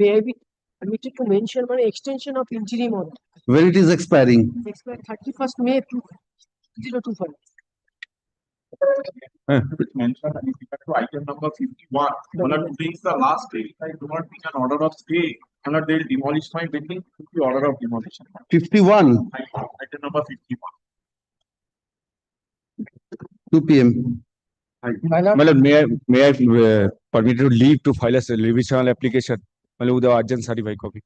may I be permitted to mention one extension of interim order. When it is expiring? It expired 31st May 2025. It's mentioned in to item number 51. Today is the last day. I do not need an order of stay. They'll demolish my building with the order of demolition. 51. Item number 51. 2 p.m. My lord, may I permit to leave to file a revisional application with the urgent certified copy?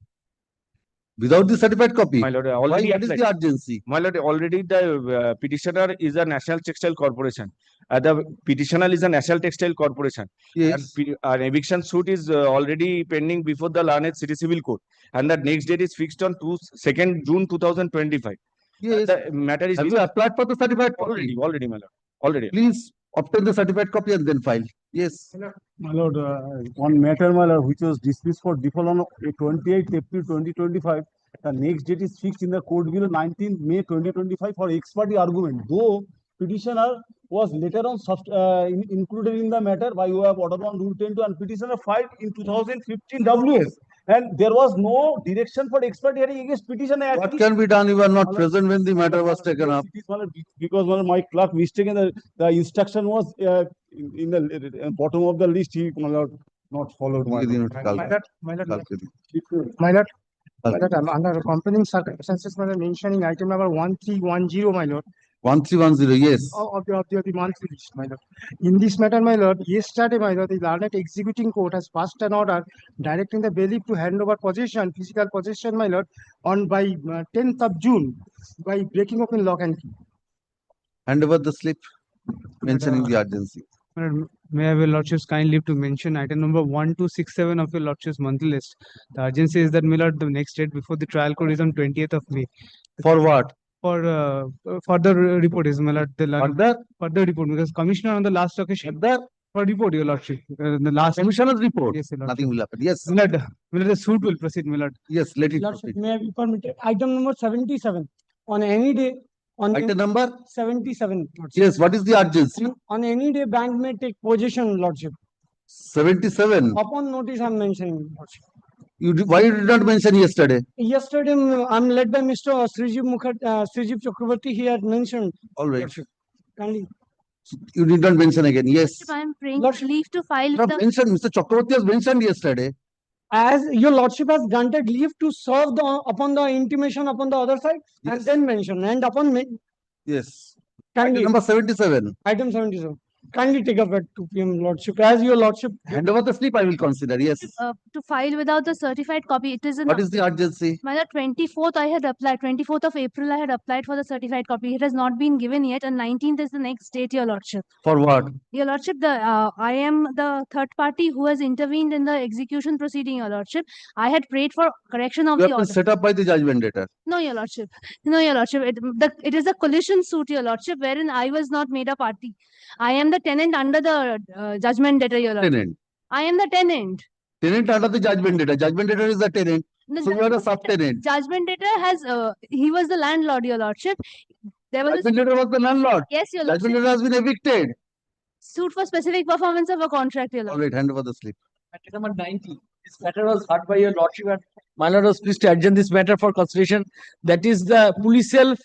Without the certified copy? My lord, already what is the urgency? My lord, already the petitioner is a National Textile Corporation. The petitioner is a National Textile Corporation. Yes. And an eviction suit is already pending before the Learned City Civil Court. And the next date is fixed on 2nd June 2025. Yes. The matter is... Have you applied for the certified copy? Already, my lord. Already. Please obtain the certified copy and then file. Yes. My lord, on matter, my lord, which was dismissed for default on 28th April 2025, the next date is fixed in the court below 19th May 2025 for ex parte argument. Though petitioner was later on included in the matter by way of order on Rule 10 and petitioner filed in 2015 WS. And there was no direction for ex parte hearing against petitioner. What can be done? You were not present when the matter was taken up. Because my clerk mistaken the instruction was in the bottom of the list. He not followed. My lord, under accompanying circumstances, my lord, mentioning item number 1310, my lord. 1310, yes. Of the monthly list, my lord. In this matter, my lord, yesterday, my lord, the Learned Executing Court has passed an order directing the bailiff to hand over possession, physical possession, my lord, by 10th of June by breaking open lock and key. Hand over the slip mentioning the urgency. May I have your lordship's kind leave to mention item number 1267 of your lordship's monthly list. The urgency is that, my lord, the next date before the trial court is on 20th of May. For what? For further report is, my lord. Further report, because commissioner on the last occasion. For report, your lordship. The last commissioner's report. Yes, nothing will happen. Yes. My lord, the suit will proceed, my lord. Yes, let it Lordship, proceed. may I be permitted? Item number 77. On any day. Item number 77. Lordship. Yes, what is the urgency? On any day, bank may take possession, lordship. 77. Upon notice, I'm mentioning, lordship. Why you did not mention yesterday? Yesterday, I'm led by Mr. Srijib Chakravarti. He had mentioned. All right. Lordship. Kindly. You did not mention again. Yes. I am praying for leave to file the... mentioned. Mr. Chakravarti has mentioned yesterday. As your lordship has granted leave to serve upon the intimation upon the other side, Yes. and then mention, and upon Yes. kindly, Item number 77. item 77. Kindly take up at 2 p.m. lordship. As your lordship. Hand over the slip, I will consider. Yes. to file without the certified copy. It is in What is the urgency? my lord, 24th I had applied, 24th of April I had applied for the certified copy. It has not been given yet, and 19th is the next date, your lordship. For what? Your lordship, I am the third party who has intervened in the execution proceeding, your lordship. I had prayed for correction of You the have been order. set up by the judgment debtor. No, your lordship. No, your lordship. It is a collision suit, your lordship, wherein I was not made a party. I am the tenant under the judgment debtor, your lordship. Tenant. I am the tenant. Tenant under the judgment debtor. Judgment debtor is the tenant. The So you are a subtenant. judgment debtor has, he was the landlord, your lordship. There was Judgment debtor was the landlord. yes, your Judgment lordship. debtor has been evicted. Suit for specific performance of a contract, your All lordship. right, hand over the slip. Matter number 90. This matter was heard by your lordship and my lord was pleased to adjourn this matter for consideration. That is the policial,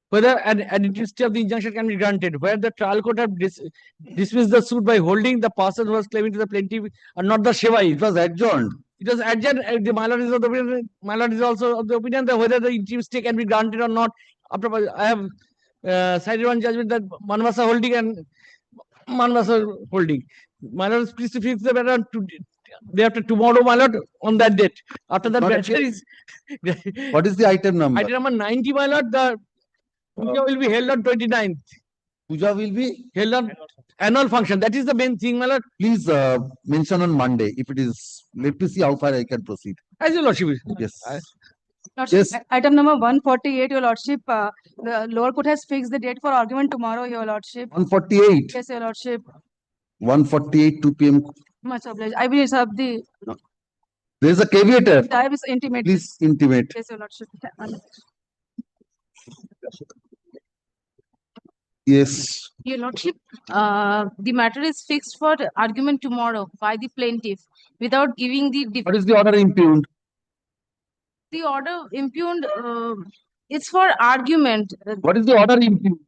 whether an identity of the injunction can be granted, where the trial court have dismissed the suit by holding the person who was claiming to the plaintiff and not the Shevai. It was adjourned. It was adjourned. My lord is of the opinion. My lord is also of the opinion that whether the interim stay can be granted or not. After I have cited one judgment that Manvasa holding and Manvasa holding. My lord is pleased to fix the matter day after tomorrow, my lord, on that date. After that, matter is. What is the item number? Item number 90, my lord. The puja will be held on 29th. Puja will be held on annual function. That is the main thing, my lord. Please mention on Monday. If it is, let me see how far I can proceed. As your lordship. Yes. Lordship, Yes. item number 148, your lordship. The lower court has fixed the date for argument tomorrow, your lordship. 148. Yes, your lordship. 148, 2 p.m. Much obliged. I will serve the. There is a caveator. I will intimate. Please intimate. Yes, your lordship. Yes. Your Lordship, the matter is fixed for argument tomorrow by the plaintiff without giving What is the order impugned? the order impugned. It's for argument. What is the order impugned?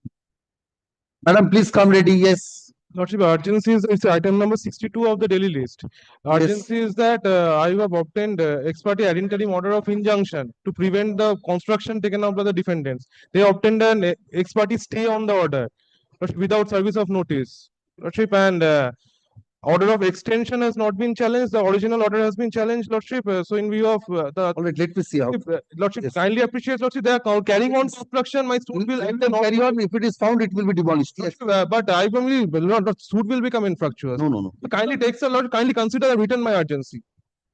Madam, please come ready. Yes. Lordship, urgency is it's item number 62 of the daily list. Urgency is that I have obtained ex parte ad interim order of injunction to prevent the construction taken up by the defendants. They obtained an ex parte stay on the order without service of notice. Lordship, and order of extension has not been challenged. The original order has been challenged, Lordship. So in view of the All right, let me see how. Lordship, Yes. kindly appreciate, Lordship, they are carrying on construction. My suit will Let them carry on. If it is found, it will be demolished. Yes. but I firmly will not, the suit will become infructuous. No, no, no. So kindly takes a lot, kindly consider the written my urgency.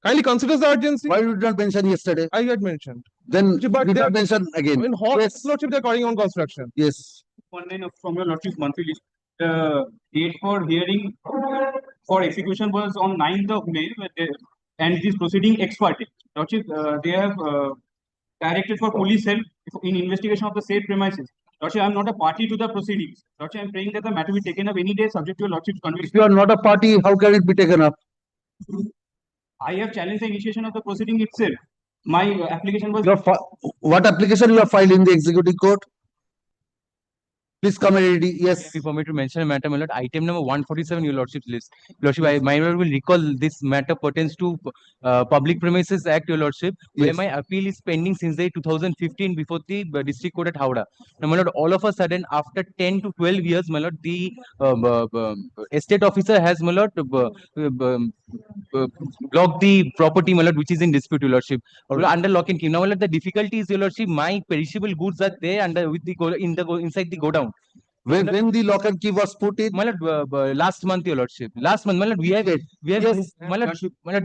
Kindly considers the urgency. Why did you not mention yesterday? I had mentioned. Then But did they are- not mention again. In hot, Yes. Lordship, they are carrying on construction. Yes. One line from your Lordship's monthly list. The date for hearing for execution was on 9th of May, and this proceeding ex parte. Lordship, they have directed for police help in investigation of the said premises. Lordship, I am not a party to the proceedings. Lordship, I am praying that the matter be taken up any day subject to your Lordship's If conviction. you are not a party, how can it be taken up? I have challenged the initiation of the proceeding itself. My application was. What application you have filed in the executive court? Please come ready. Yes. If you permit to mention a matter, my lord, item number 147, your lordship's list. Lordship, my lord will recall this matter pertains to Public Premises Act, your lordship, where Yes. my appeal is pending since the 2015 before the district court at Howrah. Now, my lord, all of a sudden, after 10 to 12 years, my lord, the estate officer has, my lord, blocked the property, my lord, which is in dispute, your lordship, under lock and key. Now, my lord, the difficulty is, your lordship, my perishable goods are there under with the inside the godown. When the lock and key was put in? My lord, last month, your lordship. Last month, my lord, we have, Yes. my lord,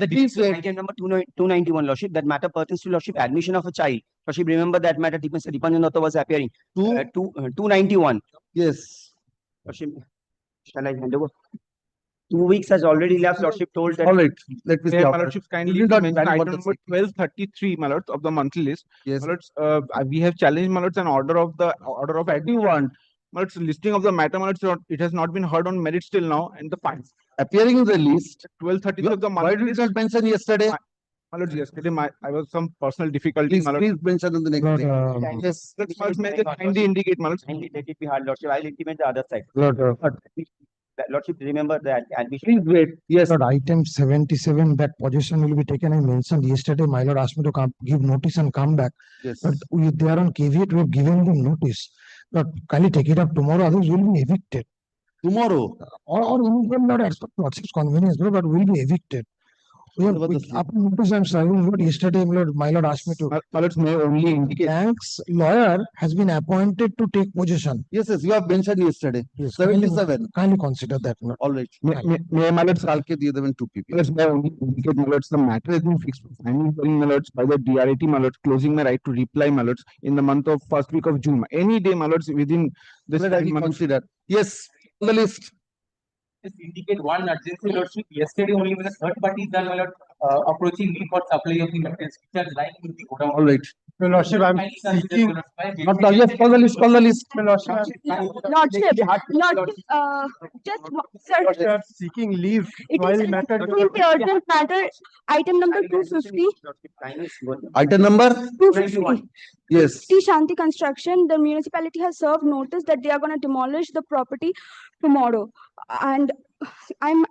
the Please wait. Item number 291, Lordship, that matter pertains to Lordship admission of a child. Lordship, remember that matter, Dipanjan Dutta was appearing. 291. Yes. Lordship, shall I hand over? 2 weeks has already elapsed. Lordship told that. All right. Let me see. My how- lordship, kindly You did not mention value what item the number 1233, my lords, of the monthly list. Yes. My lords, we have challenged, my lords, an order of everyone. My lords, listing of the matter, my lords, it has not been heard on merits till now, and the fines. Appearing in the list. 1233 of the Why monthly did you list. not mention yesterday? My lords, yesterday I was some personal difficulty, Please, my lords. please mention in the next day. Yes, my lords, may they kindly indicate, my lords. Kindly let it be heard, Lordship. I'll intimate the other side. Lordship, remember that admission. Please wait. Yes. Lord, item 77, that possession will be taken. I mentioned yesterday, my lord asked me to come, give notice and come back. Yes. But they are on caveat, we have given them notice. But kindly take it up tomorrow, others will be evicted. Tomorrow. Or we will not expect Lordship's convenience, but will be evicted. We have, upon notice, I'm serving, but yesterday, my lord asked me to. My lords, may only indicate. Bank's lawyer has been appointed to take possession. Yes, yes, you have mentioned yesterday. Yes, 77. Kindly consider that. Lord. All right. May my lords, Kaal ke diye deven 2 PP. my lords, may only indicate, my lords, the matter has been fixed for final hearing, my lords, by the DRAT, my lords, closing my right to reply, my lords, in the month of first week of June. Any day, my lords, within this Let us time, my lords. consider. Yes. On the list. Just indicate one urgency, Lordship. Yesterday only when the third party is done, my lord, approaching me for supply of the materials which are lying in the godown. All right. Your Lordship, I'm Kindly consider, seeking. Lordship. Not now. Yes, on the list. On the list. Your Lordship, Lordship, just, sir, we are seeking leave it while is matter. the urgent matter, item number 250, Item number? 250. Yes. T Shanti Construction, the municipality has served notice that they are going to demolish the property tomorrow. And I'm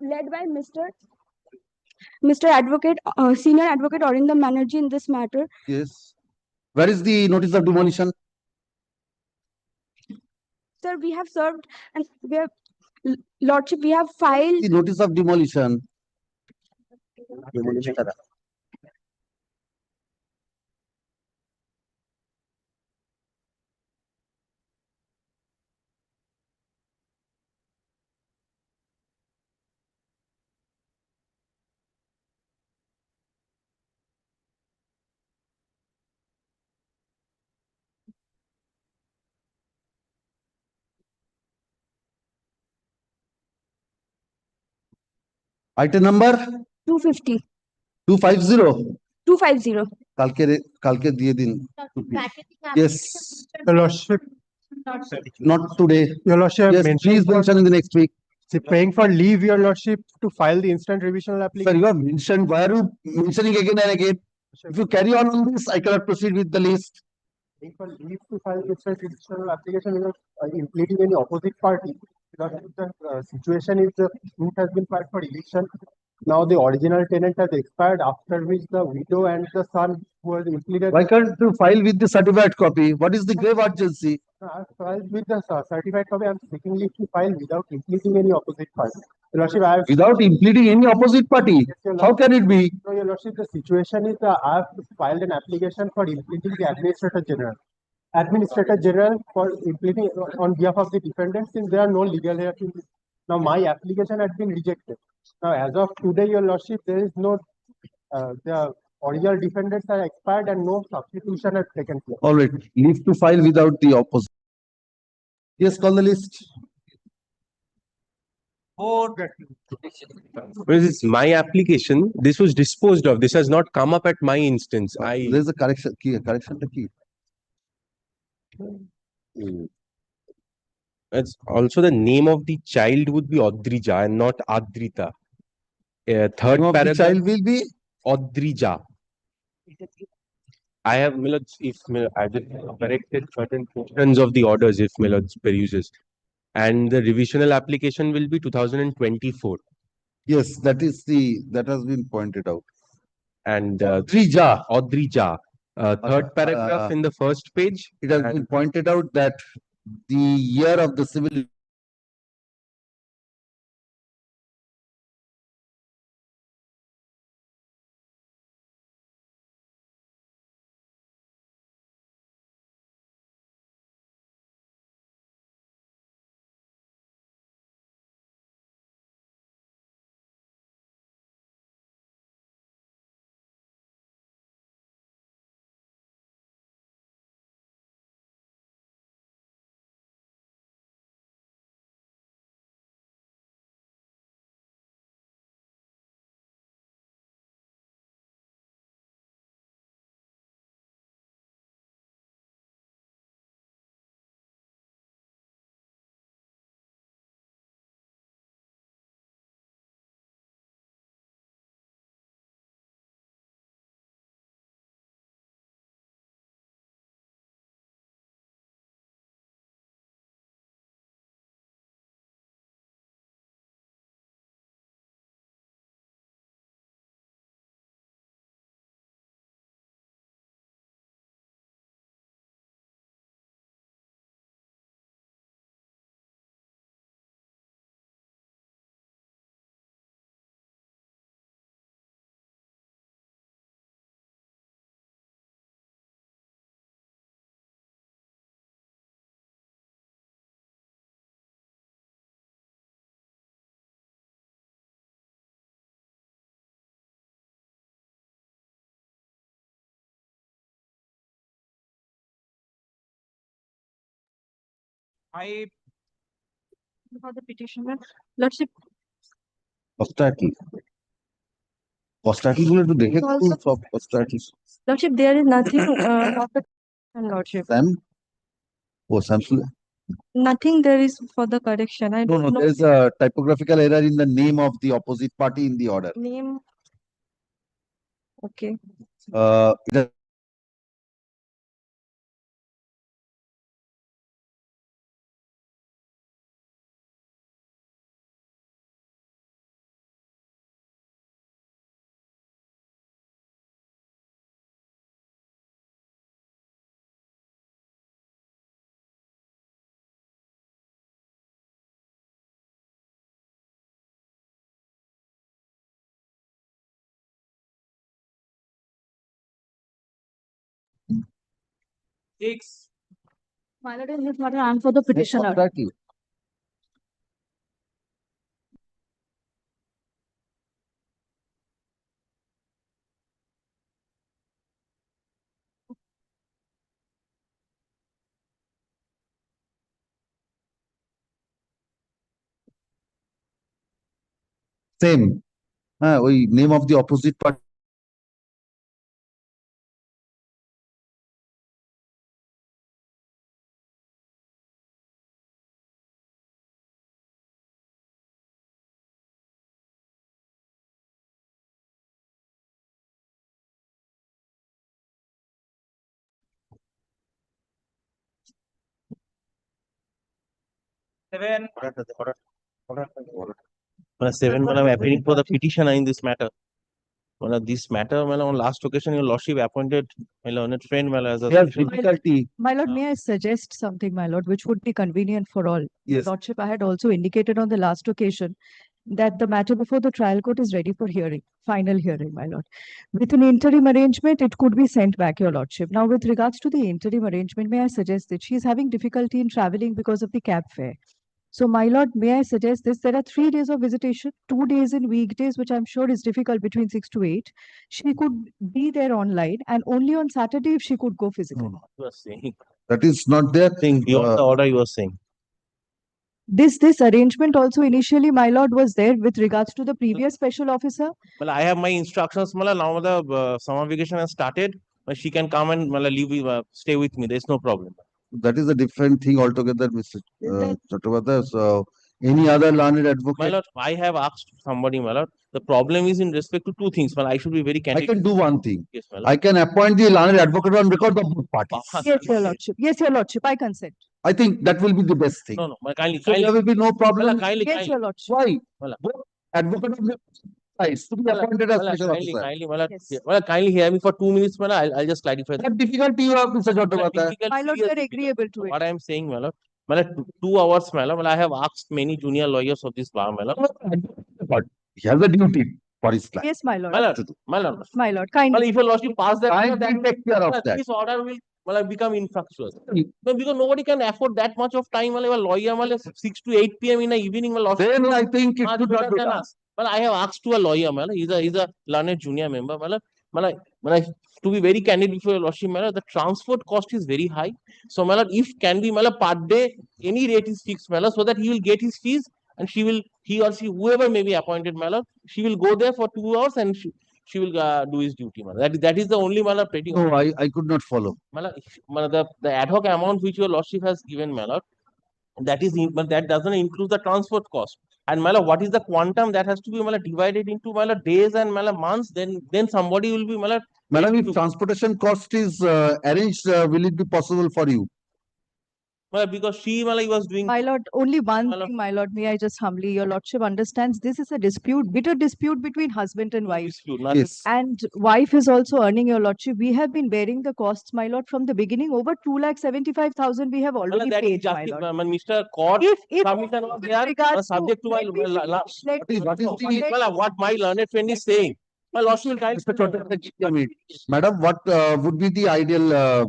led by Mr. Advocate, Senior Advocate Orinder Banerjee in this matter. Yes. Where is the notice of demolition? Sir, we have served and we have, Lordship, we have filed. The notice of demolition. Item number? 250. 250. 250. কালকে দিয়ে দিন। Yes. Your Lordship, Not today. Your lordship, Yes, please mention in the next week. praying for leave, your lordship, to file the instant revisional Sir, application. you have mentioned, why are you mentioning again and again? If you carry on this, I cannot proceed with the list. Praying for leave to file the instant revisional application without impleting any opposite party. Because the situation is the suit has been filed for eviction. Now the original tenant has expired, after which the widow and the son who has implemented. Why can't you file with the certified copy? What is the grave urgency? I filed with the certified copy. I'm seeking leave to file without impleting any opposite party. Your lordship, I have. Without impleting any opposite party? Yes, your How lordship. can it be? No, your lordship, the situation is, I have filed an application for impleting the Administrator General. Administrator General for impleting on behalf of the defendant, since there are no legal heirs. Now my application has been rejected. Now as of today, your lordship, there is no, the original defendants are expired and no substitution has taken place. All right, leave to file without the opposite. Yes, call the list. This is my application. This was disposed of. This has not come up at my instance. There's a correction key, correction the key. It's also the name of the child would be Odrija and not Adrita. Third Name of the paragraph. child will be Odrija. I have Millards, if I just corrected certain portions of the orders if Millards peruses. And the revisional application will be 2024. Yes, that is that has been pointed out. And Odrija. Third paragraph in the first page. It has been pointed out that the year of the civil For the petitioner, lordship, Postatil. Postatil বলে একটু দেখে Also- সব postatil. lordship, there is nothing, of the, lordship, Sam? Oh, Samsul. nothing there is for the correction. I No, don't no, know there is a typographical error in the name of the opposite party in the order. name. Okay. It has My lord, in this matter, I am for the petitioner. postatil. Same. ওই name of the opposite party Seven. Seven, I'm appearing for the petitioner in this matter. This matter, on last occasion, your lordship appointed my learned friend as a. There's difficulty. My lord, may I suggest something, my lord, which would be convenient for all? Yes. Lordship, I had also indicated on the last occasion that the matter before the trial court is ready for hearing, final hearing, my lord. With an interim arrangement, it could be sent back, your lordship. Now, with regards to the interim arrangement, may I suggest that she is having difficulty in traveling because of the cab fare. So, my lord, may I suggest this? There are 3 days of visitation, 2 days in weekdays, which I'm sure is difficult between 6 to 8. She could be there online, and only on Saturday if she could go physically. You are saying. That is not there. Saying beyond the order, you are saying. This arrangement also initially, my lord, was there with regards to the previous special officer. Well, I have my instructions. Now the summer vacation has started. She can come and stay with me. There's no problem. That is a different thing altogether, Mr. Chakravarti. So, any other learned My advocate? lord, I have asked somebody, my lord. The problem is in respect to 2 things. I should be very I candid. can do one thing. Yes, my lord. I can appoint the learned advocate on record of both parties. Yes, your lordship. Yes, your lordship. I consent. I think that will be the best thing. No, kindly, So there will be no problem. kindly, Yes, your lordship. Why? Well, Both advocate of the sides to be appointed as special officer. Kindly hear me for 2 minutes, I'll just clarify. What difficulty you have, Mr. Chakravarti? My lord, we are agreeable to it. What I am saying, my lord, 2 hours, my lord, I have asked many junior lawyers of this bar, my lord. But he has a duty for his client. Yes, my lord. My lord. My lord, kindly. If your lordship pass that, I will take care of that. this order will become infructuous. No, because nobody can afford that much of time. A lawyer, 6 to 8 p.m. in the evening. Then I think it should not be done. I have asked to a lawyer, he's a learned junior member. To be very candid with your lordship, the transport cost is very high. So, if can be per day, any rate is fixed, so that he will get his fees and he or she, whoever may be appointed, she will go there for 2 hours and she will do his duty. That is the only petty. No, I could not follow. The ad hoc amount which your lordship has given, that doesn't include the transport cost. And what is the quantum that has to be divided into days and months? Then somebody will be Madam, if transportation cost is arranged, will it be possible for you? because she was doing. My lord, only one thing, my lord, may I just humbly, your lordship understands this is a dispute, bitter dispute between husband and wife. Yes. And wife is also earning, your lordship. We have been bearing the costs, my lord, from the beginning. Over 2,75,000 we have already paid, my lord. Mr. Court If commission was with there, regards subject to my what my learned friend is saying. My lordship will guide. Madam, what would be the ideal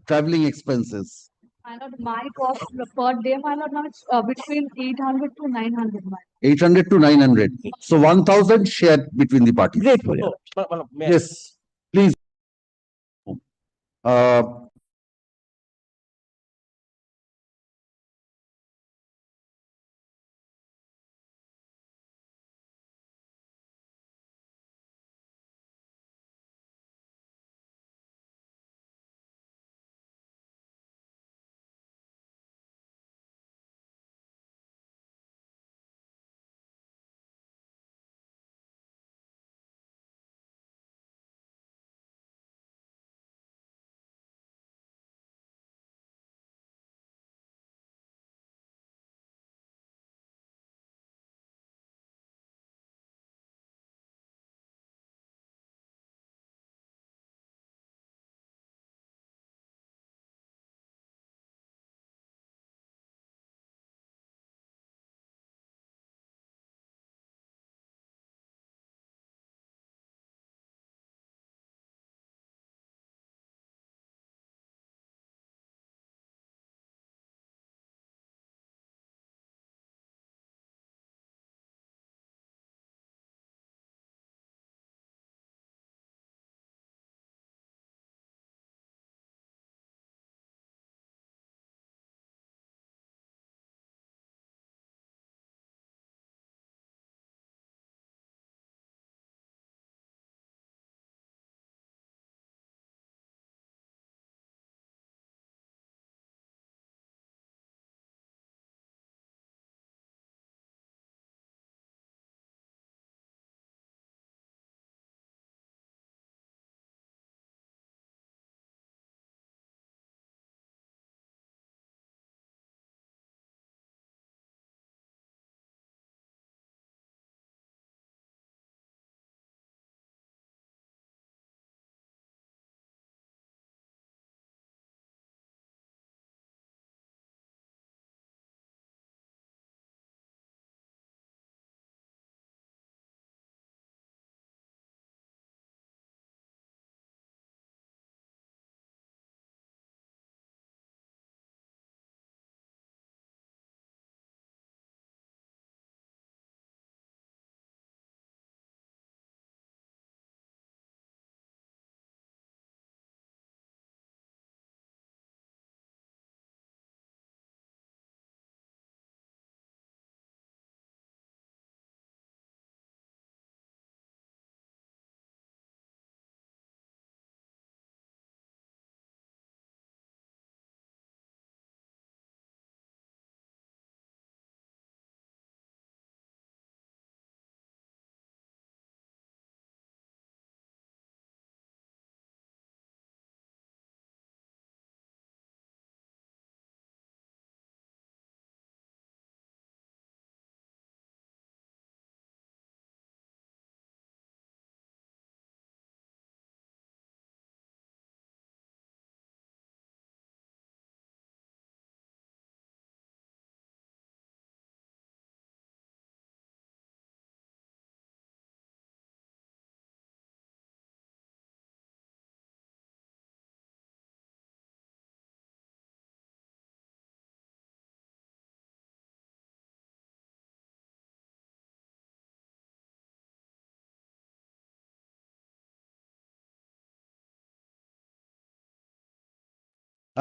traveling expenses? My lord, my cost per day, my lord, now it's between 800 to 900. 800 to 900. So 1,000 shared between the parties. Grateful. Yes, please.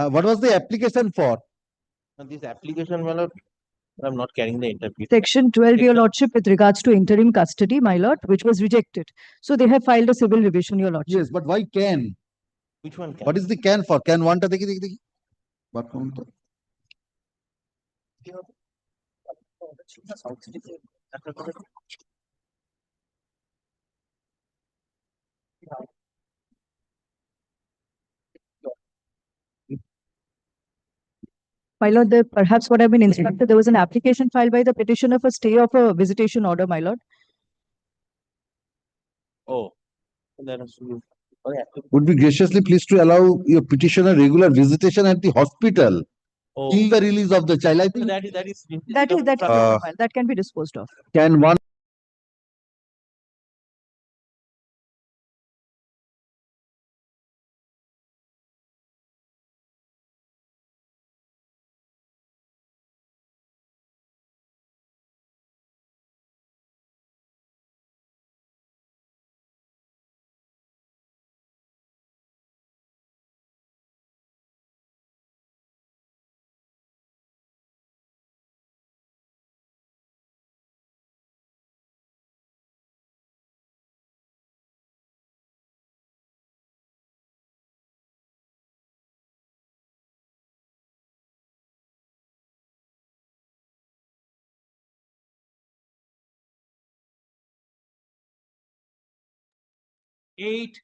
What was the application for? And this application, my lord, I'm not carrying the interview. Section 12, your lordship, with regards to interim custody, my lord, which was rejected. So they have filed a civil revision, your lordship. Yes, but why can? Which one can? What is the can for? Can one ta dekhi. What one ta? My lord, perhaps what I've been instructed, there was an application filed by the petitioner for stay of a visitation order, my lord. Oh, that has to be. Oh, yeah. Would be graciously pleased to allow your petitioner regular visitation at the hospital Oh. till the release of the child. I think That is That can be disposed of. can one Eight.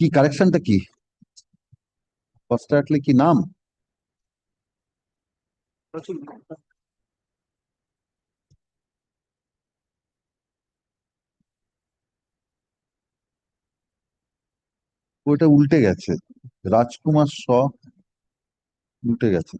কি কারেকশনটা কি first কি নাম ওটা উল্টে গেছে রাজকুমার শ উল্টে গেছে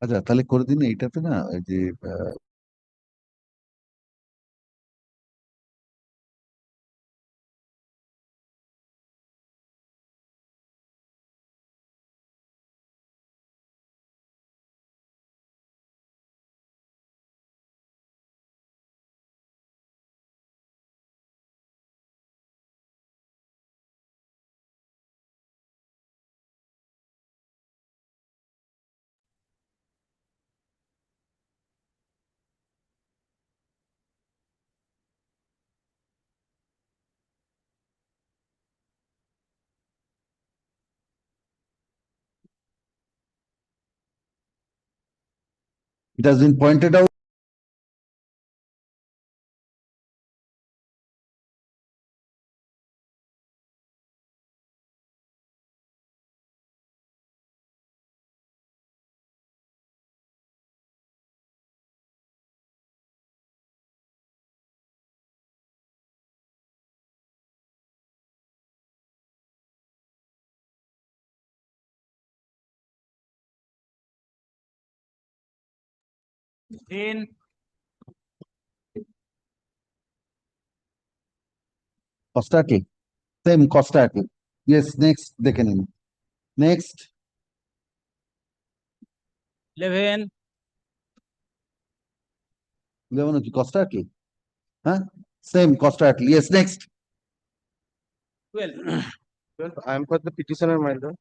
আচ্ছা তাহলে করে দিন এইটাতে না এই যে it has been pointed out Ten. Constantly same constantly yes next দেখে নিন next 11. 11 কি কস্টাটলি হ্যাঁ same constantly yes next 12. 12. I am for the petitioner, my lord.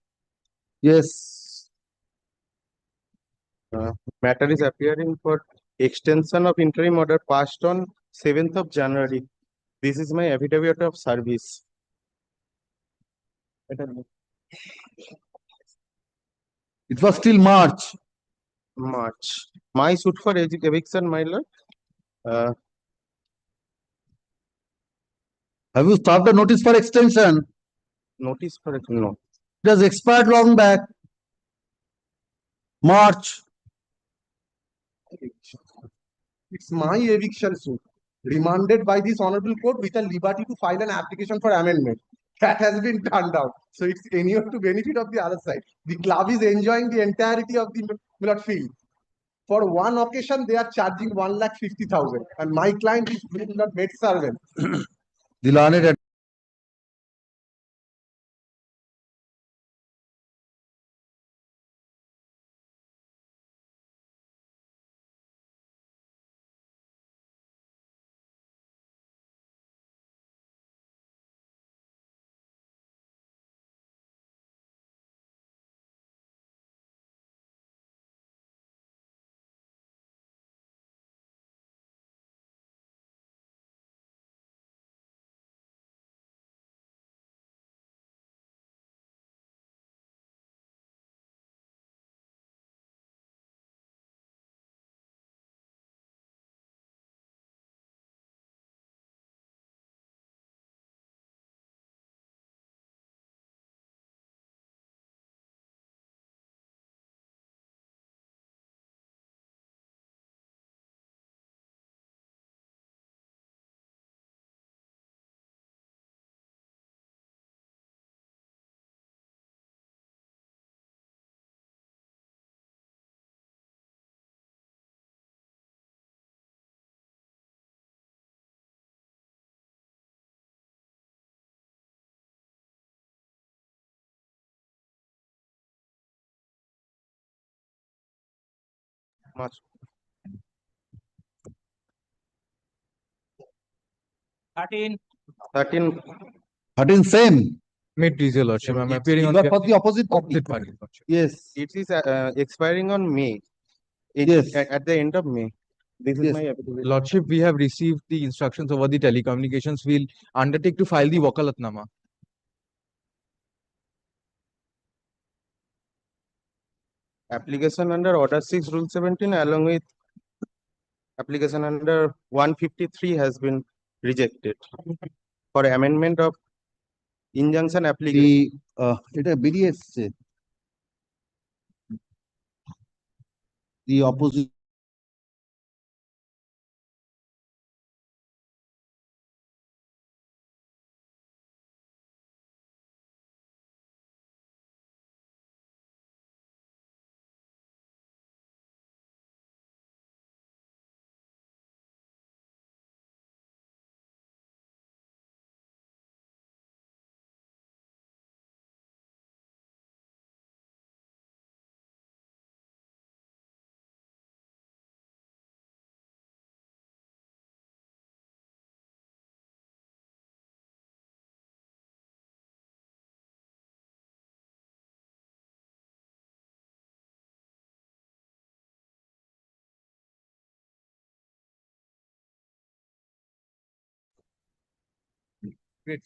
yes Matter is appearing for extension of interim order passed on 7th of January. This is my affidavit of service. It was till March. March. My suit for eviction, my lord. Have you served a notice for extension? Notice for it, no. It has expired long back. March. It's my eviction suit, remanded by this honorable court with a liberty to file an application for amendment. That has been turned down. So it's anyhow to benefit of the other side. The club is enjoying the entirety of the Milot field. For one occasion, they are charging 1,50,000, and my client is not maid servant. The learned March. 13. 13. 13 same. Mid your lordship. I'm appearing You on are for the opposite party. opposite party, lordship. Yes. It is expiring on May. Yes. At the end of May. This is Yes. my affidavit. Lordship, we have received the instructions over the telecommunications. We'll undertake to file the wakalatnama. Application under Order 6, Rule 17, along with application under 153 has been rejected for amendment of injunction application. এটা বেরিয়ে এসছে the opposite Great.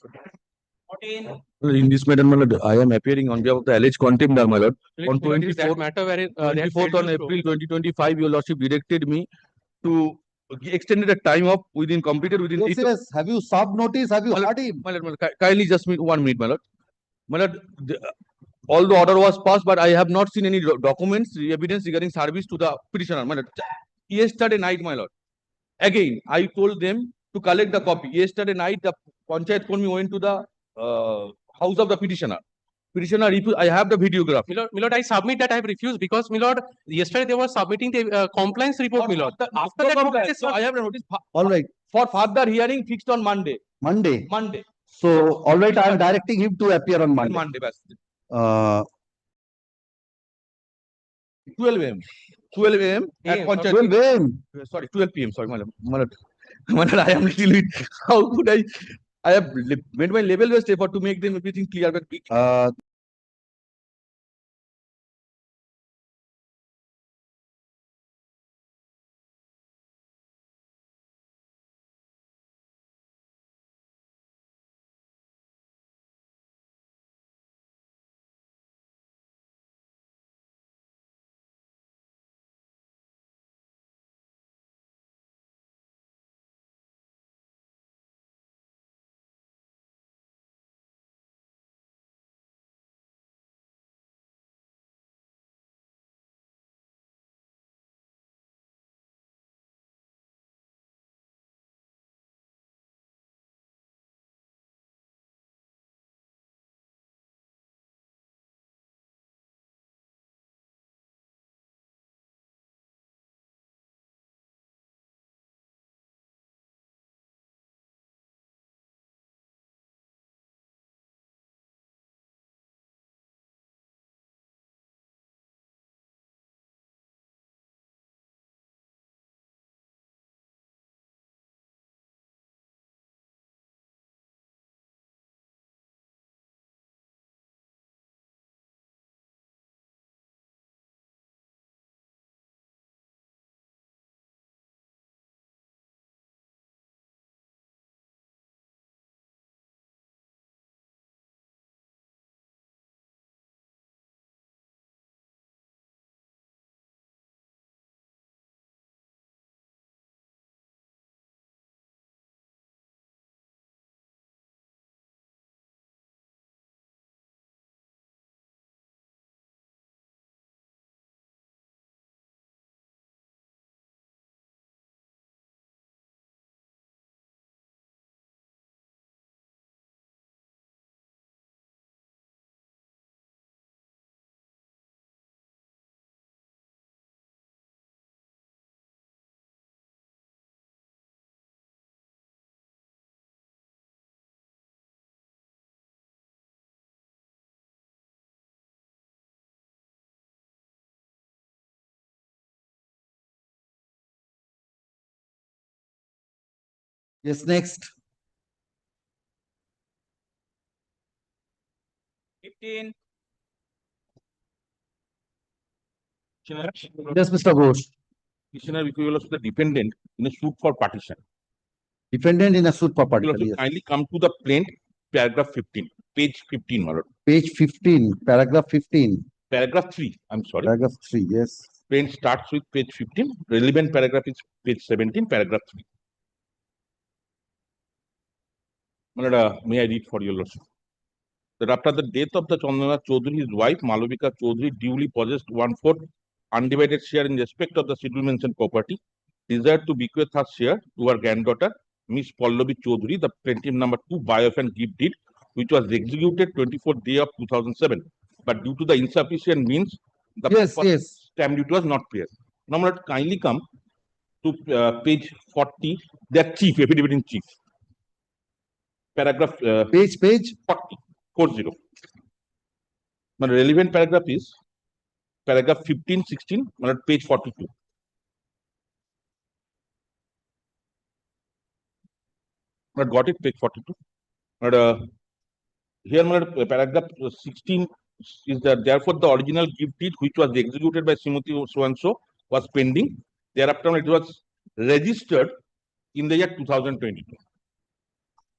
14. In this matter, my lord, I am appearing on behalf of the alleged contempt, my lord. On Is that 24th, matter wherein they had 24th failed on to April 2025, your lordship directed me to extended a time of within completed within Yes, yes. Have you sub notice? Have you heard him? My lord, kindly just 1 minute, my lord. My lord, all the order was passed, but I have not seen any documents, evidence regarding service to the petitioner. My lord, yesterday night, my lord. Again, I told them to collect the copy. Yesterday night, the Panchayat Kurmi went to the house of the petitioner. Petitioner refused. I have the videograph. Milord, I submit that I have refused because, Milord, yesterday they were submitting the compliance report, Milord. After that, compliance, so I have a notice. All right. For further hearing fixed on Monday. Monday. Monday. So, all right, I am directing him to appear on Monday. Monday, bas. 12 a.m. 12 a.m. at Panchayat. 12 a.m. Sorry, 12 p.m. Sorry, my lord. My lord, I am little bit. How could I have made my level-based effort to make them everything clear, but Yes, next. 15. Yes, Mr. Ghosh. Petitioner equivalent to the defendant in a suit for partition. Defendant in a suit for Will partition. also Yes. kindly come to the plaint, paragraph 15, page 15, my lord. Page 15, paragraph 15. Paragraph 3, I'm sorry. Paragraph 3, yes. Plaint starts with page 15. Relevant paragraph is page 17, paragraph 3. My lord, may I read for your lordship? That after the death of the Chandana Chaudhary, his wife Malavika Chaudhary duly possessed 1/4 undivided share in respect of the schedule mentioned property, desired to bequeath her share to her granddaughter, Miss Pallavi Chaudhary, the plaintiff number 2 buy of and gift deed, which was executed 24th day of 2007. But due to the insufficient means, the stamp duty was not clear. Now, my lord, kindly come to page 40, their chief, affidavit in chief. Paragraph page 40. 40. The relevant paragraph is paragraph 15, 16, page 42. Got it, page 42. Here, paragraph 16 is that therefore the original gift deed which was executed by Srimati so-and-so was pending. Thereafter, it was registered in the year 2022.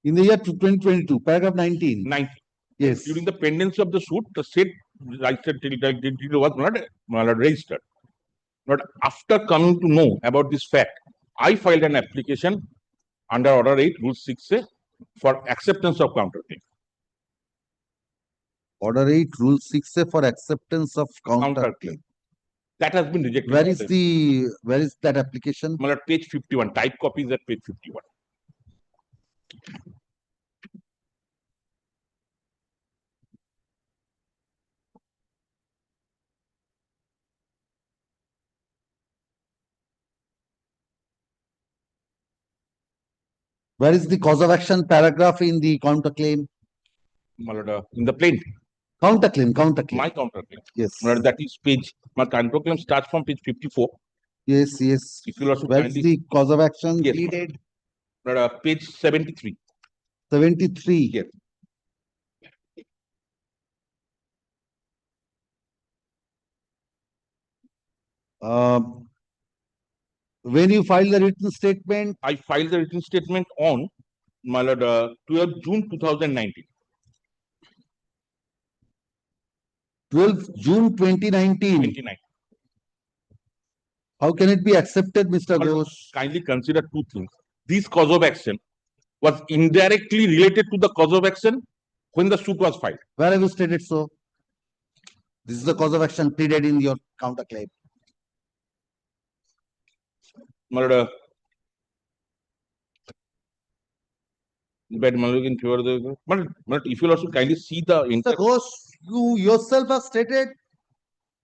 In the year 2022, paragraph 19. 19. Yes. During the pendency of the suit, the said deed was not registered. But after coming to know about this fact, I filed an application under Order 8, Rule 6A for acceptance of counterclaim. Order 8, Rule 6A for acceptance of counterclaim. That has been rejected. Where is that application? Page 51. Type copy is at page 51. Where is the cause of action paragraph in the counterclaim? In the plaint. Counterclaim. My counterclaim. Yes. That is page. My counterclaim starts from page 54. Yes. If you also where is the cause of action pleaded? Page 73. 73. Yes. When you file the written statement? I filed the written statement on 12 June 2019. 12 June 2019. How can it be accepted, Mr. Ghosh? Kindly consider two things. This cause of action was indirectly related to the cause of action when the suit was filed. Where have you stated so? This is the cause of action pleaded in your counterclaim. Murder. But if you also kindly see the Mr. Ghosh, you yourself have stated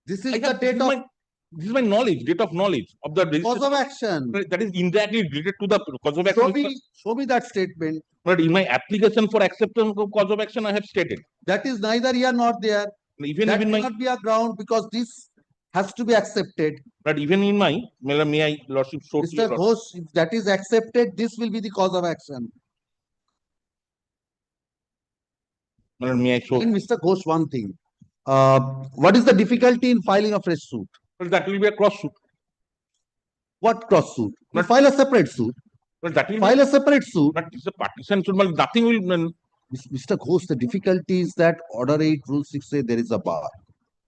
this is the date of. This is my knowledge, date of knowledge of the cause of action. That is indirectly related to the cause of action. Show me that statement. But in my application for acceptance of cause of action, I have stated. That is neither here nor there. That cannot be a ground because this has to be accepted. But even in my, may I, Lordship, show Mr. Ghosh, if that is accepted, this will be the cause of action. May I show? In Mr. Ghosh, one thing. What is the difficulty in filing a fresh suit? Well, that will be a cross suit. What cross suit? You file a separate suit. Well, that will file a separate suit. But it's a partition suit. Well, nothing will. Mr. Ghosh, the difficulty is that Order 8, Rule 6A, there is a bar.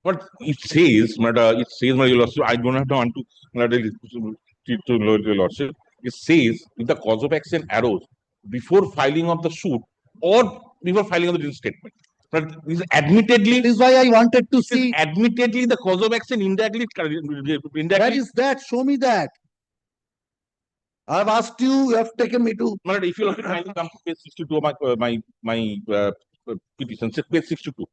But it says, my Lordship, I don't have to want to Lordship. It says if the cause of action arose before filing of the suit or before filing of the written statement. But this admittedly. This is why I wanted to see. Admittedly, the cause of action indirectly. Where is that? Show me that. I have asked you. You have taken me to. If you look at come to page 62 of my petition, page 62.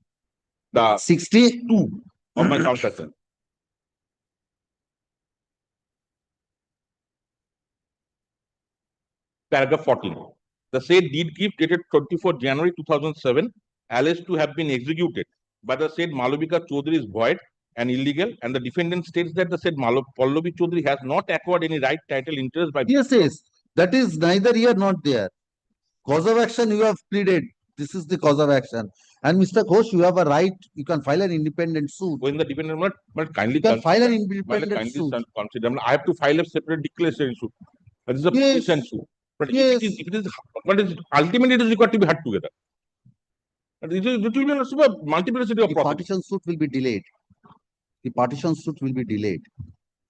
The 62 of my counterclaim. Paragraph 14. The said deed gift dated 24 January 2007 alleged to have been executed by the said Malavika Chaudhary is void and illegal, and the defendant states that the said Pallavi Chaudhary has not acquired any right, title, interest by. Yes. That is neither here nor there. Cause of action you have pleaded. This is the cause of action. And Mr. Ghosh, you have a right, you can file an independent suit. When the dependent, but kindly You can file an consider, independent suit. consider, I have to file a separate declaration suit. That is a Yes. petition suit. But Yes. if it is, but ultimately it is required to be had together. And it will be a multiplicity of The process. partition suit will be delayed. The partition suit will be delayed.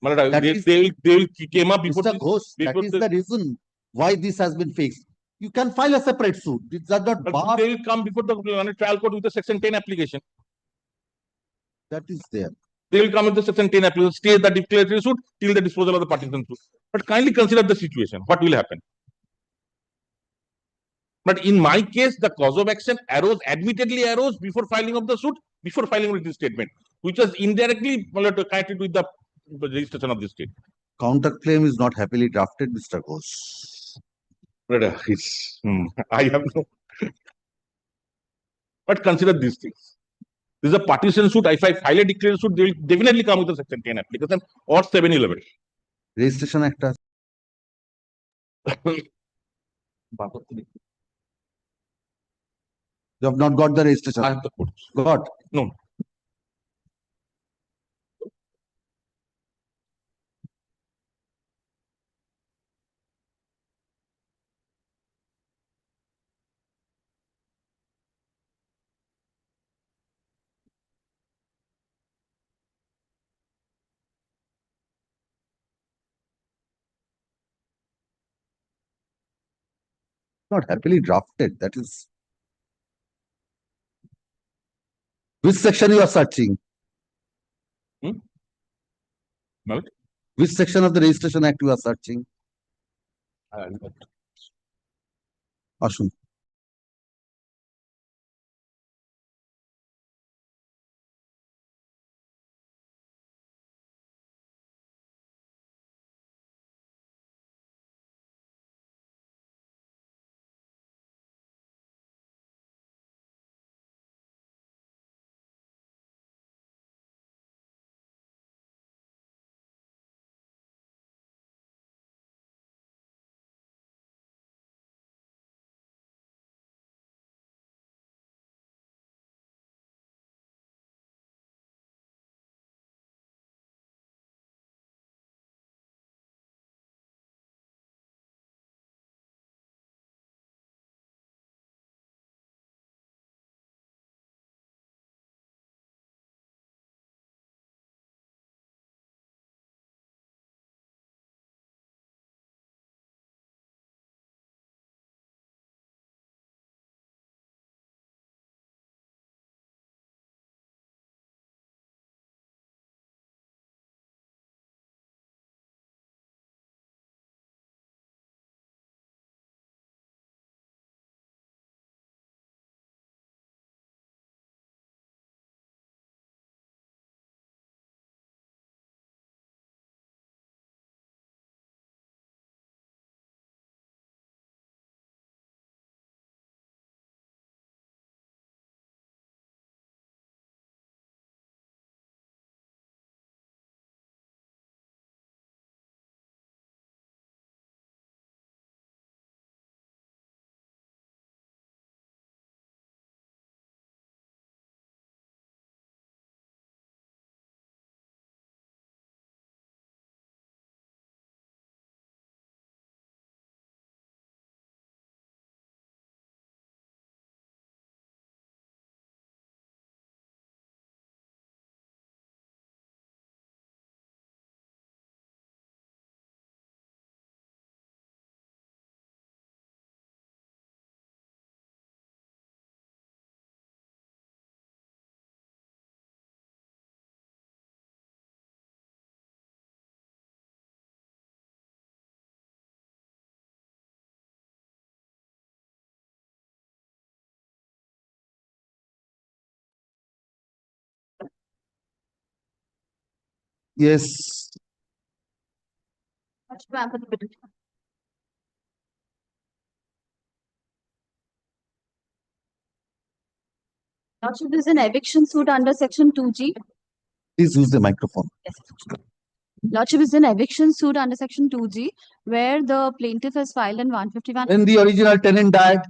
But That is- they will came up before Mr. this, Ghosh, that before is this- the reason why this has been fixed. You can file a separate suit. It does not but bar. they will come before the trial court with the section 10 application. That is there. They will come with the section 10 application, stay the declaratory suit till the disposal of the partition suit. But kindly consider the situation. What will happen? But in my case, the cause of action admittedly arose before filing of the suit, before filing of the statement, which was indirectly connected with the registration of the state. Counterclaim is not happily drafted, Mr. Ghosh. But I have no. But consider these things. This is a partition suit. If I file a declaration suit, they will definitely come with a section 10 application or 711. Registration Act. You have not got the registration. I have the codes. Got? No. Not happily drafted. That is. Which section you are searching? What? Which section of the Registration Act you are searching? Ashun. Yes. Lordship, this is an eviction suit under section 2G. Please use the microphone. Lordship is an eviction suit under section 2G where the plaintiff has filed in 151 When the original tenant died,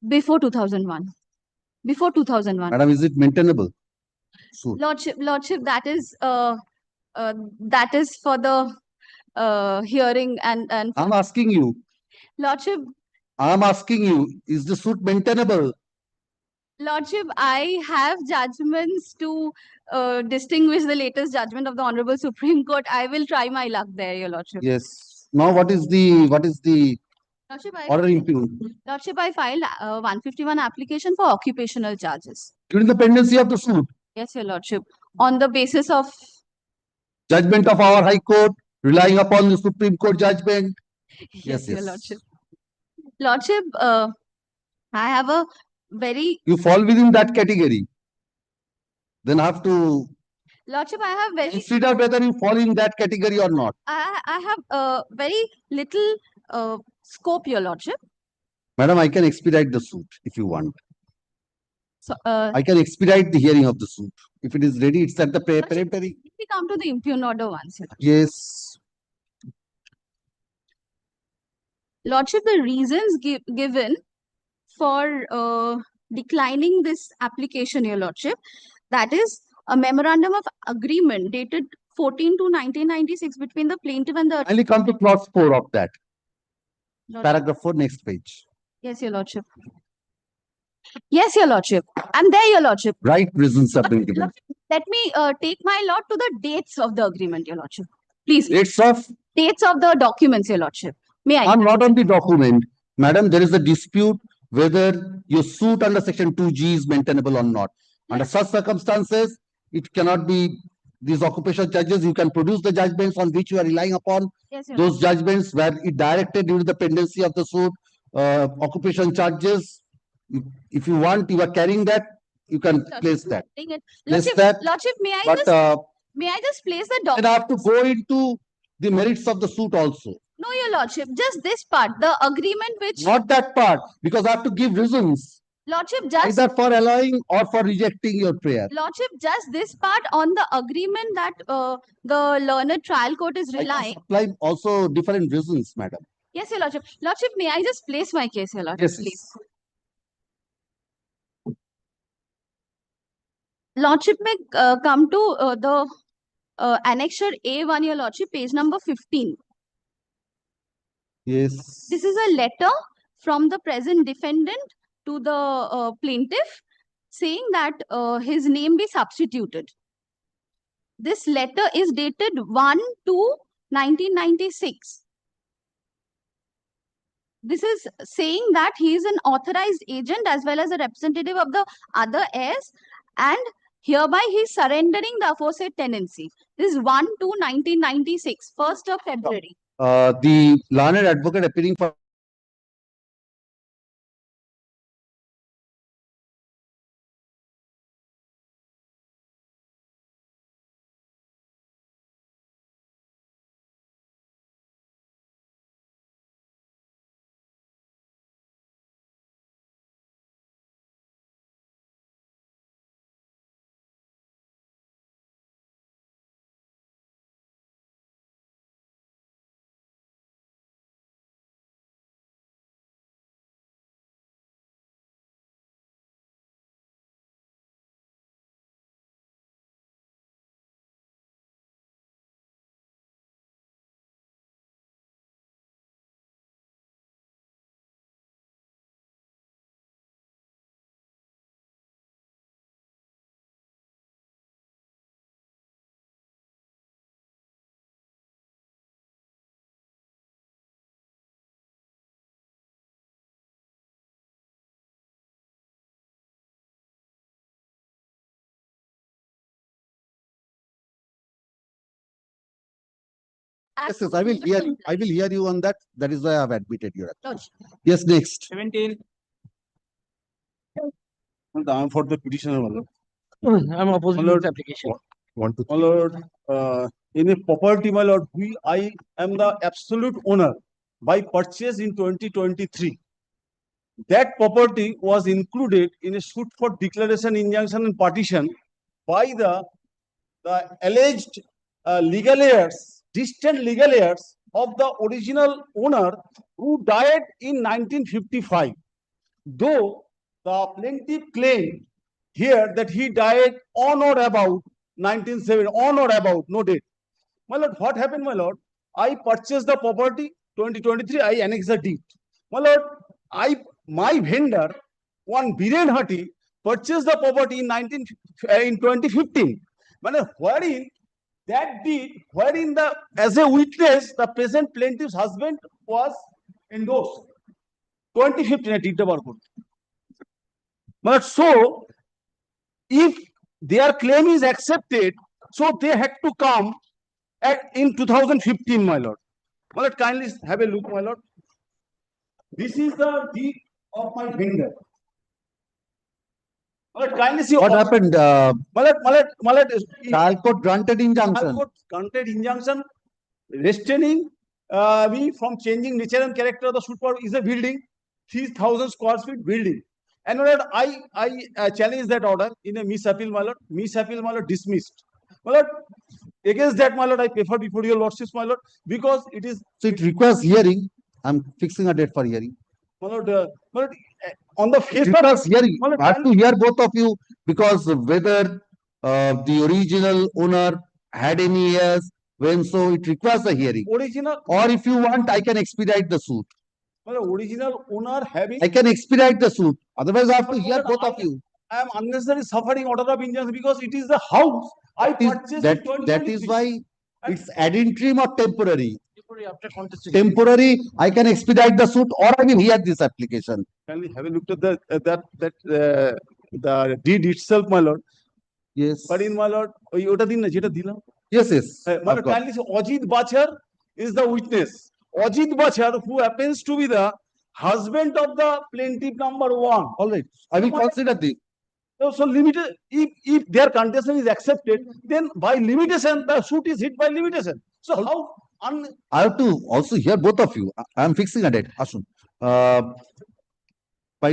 before 2001. Before 2001. madam, is it maintainable? Suit. Lordship, that is for the hearing and I'm asking you. Lordship, I'm asking you, is the suit maintainable? Lordship, I have judgments to distinguish the latest judgment of the Honorable Supreme Court. I will try my luck there, Your Lordship. Yes. Now what is the Lordship, order impugned? Lordship, I filed 151 application for occupational charges. During the pendency of the suit, Yes, Your Lordship. On the basis of judgment of our High Court, relying upon the Supreme Court judgment. yes, Your Lordship. Lordship, I have a very You fall within that category. Then I have to Lordship, I have very consider whether you fall in that category or not. I have very little scope, Your Lordship. Madam, I can expedite the suit if you want. So I can expedite the hearing of the suit. If it is ready, it's at the peremptory. we come to the impugn order once. Your Lordship. Yes. Lordship, the reasons given for declining this application, Your Lordship, that is a memorandum of agreement dated 14 to 1996 between the plaintiff and the Kindly come to clause 4 of that. Lordship. Paragraph 4, next page. Yes, Your Lordship. Yes, Your Lordship. I'm there, Your Lordship. Right reasons have been given. Let me take my lord to the dates of the agreement, Your Lordship. Please. Dates of? Dates of the documents, Your Lordship. May I? I'm not on the document. Madam, there is a dispute whether your suit under section 2G is maintainable or not. Under such circumstances, it cannot be these occupational judges. You can produce the judgments on which you are relying upon. Yes, Your Those judgments where it directed during the pendency of the suit, occupation charges. If you want, you are carrying that, you can place that. Place Lordship, that. Lordship, may I But just place the then document? I have to go into the merits of the suit also. No, Your Lordship, just this part, the agreement which Not that part, because I have to give reasons. Lordship just Either for allowing or for rejecting your prayer. Lordship, just this part on the agreement that the learned trial court is I can relying. supply also different reasons, madam. Yes, Your Lordship. Lordship, may I just place my case, Your Lordship, Yes, please? Lordship may come to the annexure A1, Your Lordship, page number 15. Yes. This is a letter from the present defendant to the plaintiff saying that his name be substituted. This letter is dated 1/2/1996. This is saying that he is an authorized agent as well as a representative of the other heirs, and hereby he is surrendering the aforesaid tenancy. This is 1/2/1996, 1st of February. The learned advocate appearing for Yes, yes, I will hear you. I will hear you on that. That is why I have admitted your application. Yes, next. 17. I'm for the petitioner, my lord. I'm opposing My lord, this application. My lord, in a property, my lord, I am the absolute owner by purchase in 2023. That property was included in a suit for declaration, injunction, and partition by the alleged legal heirs, distant legal heirs of the original owner who died in 1955. Though the plaintiff claimed here that he died on or about 1970, on or about, no date. My lord, what happened, my lord? I purchased the property 2023, I annexed the deed. My lord, my vendor, one Biren Hati, purchased the property in 2015. My lord, wherein that deed, wherein as a witness, the present plaintiff's husband was endorsed. 2015, deed bar code. But so, if their claim is accepted, so they had to come in 2015, my lord. My lord, kindly have a look, my lord. This is the deed of my vendor. My lord, kindly see What happened? my lord, Calcutta granted injunction. Calcutta granted injunction restraining me from changing nature and character of the suit is a building, 3,000 square feet building. And my lord, I challenge that order in a misappeal, my lord. Misappeal, my lord, dismissed. My lord, against that, my lord, I prefer before your lordships, my lord, because it is. So it requires hearing. I'm fixing a date for hearing. My lord, on the face It requires hearing. I have to hear both of you because whether the original owner had any heirs, when so it requires a hearing. Original. Or if you want, I can expedite the suit. My lord, original owner having. I can expedite the suit. Otherwise, I have to hear both of you. I am unnecessarily suffering order of injunction because it is the house I purchased in 2023. That is why it's ad interim or temporary. Temporary after contestation. Temporary, I can expedite the suit or I will hear this application. Kindly have a look at the deed itself, my lord. Yes. But in my lord, ওটা দিন না যেটা দিলাম। Yes, yes. My lord, kindly say Ajit Bachar is the witness. Ajit Bachar, who happens to be the husband of the plaintiff number 1. All right. I will consider this. So limited, if their contestation is accepted, then by limitation, the suit is hit by limitation. So how I have to also hear both of you. I am fixing a date. Ashun. By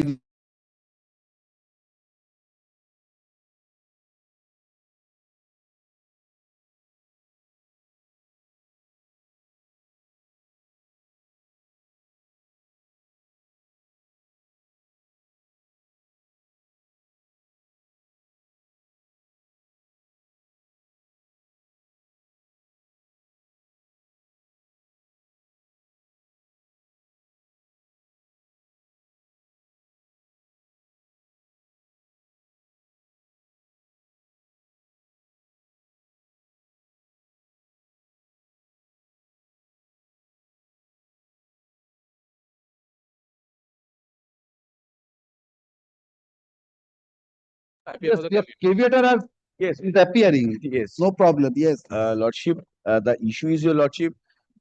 yes, your caveator is appearing. Yes. No problem. Yes. Lordship, the issue is your lordship.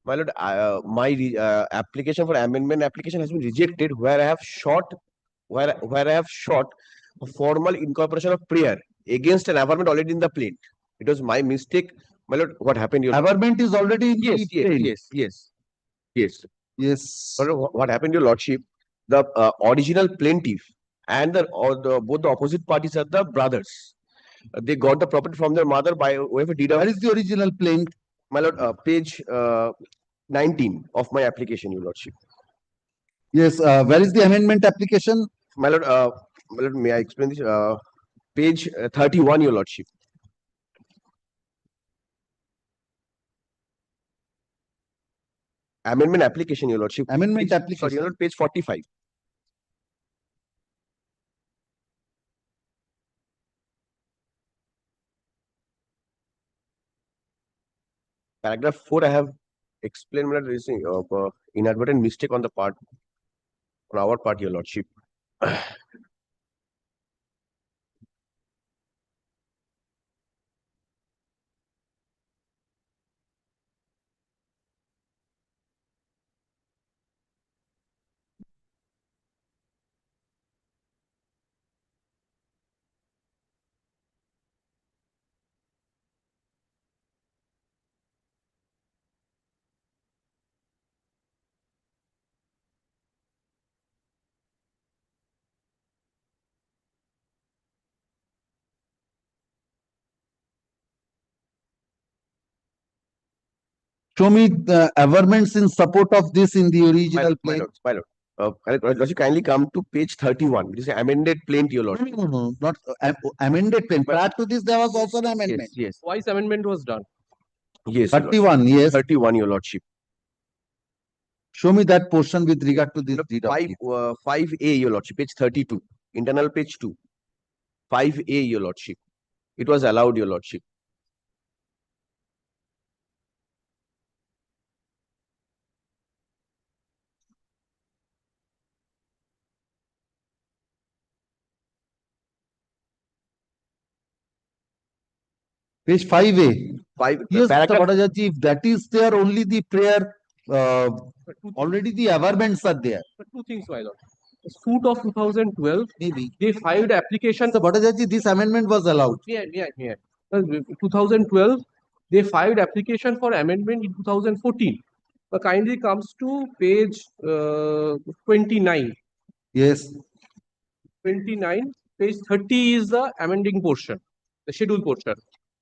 My lord, my application for amendment application has been rejected where I have shot a formal incorporation of prayer against an averment already in the plaint. It was my mistake. My lord, what happened? Your Averment is already in yes, the yes, plaint. yes. Yes. My lord, what happened, your lordship? The original plaintiff and both the opposite parties are the brothers. They got the property from their mother by way of a deed of. Where is the original plaint? My lord, page 19 of my application, your lordship. Yes. Where is the amendment application? My lord, may I explain this? Page 31, your lordship. Amendment application, your lordship. Amendment application. Sorry, your lord, page 45. Paragraph 4, I have explained my reasoning of inadvertent mistake on our part, your lordship. Show me the averments in support of this in the original My plain. lord, my lord. Lordship, kindly come to page 31, which is amended plain to your lordship. No, not amended plain. Prior to this, there was also an amendment. Yes. Twice amendment was done. Yes, your lordship. 31, yes. 31, your lordship. Show me that portion with regard to this deed of 5A, your lordship, page 32, internal page 2. 5A, your lordship. It was allowed, your lordship. Page 5A. Yes, Mr. paragraph- Bhattacharya, if that is there, only the prayer, already the averments are there. But two things, my lord. The suit of 2012, maybe they filed application. Mr. Bhattacharya, this amendment was allowed. Yeah. 2012, they filed application for amendment in 2014. Kindly comes to page 29. Yes. 29, page 30 is the amending portion, the schedule portion,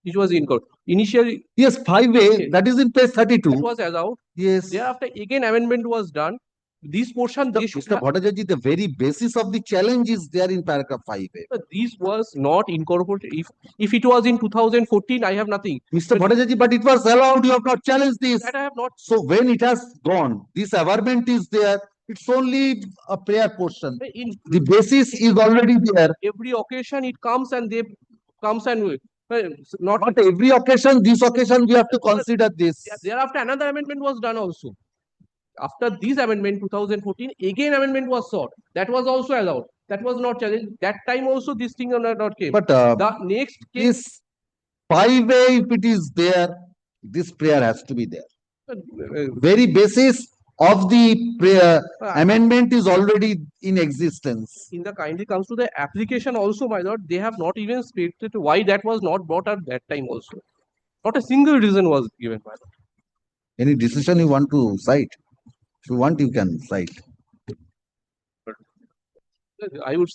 which was in court. Initially, yes, 5A, that is in page 32. that was allowed. Yes. Thereafter, again, amendment was done. This portion, they should Mr. have, Bhattacharya, the very basis of the challenge is there in paragraph 5A. this was not incorporated. If it was in 2014, I have nothing. Mr. Bhattacharya, but it was allowed, you have not challenged this. That I have not. So when it has gone, this averment is there, it's only a prayer portion. The basis is already there. Every occasion it comes and they comes and not every occasion, this occasion we have to consider this. Thereafter, another amendment was done also. After this amendment, 2014, again amendment was sought. That was also allowed. That was not challenged. That time also this thing not came. But the next case, this 5A, if it is there, this prayer has to be there. Very basis of the prayer amendment is already in existence. in the kindly comes to the application also, my lord, they have not even stated why that was not brought at that time also. Not a single reason was given, my lord. Any decision you want to cite? If you want, you can cite. I would.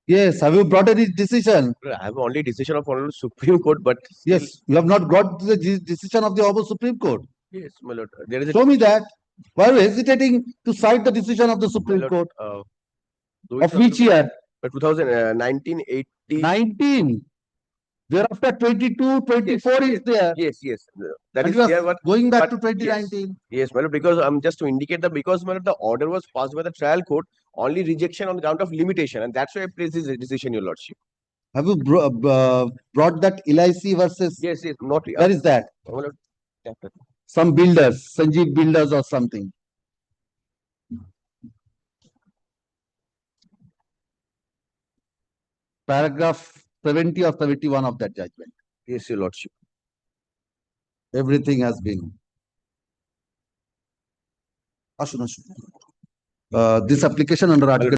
Yes, have you brought any decision? I have only decision of Honorable Supreme Court, but Yes, you have not got the decision of the Honorable Supreme Court. yes, my lord. There is a Show me that. Why are you hesitating to cite the decision of the Supreme Court? Of which year? 2019, 80. 19. Thereafter 22, 24 is there. Yes. That And is you are there. But, going back to but 2019. Yes, my lord, because just to indicate that because my lord, the order was passed by the trial court, only rejection on the ground of limitation, and that's why I placed this decision, your lordship. Have you brought that LIC versus? Yes, not. Where is that? My lord, Some builders, Sanjeev Builders or something. Paragraph 70 or 71 of that judgment. Yes, your lordship. Everything has been. This application under Article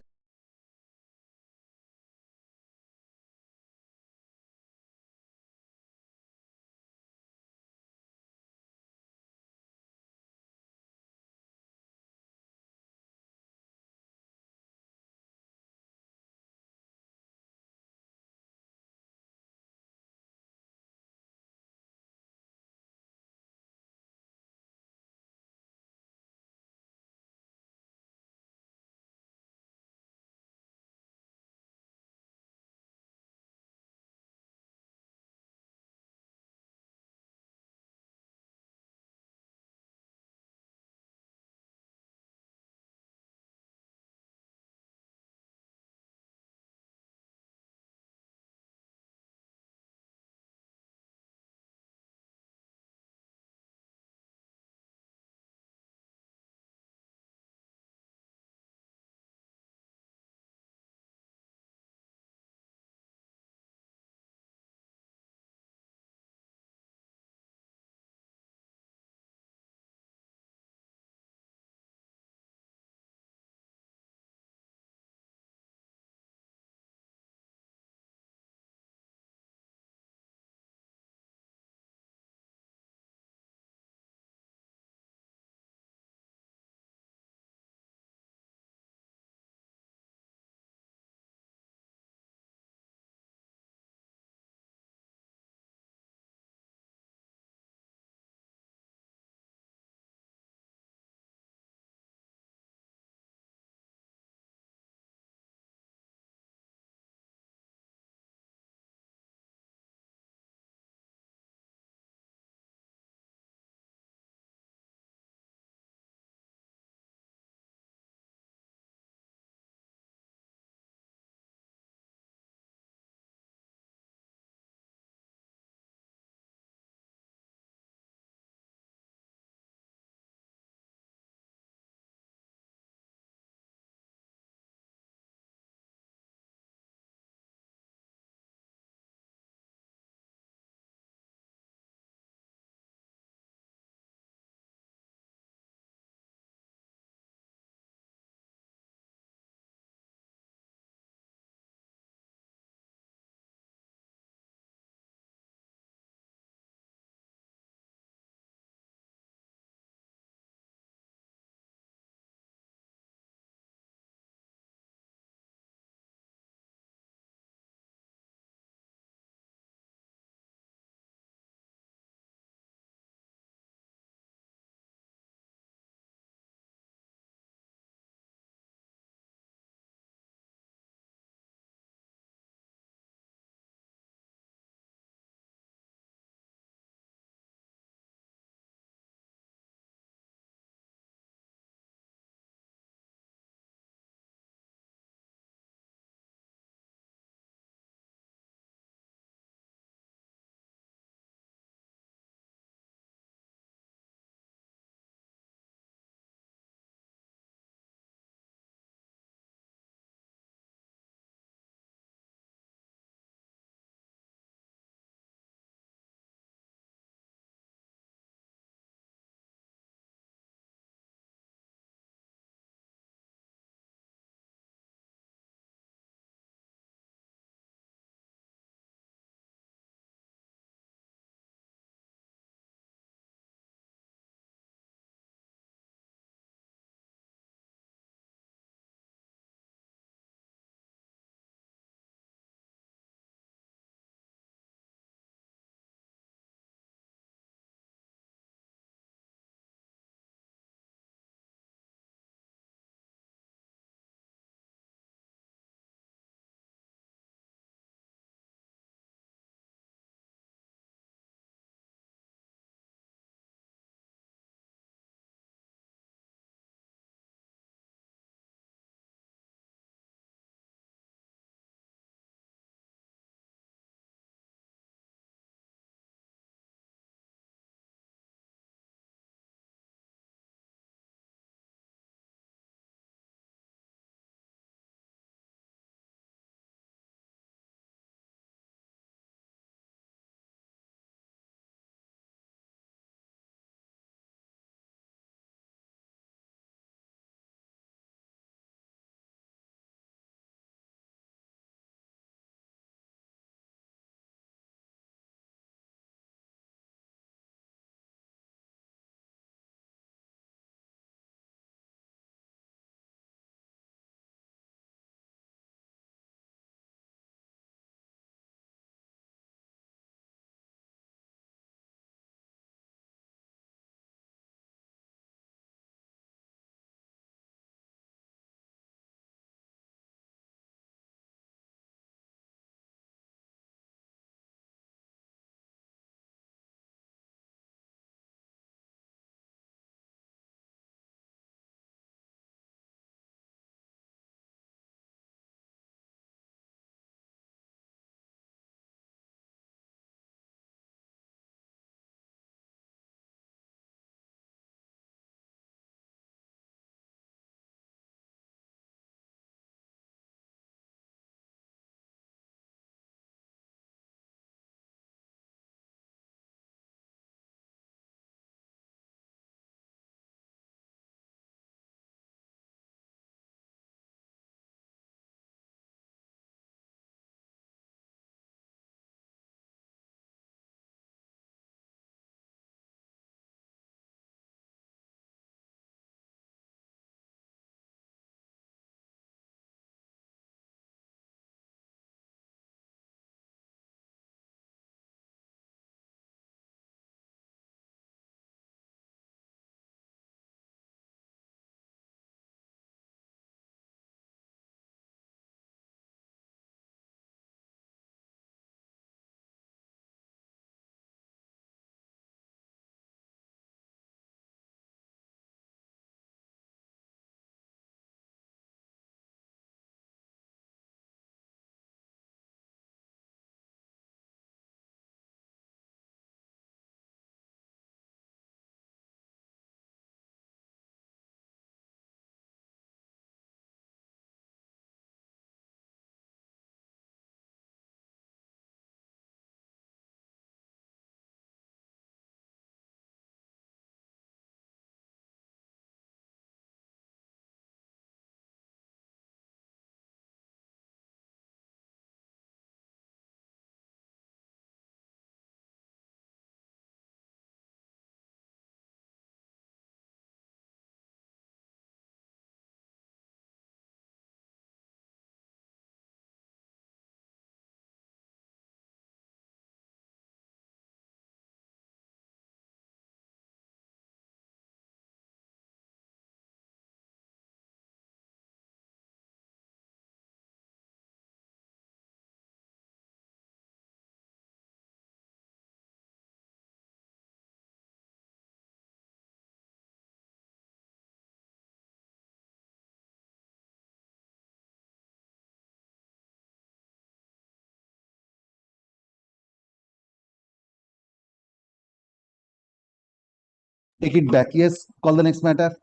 Take it back. Yes, call the next matter.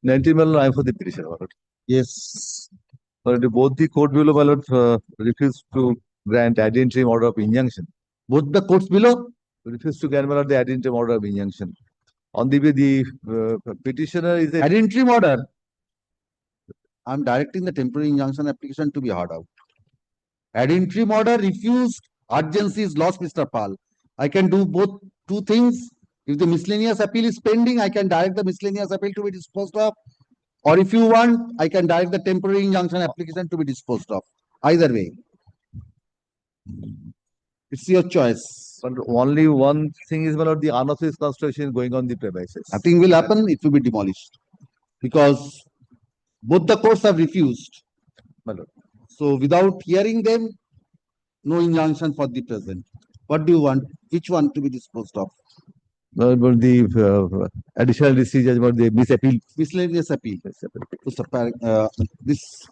19, my lord, I am for the petition, my lord. Yes. But both the court below, my lord, refused to grant ad interim order of injunction. Both the courts below? Refused to grant, my lord, the ad interim order of injunction. On the way, the petitioner is a... Ad interim order. I'm directing the temporary injunction application to be heard out. Ad interim order refused. Urgency is lost, Mr. Pal. I can do both two things. If the miscellaneous appeal is pending, I can direct the miscellaneous appeal to be disposed of. Or if you want, I can direct the temporary injunction application to be disposed of. Either way. It's your choice. But only one thing is, my lord, the unauthorized construction going on the premises. Nothing will happen. It will be demolished. Because both the courts have refused. My lord. So without hearing them, no injunction for the present. What do you want? Which one to be disposed of? But the additional decision about the misappeal. Miscellaneous appeal. This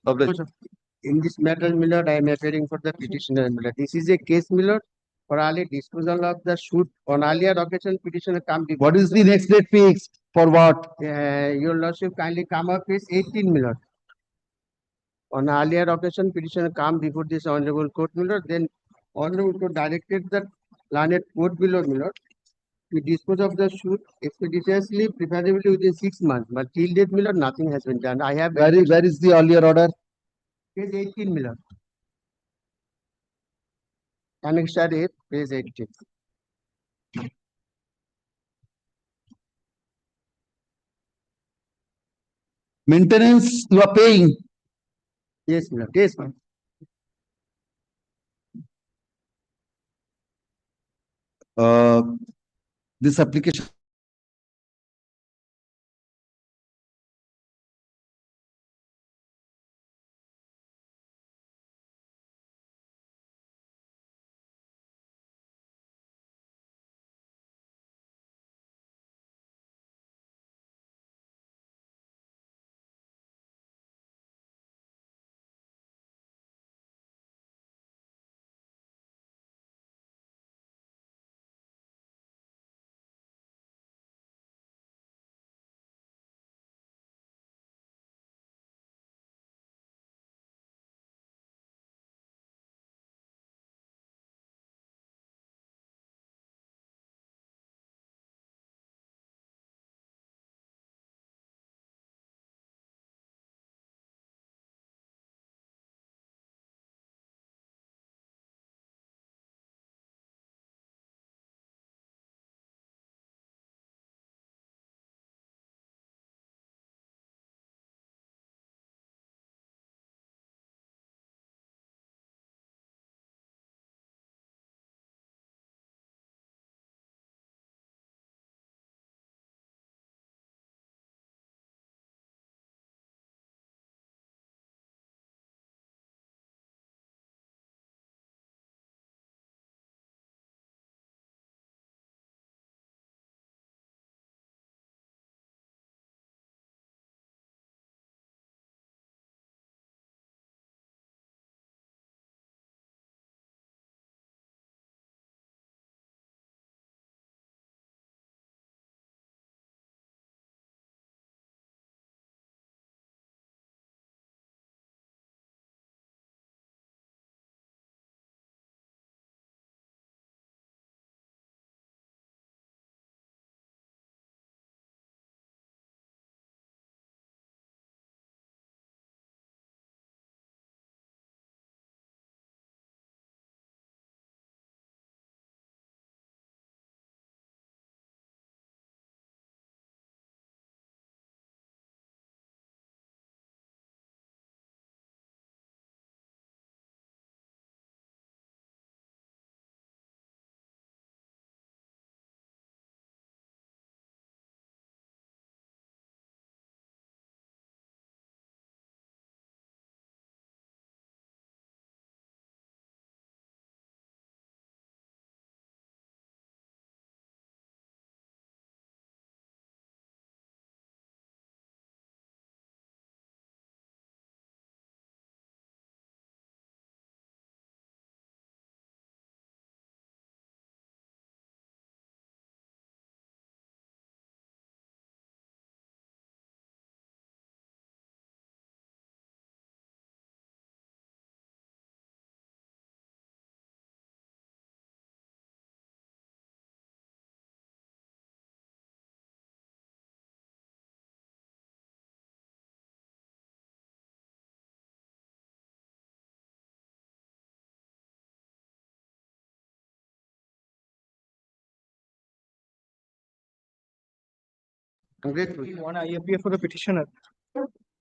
of the In this matter, my lord, I am appearing for the petitioner, my lord. This is a case, my lord, for early disposal of the suit on earlier occasion petitioner come before. What is the next date fixed? For what? Your lordship kindly come up with 18, my lord. On earlier occasion, petitioner come before this honorable court, my lord. Then honorable court directed the learned court below, my lord, to dispose of the suit expeditiously, preferably within 6 months. But till date, my lord, nothing has been done. I have Where is the earlier order? page 18, my lord. Annexure A, page 18. Maintenance you are paying. Yes, my lord. Yes, ma'am. This application. One IAPA for the petitioner.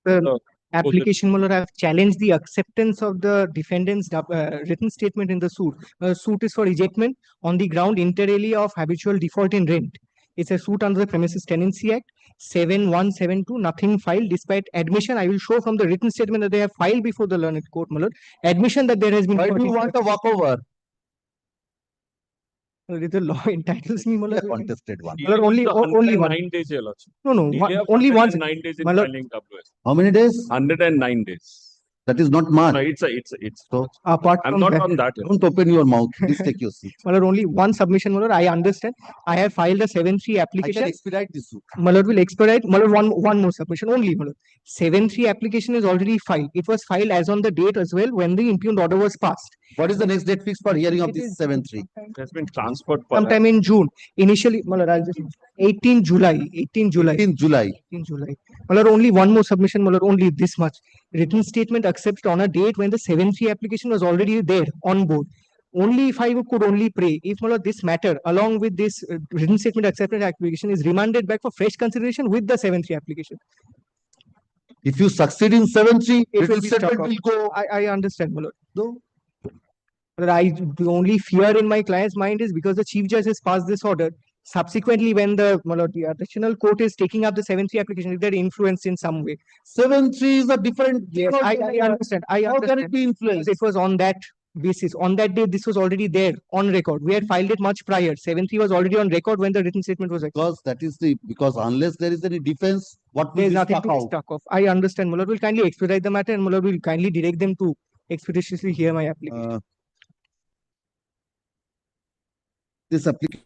The application, my lord, I have challenged the acceptance of the defendant's written statement in the suit. Suit is for ejectment on the ground inter alia of habitual default in rent. It's a suit under the Premises Tenancy Act 7172. Nothing filed despite admission. I will show from the written statement that they have filed before the learned court, my lord. Admission that there has been. Why do you want a walkover? If the law entitles me, The contested one. my lord, only one. 9 days, Your Lordship. No, no, Delay of only once. 109 days in My lord, filing WS. How many days? 109 days. That is not much. No, it's. So apart I'm from not that, on that. don't open your mouth. Please take your seat. my lord, only one submission, my lord. I understand. I have filed a 7-3 I application. can expedite this suit. My lord will expedite. My lord, one more submission only, my lord. 7-3 application is already filed. It was filed as on the date as well when the impugned order was passed. What is the next date fixed for hearing of It this is 7-3? It has been transferred for sometime in June. Initially, my lord, I'll just 18 July. 18 July. 18 July. 18 July. My lord, only one more submission, my lord, only this much. Written statement accepted on a date when the 7-3 application was already there on board. Only if I could only pray, if my lord, this matter along with this written statement accepted application is remanded back for fresh consideration with the 7-3 application. If you succeed in 7-3, It written will be stuck statement off. will go. I understand, my lord. No. But the only fear in my client's mind is because the chief judge has passed this order. Subsequently, when the additional court is taking up the 7-3 application, if they're influenced in some way. 7-3 is a different. Yes, I understand. I How understand. can it be influenced? It was on that basis. On that day, this was already there on record. We had filed it much prior. 7-3 was already on record when the written statement was accepted. Because that is because unless there is any defense, what will There is be nothing stuck to be out? stuck off. I understand. Mullah will kindly expedite the matter and Mullah will kindly direct them to expeditiously hear my application. This application.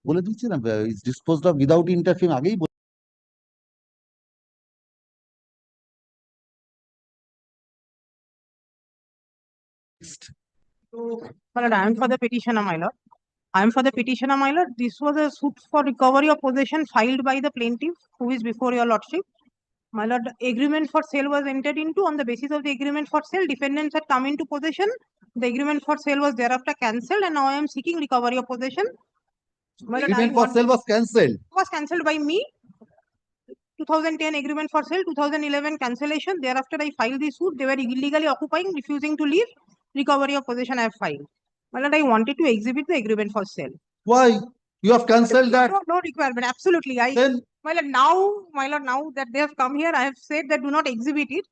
বলে দিচ্ছি না, is disposed of without interfering আগেই So, my lord, I am for the petitioner, my lord. I am for the petitioner, my lord. This was a suit for recovery of possession filed by the plaintiff, who is before your lordship. My lord, the agreement for sale was entered into. On the basis of the agreement for sale, defendants had come into possession. The agreement for sale was thereafter cancelled, and now I am seeking recovery of possession. My lord, agreement for sale was cancelled. was cancelled by me. 2010 agreement for sale, 2011 cancellation. Thereafter, I filed the suit. They were illegally occupying, refusing to leave. Recovery of possession I have filed. My lord, I wanted to exhibit the agreement for sale. Why? You have cancelled that? No requirement. Absolutely. My lord, now that they have come here, I have said that do not exhibit it.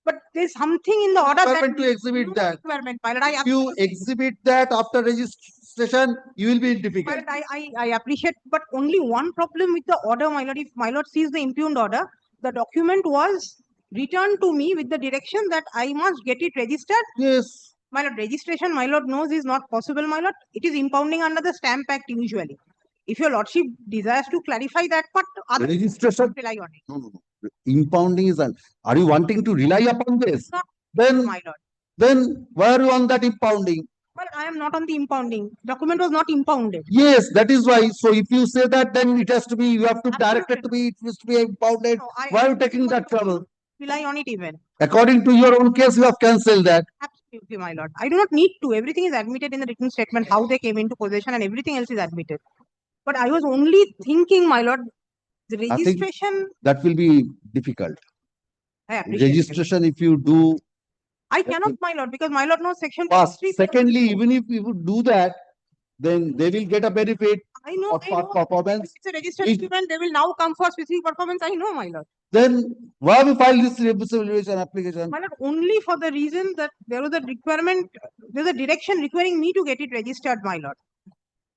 But there's something in the order that Requirement to exhibit that. requirement. My lord, If you exhibit that after registration, you will be in my difficulty. lord, I appreciate, but only one problem with the order, my lord. If my lord sees the impugned order, the document was returned to me with the direction that I must get it registered. Yes. My lord, registration, my lord knows is not possible, my lord. It is impounding under the Stamp Act usually. If your lordship desires to clarify that part, other Registration. rely on it. No. Impounding is, are you wanting to rely upon this? Then, My lord. then why are you on that impounding? Well, I am not on the impounding. Document was not impounded. Yes, that is why. So if you say that, then it has to be, you have to direct it to be, it has to be impounded. Why are you taking that trouble? Rely on it even. According to your own case, you have cancelled that. Absolutely, my lord. I do not need to. Everything is admitted in the written statement, how they came into possession and everything else is admitted. But I was only thinking, my lord, the I think registration, that will be difficult. I appreciate it. Registration, if you do I cannot, my lord, because my lord knows section first. 23. Secondly, even if you would do that, then they will get a benefit I know, for performance. it's a registered document. They will now come for specific performance. I know, my lord. Then why have you filed this reservation application? My lord, only for the reason that there was a requirement, there's a direction requiring me to get it registered, my lord.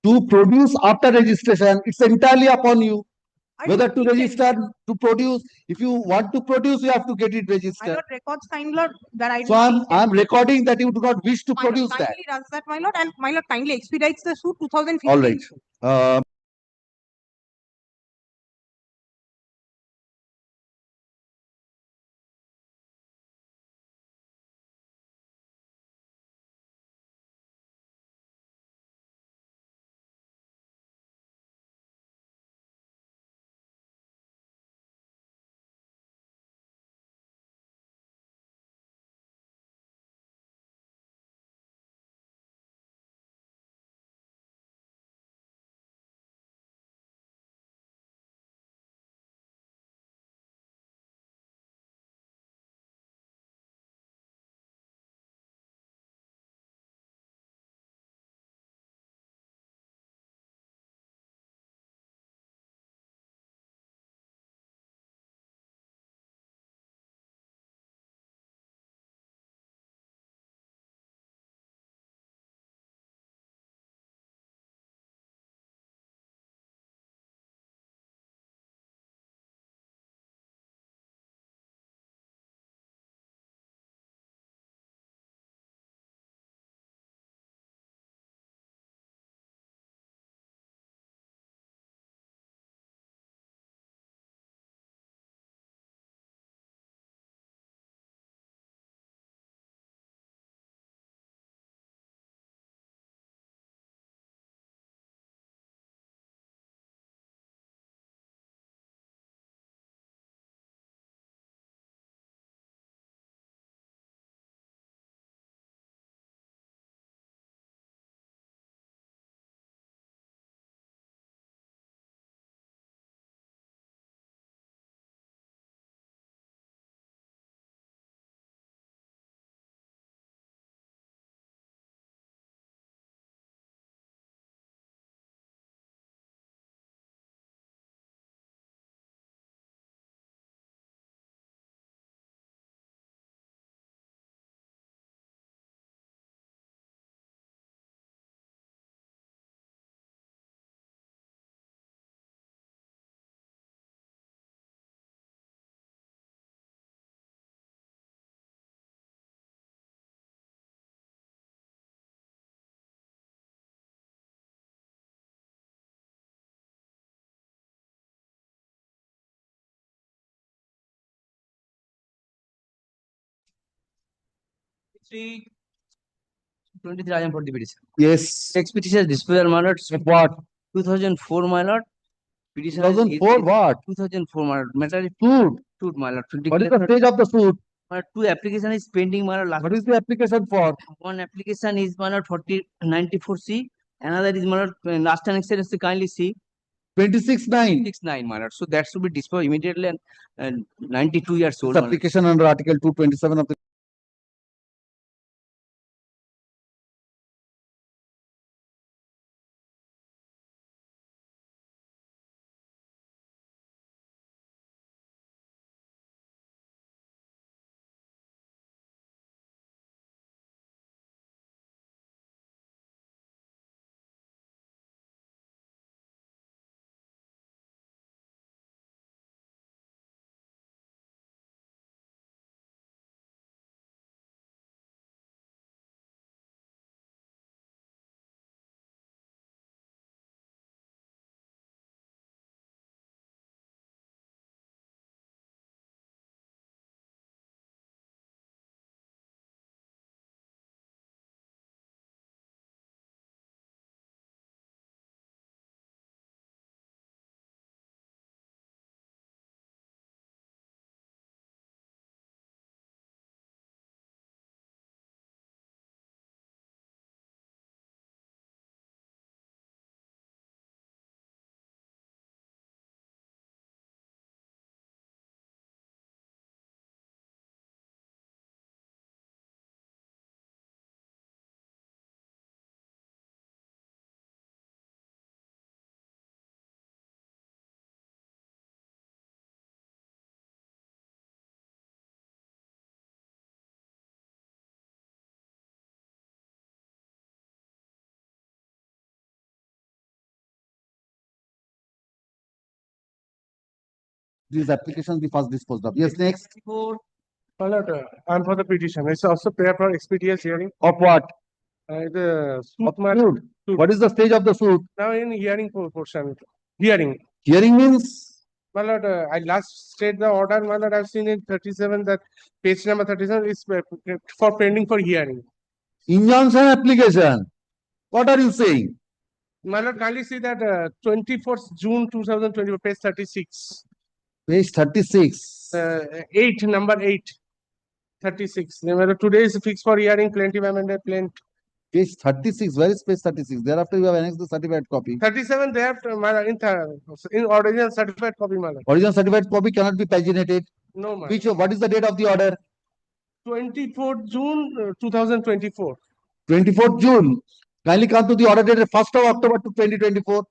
To produce after registration, it's entirely upon you. I Whether don't to register, to produce. If you want to produce, you have to get it My registered. lord records, kind lord, that I do So not I'm recording that you do not wish to My lord produce that. kindly does that, my lord, and my lord kindly expedites the suit 2015. All right. 23 I am for the petition. Yes. Expeditious disposal, my lord. What? 2004, my lord. Petition 2004 what? 2004, my lord. Matter is Suit. suit, my lord. What is the stage of the suit? My lord, two application is pending, my lord. What is the application for? One application is, my lord, 4094C. Another is, my lord, last annexation is kindly see. 26(9). 6(9), my lord. So that should be disposed immediately, and 92 years old. This application under Article 227 of the these applications be first disposed of. Yes, next. My lord, I'm for the petition. It's also prayer for expeditious hearing. Of what? The suit Of suit. What is the stage of the suit? now in hearing portion. Hearing. Hearing means My lord, I last state the order. My lord, I've seen in 37 that page number 37 is for pending for hearing. injunction application. What are you saying? My lord, kindly see that 24th June 2020, page 36. Page 36. 8, number 8. 36. Remember, today is fixed for hearing, plaintiff amended plaint. Page 36. Where is page 36? Thereafter, you have annexed the certified copy. 37 thereafter, my lord, in original certified copy, my lord. Original certified copy cannot be paginated. No, my Which, what is the date of the order? 24th June 2024. 24th June. Kindly come to the order dated 1st of October to 2024.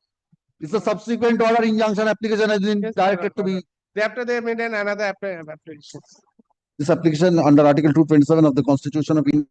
It's a subsequent order. Injunction application has been directed to be. Thereafter, they made another application. This application under Article 227 of the Constitution of India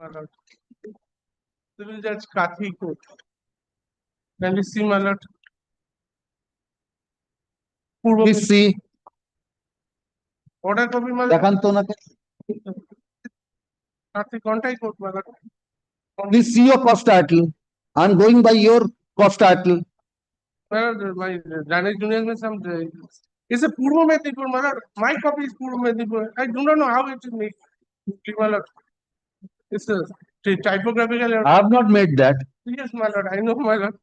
my lord. Civil Judge Kathi Court. Can we see, my lord? Purvo Please see, order copy, my lord. দেখান তো ওনাকে। Kathi Contact Court, my lord. Please see your cost title. I'm going by your cost title. My lord, my drainage junior में some it's a Purvo Medipur, my lord. My copy is Purvo Medipur. I do not know how it is made, my lord. It's a typographical error. I have not made that. Yes, my lord. I know, my lord.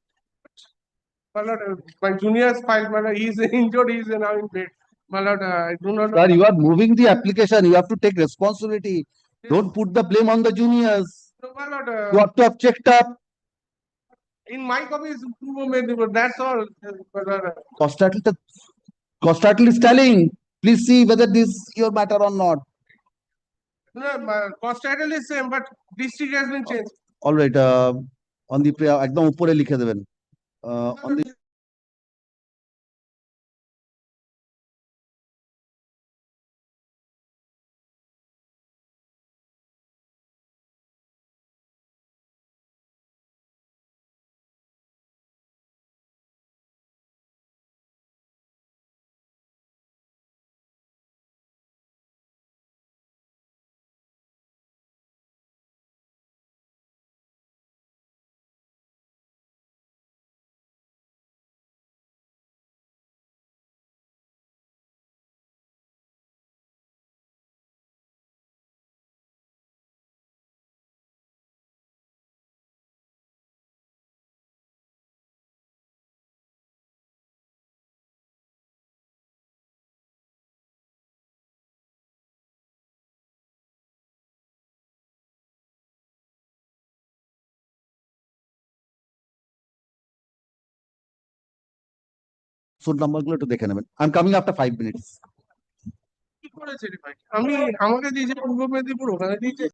My lord, my junior's file, my lord. He's injured. He's now in bed. My lord, I do not know. Sir, you are moving the application. You have to take responsibility. Don't put the blame on the juniors. No, my lord, You have to have checked up. in my copy is Purvo Medipur. That's all, my lord. Cost title is telling. Please see whether this is your matter or not. No, my cost title is same, but district has been changed. All right. On the একদম উপরে লিখে দেবেন। On the suit নাম্বারগুলো একটু দেখে নেবেন। I'm coming after 5 minutes. কি করেছে রে ভাই? আমি আমাকে দিয়েছে পূর্ব মেদিনীপুর, ওখানে দিয়েছে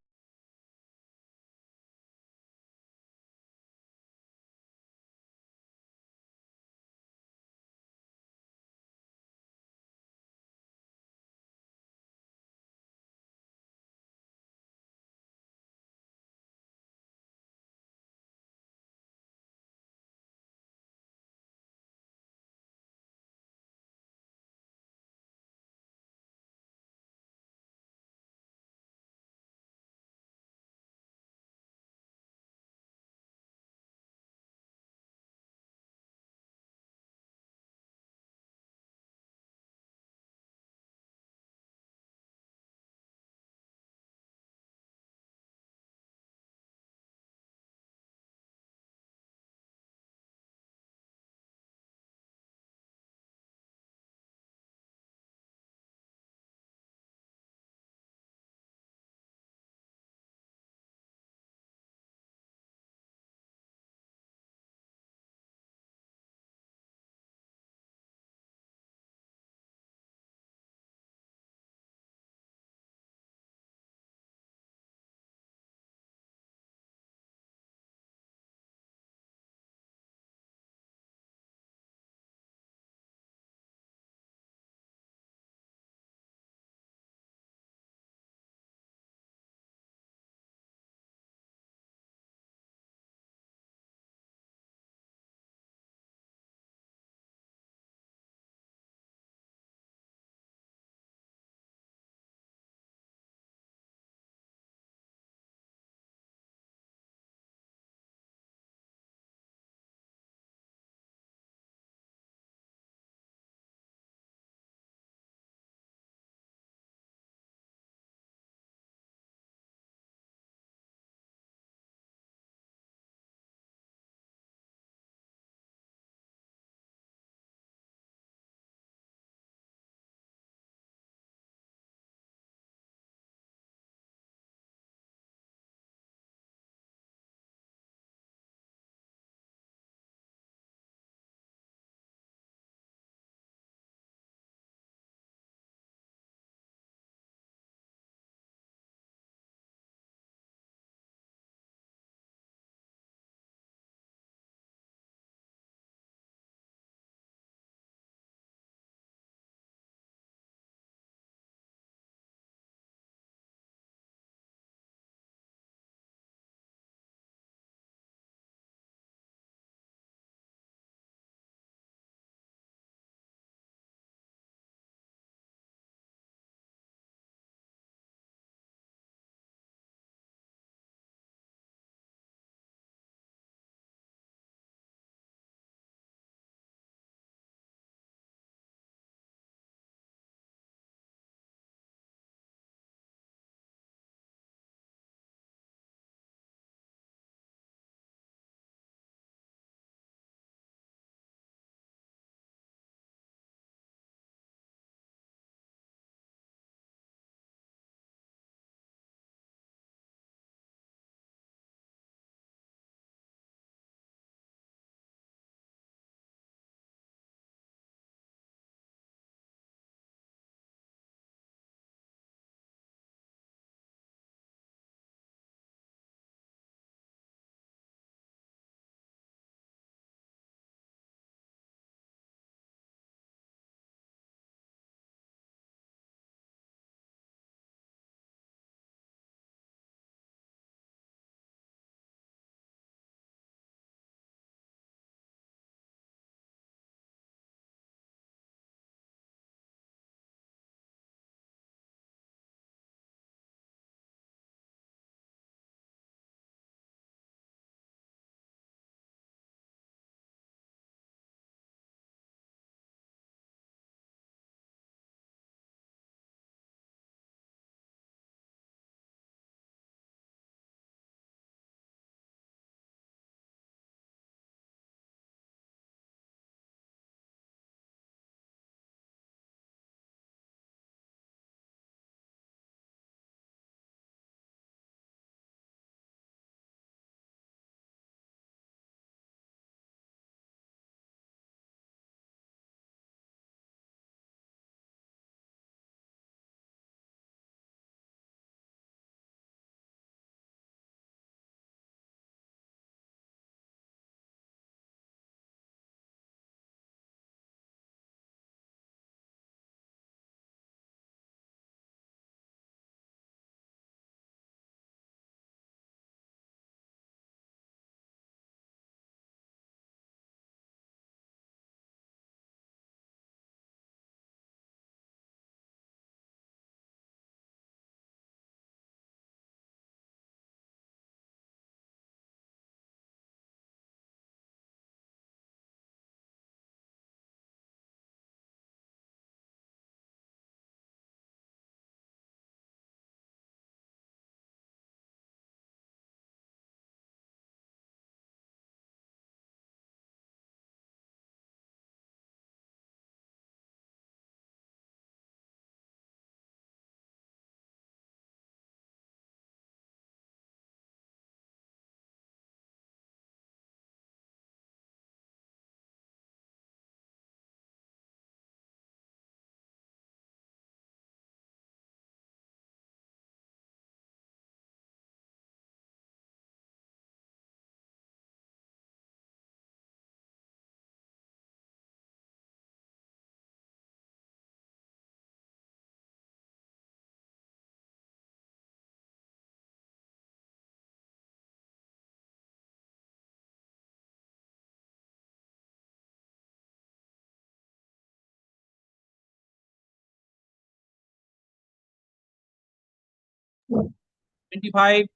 25.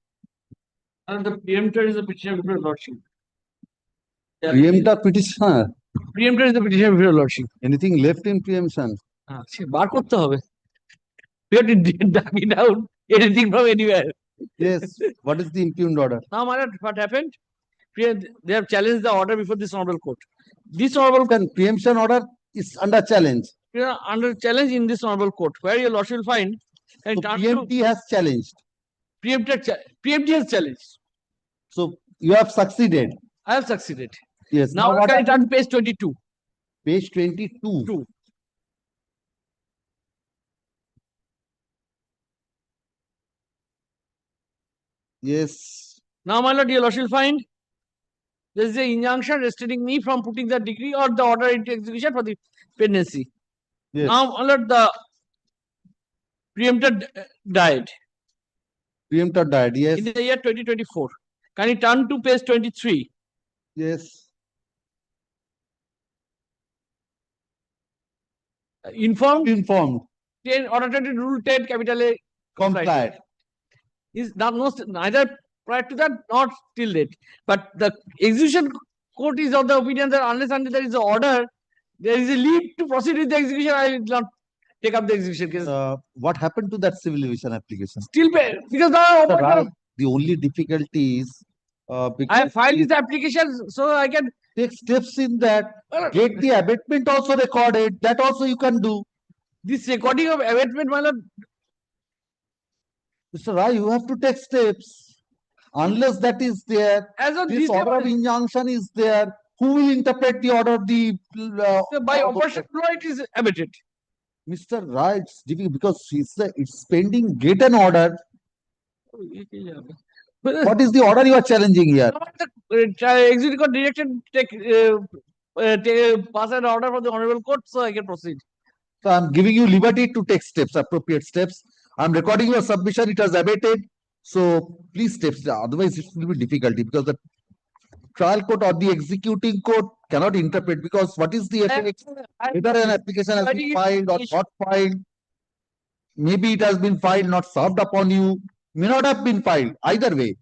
And the preemptor is the petitioner before your lordship. Preemptor petitioner. Preemptor is the petitioner before your lordship. Anything left in preemption? সে বার করতে হবে। We have to dug it out, anything from anywhere. Yes. What is the impugned order? Now, my lord, what happened? They have challenged the order before this honorable court. This honorable preemption order is under challenge. Under challenge in this honorable court, where your lordship will find. And so PMT has challenged. PMT has challenged. So you have succeeded. I have succeeded. Yes. Now what can I turn page 22? Page 22. Yes. Now, my lord, your lordship will find there is an injunction restraining me from putting the decree or the order into execution for the pendency. Yes. Now, my lord, the preemptor died. Preemptor died, yes. In the year 2024. Can you turn to page 23? Yes. Informed. 10 order 20 rule 10 capital A complied. Is not neither prior to that nor till date. But the execution court is of the opinion that unless until there is an order, there is a leave to proceed with the execution. I will not take up the execution case. What happened to that civil division application? Still pay because now the only difficulty is because I have filed this application so I can take steps in that. Get the abatement also recorded. That also you can do. This recording of abatement, my lord. Mr. Rai, you have to take steps. Unless that is there, as of this order of injunction is there. Who will interpret the order of the by operation law it is abated. Mr. Rai, it's difficult because it's pending. Get an order. What is the order you are challenging here? Executive court directed pass an order from the honorable court so I can proceed. So I'm giving you liberty to take steps, appropriate steps. I'm recording your submission. It has abated. So please steps. Otherwise, it will be difficulty because the trial court or the executing court cannot interpret because what is the effect? Whether an application has been filed or not filed. Maybe it has been filed, not served upon you. May not have been filed. Either way.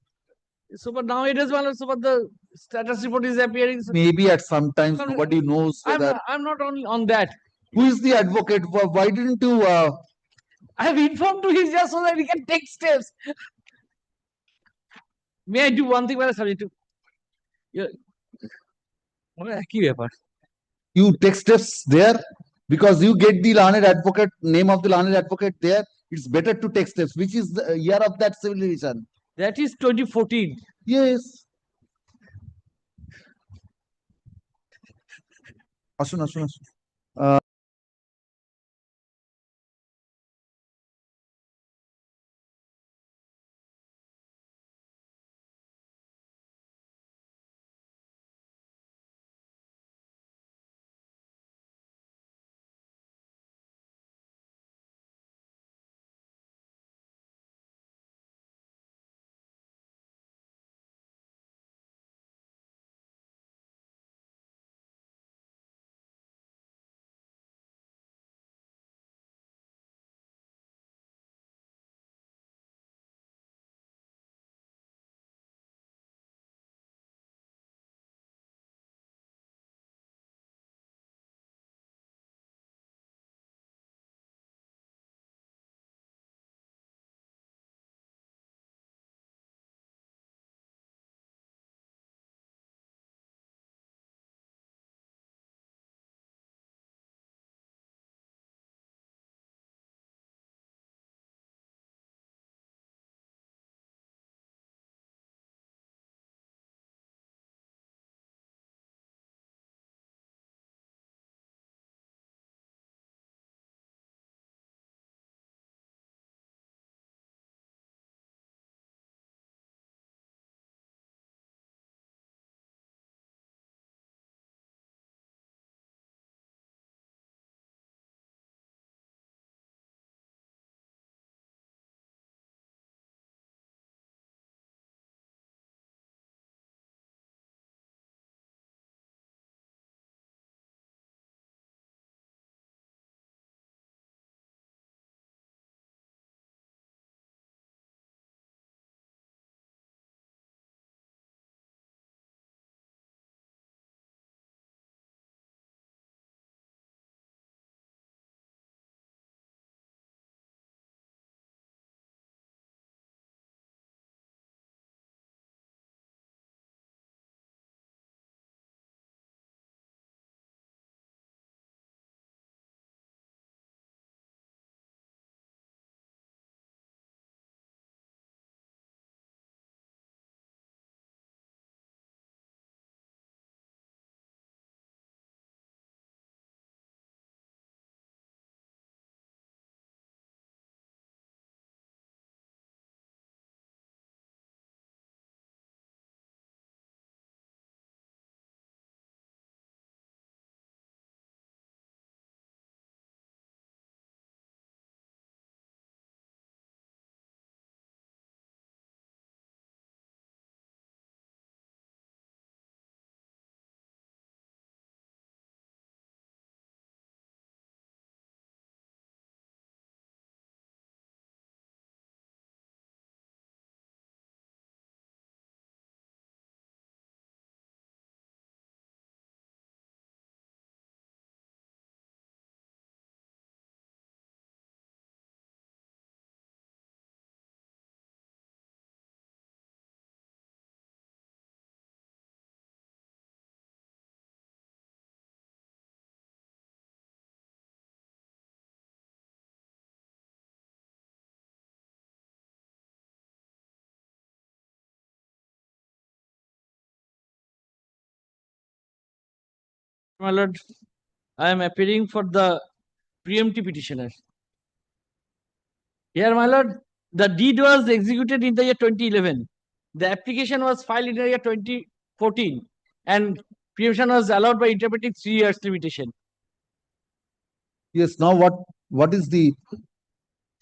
So, but now it is one. So, but the status report is appearing. So maybe at some times nobody knows whether. I'm not only on that. Who is the advocate? Why didn't you? I have informed to his just so that he can take steps. May I do one thing while I subject to? Yeah. You take steps there because you get the learned advocate, name of the learned advocate there. It's better to take steps. Which is the year of that civil division? That is 2014. Yes. Asun. My lord, I am appearing for the preemptive petitioner. Here, my lord, the deed was executed in the year 2011. The application was filed in the year 2014, and preemption was allowed by interpreting 3 years limitation. Yes, now what is the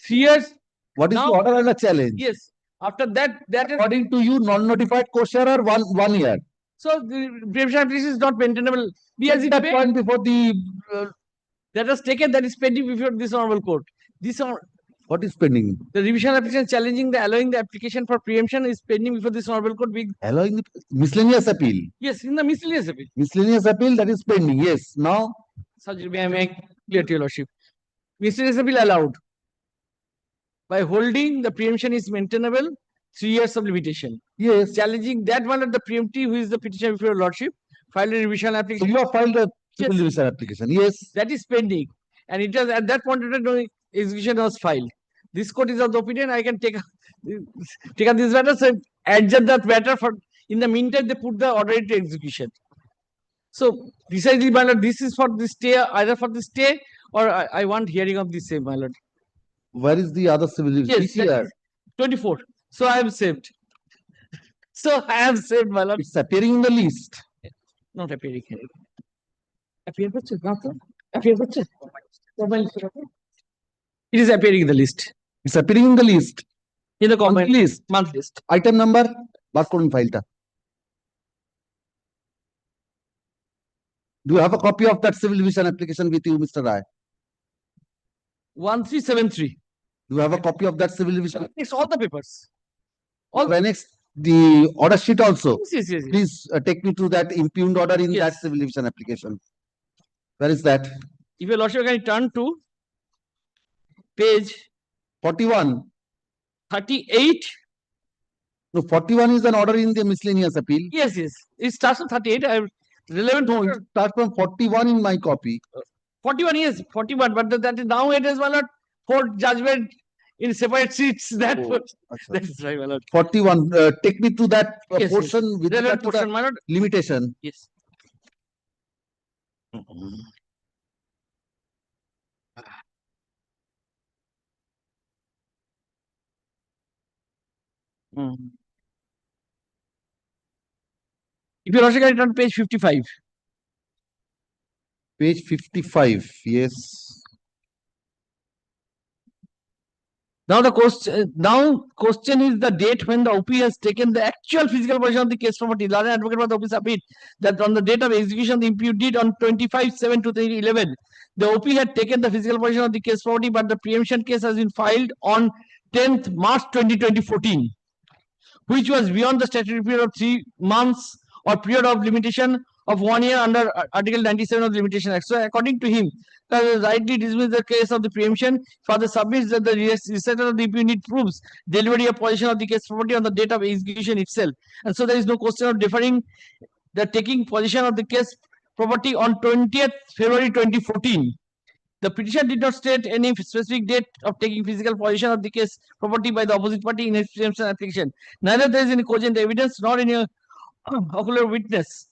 3 years. what is the Now- order under challenge? Yes. After that, that is According to you, non-notified questioner, 1 year. so the preemption application is not maintainable. Yes, Because that point before the that was taken, that is pending before this honorable court. This what is pending? the revision application challenging the allowing the application for preemption is pending before this honorable court. Allowing the miscellaneous appeal. Yes, in the miscellaneous appeal. Miscellaneous appeal that is pending. Yes. Now Such may I make clear to your lordship. Miscellaneous appeal allowed by holding the preemption is maintainable 3 years of limitation. Yes. Challenging that one of the preemptive, who is the petitioner before your lordship, filed a revision so application. you have filed a Yes. civil division application. Yes. That is pending. And it was at that point in time, no execution was filed. This court is of the opinion I can take up this matter, so adjust that matter for in the meantime they put the order into execution. So precisely, my lord, this is for the stay, either for the stay or I want hearing of the same, my lord. Where is the other civil division? Yes, Which year? 24. So I am saved. So I am saved, my lord. It's appearing in the list. Not appearing here. Appear করছে? না তো? Appear করছে? Mobile ছিল তো? It is appearing in the list. It's appearing in the list. In the comment list. month list. Item number বার করুন ফাইলটা। Do you have a copy of that civil division application with you, Mr. Rai? 1373. Do you have a copy of that civil division? It's all the papers. All annex the order sheet also. Yes, yes. Please take me to that impugned order in Yes. that civil division application. Where is that? If your lordship can turn to page 41. 38. No, 41 is an order in the miscellaneous appeal. Yes, yes. It starts from 38. I have relevant. No, it starts from 41 in my copy. 41, yes, 41. But that is now it is, my lord, court judgment in separate seats. That is right, my lord. 41. Take me to that Yes, yes. portion with Relevant regard to portion, the my lord. limitation. Yes. If your lordship can turn page 55. Page 55. Yes. Now the question is the date when the OP has taken the actual physical possession of the case property. Large advocate for the OP submit that on the date of execution, the impute did on 25/7/2011. The OP had taken the physical possession of the case property, but the preemption case has been filed on 10th March 2014, which was beyond the statutory period of 3 months or period of limitation of 1 year under Article 97 of the Limitation Act. So according to him, rightly dismiss the case of the preemption. Further submits that the recital of the unit proves delivery of possession of the case property on the date of execution itself. And so there is no question of deferring the taking possession of the case property on 20th February 2014. The petition did not state any specific date of taking physical possession of the case property by the opposite party in its preemption application. Neither there is any cogent evidence nor any ocular witness.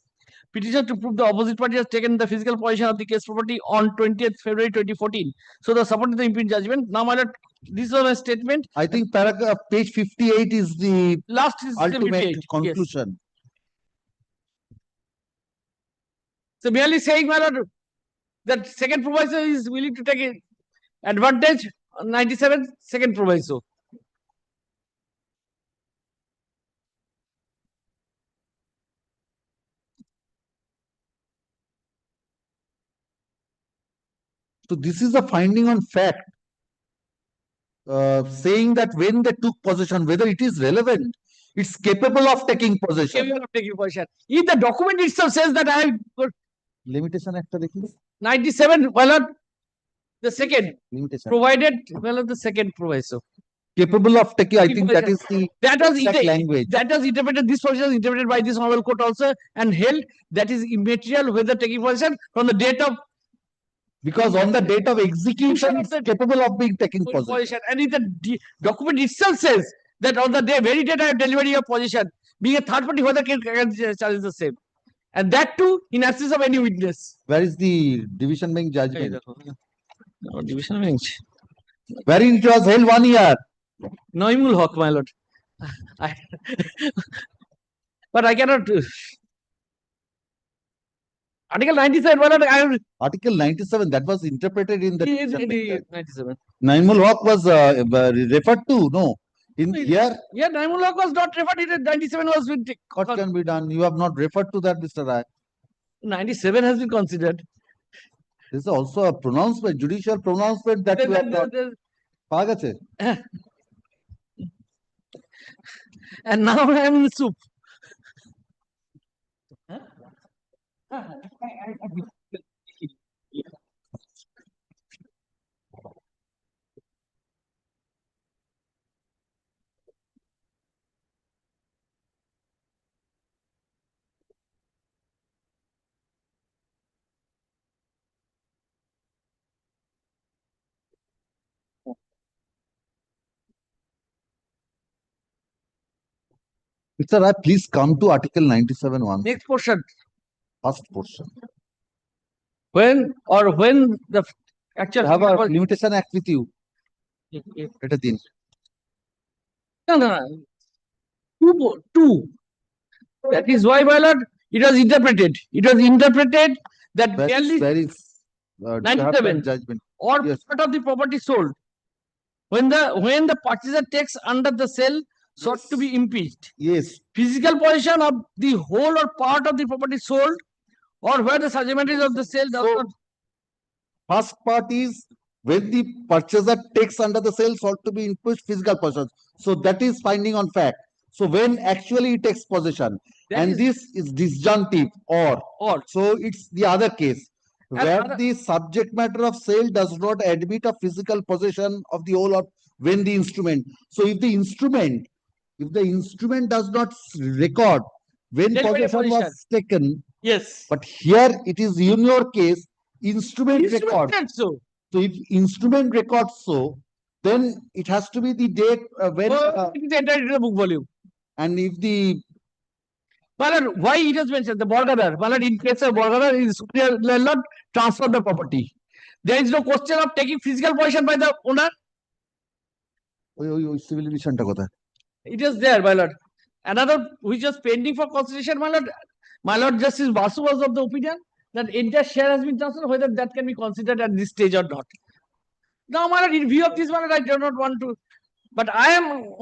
Petition to prove the opposite party has taken the physical possession of the case property on 20th February 2014. So the support of the impugned judgment. Now, my lord, this was my statement. I think paragraph page 58 is the Last is ultimate 58. Yes. conclusion. So merely saying, my lord, that second proviso is willing to take advantage on 97 second proviso. So this is a finding on fact, saying that when they took possession, whether it is relevant, it's capable of taking possession. Capable of taking possession. If the document itself says that I have Limitation একটা দেখি 97, my lord, the second limitation provided, well, the second proviso. capable of taking. I think that is the That was exact language. That was interpreted. This provision is interpreted by this honorable court also and held that is immaterial whether taking possession from the date of Because on the date of execution, it's capable of being taking possession. possession. And if the document itself says that on the day, very date I have delivery of possession, being a third party, whether can challenge the same. And that too in absence of any witness. Where is the division bench এই judgment? দেখো, আমার division bench. Wherein it was held 1 year. Noimul Haq, my lord. But I cannot. Article 97, my lord. Article 97, that was interpreted in the division bench. 97. Naimul Haq was referred to, no. In here, Yeah, Noimul Haq was not referred. 97 was with. what can be done? You have not referred to that, Mr. Rai. 97 has been considered. This is also a pronouncement, judicial pronouncement that you have not. পাওয়া গেছে? And now I am in the soup. Mr. Rai, please come to Article 97 once. Next portion. First portion. When the actual. Have a limitation act with you. এটা দিন। No. Two. That is why, my lord, it was interpreted. It was interpreted that barely Where is 97 judgment? or Yes. part of the property sold. When the purchaser takes under the sale sought to be impeached. Yes. Physical possession of the whole or part of the property sold, or where the subject is of the sale does not. First part is when the purchaser takes under the sale sought to be impeached physical possession. So that is finding on fact. So when actually he takes possession, and this is disjunctive or. So it's the other case where the subject matter of sale does not admit of physical possession of the whole or when the instrument. So if the instrument does not record when possession was taken. Yes. But here it is in your case, instrument record. So if instrument records so, then it has to be the date when. It is entered into the book volume. And if the. But why it is mentioned the borderer? But in case of borderer, is superior landlord transfer the property. There is no question of taking physical possession by the owner. ওই civil division টা কোথায়? It is there, my lord. Another which was pending for consideration, my lord. My lord Justice Basu was of the opinion that entire share has been transferred, whether that can be considered at this stage or not. Now, my lord, in view of this, my lord, I do not want to, but I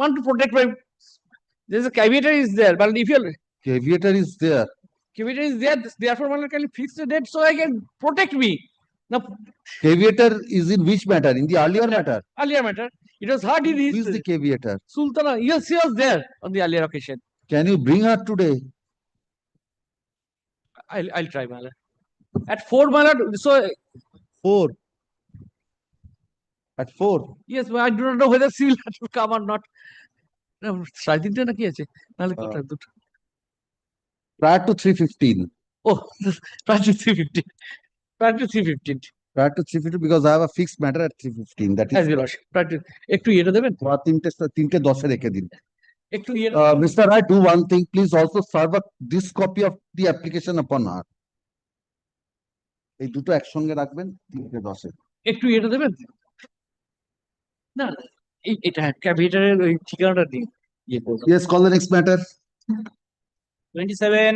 want to protect my. There is a caveat is there, but if you. Caveat is there. Caveat is there, therefore, my lord, can you fix the date so I can protect me? Now. Caveat is in which matter? In the earlier matter? Earlier matter. It was hard in his. Who is the caveat? Sultana. Yes, she was there on the earlier occasion. Can you bring her today? I'll try, my lord. At 4, my lord. So 4. At 4. Yes, but I do not know whether she will have to come or not. সাড়ে তিনটে না কি আছে? নাহলে কোথায় দুটো? Prior to 3:15. Oh, prior to 3:15. Prior to 3:15. Prior to 3:15 because I have a fixed matter at 3:15. That is. As well, prior to একটু ইয়েটা দেবেন? 3:10 রেখে দিন। একটু ইয়েটা। Mr. Rai, do one thing. Please also serve this copy of the application upon her. এই দুটো একসঙ্গে রাখবেন 3:10 একটু ইয়েটা দেবেন? না, এটা ক্যাপিটালের ওই ঠিকানাটা দিন। Yes, call the next matter. 27.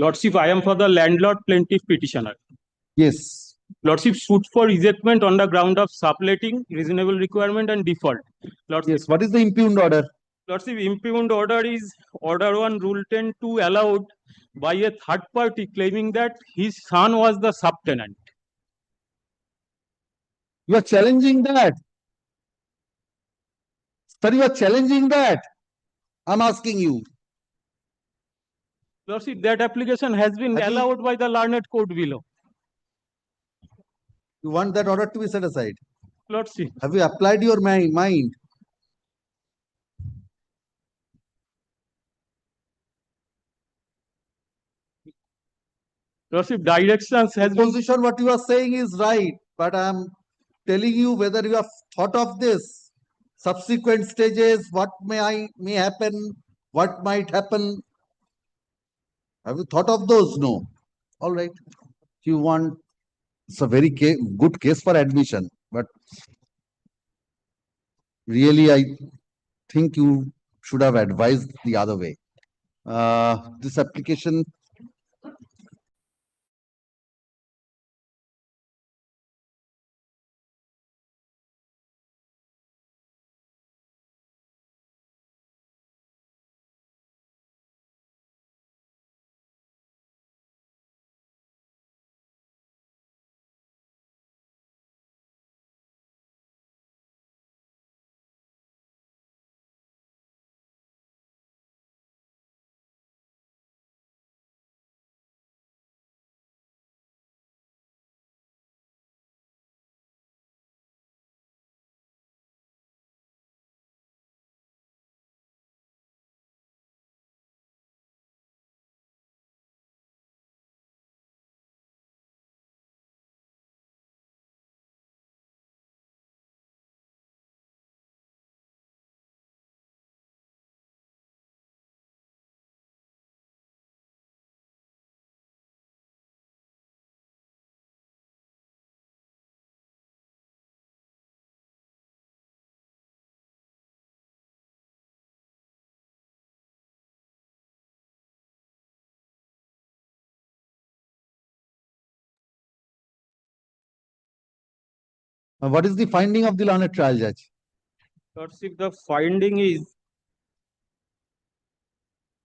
Lordship, I am for the landlord plaintiff petitioner. Yes. Lordship suit for ejectment on the ground of subletting, reasonable requirement and default. Lordship, Yes, what is the impugned order? Lordship, impugned order is Order 1, Rule 10 2 allowed by a third party claiming that his son was the subtenant. You are challenging that. Sir, you are challenging that. I'm asking you. Lordship, that application has been allowed by the learned court below. You want that order to be set aside? Lordship. Have you applied your mind? Lordship, directions has been. Position, what you are saying is right, but I'm telling you whether you have thought of this. Subsequent stages, what may happen, what might happen. Have you thought of those? No. All right. If you want, it's a very good case for admission, but really, I think you should have advised the other way. This application. What is the finding of the learned trial judge? Lordship, the finding is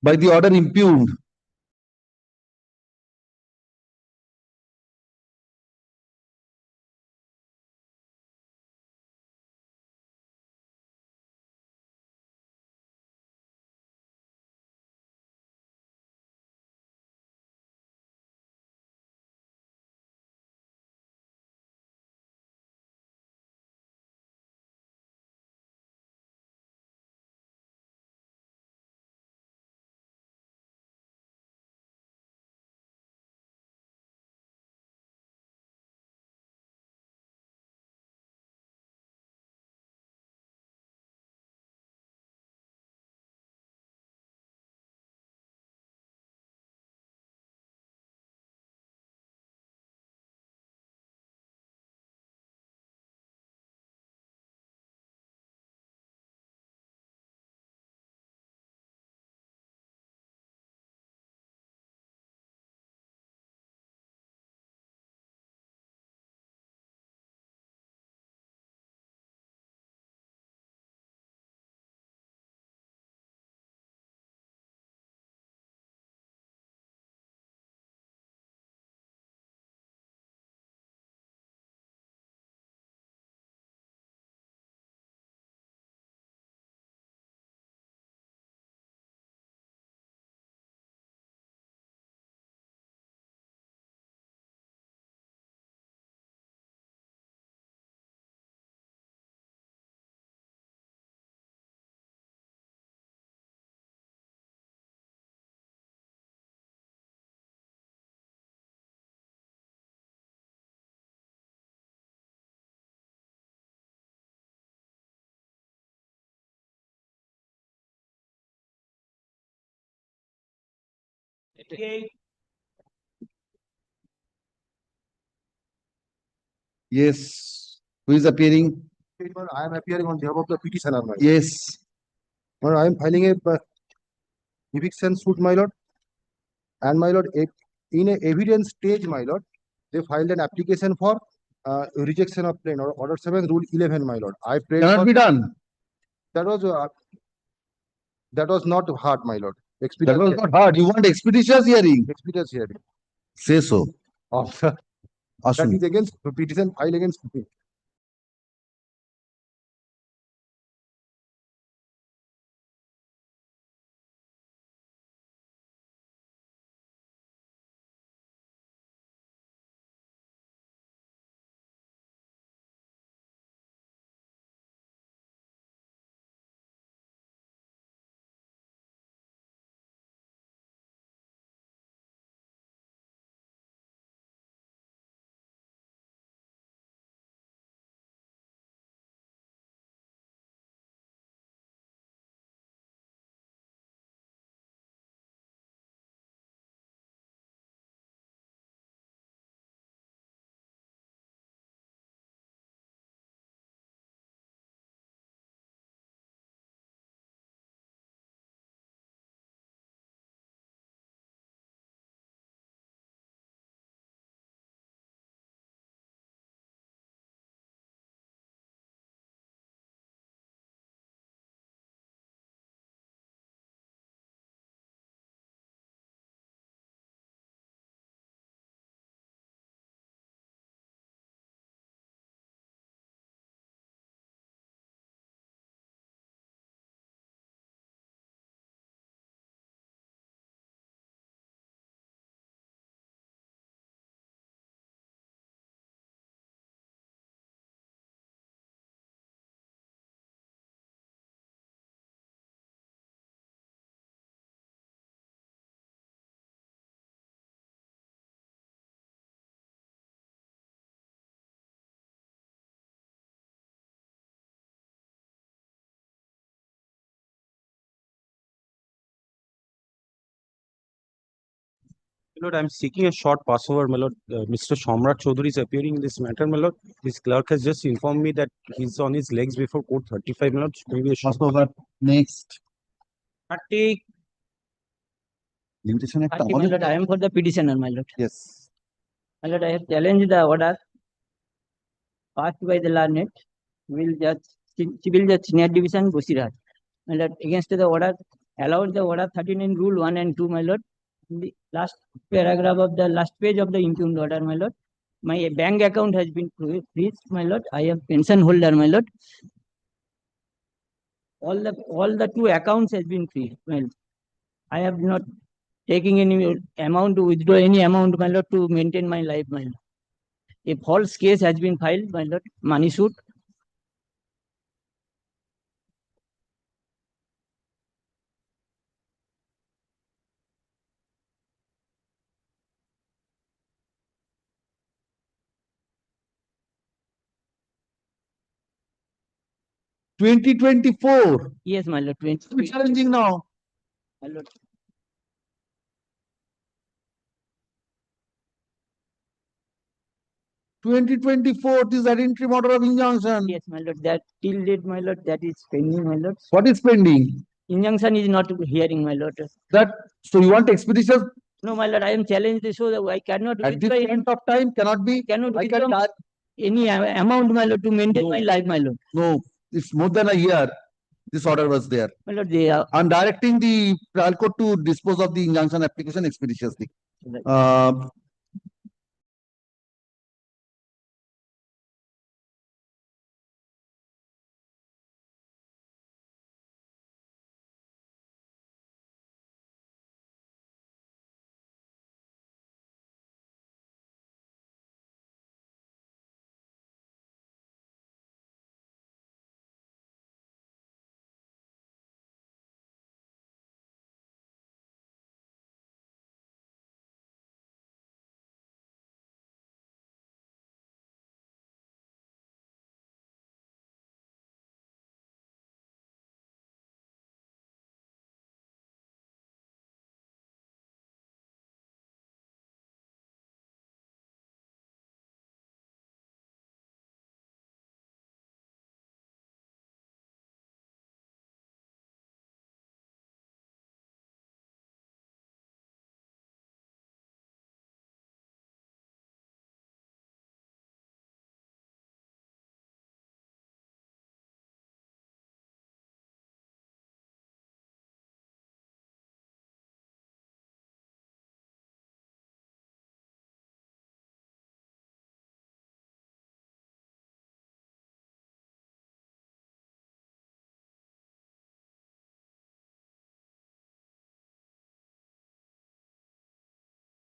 By the order impugned, yes. Who is appearing? I am appearing on behalf of the petitioner, my lord. Yes. My lord, I am filing a eviction suit, my lord. And my lord, in a evidence stage, my lord, they filed an application for rejection of plain or order 7 rule 11, my lord. I prayed Cannot for be done. that was not hard, my lord. That was not hard. You want expeditious hearing. Expeditious hearing. Say so. That Ashun. is against petition filed against me. Lord, I'm seeking a short passover, my lord. Mr. Somrat Chaudhary is appearing in this matter, my lord. His clerk has just informed me that he's on his legs before court 35, my lord. Maybe a short. Passover, next. 30, Limitation একটা 30, my lord, I am for the petitioner, my lord. Yes. My lord, I have challenged the order passed by the learned civil judge senior division Bosirhat. My lord, against the order allowed the order 39 rule 1 and 2, my lord. In the last paragraph of the last page of the impugned order, my lord. My bank account has been freezed, my lord. I am pension holder, my lord. All the two accounts has been freezed. Well, I have not taking any amount to withdraw any amount, my lord, to maintain my life, my lord. A false case has been filed, my lord, money suit. Twenty 2024. Yes, my lord. We're challenging now. My lord. Twenty 2024. This interim order of injunction. Yes, my lord. That till date, my lord, that is pending, my lord. What is pending? Injunction is not hearing, my lord. That so you want expeditious? No, my lord. I am challenged so that I cannot. At this point of time cannot be. Cannot I can withdraw any amount, my lord, to maintain my life, my lord. No, it's more than a year. This order was there. My lord, they are. I'm directing the trial court to dispose of the injunction application expeditiously. Right.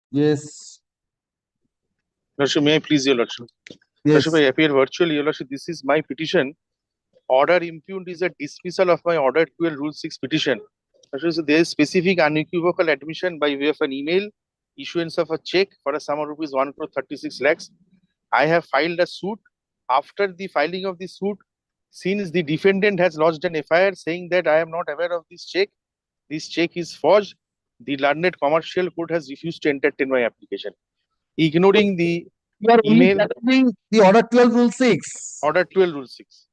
Yes. Lordship, may I please, Your Lordship? Yes. Lordship, I appear virtually, Your Lordship. This is my petition. Order impugned is a dismissal of my Order 12 Rule 6 petition. Lordship, so there is specific unequivocal admission by way of an email, issuance of a check for a sum of rupees 1 crore 36 lakhs. I have filed a suit. After the filing of the suit, since the defendant has lodged an FIR saying that I am not aware of this check is forged, the learned commercial court has refused to entertain my application, ignoring the You are only email. challenging the order 12 rule 6. Order 12 rule 6.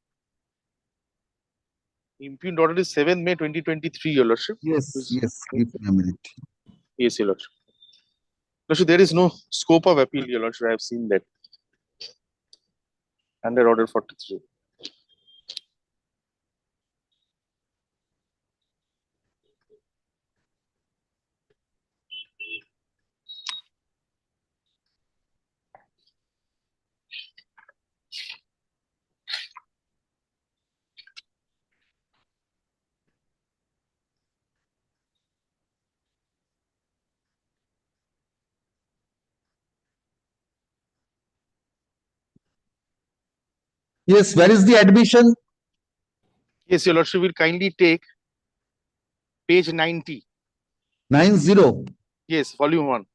Impugned order is 7 May 2023, Your Lordship. Yes, yes. Give me a minute. Yes, Your Lordship. Lordship, there is no scope of appeal, Your Lordship. I have seen that. Under order 43. Yes, where is the admission? Yes, Your Lordship will kindly take page 90. 90. Yes, volume 1.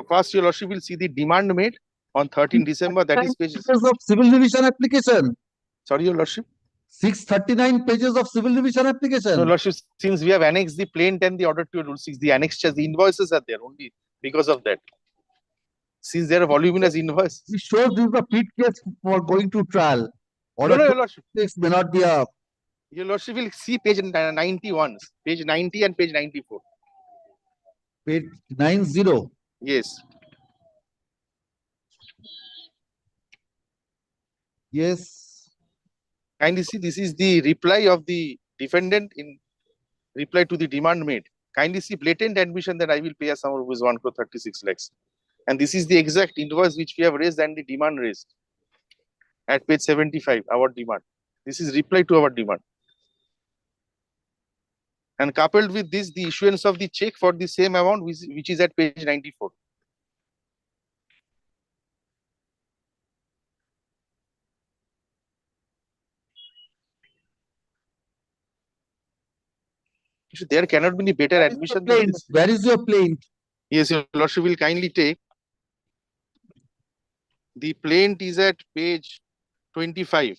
First, Your Lordship will see the demand made on 13 December. That is page. Of civil division application. Sorry, Your Lordship. 639 pages of civil division No, application. Lordship, since we have annexed the plaint and the order to rule 6, the annexures, the invoices are there only because of that. Since there are voluminous invoices. It shows this is a fit case for going to trial. Order Your to Lordship. this may not be a Your Lordship will see page 91, page 90 and page 94. page 90. Yes. Yes. Kindly see, this is the reply of the defendant in reply to the demand made. Kindly see blatant admission that I will pay a sum of rupees 1 crore 36 lakhs. And this is the exact invoice which we have raised and the demand raised at page 75, our demand. This is reply to our demand. And coupled with this, the issuance of the check for the same amount, which is at page 94. There cannot be any better admission than this. Where is your plaint? Yes, Your Lordship will kindly take. The plaint is at page 25.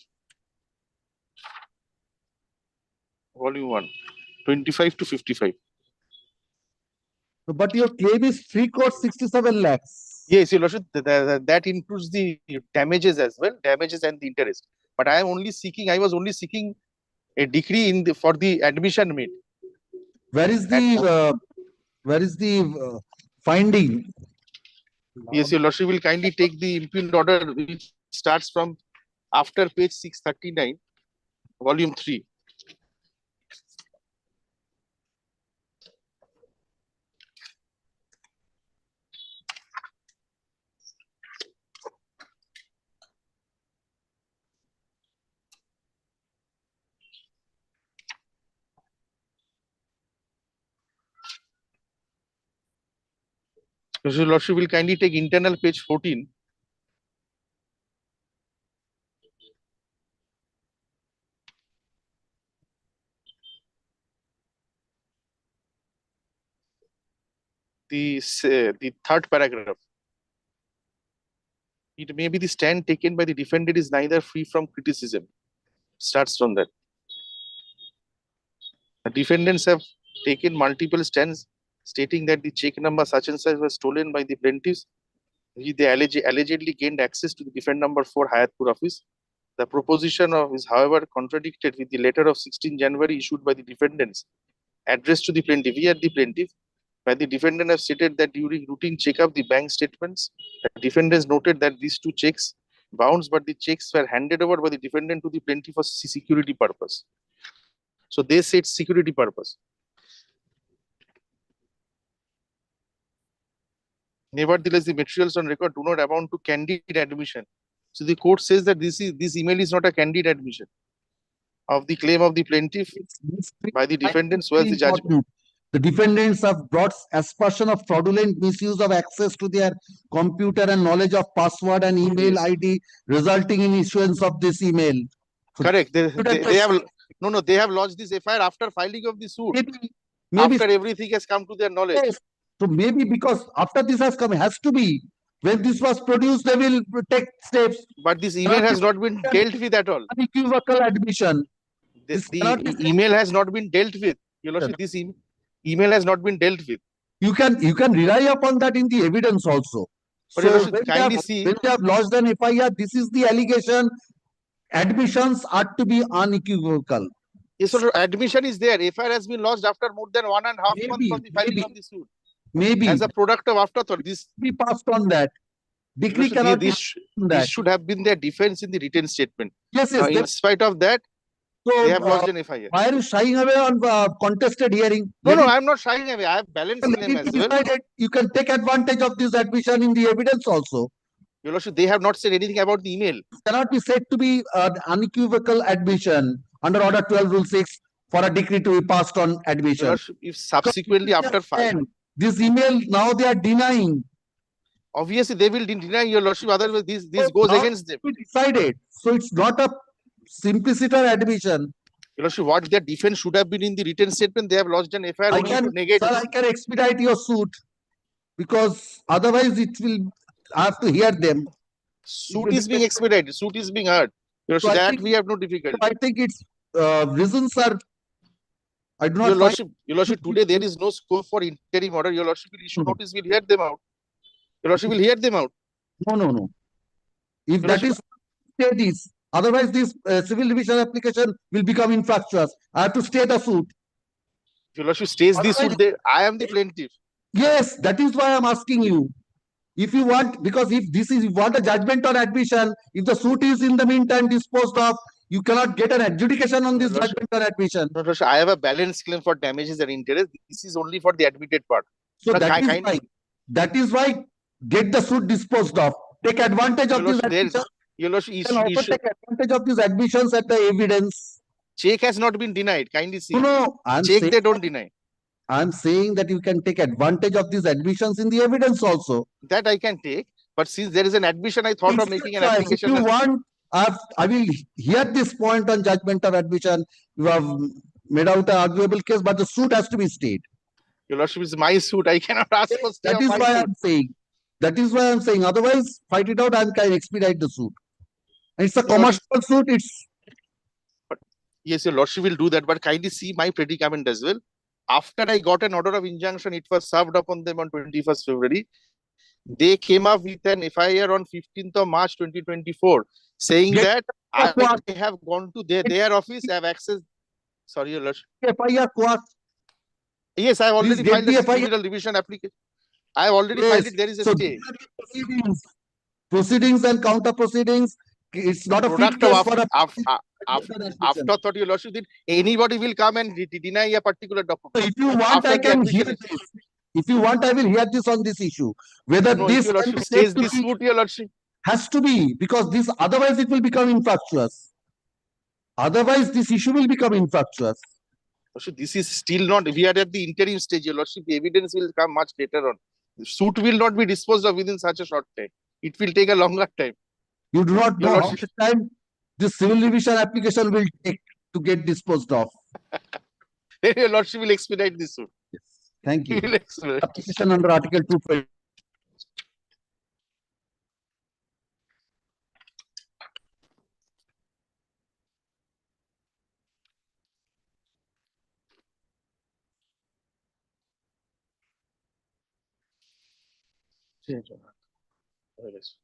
Volume 1, 25 to 55. But your claim is 3 crore 67 lakhs. Yes, Your Lordship, that includes the damages as well, damages and the interest. But I was only seeking a decree for the admission made. Where is the finding? Yes, Your Lordship will kindly take the impugned order which starts from after page 639, volume 3. Your Lordship will kindly take internal page 14. The third paragraph. It may be the stand taken by the defendant is neither free from criticism. Starts from that. The defendants have taken multiple stands stating that the check number such and such was stolen by the plaintiffs. They allegedly gained access to the defendant number 4 Hayatpur office. The proposition is, however, contradicted with the letter of 16 January issued by the defendants addressed to the plaintiff. Here, the plaintiff, by the defendant, have stated that during routine checkup, the bank statements, the defendants noted that these 2 checks bounced, but the checks were handed over by the defendant to the plaintiff for security purpose. So they said security purpose. Nevertheless, the materials on record do not amount to candid admission. So the court says that this email is not a candid admission of the claim of the plaintiff by the defendants, whereas the judgment. The defendants have brought aspersion of fraudulent misuse of access to their computer and knowledge of password and email ID, resulting in issuance of this email. So correct. They have they have lodged this FIR after filing of the suit. Maybe after everything has come to their knowledge. Yes. So maybe because after this has come, it has to be. When this was produced, they will take steps. But this email has not been dealt with at all. Unequivocal admission. The email has not been dealt with. Your Lordship, this email has not been dealt with. You can rely upon that in the evidence also. But So when they have lodged an FIR, this is the allegation. Admissions are to be unequivocal. Yes, so admission is there. FIR has been lodged after more than 1.5 months from the filing of the suit. Maybe as a product of afterthought, this be passed on that. Decree cannot this should have been their defense in the written statement. Yes, in spite of that, they have lodged an FIR. Why are you shying away on contested hearing? No, I am not shying away. I have balanced them as well. You can take advantage of this admission in the evidence also. Your Lordship, they have not said anything about the email. It cannot be said to be an unequivocal admission under Order 12 Rule 6 for a decree to be passed on admission. Your Lordship, if subsequently after filing, this email now they are denying. Obviously, they will deny, Your Lordship. Otherwise, this goes against them. Decided. So it's not a simpliciter admission. Your Lordship, what their defense should have been in the written statement, they have lodged an FIR only to negate. Sir, I can expedite your suit because otherwise it will. I have to hear them. Suit is being expedited. Suit is being heard. Your So Lordship, I that think, we have no difficulty. I think its reasons are, I do not Your find. Lordship, today there is no scope for interim order. Your Lordship will issue notice, will hear them out. Your Lordship will hear them out. No. If Your that Lordship, is stay this, otherwise this civil division application will become infractious. I have to stay the suit. Your Lordship stays the suit there. I am the plaintiff. Yes, that is why I'm asking you. If you want, because if this is, you want a judgment on admission, if the suit is in the meantime disposed of, you cannot get an adjudication on this Your Lordship, judgment on admission. Your Lordship, I have a balance claim for damages and interest. This is only for the admitted part. So Now, that is why get the suit disposed of. Take advantage of Your this Lordship, there, admission. Your Lordship, You can also take advantage of these admissions at the evidence. check has not been denied. Kindly see. No, I'm Check saying they don't deny. I'm saying that you can take advantage of these admissions in the evidence also. That I can take. But since there is an admission, I thought of making an application. If you want, I will hear this point on judgment of admission. You have made out an arguable case, but the suit has to be stayed. Your Lordship, is my suit. I cannot ask for stay That of is my why suit. I'm saying. That is why I'm saying. Otherwise, fight it out and can expedite the suit. And it's a commercial suit. It's Yes, Your Lordship will do that, but kindly see my predicament as well. After I got an order of injunction, it was served upon them on 21st February. They came up with an FIR on 15th of March 2024, saying that I have gone to their office, I have access. Sorry, Your Lordship. FIR quash. Yes, I have already get filed the a FIR. criminal revision application. I have already filed it. There is a So stay. proceedings and counter proceedings. It's not a fit Product case of for a afterthought, Your Lordship, did anybody will come and deny a particular document. If you want, I can hear this. If you want, I will hear this on this issue. Whether No, this if Your Lordship stays this suit, Your Lordship. has to be, because this otherwise it will become infractious. Otherwise, this issue will become infractious. Lordship, this is still not, we are at the interim stage, Your Lordship. The evidence will come much later on. The suit will not be disposed of within such a short time. It will take a longer time. You do not Your know how Lordship, much time this civil division application will take to get disposed of. Your Lordship will expedite this suit. Thank you. He will expedite. Application under Article 220. Yes.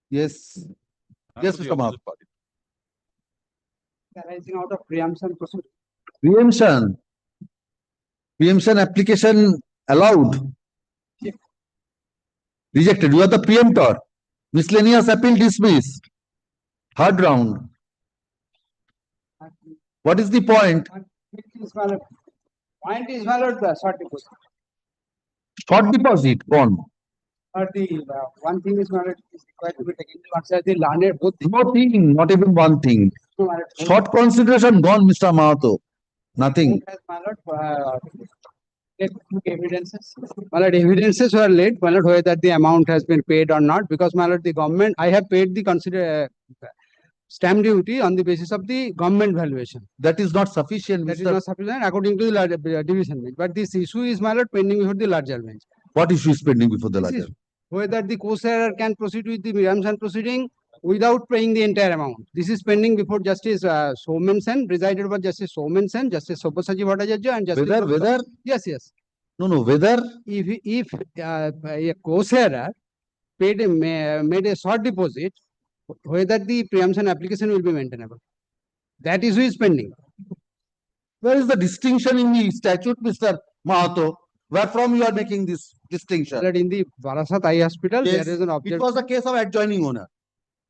Yes. Yes, Mr. Mahato. Arising out of preemption procedure. Preemption. Preemption application allowed. Rejected. You are the preemptor. Miscellaneous appeal dismissed. Third round. What is the point? Point is valid, short deposit. Short deposit gone. But the one thing is valid is required to be taken into consideration the landed both. Nothing, not even one thing. Short consideration gone, Mr. Mahato. Nothing. Evidences. My lord, evidences were laid, my lord, whether the amount has been paid or not, because my lord, the government, I have paid the stamp duty on the basis of the government valuation. That is not sufficient. That is not sufficient according to the division bench. But this issue is, my lord, pending before the larger bench. What issue is pending before the This larger? is whether the co-sharer can proceed with the preemption proceeding without paying the entire amount. This is pending before Justice Somensen, presided over Justice Somensen, Justice Sobhasachi Bhattacharya, and Justice. Whether? Yes, yes. No, whether? If a co-sharer made a short deposit, whether the preemption application will be maintainable. That issue is pending. Where is the distinction in the statute, Mr. Mahato? Where from you are making this distinction? That in the Barasat Eye Hospital, Yes, there is an it observation. was a case of adjoining owner.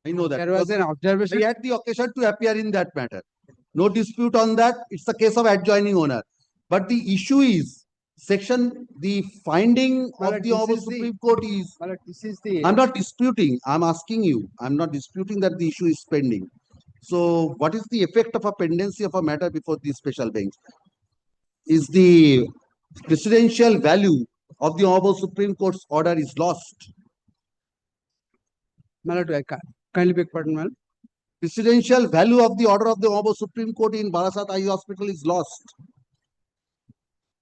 I know that. There was an observation. I had the occasion to appear in that matter. No dispute on that. It's a case of adjoining owner. But the issue is the finding of the Honorable Supreme Court is. This is the. I'm not disputing. I'm asking you. I'm not disputing that the issue is pending. So, what is the effect of a pendency of a matter before the special bench? Is the precedential value of the Honorable Supreme Court's order is lost? Kindly beg pardon, ma'am. Precedential value of the order of the Honorable Supreme Court in Barasat Eye Hospital is lost.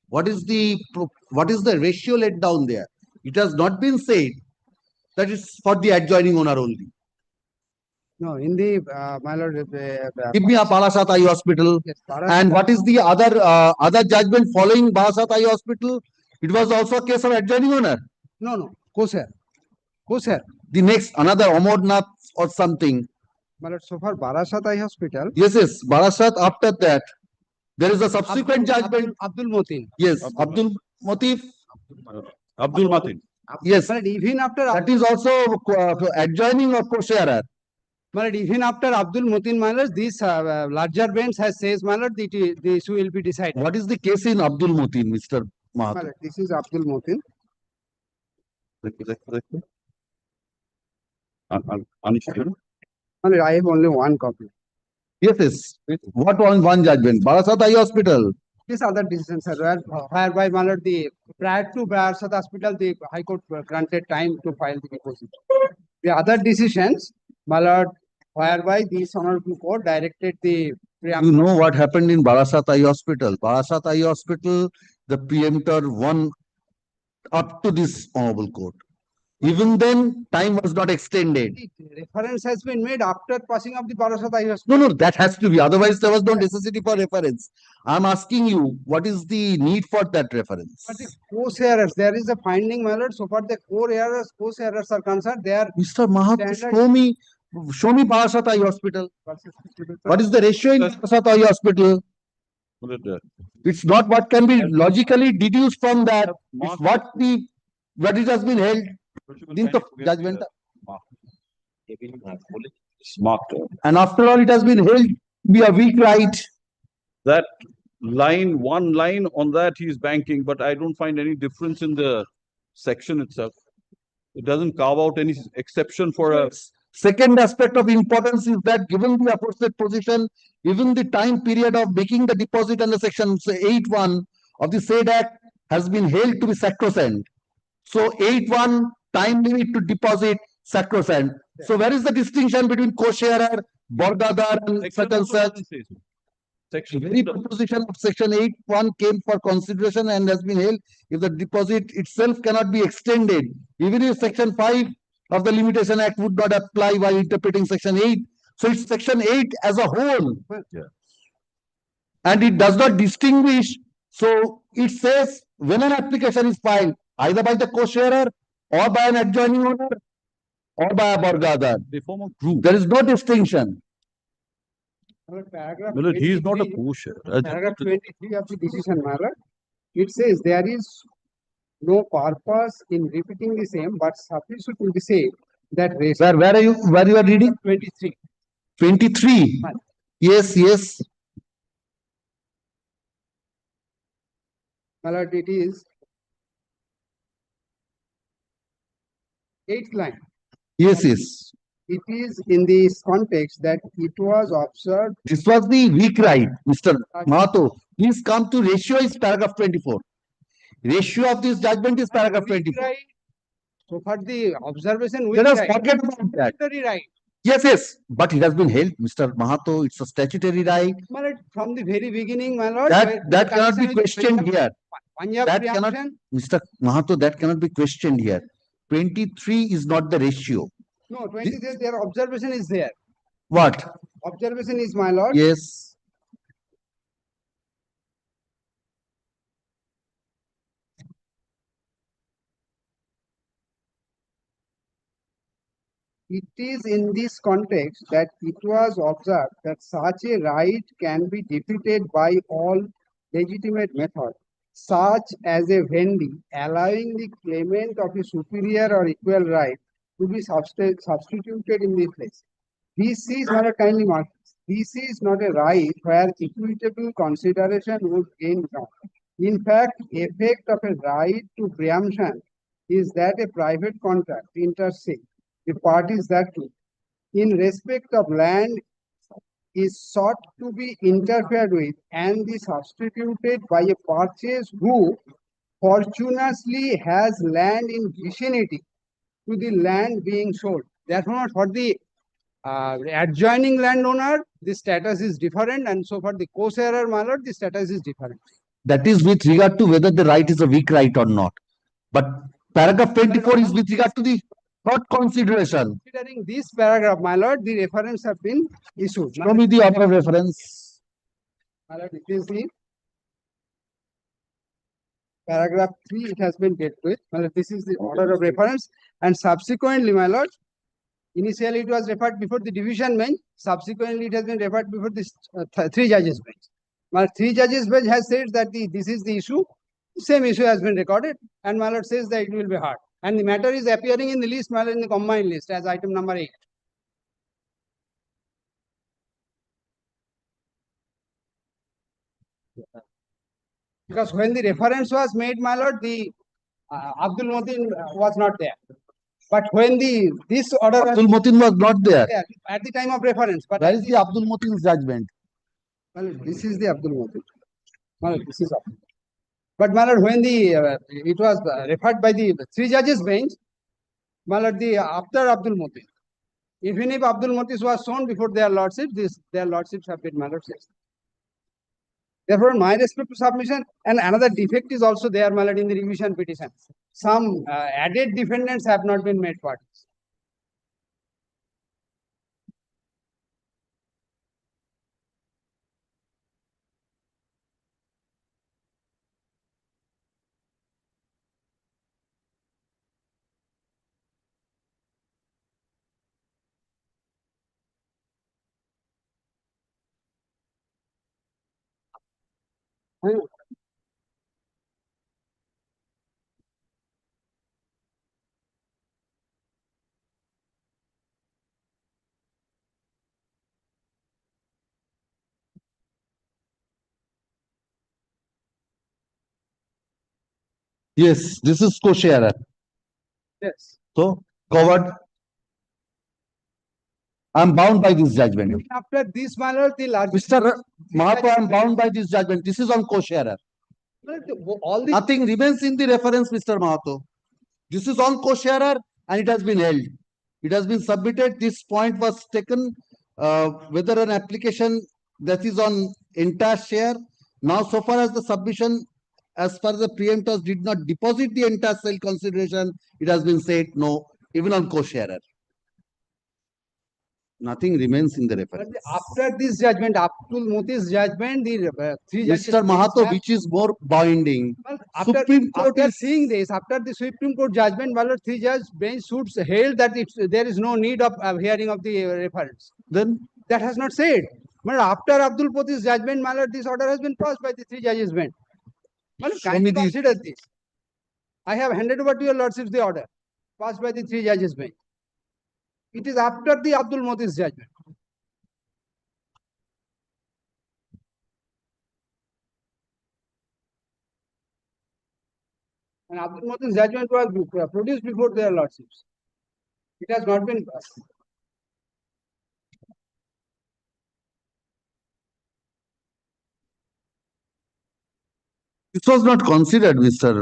What is the ratio laid down there? It has not been said that it's for the adjoining owner only. No, in the my lord. Give me a Barasat Eye Hospital. Yes, Barasat And what is the other judgment following Barasat Eye Hospital? It was also a case of adjoining owner. No, co-share. The next another Amarnath or something. My lord, so far Barasat Eye Hospital. Yes, Barasat. After that, there is a subsequent judgment. Abdul Motin. Yes, Abdul Motif. Abdul Matin. Yes. But even after That is also adjoining or co-sharer. But even after Abdul Motin, my lord, this larger bench has says, my lord, the issue will be decided. What is the case in Abdul Motin, Mr. Mahato? My lord, this is Abdul Motin. My lord, I have only one copy. Yes. What one judgment? Barasat Eye Hospital. These other decisions are whereby, my lord, prior to Barasat Hospital, the High Court granted time to file the deposit. The other decisions, my lord, whereby this Honorable Court directed the You know what happened in Barasat Eye Hospital? Barasat Eye Hospital, the preemptor won up to this Honorable Court. Even then, time was not extended. reference has been made after passing of the Barasat Eye Hospital. No, that has to be. Otherwise, there was no necessity for reference. I'm asking you, what is the need for that reference? But the co-sharers, there is a finding, my lord, so far the co-sharers are concerned, they are. Mr. Mahato, show me Barasat Eye Hospital. What is the ratio in Barasat Eye Hospital? It's not what can be logically deduced from that. It's what it has been held. Judgment. Smart. And after all, it has been held to be a weak right. That one line on that he is banking, but I don't find any difference in the section itself. It doesn't carve out any exception for a. Second aspect of importance is that given the aforesaid position, even the time period of making the deposit under section 8.1 of the said act has been held to be sacrosanct. So 8.1 time limit to deposit sacrosanct. So where is the distinction between co-sharer, borgadar and such and such? Section very proposition of section 8.1 came for consideration and has been held if the deposit itself cannot be extended. Even if section 5 of the Limitation Act would not apply while interpreting section 8. So it's section 8 as a whole. Yeah. And it does not distinguish. So it says when an application is filed either by the co-sharer or by an adjoining owner or by a borgadar. They form a group. There is no distinction. Paragraph Well, he is not a 23 co-sharer. paragraph 23 of the decision, my lord, it says there is no purpose in repeating the same, but sufficient to be said that Where you are reading? 23. 23. Yes, yes. My lord, it is 8th line. Yes, yes. It is in this context that it was observed. This was the weak right, Mr. Mahato. Please come to ratio is paragraph 24. Ratio of this judgment is paragraph 24. Right. So for the observation, Let us right. forget about that. Statutory right. Yes, yes. But it has been held, Mr. Mahato. It's a statutory right. My lord, from the very beginning, my lord. That cannot be questioned here. Punjab That cannot, preemption. Mr. Mahato, that cannot be questioned here. 23 is not the ratio. No, 23, their observation is there. What? Observation is, my lord. Yes. It is in this context that it was observed that such a right can be defeated by all legitimate methods, such as a vendi, allowing the claimant of a superior or equal right to be substituted in the place. This is not a kindly mark. This is not a right where equitable consideration would gain ground. In fact, effect of a right to preemption is that a private contract intersects the parties that too, in respect of land, is sought to be interfered with and is substituted by a purchase who fortunously has land in vicinity to the land being sold. Therefore, for the adjoining landowner, the status is different, and so for the co-sharer, my lord, the status is different. That is with regard to whether the right is a weak right or not. But paragraph 24 is with regard to the third consideration. Considering this paragraph, my lord, the reference have been issued. Show me the order of reference. My lord, it is the paragraph 3, it has been dealt with. My lord, this is the order of reference, and subsequently, my lord, initially it was referred before the division bench, subsequently it has been referred before this 3 judges bench. My 3 judges bench has said that this is the issue, same issue has been recorded, and my lord says that it will be heard. And the matter is appearing in the list, my lord, in the combined list as item number 8. Because when the reference was made, my lord, the Abdul Motin was not there. But when this order Abdul Motin was not there. At the time of reference. But where is the Abdul Motin's judgment? Well, this is the Abdul Motin. Well, this is Abdul. But my lord, when it was referred by the 3 judges bench, my lord, after Abdul Motin, even if Abdul Motin was shown before their lordships, their lordships have been my lord says. Therefore, my respect to submission, and another defect is also there, my lord, in the revision petition. Some added defendants have not been made parties. Yes, this is co-sharer. Yes. So, covered. I am bound by this judgment. After this, my lord, the large. Mr. Mahato, I am bound by this judgment. This is on co-sharer. All the Nothing remains in the reference, Mr. Mahato. This is on co-sharer and it has been held. It has been submitted. This point was taken whether an application that is on entire share. Now, so far as the submission, as far as the preemptors did not deposit the entire sale consideration, it has been said no, even on co-sharer. Nothing remains in the But reference. after this judgment, Abdul Moti's judgment, the three judges. Mr. Mahato, which is more binding? Supreme Court After is seeing this, after the Supreme Court judgment, my lord, three judge bench suits held that there is no need of hearing of the reference. Then that has not said. But after Abdul Moti's judgment, my lord, this order has been passed by the three judges bench. My lord, Show kindly me the- consider this. I have handed over to your lordships the order passed by the three judges bench. It is after the Abdul Moti's judgment. And Abdul Moti's judgment was produced before their lordships. It has not been passed. This was not considered, Mr.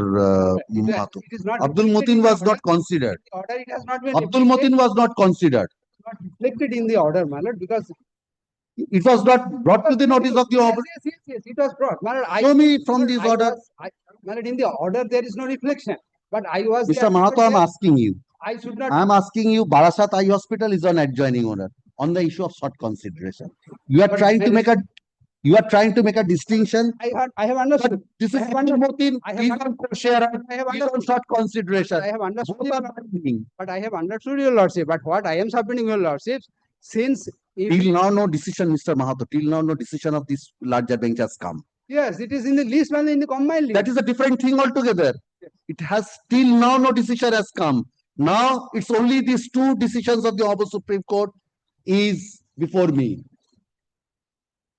Mahato. It is not Abdul reflected in Motin the was not order. considered. The order, it has not been Abdul reflected. Motin was not considered. Not reflected in the order, my lord, because It was not brought to the notice of the yes, order. yes, it was brought. My lord, Show me from this I order. my lord, in the order there is no reflection. But I was the Mr. Mahato, I'm advocate asking you. there. I should not. I'm asking you, Barasat Eye Hospital is on adjoining owner on the issue of short consideration. You are But trying to there make a distinction. I have understood. But this is I have Abdul understood. Motin, I have he's understood. on co-sharer, I have he's on understood. short consideration. I have understood. Both are binding. But I have understood your lordship. But what I am submitting your lordship, since if Till now, no decision, Mr. Mahato. Till now, no decision of this larger bench has come. yes, it is in the list and in the combined list. That is a different thing altogether. It has till now no decision has come. Now it's only these two decisions of the Honorable Supreme Court is before me.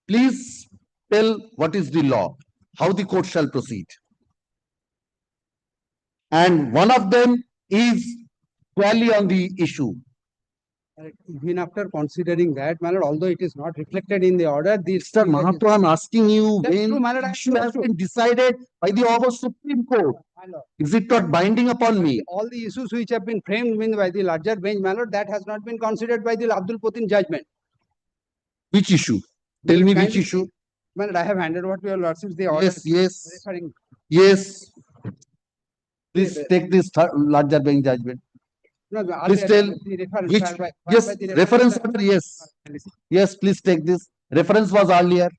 Please tell what is the law, how the court shall proceed. And one of them is clearly on the issue. Even after considering that, my lord, although it is not reflected in the order, this Mr. Mahato, I'm asking you, That's when true, my lord, the I issue has understood. been decided by the Honorable Supreme Court, My lord, is it not binding upon me? all the issues which have been framed by the larger bench, my lord, that has not been considered by the Abdul Putin judgment. Which issue? Tell me which Kindly- issue. My lord, I have handed over to your lordships the order. Yes. Referring. Yes. Please take this larger bench judgment. No, no, Please earlier tell the reference which, filed by yes, the reference order, yes. Yes, please take this. Reference was earlier,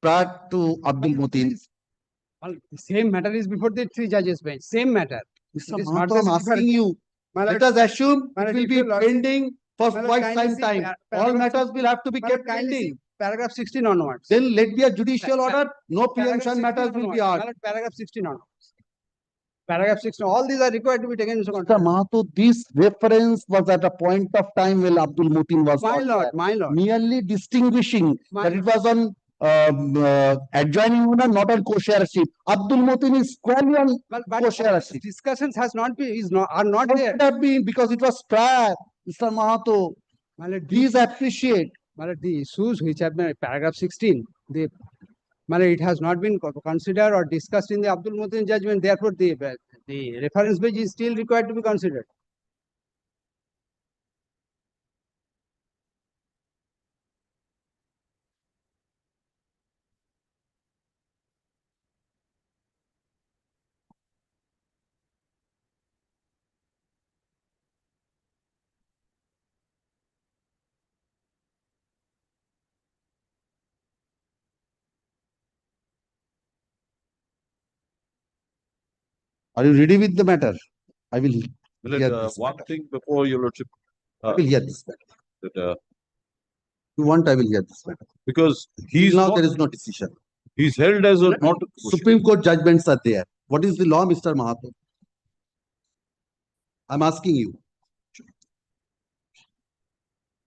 prior to Abdul Motin. Well, the same matter is before the three judges bench. Same matter. Mr. It is not Mahato, I'm the asking different- you, My let lord, us assume my it lord, will if be your lord- pending for my lord, quite kindly some see time. All paragraph matters will have to be my lord, kept kindly see pending. paragraph 16 onwards. Then let be a judicial Pa- pa- order, no Paragraph preemption 16 matters will be onwards. My heard. lord, paragraph 16 onwards. Paragraph 16, all these are required to be taken into Mr. consideration. Mahato, this reference was at a point of time when Abdul Motin was My not lord, there. my lord. Merely distinguishing My that it was on adjoining owner, not on co-shareship. Abdul Motin is squarely on But co-shareship. discussions has not been, are not How there. could have been? Because it was prior, Mr. Mahato. My lord, Please appreciate. my lord, the issues which have been paragraph 16, my lord, it has not been considered or discussed in the Abdul Motin judgment. Therefore, the reference page is still required to be considered. Are you ready with the matter? I will Well, hear this one matter. thing before your lordship. I will hear this matter. That, You want, I will hear this matter. because he's Now not, there is no decision. he's held as a not Supreme Court judgments are there. What is the law, Mr. Mahato? I'm asking you.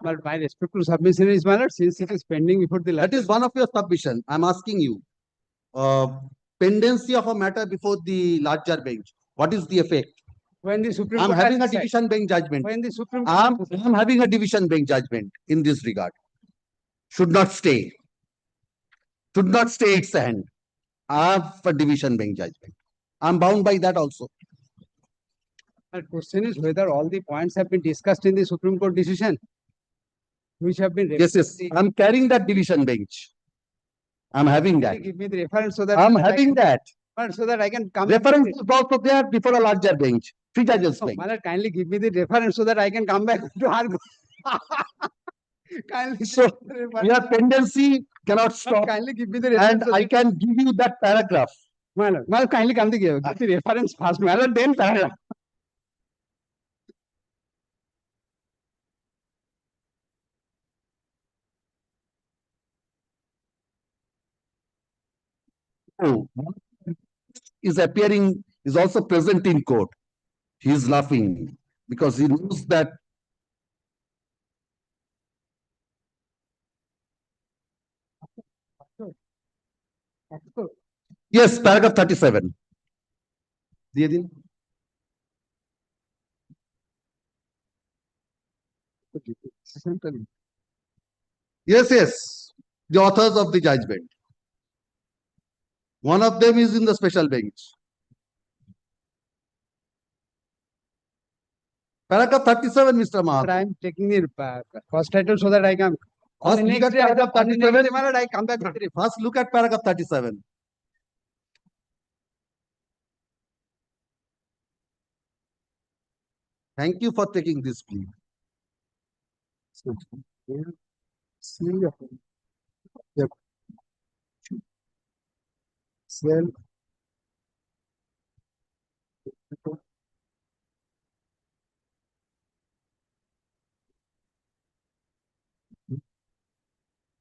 But my respectful submission is, my lord, since it is pending before the That is one of your submission. I'm asking you. Pendency of a matter before the larger bench. What is the effect? when the Supreme I'm Court having a has decided- division bench judgment. when the Supreme I'm Court having a division bench judgment in this regard. Should not stay. Should not stay its hand. I have a division bench judgment. I'm bound by that also. My question is whether all the points have been discussed in the Supreme Court decision, which have been. Yes, yes. I'm carrying that division bench. I'm having that. Give me the reference so that. I'm I having can- that. So that I can come. Reference is also there before a larger bench. Three judges bench. My lord, kindly give me the reference so that I can come back to argue. Kindly So your pendency cannot stop. kindly give me the And reference. I can give you that paragraph. My lord, kindly come to give the reference first, my lord, then paragraph. Oh, is appearing, is also present in court. He is laughing because he knows that yes, paragraph 37. দিয়ে দিন। Yes, yes, the authors of the judgment. One of them is in the special bench. Paragraph 37, Mr. Mahato. I am taking the first title so that I can. On First the look next at day, paragraph on the next 37. day, my lord, I come back with the First look at paragraph 37. Thank you for taking this plea.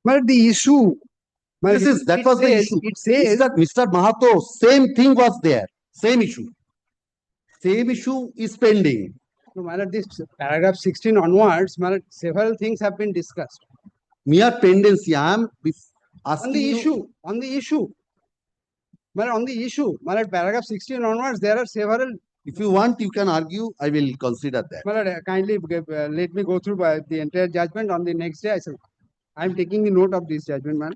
But the issue, That was the issue. It says Mr. Mahato, same thing was there. Same issue. Same issue is pending. no, my lord, this paragraph 16 onwards, my lord, several things have been discussed. Mere pendency. I am asking On the you. issue, on the issue. But on the issue, my lord, paragraph 16 onwards, there are several. If you want, you can argue. I will consider that. My lord, kindly let me go through the entire judgment on the next day. I am taking the note of this judgment, man.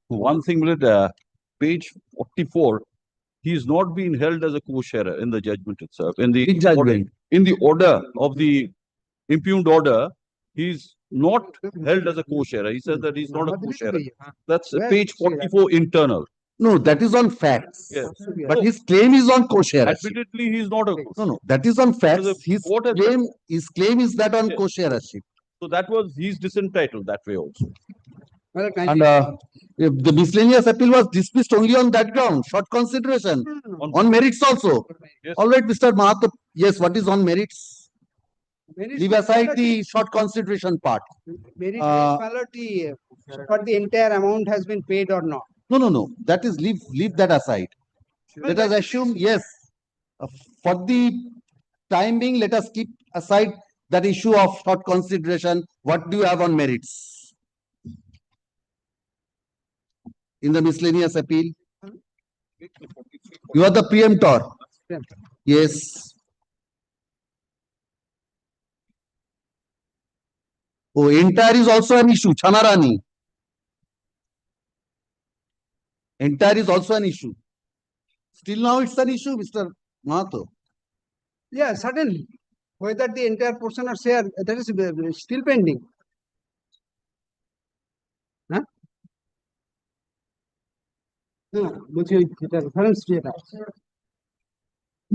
One thing, page 44, he is not being held as a co-sharer in the judgment itself. In the judgment. In the order of the impugned order, he's not held as a co-sharer. He says that he's not a co-sharer. That's page 44 internal. No, that is on facts. Yes. But his claim is on co-share. Admittedly, he's not a No, that is on facts. the His court has- claim is that on Yes. co-shareship. So that was, he's disentitled that way also. Well, And if the miscellaneous appeal was dismissed only on that ground, short consideration, on merits also. Yes. All right, Mr. Mahato. Yes, what is on merits? Merits, Leave aside the short consideration part. Merit Uh, for the entire amount has been paid or not. No. That is leave that aside. Let us assume, yes, for the time being, let us keep aside that issue of short consideration. What do you have on merits? In the miscellaneous appeal? You are the preemptor. Yes. Oh, entire is also an issue. Chanarani. Entire is also an issue. Still now it's an issue, Mr. Mahato. Yeah, certainly. Whether the entire portion or share, that is still pending. Huh? No, বলছি ওই যেটা reference যেটা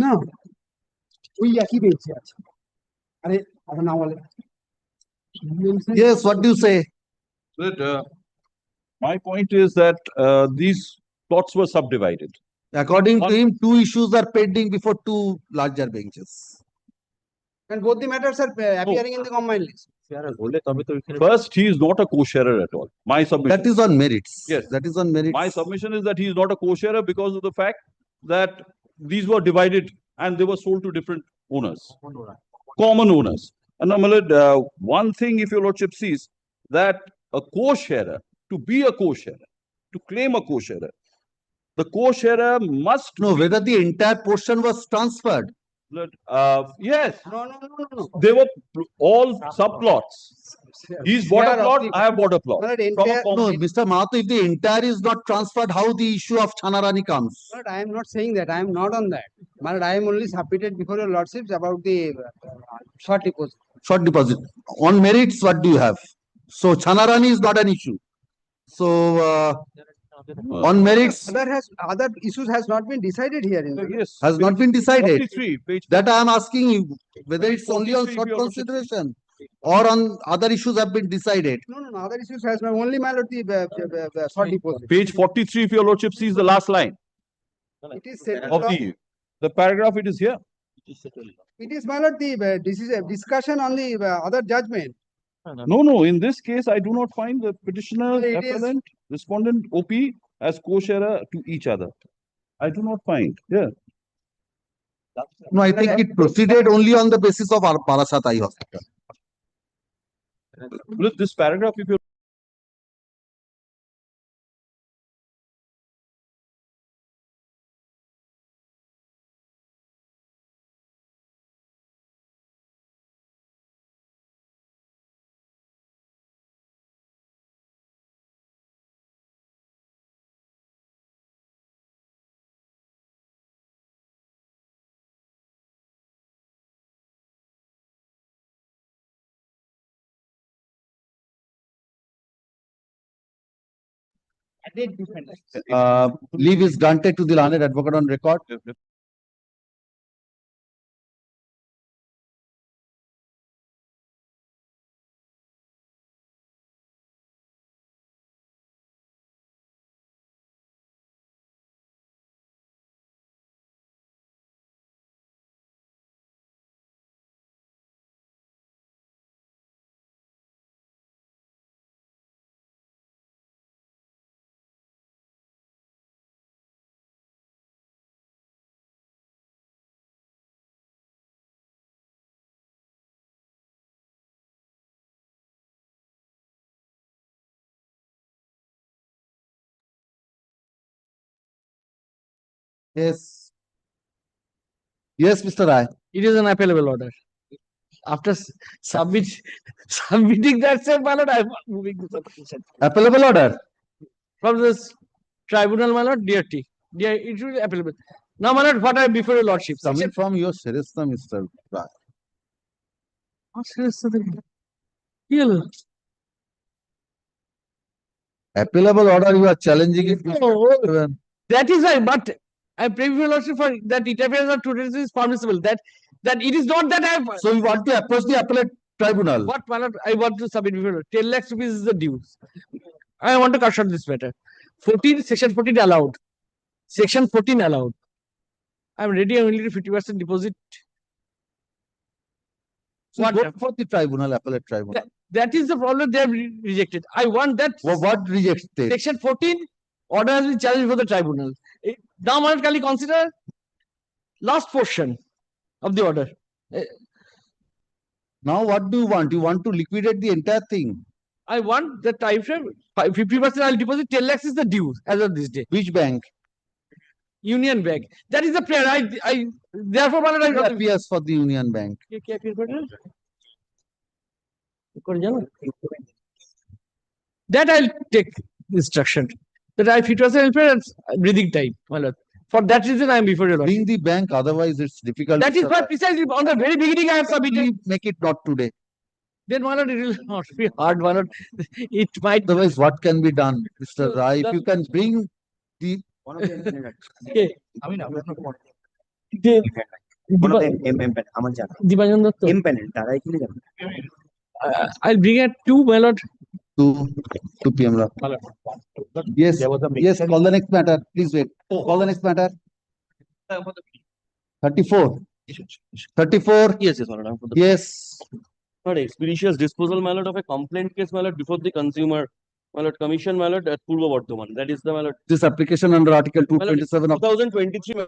না ওই একই বেঞ্চে আছে আরে আবার না বলে Yes, what do you say? But, my point is that these plots were subdivided. According to him, two issues are pending before two larger benches. and both the matters are appearing in the combined list. First, he is not a co-sharer at all. My submission. That is on merits. Yes. That is on merits. My submission is that he is not a co-sharer because of the fact that these were divided and they were sold to different owners, common owners. And one thing, if your lordship sees, that a co-sharer, to be a co-sharer, to claim a co-sharer, the co-sharer must know whether the entire portion was transferred. Yes. No. They were all subplots. He's bought a plot, I have bought a plot. No, Mr. Mahato, if the entire is not transferred, how the issue of Chanarani comes? But I am not saying that. I am not on that. But I am only submitted before your lordships about the short deposit. Short deposit. On merits, what do you have? So Chanarani is not an issue. So On merits, Other issues has not been decided here in the. Yes. has not been decided. 43, page That I am asking you, whether it's only on 43, short your lordship. consideration or on other issues have been decided. No, other issues has not, only my lord, the short deposit. Page 43, if your lordship sees the last line It is settled of on- the paragraph, it is here. It is, my lord, this is a discussion on the other judgment. No, in this case, I do not find the petitioner, It is- appellant, respondent, OP as co-sharer to each other. I do not find, yeah. No, I think it proceeded only on the basis of our Barasat Eye Hospital. Look, this paragraph, if you Leave is granted to the learned advocate on record. Yes. Yes, Mr. Rai. It is an appellable order. After submitting that said, my lord, I am moving this application. Appellable order. From this tribunal, my lord, DRT. It should be appellable. Now, my lord, what I before your lordship? Coming from your Sharista, Mr. Rai. Appellable order, you are challenging it. No, that is why, but I pray for your lordship for that it appears that today is permissible. That it is not that I have. So you want to approach the appellate tribunal? What, my lord, I want to submit before 10 lakhs rupees is the dues. I want to cut short this matter. 14, section 14 allowed. Section 14 allowed. I am ready only to 50% deposit. So What? go for the tribunal, appellate tribunal. That is the problem they have rejected. I want that. What rejected? Section 14 order has been challenged before the tribunal. Now, my lord, can you consider last portion of the order? Now what do you want? You want to liquidate the entire thing? I want the time frame 50% I'll deposit 10 lakhs is the due as of this day. Which bank? Union Bank. That is the prayer. I therefore my lord, I got appears for the Union Bank. That I'll take instruction. That I 50% breathing time, my lord. For that reason, I am before your lord. Bring the bank, otherwise it's difficult. That is why precisely on the very beginning I have submitted. Make it not today. Then, my lord, it will not be hard, my lord. It might. Otherwise, what can be done, Mr. Rai? If you can bring the. Okay. I'll bring at 2, my lord. 2 p.m. Yes, yes, call the next matter. Please wait. Call the next matter. 34. 34. Yes, my lord. Yes. Not expeditious disposal, my lord, of a complaint case, my lord, before the consumer, my lord, commission, my lord, at Purva Bardhaman. That is the, my lord. This application under Article 227 of 2023.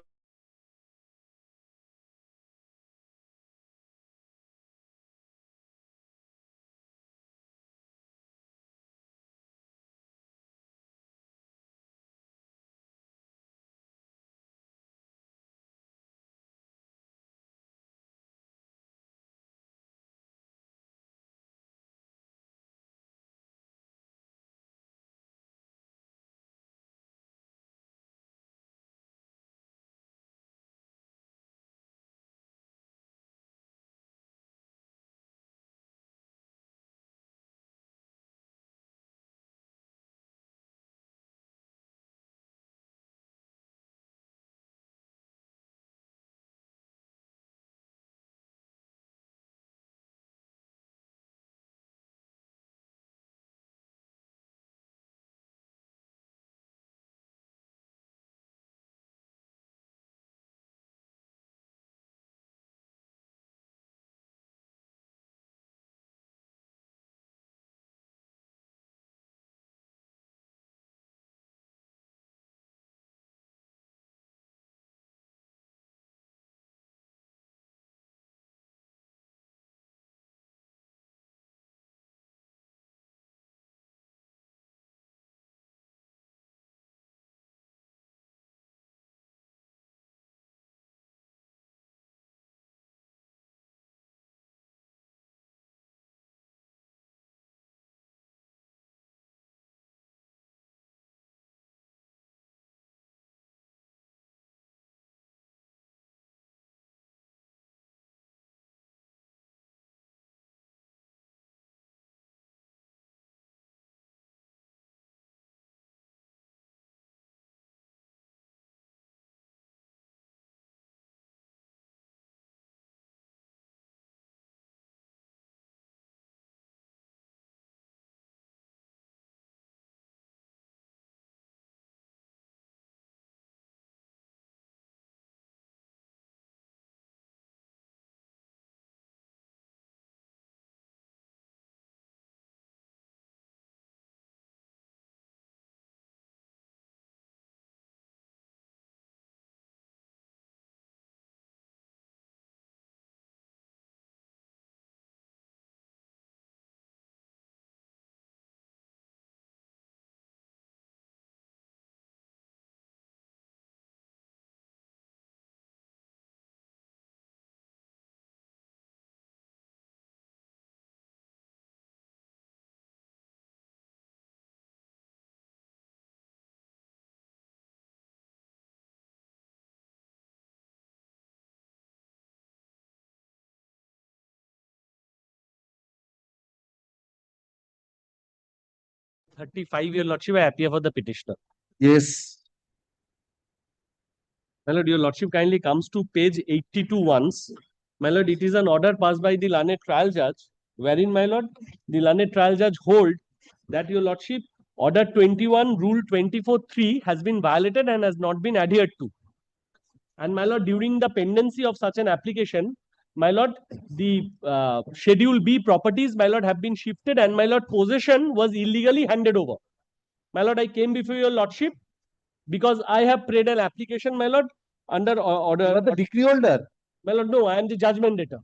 35, your lordship, I appear for the petitioner. Yes. My lord, your lordship kindly comes to page 82 once. My lord, it is an order passed by the learned trial judge, wherein, my lord, the learned trial judge hold that your lordship, order 21, rule 24(3) has been violated and has not been adhered to. And my lord, during the pendency of such an application, my lord, the schedule B properties, my lord, have been shifted, and my lord, possession was illegally handed over. My lord, I came before your lordship because I have prayed an application, my lord, under order. You are the decree holder. My lord, no, I am the judgment debtor.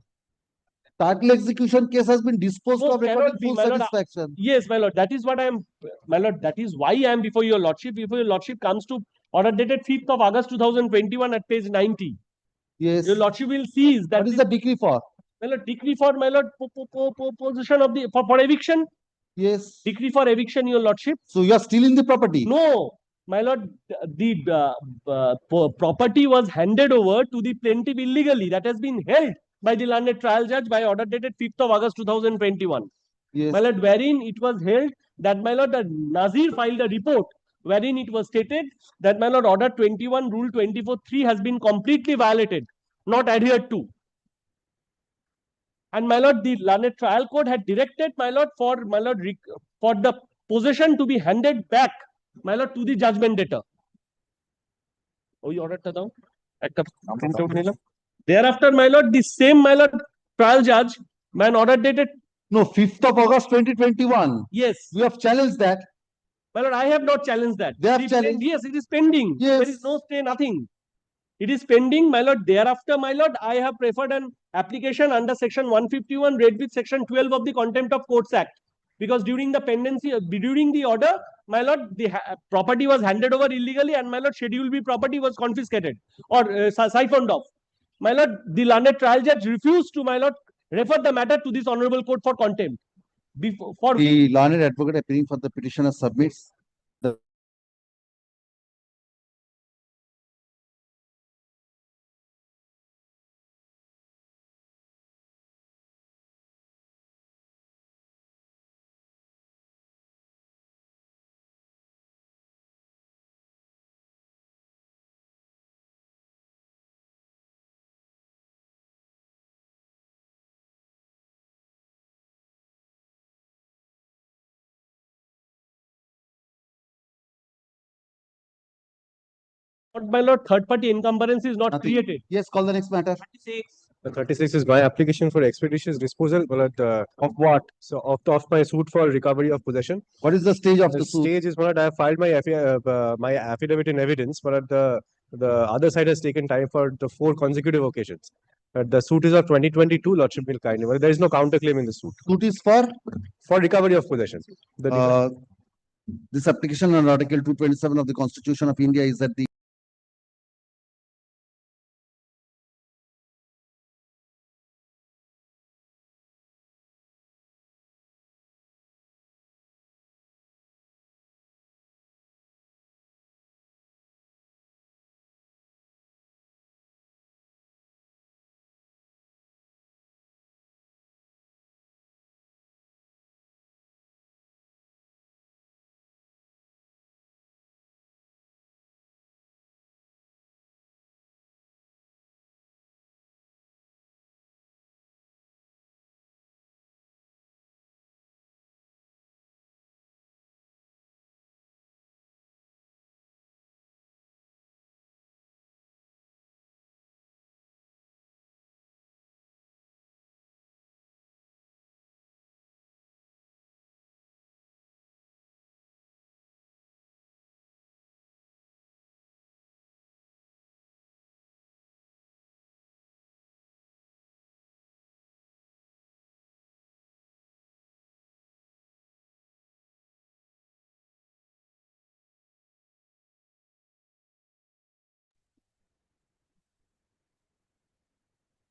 Title execution case has been disposed No, of according cannot to be, full my lord. satisfaction. Yes, my lord, that is what I am, my lord, that is why I am before your lordship. Before your lordship comes to order dated 5th of August 2021 at page 90. Yes. Your lordship will see that. What is the decree for? My lord, decree for, my lord, possession of the, for eviction. Yes. Decree for eviction, your lordship. So you are stealing the property? No, my lord, the property was handed over to the plaintiff illegally. That has been held by the learned trial judge by order dated 5th of August 2021. Yes. My lord, wherein it was held that, my lord, the Nazir filed a report wherein it was stated that, my lord, order 21, rule 24(3) has been completely violated, not adhered to. And, my lord, the learned trial court had directed, my lord, for, my lord, for the possession to be handed back, my lord, to the judgment debtor. Oh, you ordered down? Thereafter, my lord, the same, my lord, trial judge, man, order dated. No, 5th of August 2021. Yes. You have challenged that. My lord, I have not challenged that. They have challenged. Yes, it is pending. Yes. There is no stay, nothing. It is pending, my lord. Thereafter, my lord, I have preferred an application under section 151 read with section 12 of the Contempt of Courts Act. Because during the pendency, during the order, my lord, the property was handed over illegally, and, my lord, schedule B property was confiscated or siphoned off. My lord, the learned trial judge refused to, my lord, refer the matter to this honorable court for contempt. For the learned advocate appearing for the petitioner submits the my lord, third party encumbrance is not nothing. created. Yes, call the next matter. 36 is my application for expeditious disposal of what? So of my suit for recovery of possession. What is the stage of the suit? Stage is I have filed my my affidavit in evidence, but the other side has taken time for the 4 consecutive occasions. The suit is of 2022. Lordship will kindly. But there is no counterclaim in the suit. Suit is for recovery of possession. This application on Article 227 of the Constitution of India is that the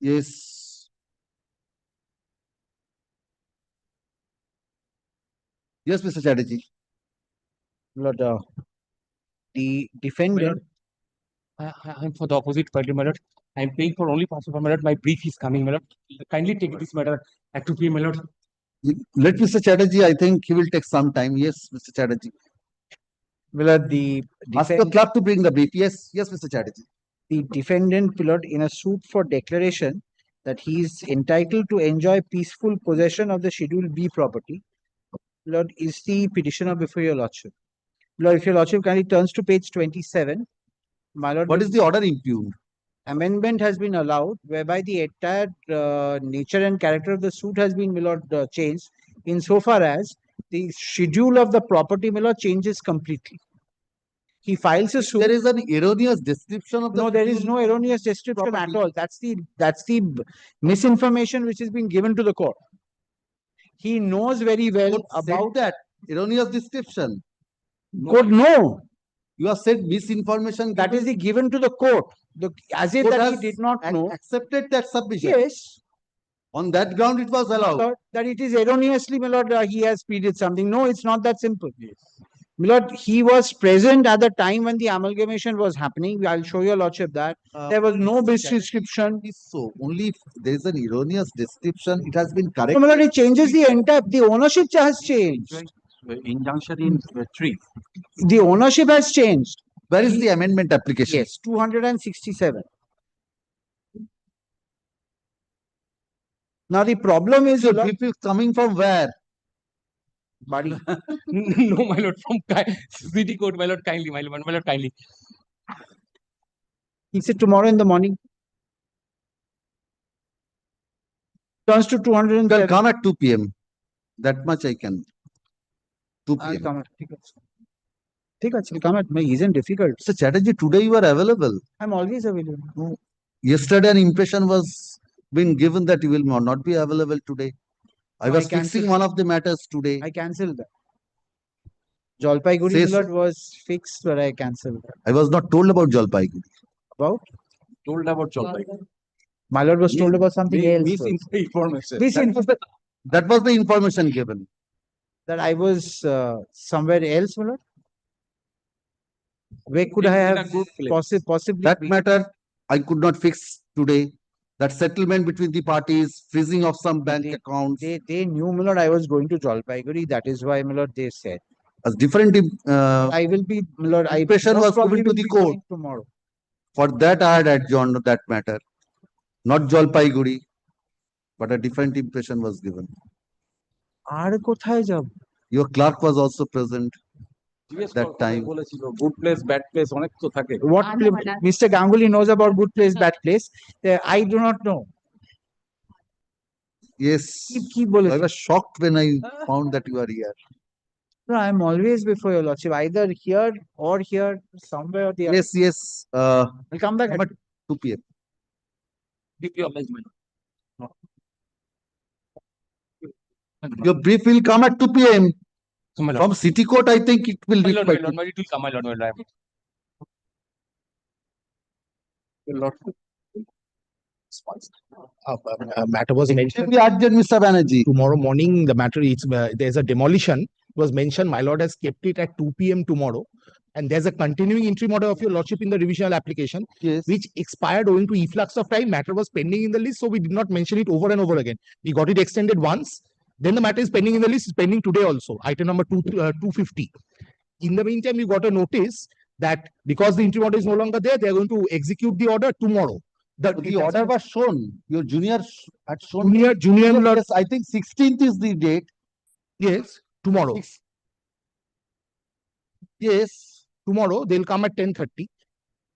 yes. Yes, Mr. Chatterjee. Lord, the defendant. I'm for the opposite party, my lord. I'm paying for only passport, my lord. My brief is coming, my lord. Kindly take this matter at 2 p.m., my lord. Let Mr. Chatterjee, I think he will take some time. Yes, Mr. Chatterjee. Milord, Ask the clerk to bring the brief. Yes, yes, Mr. Chatterjee. the defendant, Milord, in a suit for declaration that he is entitled to enjoy peaceful possession of the Schedule B property, Milord, is the petitioner before your lordship. Milord, if your lordship kindly turns to page 27, my lord. What is the order impugned? Amendment has been allowed whereby the entire nature and character of the suit has been, my lord, changed insofar as the schedule of the property, my lord, changes completely. He files a suit. There is an erroneous description of the. No, there is no erroneous description at all. That's the misinformation which has been given to the court. He knows very well about that erroneous description. Court, no. You have said misinformation. That is the given to the court. As if Court that he has did not know. Accepted that submission. Yes. On that ground, it was allowed. Lord, that it is erroneously, my lord, he has pleaded something. No, it's not that simple. Yes. My lord, he was present at the time when the amalgamation was happening. I'll show your lordship that. There was no description. So, only if there is an erroneous description, it has been corrected. No, my lord, it changes the entire, the ownership has changed. Injunction in 3. The ownership has changed. Where is the amendment application? Yes, 267. Now the problem is, so if it's coming from where? Buddy. No, my lord, from city court, my lord, kindly, my lord, kindly. He said tomorrow in the morning. Turns to 207. They'll come at 2 p.m. That much I can. 2 p.m. I'll come at. Take it. Come at me. Isn't difficult. So Chatterjee, today you are available. I'm always available. No. Yesterday an impression was been given that you will not be available today. I was fixing one of the matters today. I cancelled that. Jalpaiguri Milord was fixed, but I cancelled that. I was not told about Jalpaiguri. About? Told about Jalpaiguri. My lord was told about something else. Misinformation. That was the information given. That I was somewhere else, my lord? Where could I have possibly? That matter I could not fix today. That settlement between the parties, freezing of some bank accounts. They knew, my lord, I was going to Jalpaiguri. That is why, my lord, they said. As different I will be, my lord, impression was given to the court. Tomorrow. For that, I had adjourned that matter. Not Jalpaiguri, but a different impression was given. Your clerk was also present that time. Good place, bad place, অনেক তো থাকে. What Mr. Ganguly knows about good place, bad place, I do not know. Yes, I was shocked when I found that you are here. No, I'm always before your lordship, either here or here, somewhere or the other. Yes, yes. I'll come back at 2 p.m. Your brief will come at 2 p.m. From City Court, I think it will be. It will come, my lord, my lord. Matter was mentioned. Mr. Banerjee. Tomorrow morning, the matter is there's a demolition was mentioned. My lord has kept it at 2 p.m. tomorrow, and there's a continuing interim order of your lordship in the revisional application, which expired owing to efflux of time. Matter was pending in the list, so we did not mention it over and over again. We got it extended once. Then the matter is pending in the list. Is pending today also. Item number 250. In the meantime, we got a notice that because the interim order is no longer there, they are going to execute the order tomorrow. The order was shown. Your junior had shown. Junior. Yes, I think 16th is the date. Yes, tomorrow. Yes, tomorrow they'll come at 10:30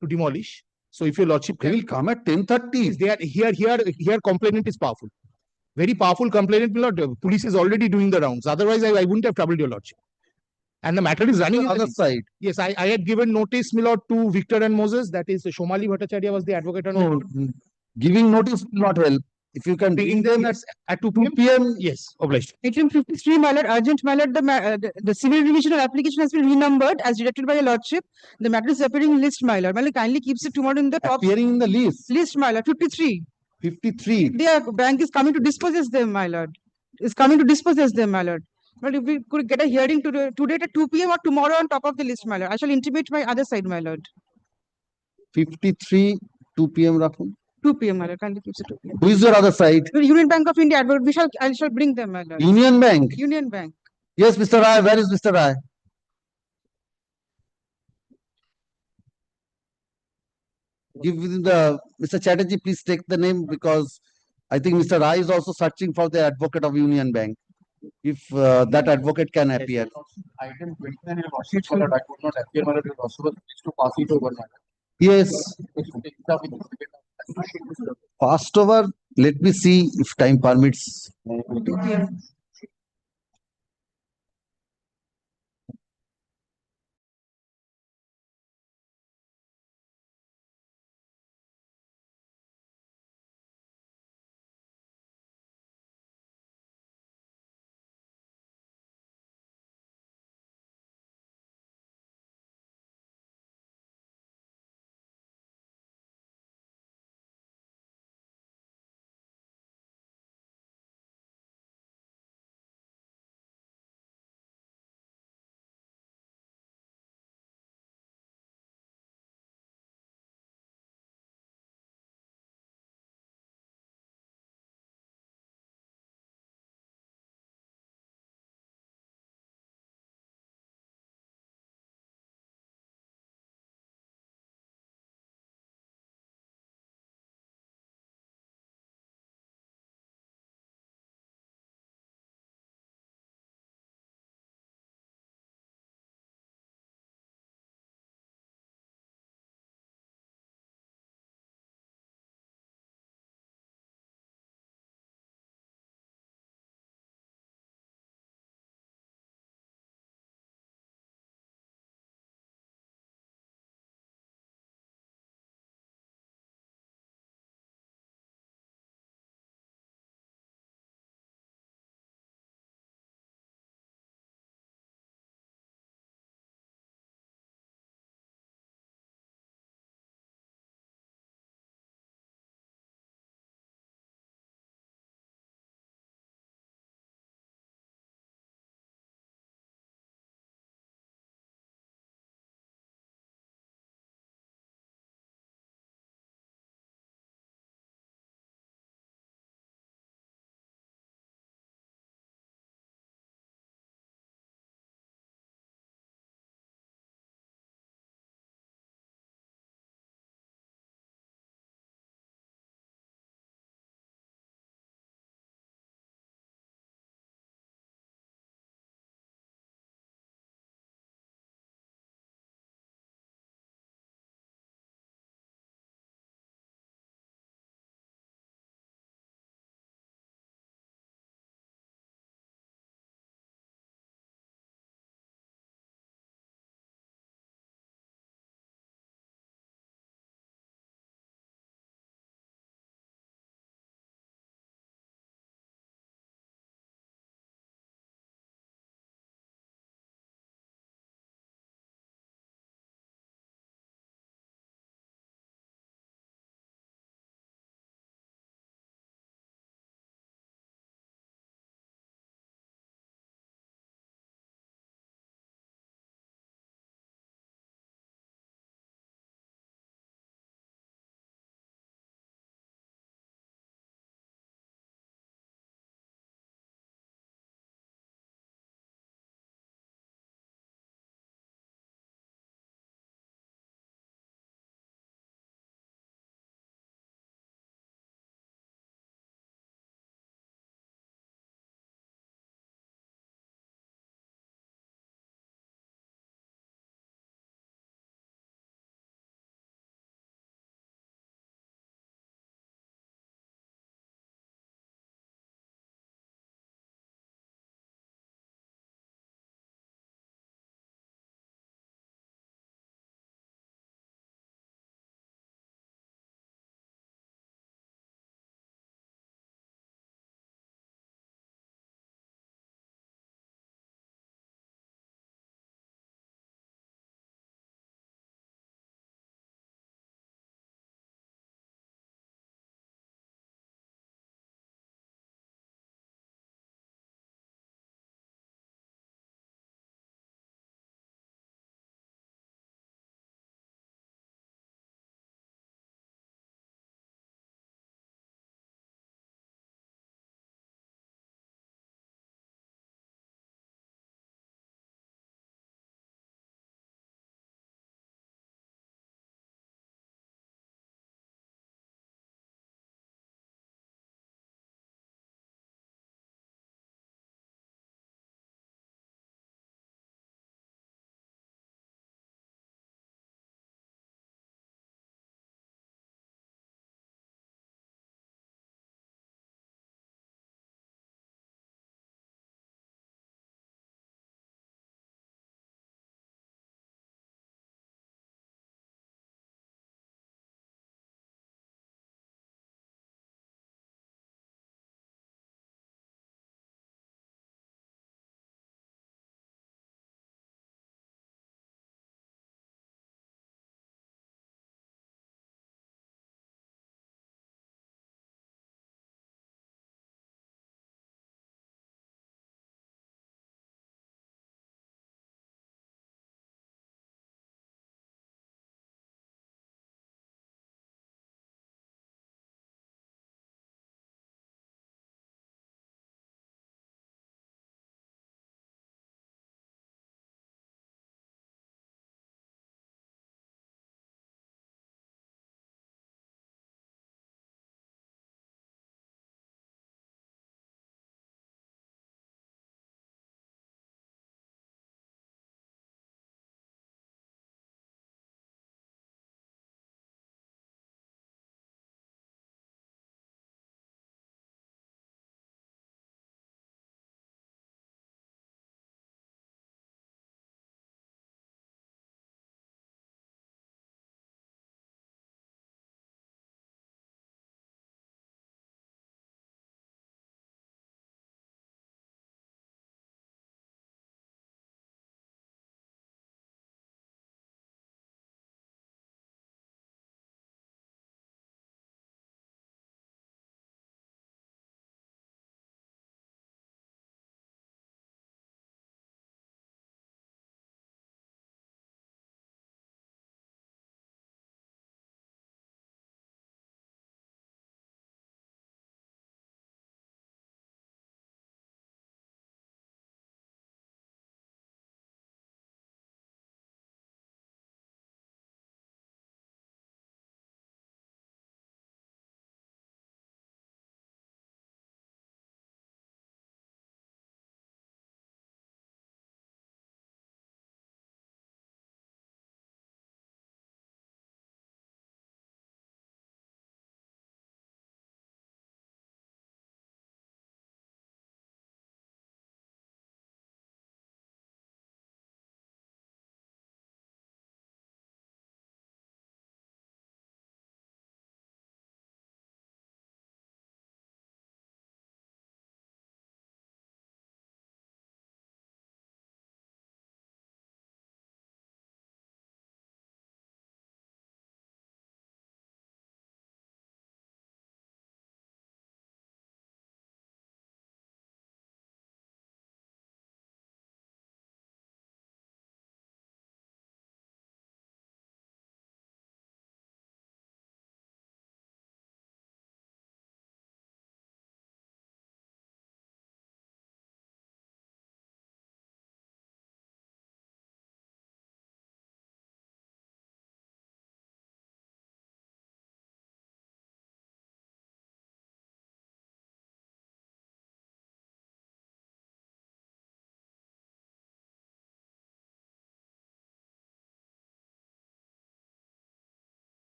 to demolish. So if your lordship, they will come at 10:30. They are here. Complainant is powerful, very powerful complainant. Police is already doing the rounds. Otherwise, I wouldn't have troubled your lordship. And the matter is running on the other side. Yes, I had given notice, my lord, to Victor and Moses. That is, Shomali Bhattacharya was the advocate. No, giving notice will not help. If you can bring them at 2 p.m. Yes, obliged. Item 53, my lord, urgent, my lord, the civil revisional application has been renumbered as directed by your lordship. The matter is appearing in list, my lord. My lord, kindly keeps it tomorrow in the top. Appearing in the list? List, my lord, 53. 53. Their bank is coming to dispossess them, my lord. Is coming to dispossess them, my lord. But if we could get a hearing today at 2 p.m. or tomorrow on top of the list, my lord. I shall intimate my other side, my lord. 53, 2 p.m. Rakhun. 2 p.m. my lord. Kindly keep it 2 p.m. Who is your other side? The Union Bank of India, but I shall bring them, my lord. Union Bank? Union Bank. Yes, Mr. Rai, where is Mr. Rai? Give him the, Mr. Chatterjee, please take the name because I think Mr. Rai is also searching for the advocate of Union Bank. If that advocate can appear. Item 29 your lordship, my lord, I could not appear, my lord, it was possible to pass it over, my lord. Yes. Passed over. Let me see if time permits.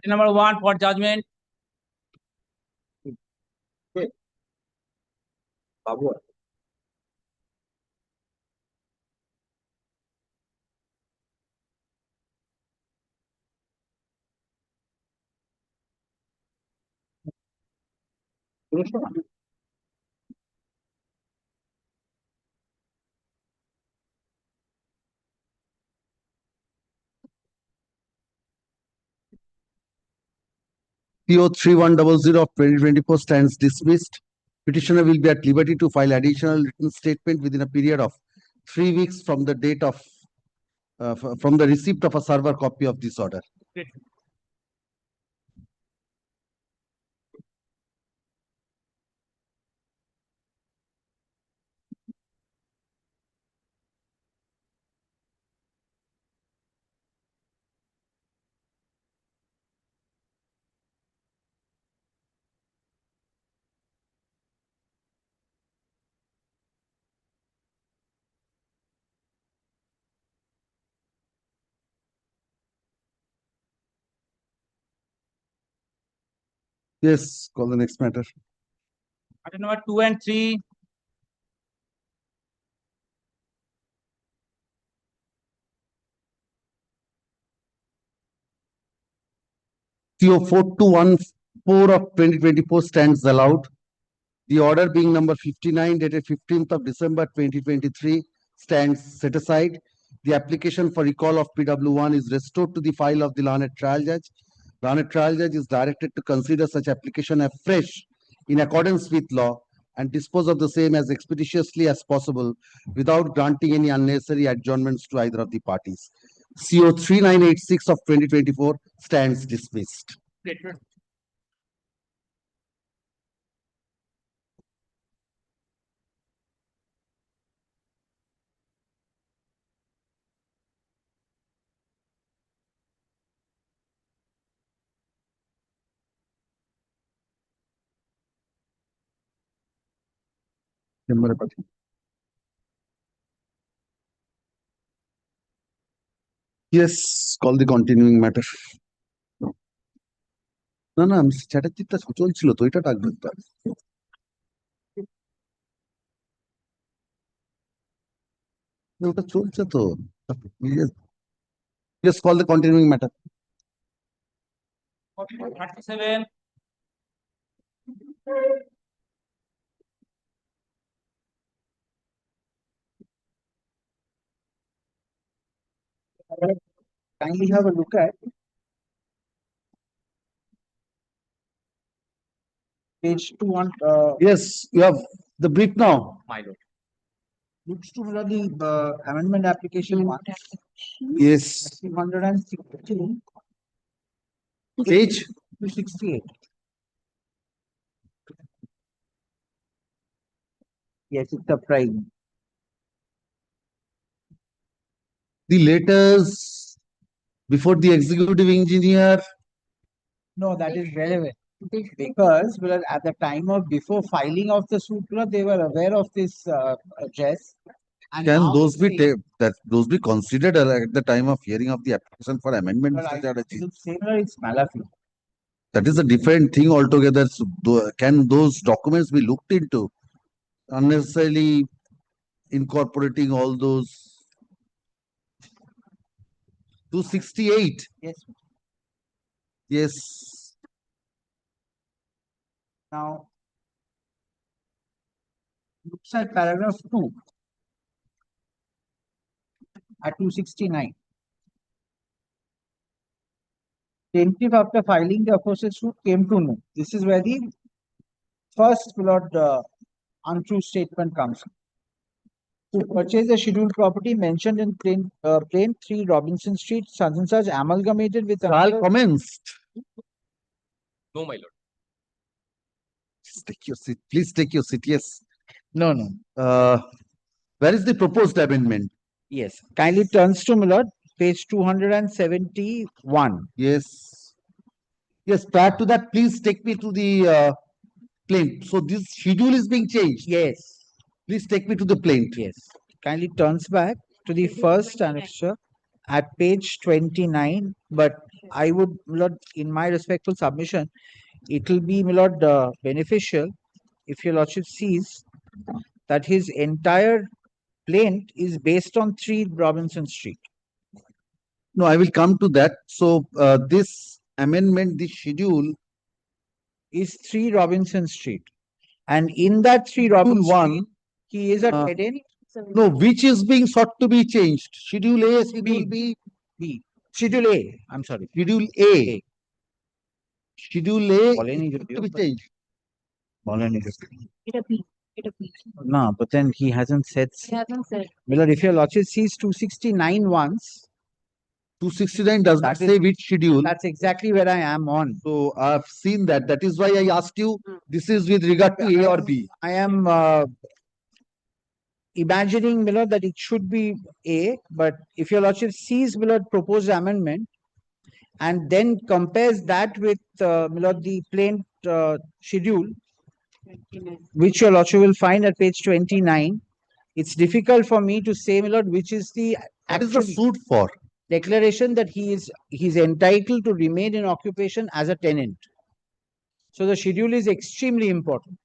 Number 1 for judgment. Babu. PO 3100 of 2024 stands dismissed. Petitioner will be at liberty to file additional written statement within a period of 3 weeks from the date of from the receipt of a server copy of this order. Yes, call the next matter. Item number 2 and 3. CO 4214 of 2024 stands allowed. The order being number 59 dated 15th of December 2023 stands set aside. The application for recall of PW1 is restored to the file of the learned trial judge. Learned trial judge is directed to consider such application afresh in accordance with law and dispose of the same as expeditiously as possible without granting any unnecessary adjournments to either of the parties. CO 3986 of 2024 stands dismissed. Yes, call the continuing matter. না না আমি চ্যাটার্জিটা চলছিল তো এটা ডাকবেন তো ওটা চলছে তো Yes, call the continuing matter. 37. Kindly have a look at page 21. Yes, you have the brief now. My lord. Looks to be the amendment application 1. Yes. 216. Page 268. Yes, it's a prime. The letters before the executive engineer. No, that is relevant. Because well, at the time of before filing of the suit, they were aware of this address. And Can now those they be say- those be considered at the time of hearing of the application for amendment, Well, Mr. I Chatterjee? would say that it's Malafi. That is a different thing altogether. So, can those documents be looked into? Unnecessarily incorporating all those 268. Yes. Yes. Now, looks at paragraph 2 at 269. Plaintiff, after filing the aforesaid suit, came to know. This is where the first untrue statement comes. To purchase the scheduled property mentioned in plain 3 Robinson Street, such and such amalgamated with Trial commenced. No, my lord. Take your seat. Please take your seat. Yes. No, no. Where is the proposed amendment? Yes. Kindly turns to Milord, page 271. Yes. Yes. Prior to that, please take me to the plaint. So this schedule is being changed. Yes. Please take me to the plaint. Yes. Kindly turns back to the first annexure at page 29, but I would, my lord, in my respectful submission, it will be, my lord, beneficial if your lordship sees that his entire plaint is based on 3 Robinson Street. No, I will come to that. So this amendment, this schedule is 3 Robinson Street. And in that 3 Robinson one, Street, he is a uh, tenant. no, which is being sought to be changed? Schedule A, Schedule B. Schedule A, I'm sorry. Schedule A. Schedule A is to be changed. No, but then he hasn't said. He hasn't said. Miller, if your lordship sees 269 once. 269 does not say which schedule. That's exactly where I am on. So I've seen that. That is why I asked you, this is with regard to A or B. I am imagining, Miller, that it should be A, but if your lordship sees, Miller, proposed amendment and then compares that with, Miller, the plain schedule, which your lordship will find at page 29, it's difficult for me to say, Miller, which is the actual suit for declaration that he's entitled to remain in occupation as a tenant. So the schedule is extremely important.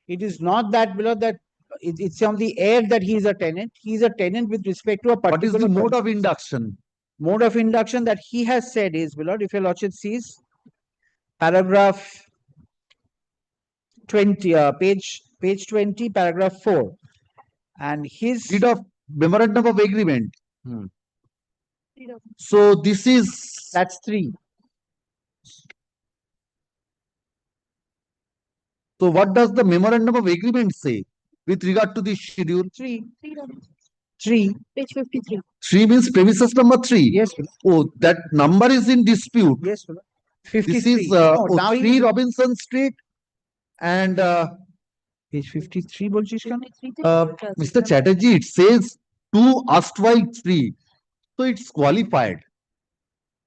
It is not that, Miller, that it's on the air that he is a tenant. He is a tenant with respect to a particular. What is the mode of induction? Mode of induction that he has said is, Miller, if your lordship sees paragraph 20, page 20, paragraph 4, and his deed of memorandum of agreement. So this is that's 3. So what does the memorandum of agreement say with regard to the schedule? 3. Page 53. 3 means premises number 3. Yes. Oh, that number is in dispute. Yes. 53. This is 3 Robinson Street and page 53. Mr. Chatterjee, it says 2 erstwhile 3. So it's qualified.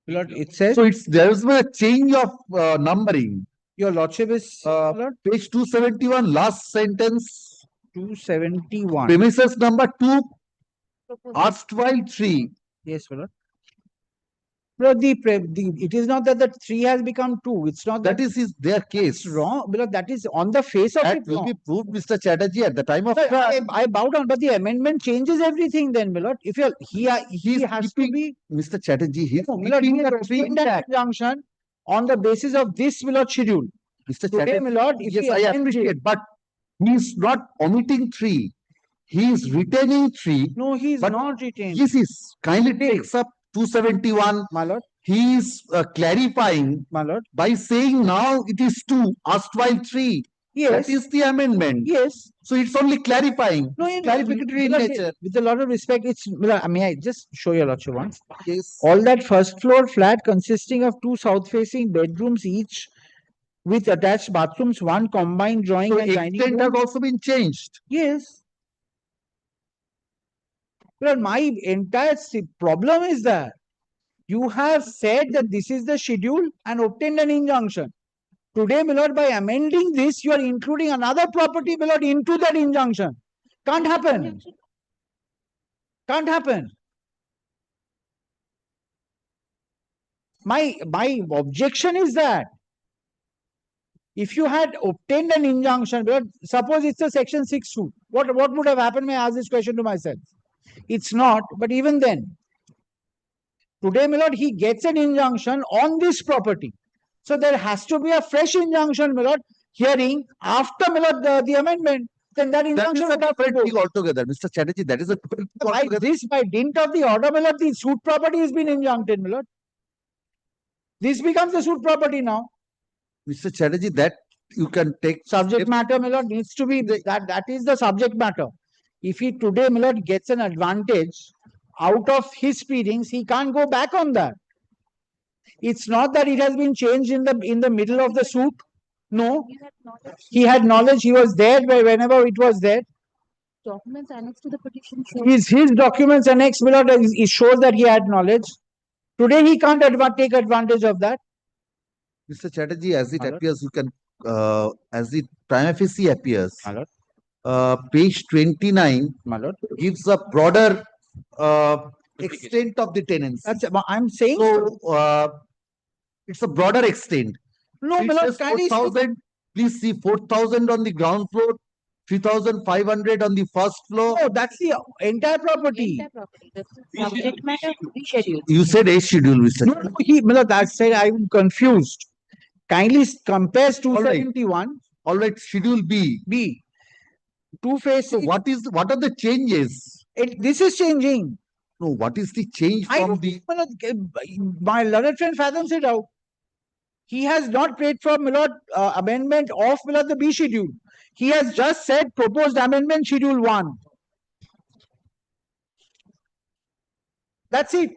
It says so. It's there's a change of numbering. Your lordship is page 271, last sentence. 271. Premises number 2, erstwhile 3. Yes, Lord. But it is not that the 3 has become 2. It's not that is their case. It's wrong. Because that is on the face of that it. Will be proved, Mr. Chatterjee, at the time of trial. I bow down, but the amendment changes everything. Then, Milord, if he has to be Mr. Chatterjee, he's Milord, he has in that injunction on the basis of this Milord schedule. Mr. Today, Chatterjee, Milord, if yes, I appreciate, but he's not omitting 3. He is retaining 3. No, he is not retaining. Yes, is kindly takes up 271. My lord. He is clarifying, my lord, by saying now it is 2, erstwhile 3. Yes. That is the amendment. Yes. So it's only clarifying. No, clarificatory in nature. With a lot of respect, it's. May I just show you a lot once? Yes. All that first floor flat consisting of 2 south-facing bedrooms each, with attached bathrooms, 1 combined drawing so and dining extent room. has also been changed. Yes. But my entire problem is that you have said that this is the schedule and obtained an injunction. Today, Milord, by amending this, you are including another property, Milord, into that injunction. Can't happen. Can't happen. My objection is that if you had obtained an injunction, Milord, suppose it's a section 6 suit, what would have happened? May I ask this question to myself? It's not, but even then, today, Milord, he gets an injunction on this property. So there has to be a fresh injunction, Milord, hearing after, Milord, the amendment. Then that injunction would have thing altogether. Mr. Chatterjee, that is a different thing altogether. By dint of the order, Milord, the suit property has been injuncted, Milord. This becomes the suit property now. Mr. Chatterjee, that you can take. Subject matter, Milord, needs to be, that is the subject matter. If he today, Milord, gets an advantage out of his pleadings, he can't go back on that. It's not that it has been changed in the middle of the suit. No. He had knowledge. He was there whenever it was there. Documents annexed to the petition. His documents annexed, Milord, it shows that he had knowledge. Today he can't take advantage of that. Mr. Chatterjee, as it appears, you can as the prima facie appears, page 29 gives a broader extent of the tenancy. I'm saying So, it's a broader extent. No, It my lord, says kindly 4,000. Please see 4,000 on the ground floor, 3,500 on the first floor. No, that's the entire property. Subject matter reschedule. You said A schedule, Mr. No, my lord, that said, I'm confused. Kindly compares 271. All right, schedule B. B. Two phase. So what are the changes? This is changing. No, what is the change I from don't the? My learned friend fathoms it out. He has not prayed for amendment of the B schedule. He has just said proposed amendment schedule 1. That's it.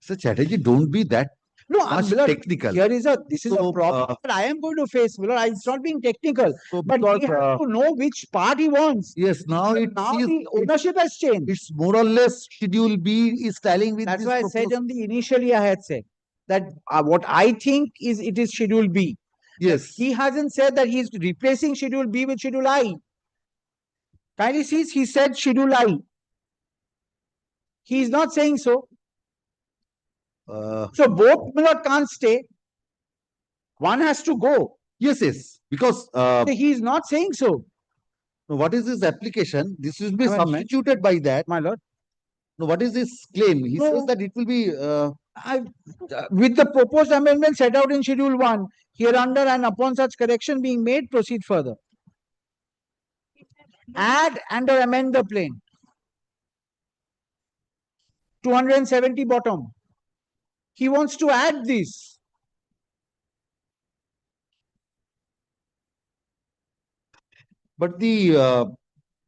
Sir Chatterjee, don't be that much technical. This is a problem that I am going to face. It's not being technical, but because, we have to know which part he wants. Yes, now The ownership has changed. It's more or less schedule B is tallying with That's this why I said initially I had said that what I think is it is schedule B. Yes. He hasn't said that he is replacing schedule B with schedule I. Kindly see, he said schedule I. He is not saying so. So both can't stay. One has to go. Yes. Because he is not saying so. What is this application? This will be Amendment. substituted by that. My lord. No, what is this claim? He says that it will be with the proposed amendment set out in schedule 1, hereunder and upon such correction being made, proceed further. Add and or amend the plane. 270 bottom. He wants to add this. But the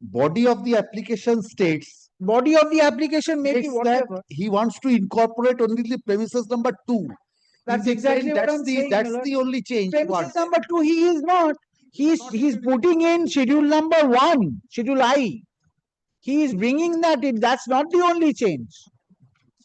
body of the application states. Body of the application may be States whatever. that he wants to incorporate only the premises number 2. That's He's exactly saying what that's I'm the saying. that's the only change. Premises number 2, he is not. He's putting in schedule number 1, schedule I. He is bringing that in. That's not the only change.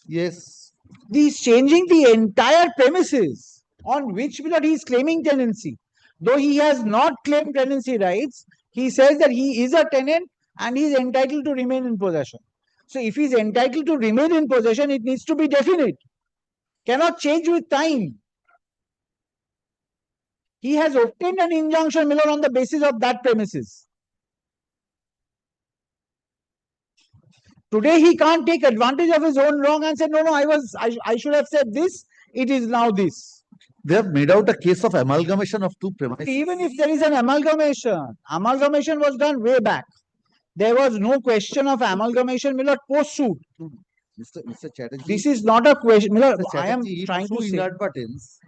Yes. He's changing the entire premises on which he is claiming tenancy. Though he has not claimed tenancy rights, he says that he is a tenant and he is entitled to remain in possession. So if he is entitled to remain in possession, it needs to be definite. Cannot change with time. He has obtained an injunction, Miller, on the basis of that premises. Today he can't take advantage of his own wrong and say, no, I should have said this, it is now this. They have made out a case of amalgamation of two premises. Even if there is an amalgamation was done way back. There was no question of amalgamation, Miller, post-suit. Mr. Chatterjee. This is not a question, Miller. I am Chatterjee, trying to through say. inadvertence,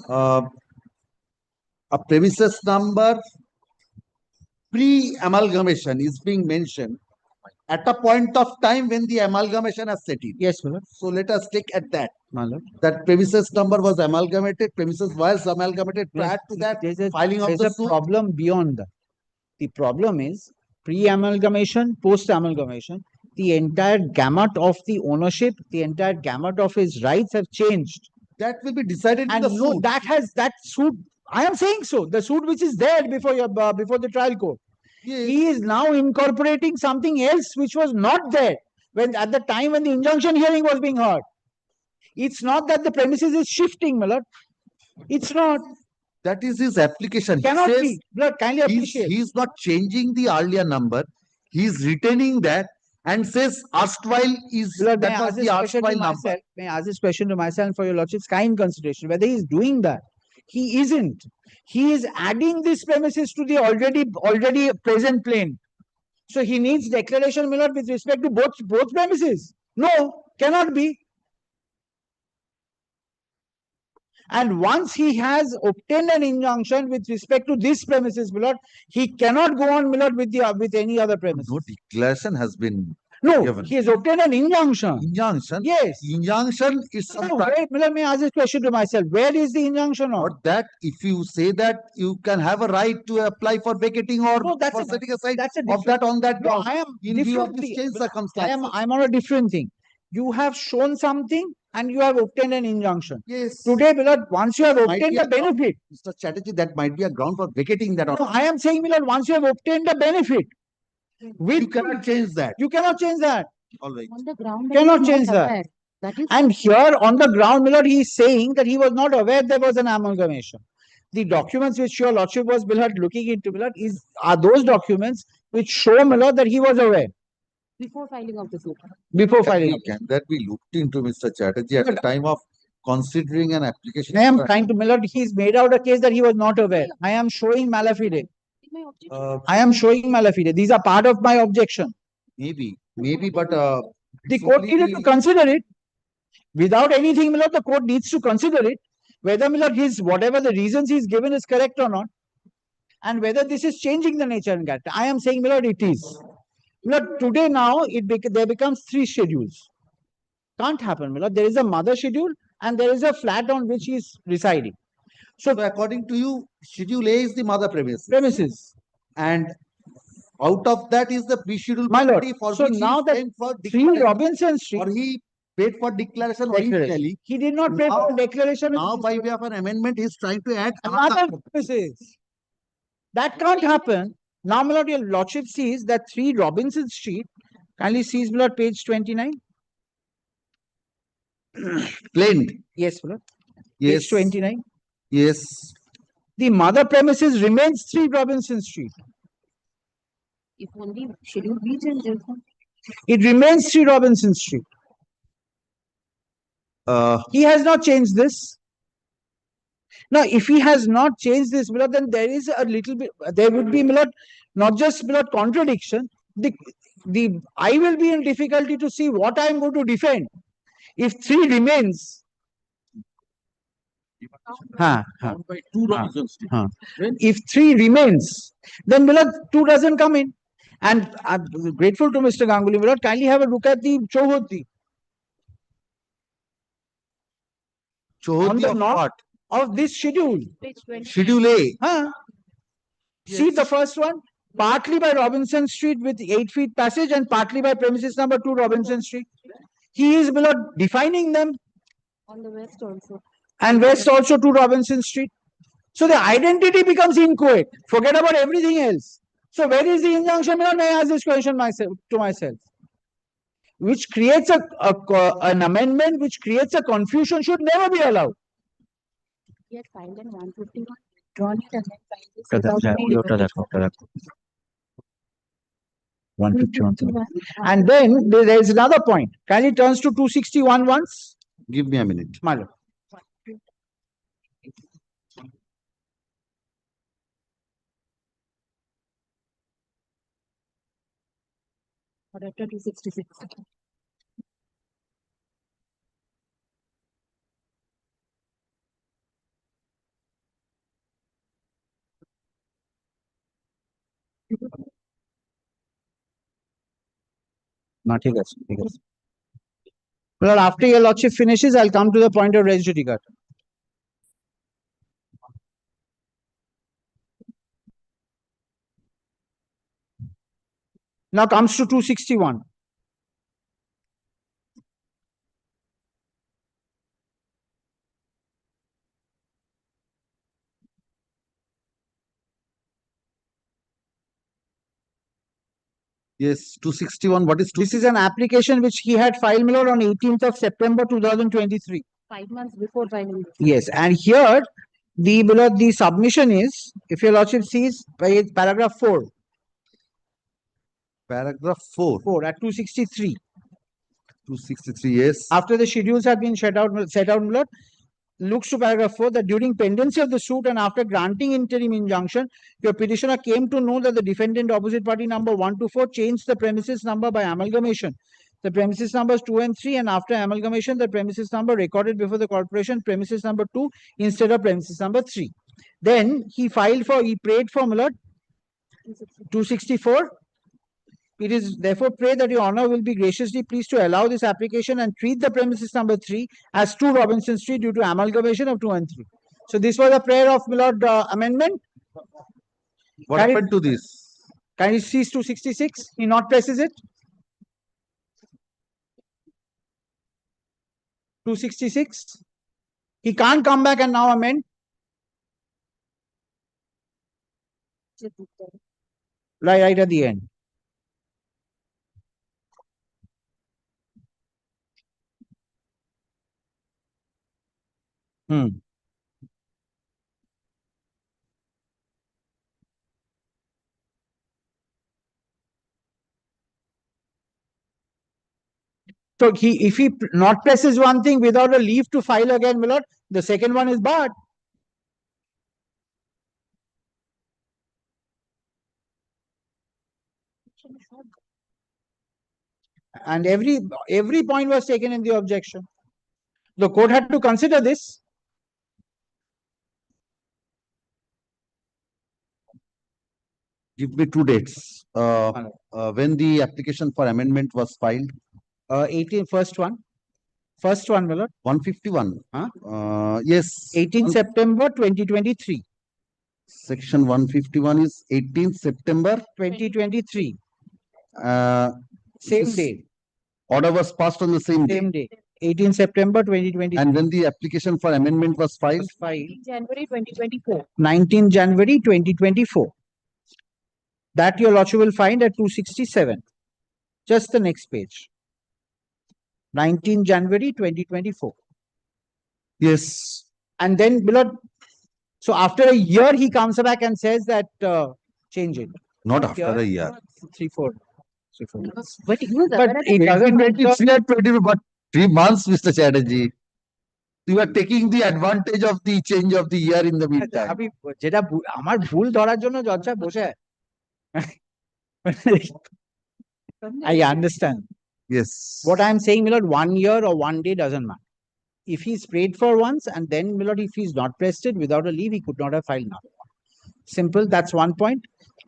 a premises number pre-amalgamation is being mentioned at a point of time when the amalgamation has set in. Yes, Miller. So let us take at that. That premises number was amalgamated, premises was amalgamated prior to that filing of the suit. There's a problem beyond that. The problem is pre-amalgamation, post-amalgamation, the entire gamut of the ownership, the entire gamut of his rights have changed. That will be decided in And the no, suit. that suit, I am saying so, the suit which is there before the trial court. Yes. He is now incorporating something else which was not there at the time when the injunction hearing was being heard. It's not that the premises is shifting, Miller. It's not. That is his application. Cannot He says be. Miller, kindly appreciate. He's not changing the earlier number. He's retaining that and says erstwhile is Miller, that was the erstwhile number. May I ask this question to myself for your lordship's kind consideration, whether he is doing that. He isn't. He is adding these premises to the already present plane. So he needs declaration, Miller, with respect to both premises. No, cannot be. And once he has obtained an injunction with respect to this premises, Miller, he cannot go on, Miller, with any other premise. No declaration has been given. He has obtained an injunction. Injunction? Yes. Injunction is some wait, Miller, may I ask this question to myself? Where is the injunction on? But that if you say that you can have a right to apply for vacating or for setting aside of that on that ground. I am in view of this changed circumstances. I'm on a different thing. You have shown something and you have obtained an injunction. Yes. Today, Milord, once you have Might obtained be the a ground- benefit, Mr. Chatterjee, that might be a ground for vacating that order. no, I am saying, Milord, once you have obtained the benefit, You cannot change that. you cannot change that. Always. On the ground. Cannot change that. That is. And here on the ground, Milord, he is saying that he was not aware there was an amalgamation. The documents which your lordship was, Milord, looking into, Milord, are those documents which show, Milord, that he was aware Before filing of the suit. before filing. Can that be looked into, Mr. Chatterjee, at the time of considering an application? I am trying to, Milord, he's made out a case that he was not aware. I am showing malafide. I am showing malafide. These are part of my objection. Maybe, but the court needed to consider it. Without anything, Milord, the court needs to consider it. Whether, Milord, whatever the reasons he's given is correct or not. And whether this is changing the nature and character. I am saying, Milord, it is. Milord, today now, there becomes 3 schedules. Can't happen, Milord. There is a mother schedule and there is a flat on which he is residing. So according to you, Schedule A is the mother premises. And out of that is the pre-schedule property for so which now he that came for 3 Robinson Street, or he paid for declaration originally. He did not pay for declaration. Now by way of an amendment, he is trying to add another premises. That can't happen. Now, my lord, your lordship sees that 3 Robinson Street. Kindly sees, my lord, page 29. Claimed. Yes, my lord. Yes. Page 29. Yes. The mother premises remains 3 Robinson Street. If only schedule B changes. It remains 3 Robinson Street. He has not changed this. Now, if he has not changed this, Milord, then there is a little bit, there would be, Milord, not just, Milord, contradiction. I will be in difficulty to see what I am going to defend. If 3 remains, if 3 remains, then, Milord, 2 doesn't come in. And I'm grateful to Mr. Ganguly, Milord, kindly have a look at the Chauhoti. On the north of this schedule. Schedule A. See the first one? Partly by Robinson Street with 8 feet passage and partly by premises number 2 Robinson Street. He is, Milord, defining them. On the west also. And west also 2 Robinson Street. So the identity becomes inchoate. Forget about everything else. So where is the injunction? Milord, may I ask this question to myself? Which creates an amendment which creates a confusion should never be allowed. He had filed in 151, drawn it and then filed this without any deliberation. 151. And then there is another point. Can it turns to 261 once? Give me a minute. My lord. Order 266. Well, after your lordship finishes, I'll come to the point of res judicata. Now comes to 261. Yes, 261. What is This is an application which he had filed, Milord, on 18th of September 2023. 5 months before filing. Yes, and here the submission is, if your lordship sees, paragraph 4. Paragraph 4. 4 at 263. 263, yes. After the schedules have been set out, Milord, looks to paragraph 4 that during pendency of the suit and after granting interim injunction, your petitioner came to know that the defendant opposite party number 1 to 4 changed the premises number by amalgamation. The premises numbers 2 and 3, and after amalgamation, the premises number recorded before the corporation, premises number 2 instead of premises number 3. Then he prayed for, Milord, 264. It is therefore prayed that your honor will be graciously pleased to allow this application and treat the premises number 3 as 2 Robinson Street due to amalgamation of 2 and 3. So this was a prayer of, Milord, amendment. What happened to this? Can you see 266? He not presses it. 266. He can't come back and now amend. Right at the end. So if he not presses one thing without a leave to file again, my lord, the second one is barred. And every point was taken in the objection. The court had to consider this. Give me two dates. When the application for amendment was filed. first one, my lord. 151. Yes. 18 September 2023. Section 151 is 18th September 2023. Same day. Order was passed on the same day. Same day. 18 September 2023. And when the application for amendment was filed? January 2024. 19 January 2024. That your lordship will find at 267. Just the next page. 19 January 2024. Yes. And then, below, so after a year, he comes back and says that change it. Not after a year. 3, 4. But he was But aware it doesn't matter. But 3 months, Mr. Chatterjee. You are taking the advantage of the change of the year in the meantime. আমি যেটা আমার ভুল ধরার জন্য জজ সাহেব বসে I understand. Yes. What I am saying, my lord, 1 year or 1 day doesn't matter. If he's prayed for once and then, my lord, if he's not pressed it without a leave, he could not have filed now. Simple. That's one point.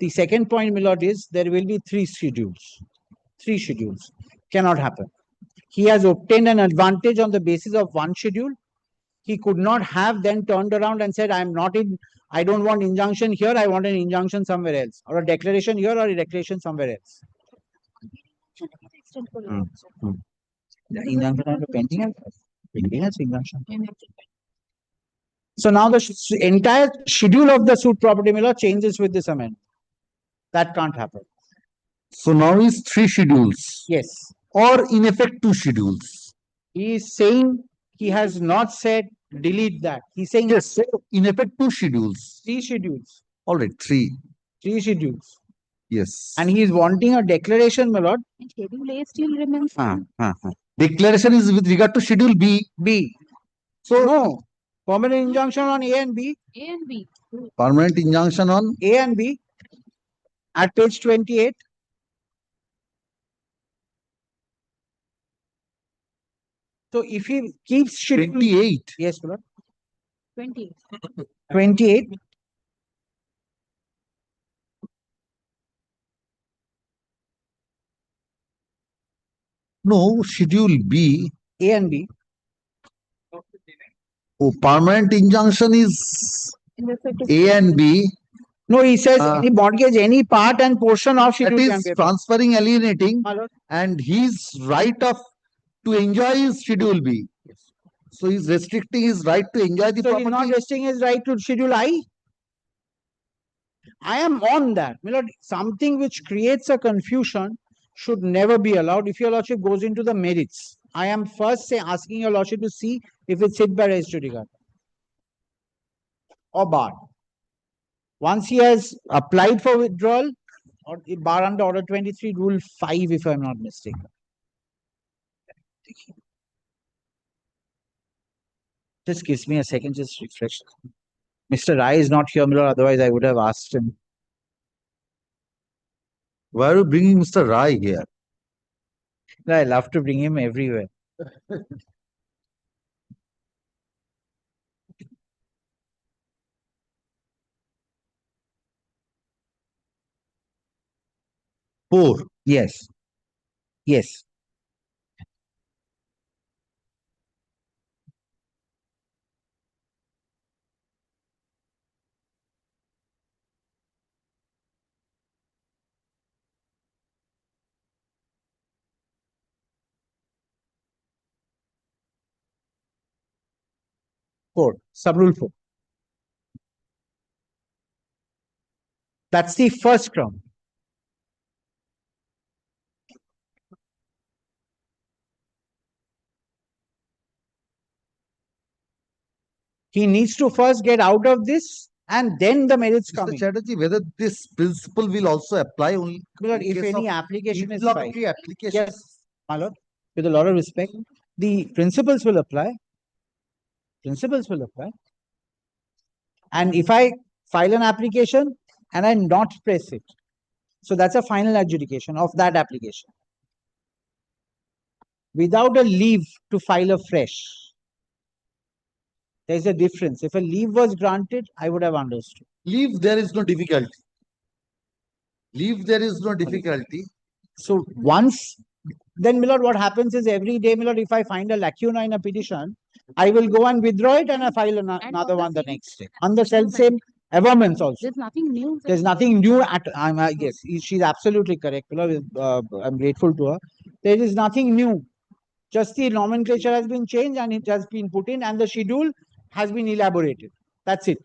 The second point, my lord, is there will be 3 schedules. 3 schedules. Cannot happen. He has obtained an advantage on the basis of one schedule. He could not have then turned around and said, I don't want injunction here, I want an injunction somewhere else. Or a declaration here or a declaration somewhere else. So now the entire schedule of the suit property law changes with this amendment. That can't happen. So now is 3 schedules. Yes. Or in effect 2 schedules. He is saying, he has not said delete that. He's saying yes. So in effect 2 schedules. 3 schedules. All right, 3. 3 schedules. Yes. And he is wanting a declaration, my lord. Schedule A still remains. Declaration is with regard to schedule B. B. So no. Permanent injunction on A and B. A and B. Permanent injunction on A and B. At page 28. So if he keeps schedule 28. Yes, my lord. 20. 28. No, schedule B. A and B. Oh, permanent injunction is A and B. No, he says any mortgage, any part and portion of schedule that can is be transferring, alienating, and his right of to enjoy his schedule B. Yes. So he's restricting his right to enjoy the So property. he's not restricting his right to schedule I. I am on that. My lord, something which creates a confusion should never be allowed if your lordship goes into the merits. I am first asking your lordship to see if it's hit by res judicata or bar. Once he has applied for withdrawal, or bar under order 23, rule 5, if I'm not mistaken. Just gives me a second, just refresh. Mr. Rai is not here, my lord, otherwise I would have asked him. Why are you bringing Mr. Rai here? I love to bring him everywhere. Four. Yes. Yes. 4, sub-rule 4. That's the first ground. He needs to first get out of this and then the merits Mr. coming. Chatterjee, whether this principle will also apply only But in if case any of application is filed, interlocutory application. yes, my lord, with a lot of respect, the principles will apply. Principles will apply. And if I file an application and I not press it, so that's a final adjudication of that application. Without a leave to file afresh, there's a difference. If a leave was granted, I would have understood. Leave, there is no difficulty. Leave, there is no difficulty. So once, then, my lord, what happens is every day, my lord, if I find a lacuna in a petition, I will go and withdraw it and I file another one the next day. On the same averments also. There's nothing new. There's nothing new at, yes, she's absolutely correct. My lord, I'm grateful to her. There is nothing new. Just the nomenclature has been changed and it has been put in and the schedule has been elaborated. That's it.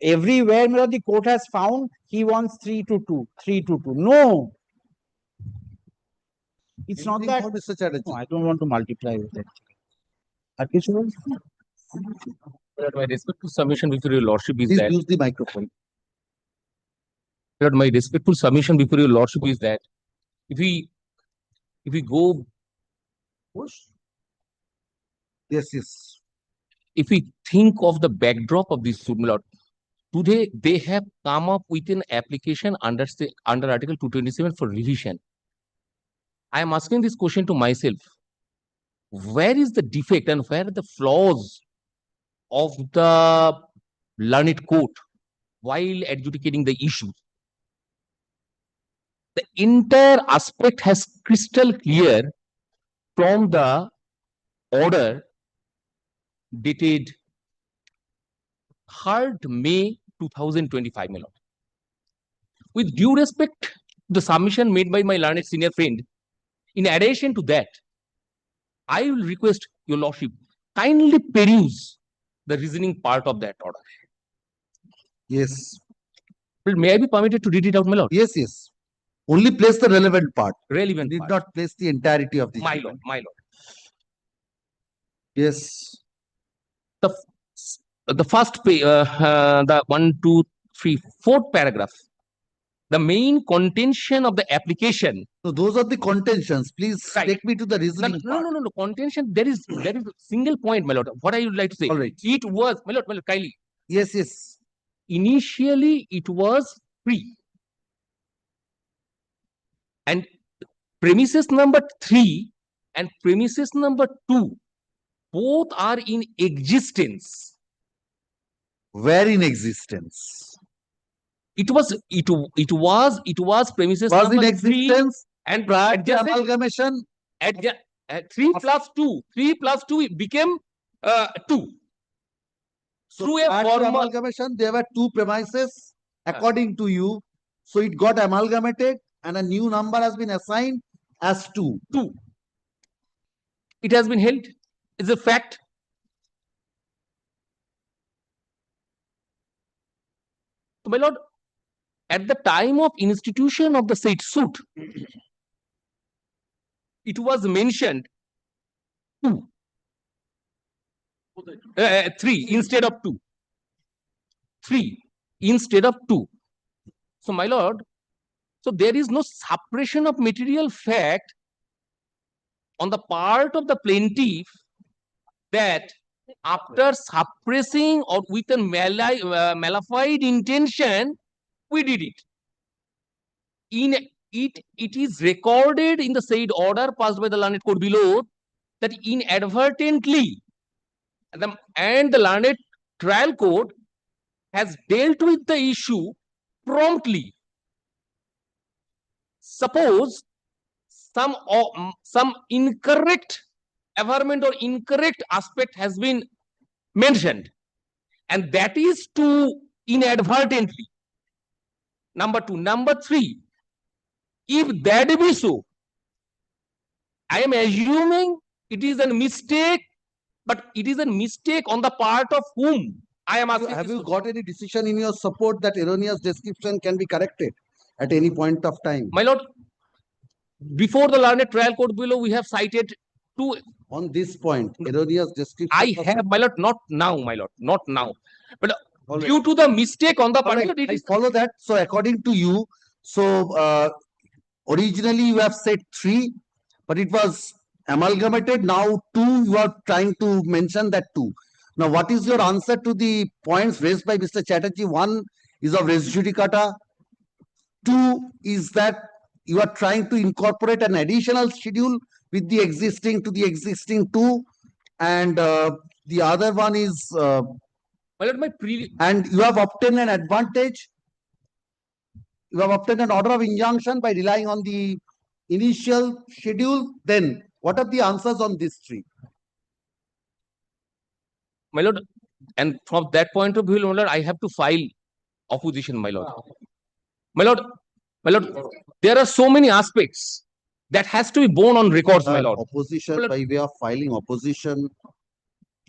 Everywhere, my lord, the court has found he wants 3 to 2, 3 to 2. No. It's not that. Mr. Chatterjee. No, I don't want to multiply with it. My respectful submission before your lordship is Please that. use the microphone. My respectful submission before your lordship is that if we go Yes, yes. if we think of the backdrop of this suit, my lord, today they have come up with an application under Article 227 for revision. I am asking this question to myself. Where is the defect and where are the flaws of the learned court while adjudicating the issue? The entire aspect has crystal clear from the order dated 3rd May 2025, my lord. With due respect to the submission made by my learned senior friend, in addition to that, I will request your lordship kindly peruse the reasoning part of that order. Yes. Well, may I be permitted to read it out, my lord? Yes, yes. Only place the relevant part. Relevant Did part. not place the entirety of the My statement. lord, my lord. Yes. The first page, the 1, 2, 3, 4th paragraph. The main contention of the application. So those are the contentions. Please Right. take me to the reasoning part. No. Contention. There is a single point, my lord. What I would like to say. All right. It was, my lord, kindly. Yes, yes. Initially, it was free. And premises number 3 and premises number 2, both are in existence. Where in existence? It was premises Was number in 3 existence and prior to adjacent- amalgamation. 3 plus 2. 3 plus 2 it became 2. So Through a prior to formal amalgamation, there were 2 premises according to you. So it got amalgamated and a new number has been assigned as 2. 2. It has been held. It's a fact. So, my lord, at the time of institution of the said suit, it was mentioned 2. 3 instead of 2. 3 instead of 2. So, my lord, so there is no suppression of material fact on the part of the plaintiff that after suppressing or with a malified intention, we did it. It is recorded in the said order passed by the learned court below that inadvertently and the learned trial court has dealt with the issue promptly. Suppose some incorrect averment or incorrect aspect has been mentioned, and that is to inadvertently. Number 2. Number 3, if that be so, I am assuming it is a mistake but it is a mistake on the part of whom I am asking. Have you got any decision in your support that erroneous description can be corrected at any point of time? My lord, before the learned trial court below, we have cited two. On this point, erroneous description. I have, my lord, not now, my lord, not now. But due to the mistake on the part, I follow that. So according to you, so originally you have said 3, but it was amalgamated. Now 2, you are trying to mention that 2. Now, what is your answer to the points raised by Mr. Chatterjee? 1 is of res judicata. 2 is that you are trying to incorporate an additional schedule with the existing 2, and the other one is and you have obtained an advantage. You have obtained an order of injunction by relying on the initial schedule. Then what are the answers on these 3? My lord, and from that point of view, my lord, I have to file opposition, my lord. My lord, there are so many aspects that has to be borne on records, my lord. Opposition, by way of filing opposition,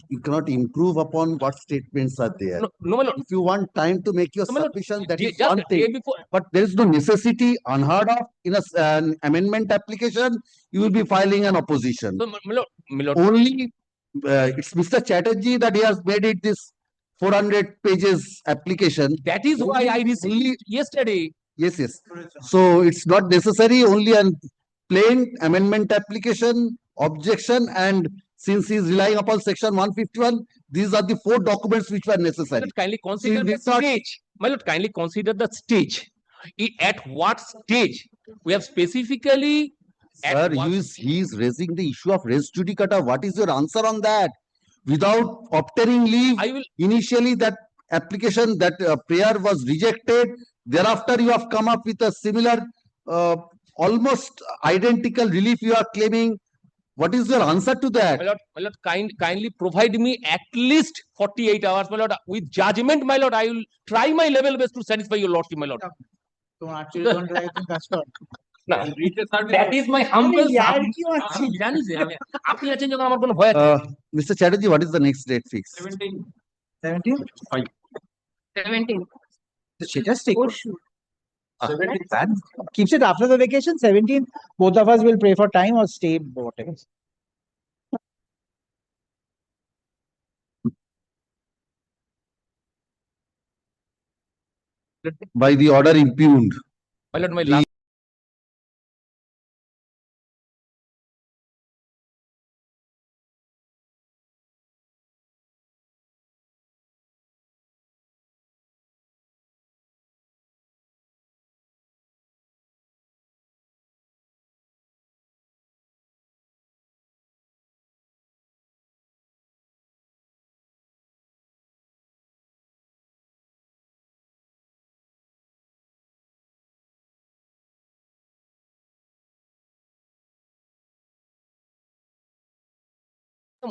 you cannot improve upon what statements are there. No, my lord. If you want time to make your submission, that is just one thing. But there is no necessity, unheard of, in an amendment application, you will be filing an opposition. So, my lord, Only it's Mr. Chatterjee that he has made it this 400 pages application. That is why I received yesterday. Yes. So it's not necessary, only a plain amendment application, objection, and since he is relying upon section 151, these are the 4 documents which were necessary. Kindly consider the stage. My lord, kindly consider the stage. At what stage we have specifically. Sir, he is raising the issue of res judicata. What is your answer on that? Without obtaining leave, initially that application, that prayer was rejected. Thereafter, you have come up with a similar, almost identical relief you are claiming. What is your answer to that? My lord, kindly provide me at least 48 hours, my lord. With judgment, my lord, I will try my level best to satisfy your lordship, my lord. That is my humble. Mr. Chatterjee, what is the next date fix? 17? 17. Just take that keeps it after the vacation. 17. Both of us will pray for time or stay, whatever. By the order impugned. My lord, my last.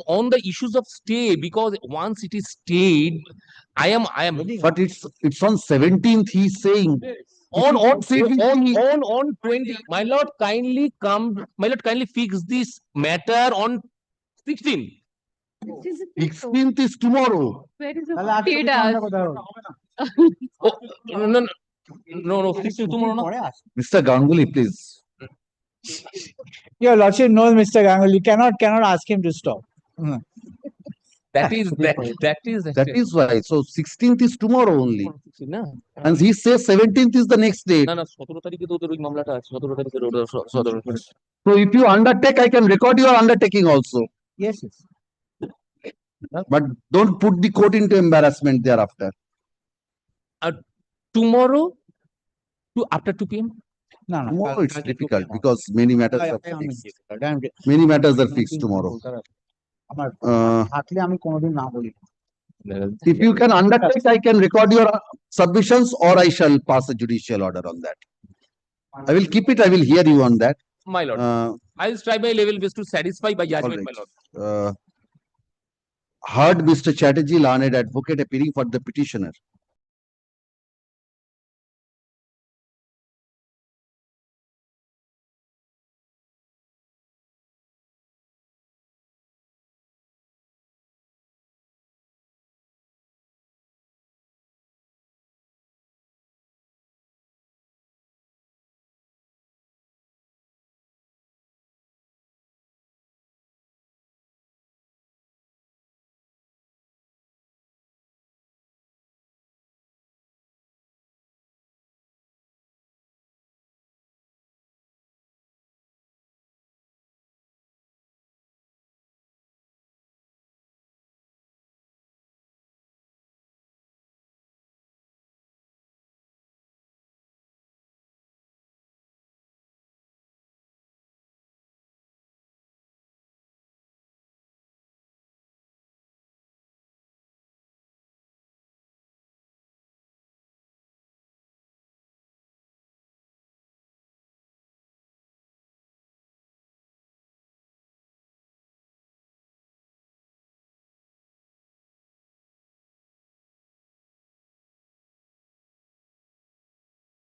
On the issues of stay, because once it is stayed, I am. But it's on 17th. He's saying on 20. My lord, kindly come. My lord, kindly fix this matter on 16th. 16th is tomorrow. Where is the 48 hours? No, 16th tomorrow. No. Mr. Ganguly, please. Your lordship knows Mr. Ganguly. Cannot ask him to stop. That is why. So 16th is tomorrow only. And he says 17th is the next date. So if you undertake, I can record your undertaking also. Yes. But don't put the court into embarrassment thereafter. Tomorrow after 2 p.m. No. Tomorrow it's difficult because many matters are fixed. Many matters are fixed tomorrow. If you can undertake, I can record your submissions, or I shall pass a judicial order on that. I will keep it. I will hear you on that. My lord, I will try my level best to satisfy by judgment, my lord. Heard Mr. Chatterjee, learned advocate, appearing for the petitioner.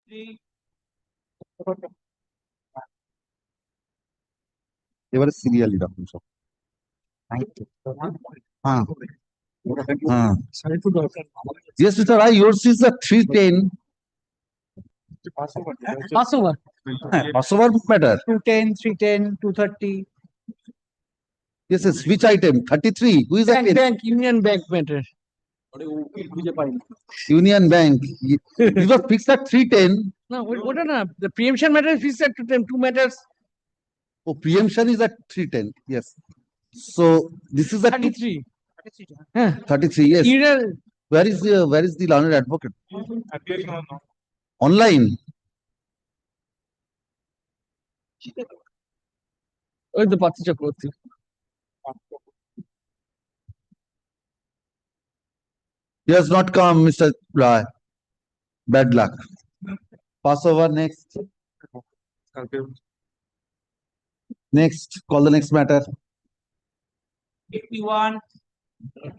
three, এবারে serially রাখুন সব। হ্যাঁ হ্যাঁ yes Mr. Rai, yours is a 310 Passover. Passover matter. 210, 310, 230. Yes, yes, which item? 33. Who is that? Bank, Union Bank matter. Union Bank. This was fixed at 310. No, what are the preemption matter is fixed at two matters. Oh, preemption is at 310. Yes. So this is at 33. 33. Yes. Where is the learned advocate? Online. ওই তো Partha Chakraborty. He has not come, Mr. Rai. Bad luck. Pass over next. Next. Call the next matter. 51.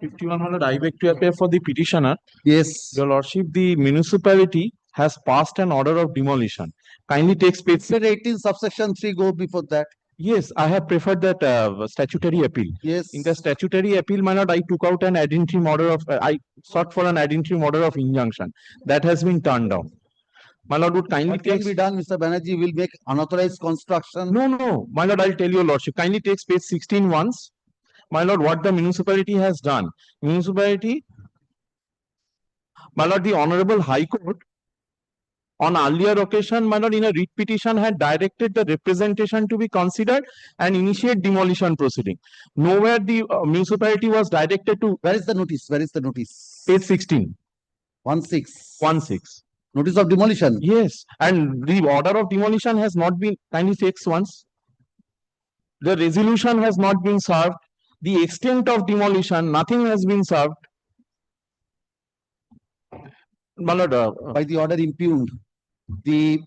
5100, I beg to appear for the petitioner. Yes. Your Lordship, the municipality has passed an order of demolition. Kindly take page 18 subsection 3, go before that. Yes, I have preferred that statutory appeal. Yes. In the statutory appeal, my lord, I took out an ad interim order of, I sought for an ad interim order of injunction. That has been turned down. My lord would kindly What can be done, Mr. Banerjee? Will make unauthorized construction. No, my lord, I'll tell your lordship. Kindly take page 16 once. My lord, what the municipality has done. Municipality, my lord, the Honorable High Court on earlier occasion, my lord, in a writ petition had directed the representation to be considered and initiate demolition proceeding. Nowhere the municipality was directed to. Where is the notice? Where is the notice? Page 16. 16. Notice of demolition. Yes, and the order of demolition has not been, kindly takes once. The resolution has not been served. The extent of demolition, nothing has been served. My lord, by the order impugned, the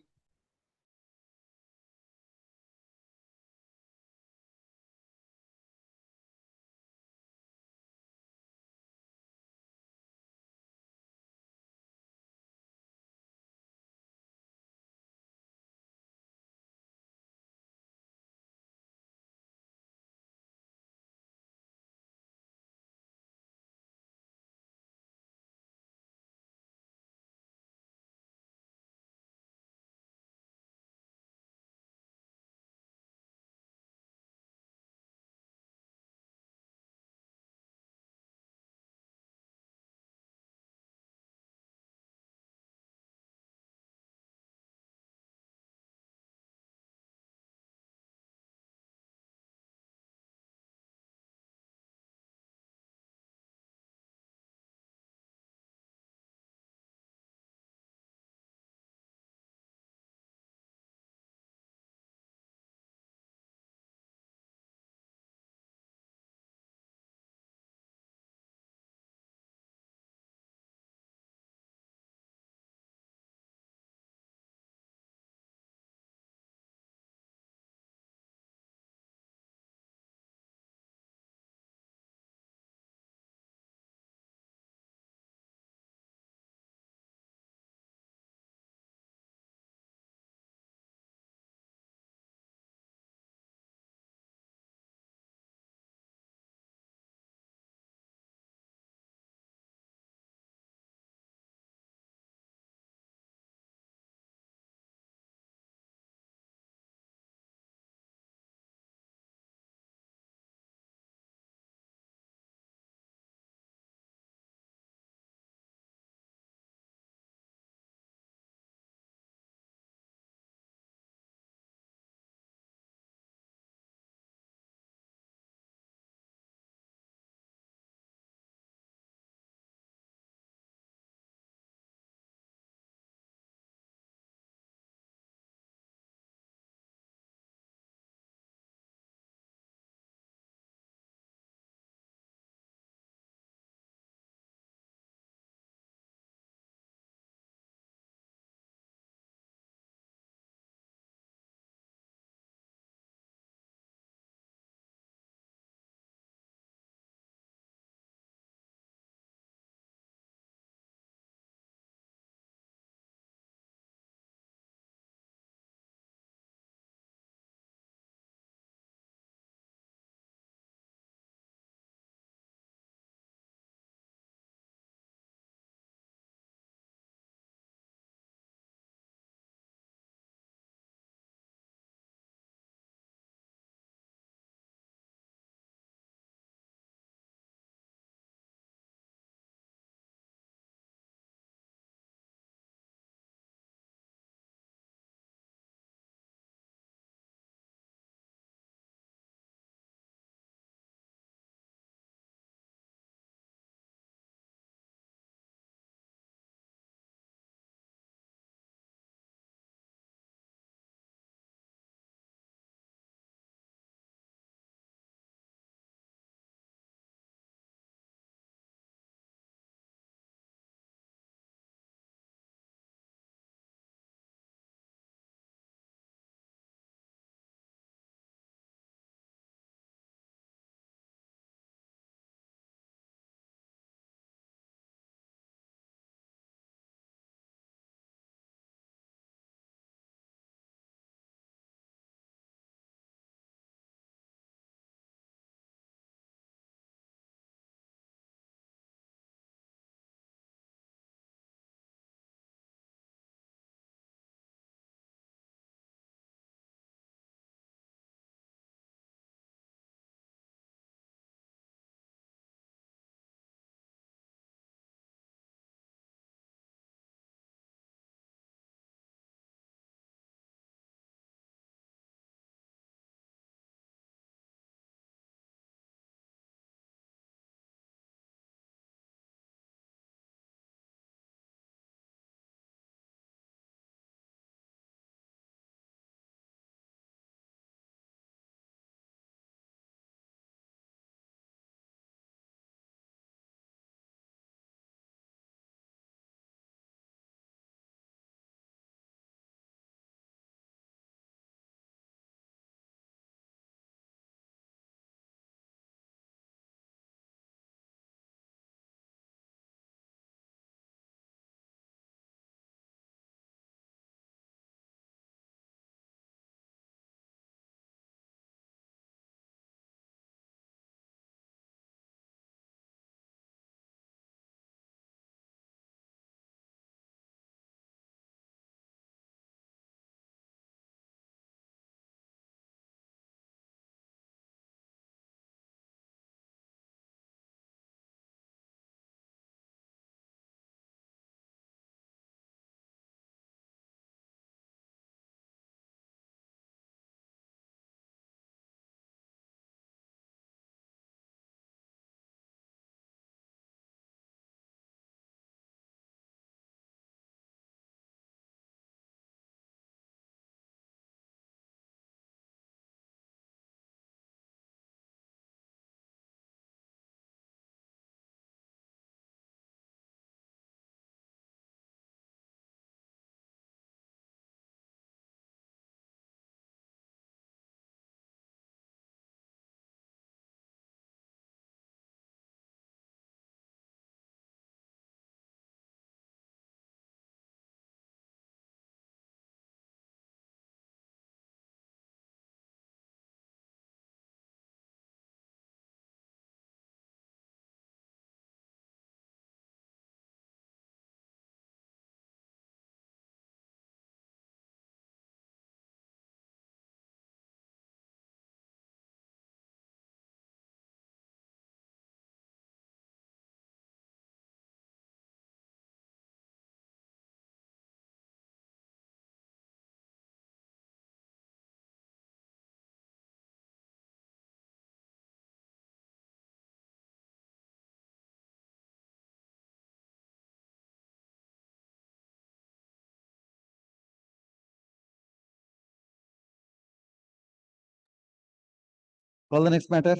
Call the next matter.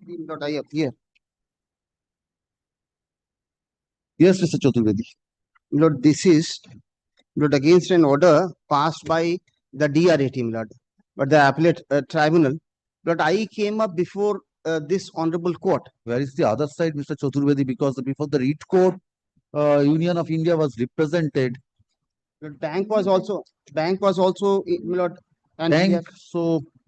Lord, I appear. Yes, Mr. Chaturvedi. Lord, this is Lord against an order passed by the DRAT, Lord, but the appellate tribunal. Lord, I came up before this honorable court. Where is the other side, Mr. Chaturvedi? Because before the Reed Court, Union of India was represented. Lord, bank was also Lord, and Bank, we have,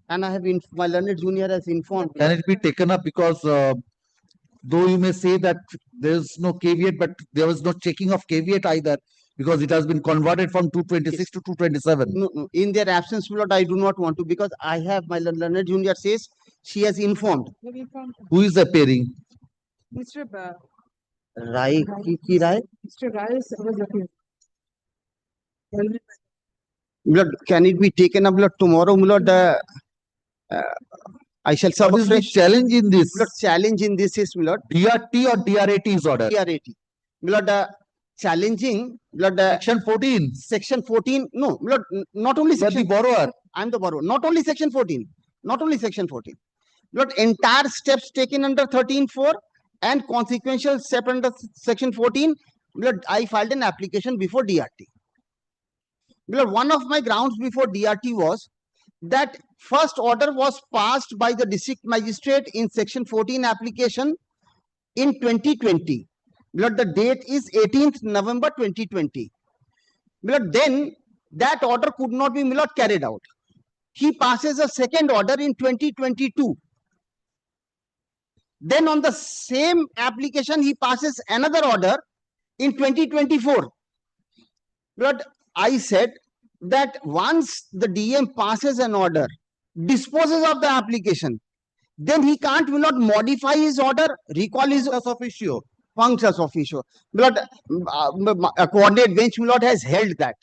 and I have my learned junior has informed. Can it be taken up? Because though you may say that there is no caveat, but there was no checking of caveat either, because it has been converted from 226 to 227. No, no, in their absence, Lord, I do not want to, because I have my learned junior says she has informed. Who is appearing? Mr. Rai, ki Rai? Mr. Rai was appearing. Lord, can it be taken up, Lord, tomorrow, Lord? I shall serve What is the challenge in this? Lord, challenge in this is, Lord, DRT or DRAT's order? DRAT. Lord, challenging, Lord, Section 14. Section 14. No, Lord, not only You are section. the borrower. I am the borrower. Not only section 14. Not only section 14. Lord, entire steps taken under 13.4 and consequential step under section 14. Lord, I filed an application before DRT. Lord, one of my grounds before DRT was that first order was passed by the district magistrate in section 14 application in 2020. Lord, the date is 18th November 2020. Lord, then that order could not be carried out. He passes a second order in 2022. Then on the same application, he passes another order in 2024. Lord, I said that once the DM passes an order, disposes of the application, then he can't modify his order, recall his officio. Functions officio. Lord, a coordinate bench has held that.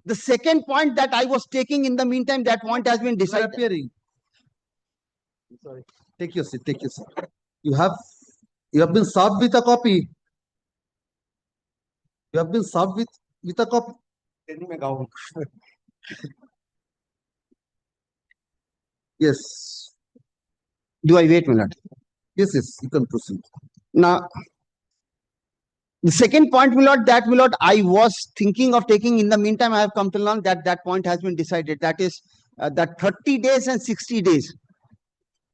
The second point that I was taking in the meantime, that point has been decided. Appearing. Sorry. Take your seat. Take your seat. You have been served with a copy. You have been served with a copy. Yes. Do I wait, Milord? Yes, yes, you can proceed. Now, the second point, Milord, I was thinking of taking. In the meantime, I have come to learn that that point has been decided. That is that 30 days and 60 days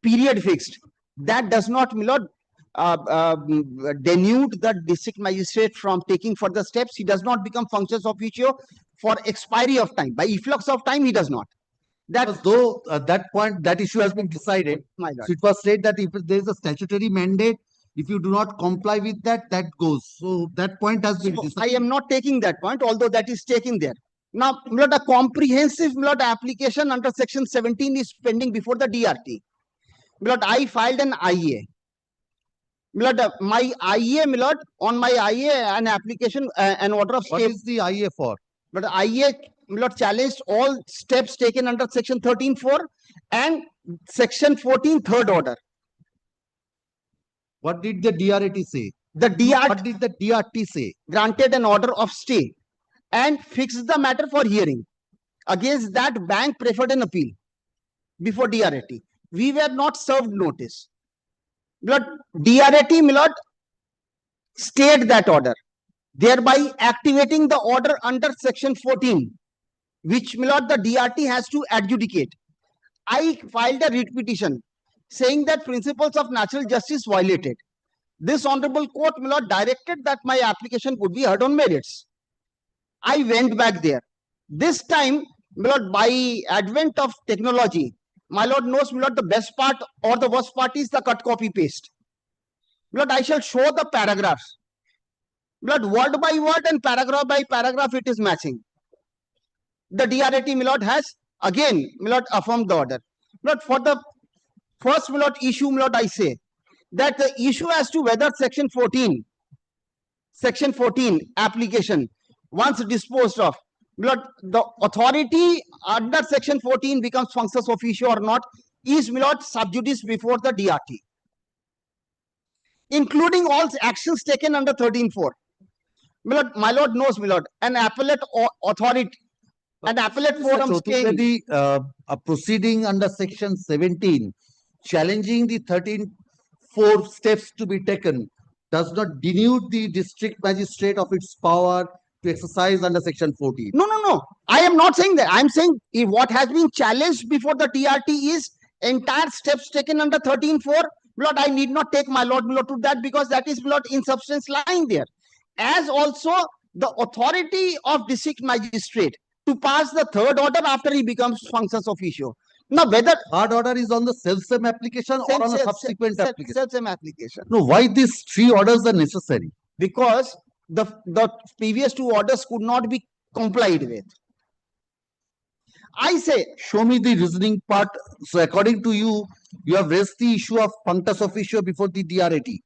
period fixed. That does not, Milord, denude the district magistrate from taking further steps. He does not become functions officio for expiry of time. By efflux of time, he does not. That though that point, that issue has been decided. My Lord. So it was said that if there is a statutory mandate, if you do not comply with that, that goes. So that point has been decided. I am not taking that point, although that is taken there. Now, Milord, a comprehensive application under section 17 is pending before the DRT. Milord, I filed an IA. Milord, my IA, Milord, on my IA, an application, an order of What is the IA for? But IA, Milord, challenged all steps taken under section 13.4 and section 14 third order. What did the DRAT say? What did the DRT say? Granted an order of stay and fixed the matter for hearing. Against that, bank preferred an appeal before DRAT. We were not served notice. But DRAT, Milord, stayed that order, thereby activating the order under section 14, which, Milord, the DRT has to adjudicate. I filed a writ petition saying that principles of natural justice violated. This honorable court, Milord, directed that my application could be heard on merits. I went back there. This time, Milord, by advent of technology, my Lord knows, Milord, the best part or the worst part is the cut, copy, paste. Milord, I shall show the paragraphs. Milord, word by word and paragraph by paragraph, it is matching. The DRAT, Milord, has again, Milord, affirmed the order. Milord, for the first, Milord, issue, Milord, I say that the issue as to whether section 14 application, once disposed of, Milord, the authority under section 14 becomes functions officio or not, is, Milord, sub judice before the DRT, including all actions taken under 13.4. Milord, my Lord knows, Milord, an appellate authority, And appellate forum staying. A proceeding under section 17, challenging the 13(4) steps to be taken, does not denude the district magistrate of its power to exercise under section 14. No. I am not saying that. I am saying if what has been challenged before the TRT is entire steps taken under 13(4), Lord, I need not take my lord to that because that is Lord in substance lying there. As also the authority of district magistrate to pass the third order after he becomes functions officio. Now, whether third order is on the self-same application or on a subsequent application? Self-same application. No, why these 3 orders are necessary? Because the previous 2 orders could not be complied with. I say, show me the reasoning part. So according to you, you have raised the issue of functus officio before the DRT.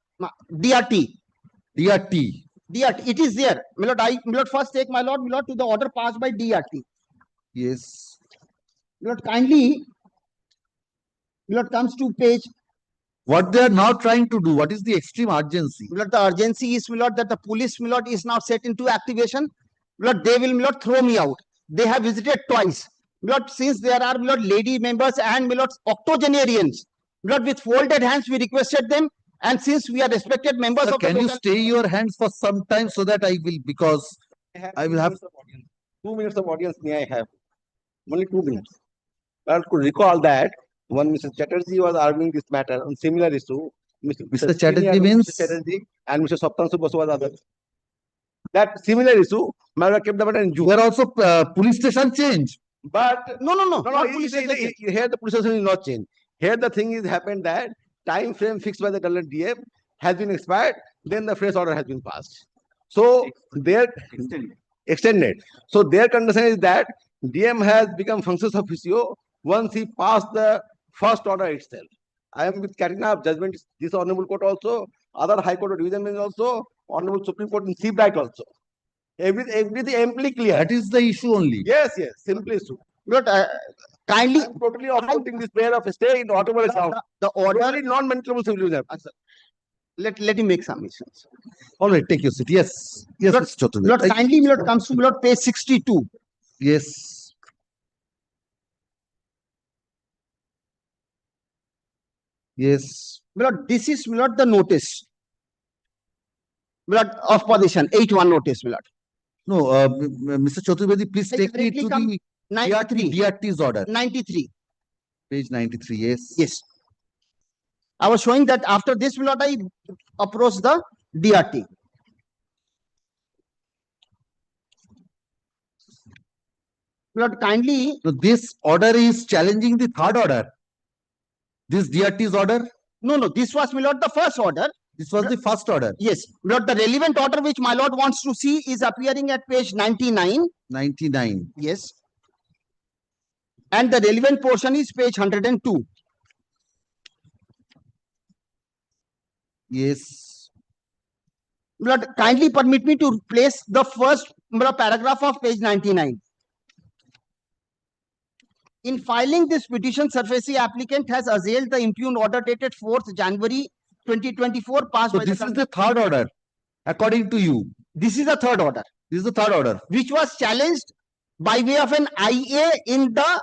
DRT. DRT. DRT. It is there. My lord, first take my lord to the order passed by DRT. Yes. My lord, kindly, my lord comes to page. What they are now trying to do, what is the extreme urgency? My lord, the urgency is, my lord, that the police, my lord, is now set into activation. My lord, they will, my lord, throw me out. They have visited twice. My lord, since there are, my lord, lady members and, my lord, octogenarians, my lord, with folded hands, we requested them. And since we are respected members of can you stay your hands for some time so that I will, because I will have 2 minutes of audience may I have? Only 2 minutes. I could recall that when Mr. Chatterjee was arguing this matter on similar issue, Mr. Chatterjee means? Mr. Chatterjee and Mr. Saptanshu Basu was other. That similar issue, Mara kept the matter in June. There also police station change. But no. Here the police station is not changed. Here the thing is happened that time frame fixed by the current DM has been expired, then the fresh order has been passed. So their extended. So their condition is that DM has become functions officio once he passed the first order itself. I am with Katrina of judgment, this honorable court also, other high court of division bench also, honorable Supreme Court in Seabright also. Everything amply clear. That is the issue only. Yes, simply so. But kindly, I'm totally opposing this prayer of stay in automobile sound. The order totally non-mentionable civil. Let him make submissions. All right, take your seat. Yes. Yes, Mr. Chaudhary. Lord, kindly, my lord, comes to my lord page 62. Yes. Yes. My lord, this is, my lord, the notice. My lord, of position, 8-1 notice, my lord. No, Mr. Chaturvedi, please take me to the 93. DRT's order. 93. Page 93, yes. Yes. I was showing that after this, my lord, I approach the DRT. Lord, kindly. So this order is challenging the third order. This DRT's order? No. This was, my lord, the first order. This was the first order. Yes. Lord, the relevant order which my lord wants to see is appearing at page 99. 99. Yes. And the relevant portion is page 102. Yes. Lord, kindly permit me to place the first paragraph of page 99. In filing this petition, SURFACE applicant has assailed the impugned order dated 4th January 2024 passed so by this is the third order, according to you. This is the third order. This is the third order. Which was challenged by way of an IA in the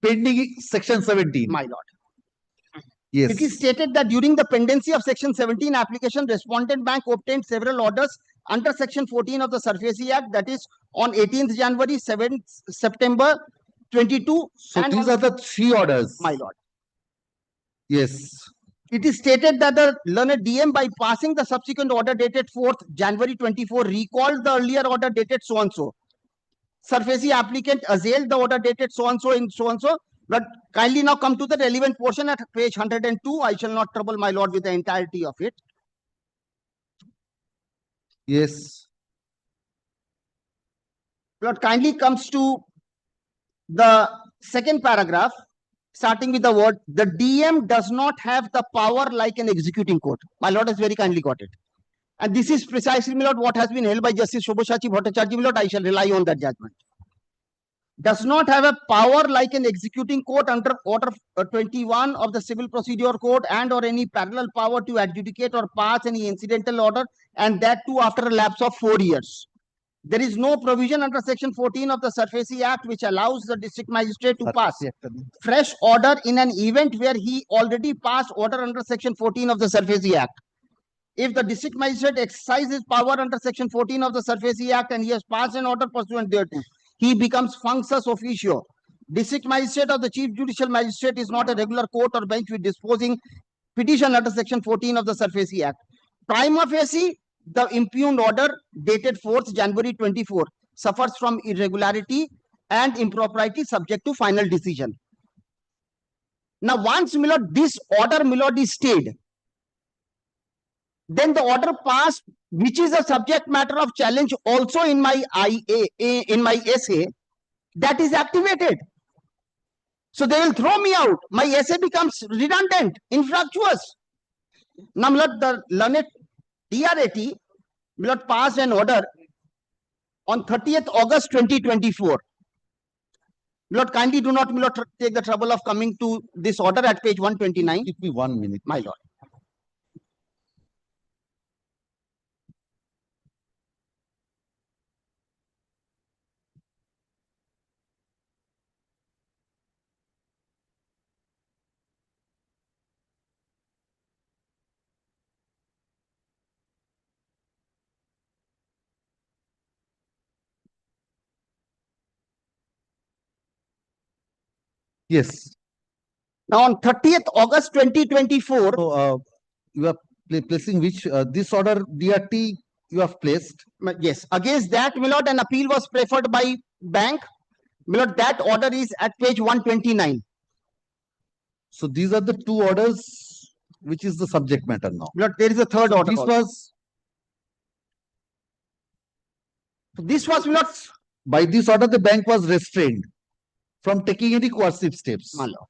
pending section 17. My lord. Yes. It is stated that during the pendency of section 17 application, respondent bank obtained several orders under section 14 of the SURFACE Act, that is on 18th January, 7th September 22. So these are the 3 orders. My lord. Yes. It is stated that the learned DM, by passing the subsequent order dated 4th January 24, recalled the earlier order dated so-and-so. SURFACE applicant assailed the order dated so-and-so in so-and-so. But kindly now come to the relevant portion at page 102. I shall not trouble my lord with the entirety of it. Yes. Lord, kindly comes to the second paragraph, starting with the word, the DM does not have the power like an executing court. My lord has very kindly got it. And this is precisely, my lord, what has been held by Justice Shobhashachi Bhattacharjee, my lord. I shall rely on that judgment. Does not have a power like an executing court under Order 21 of the Civil Procedure Code and or any parallel power to adjudicate or pass any incidental order, and that too after a lapse of 4 years. There is no provision under section 14 of the SURFACE Act which allows the district magistrate to pass fresh order in an event where he already passed order under section 14 of the SURFACE Act. If the district magistrate exercises power under section 14 of the SURFACE Act and he has passed an order pursuant thereto, he becomes functus officio. District magistrate or the chief judicial magistrate is not a regular court or bench with disposing petition under section 14 of the SURFACE Act. Prima facie, the impugned order dated 4th January 24 suffers from irregularity and impropriety subject to final decision. Now, once, my lord, this order, my lord, is stayed, then the order passed, which is a subject matter of challenge also in my essay, that is activated. So they will throw me out. My essay becomes redundant, infructuous. Now, my lord, the learned DRAT, my lord, passed an order on 30th August 2024. My lord, kindly do not, my lord, take the trouble of coming to this order at page 129. Give me 1 minute. My lord. Yes. Now, on 30th August 2024. So, you are placing which, this order DRT you have placed? Yes. Against that, my lord, an appeal was preferred by bank. My lord, that order is at page 129. So these are the two orders, which is the subject matter now. My lord, there is a third order. This was not, by this order, the bank was restrained from taking any coercive steps. My lord.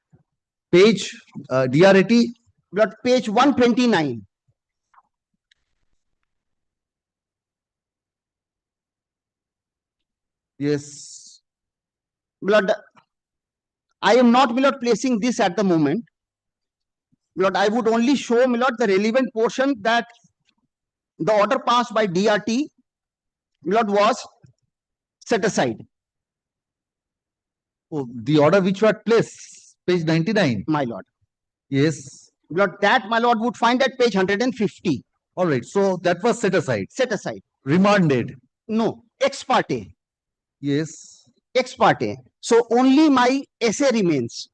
Page DRAT. But page 129. Yes. Blood. I am not, my lord, placing this at the moment. Lord, I would only show, my lord, the relevant portion that the order passed by DRT, my lord, was set aside. Oh, the order which you had placed, page 99. My lord. Yes. Lord, that, my lord, would find at page 150. All right. So that was set aside. Set aside. Remanded. No. Ex parte. Yes. Ex parte. So only my essay remains.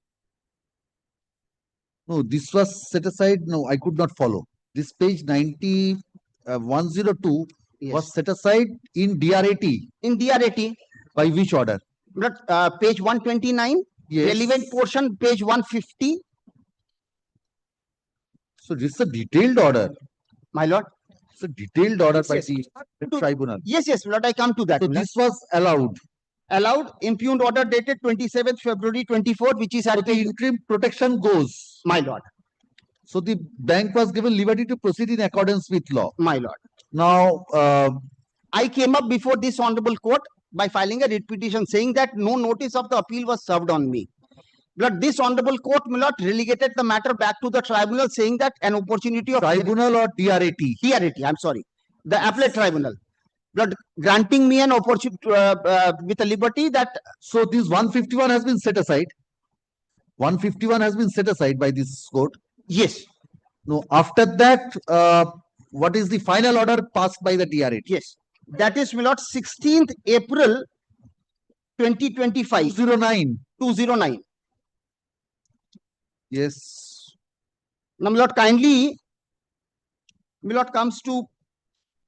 No, this was set aside. No, I could not follow. This page 102 was set aside in DRAT. In DRAT. By which order? Page 129. Yes. Relevant portion, page 150. So this is a detailed order. My lord. It's a detailed order Yes, by yes. the tribunal. Yes, yes, lord, I come to that. So this was allowed. Allowed, impugned order dated 27th February 24, which is at the interim protection goes. My lord. So the bank was given liberty to proceed in accordance with law. My lord. Now, I came up before this honorable court by filing a writ petition saying that no notice of the appeal was served on me. But this honorable court, my lord, relegated the matter back to the tribunal saying that an opportunity of tribunal or DRAT? DRAT, I'm sorry. The appellate tribunal. But granting me an opportunity with a liberty that. So this 151 has been set aside. 151 has been set aside by this court. Yes. No, after that, what is the final order passed by the DRAT? Yes. That is, my lord, 16th April 2025. 209. 209. Yes. Now, my lord, kindly, my lord, comes to.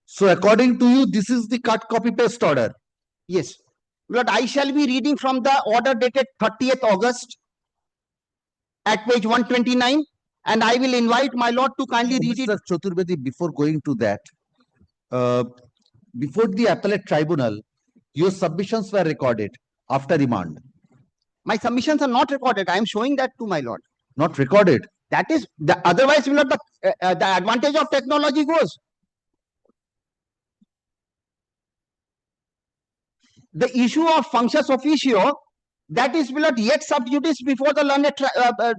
So according to you, this is the cut copy paste order? Yes. My lord, I shall be reading from the order dated 30th August at page 129, and I will invite my lord to kindly read it. Mr. Chaturvedi, before going to that, before the appellate tribunal, your submissions were recorded after remand. My submissions are not recorded. I am showing that to my lord. Not recorded. That is the otherwise, my lord, the advantage of technology goes. The issue of functus officio, that is, my lord, yet sub judice before the learned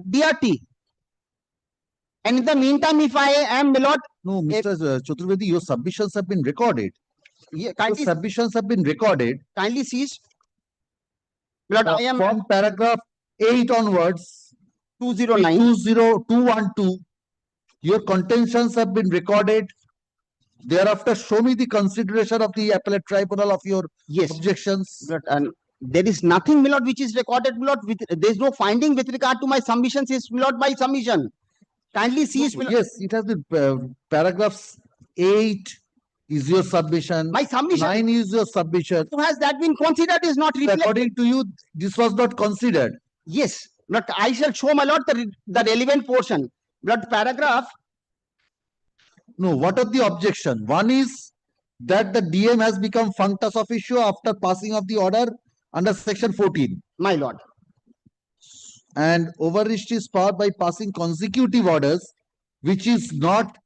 DRT. And in the meantime, if I am, my lord. No, Mr. Chaturvedi, your submissions have been recorded. Yeah, So kindly, submissions have been recorded. kindly cease. Lord, I am From paragraph 8 onwards, 209. 20212, your contentions have been recorded. Thereafter, show me the consideration of the appellate tribunal of your objections. But, and there is nothing, my lord, which is recorded, my lord. There is no finding with regard to my submissions, is my lord, my submission. Kindly cease. my lord. Yes, it has been paragraphs 8 is your submission. My submission. 9 is your submission. So has that been considered? Is not reflected. According to you, this was not considered. Yes, but I shall show, my lord, the relevant portion. But paragraph. No, what are the objection? One is that the DM has become functus officio after passing of the order under section 14. My lord. And overreached his power by passing consecutive orders, which is not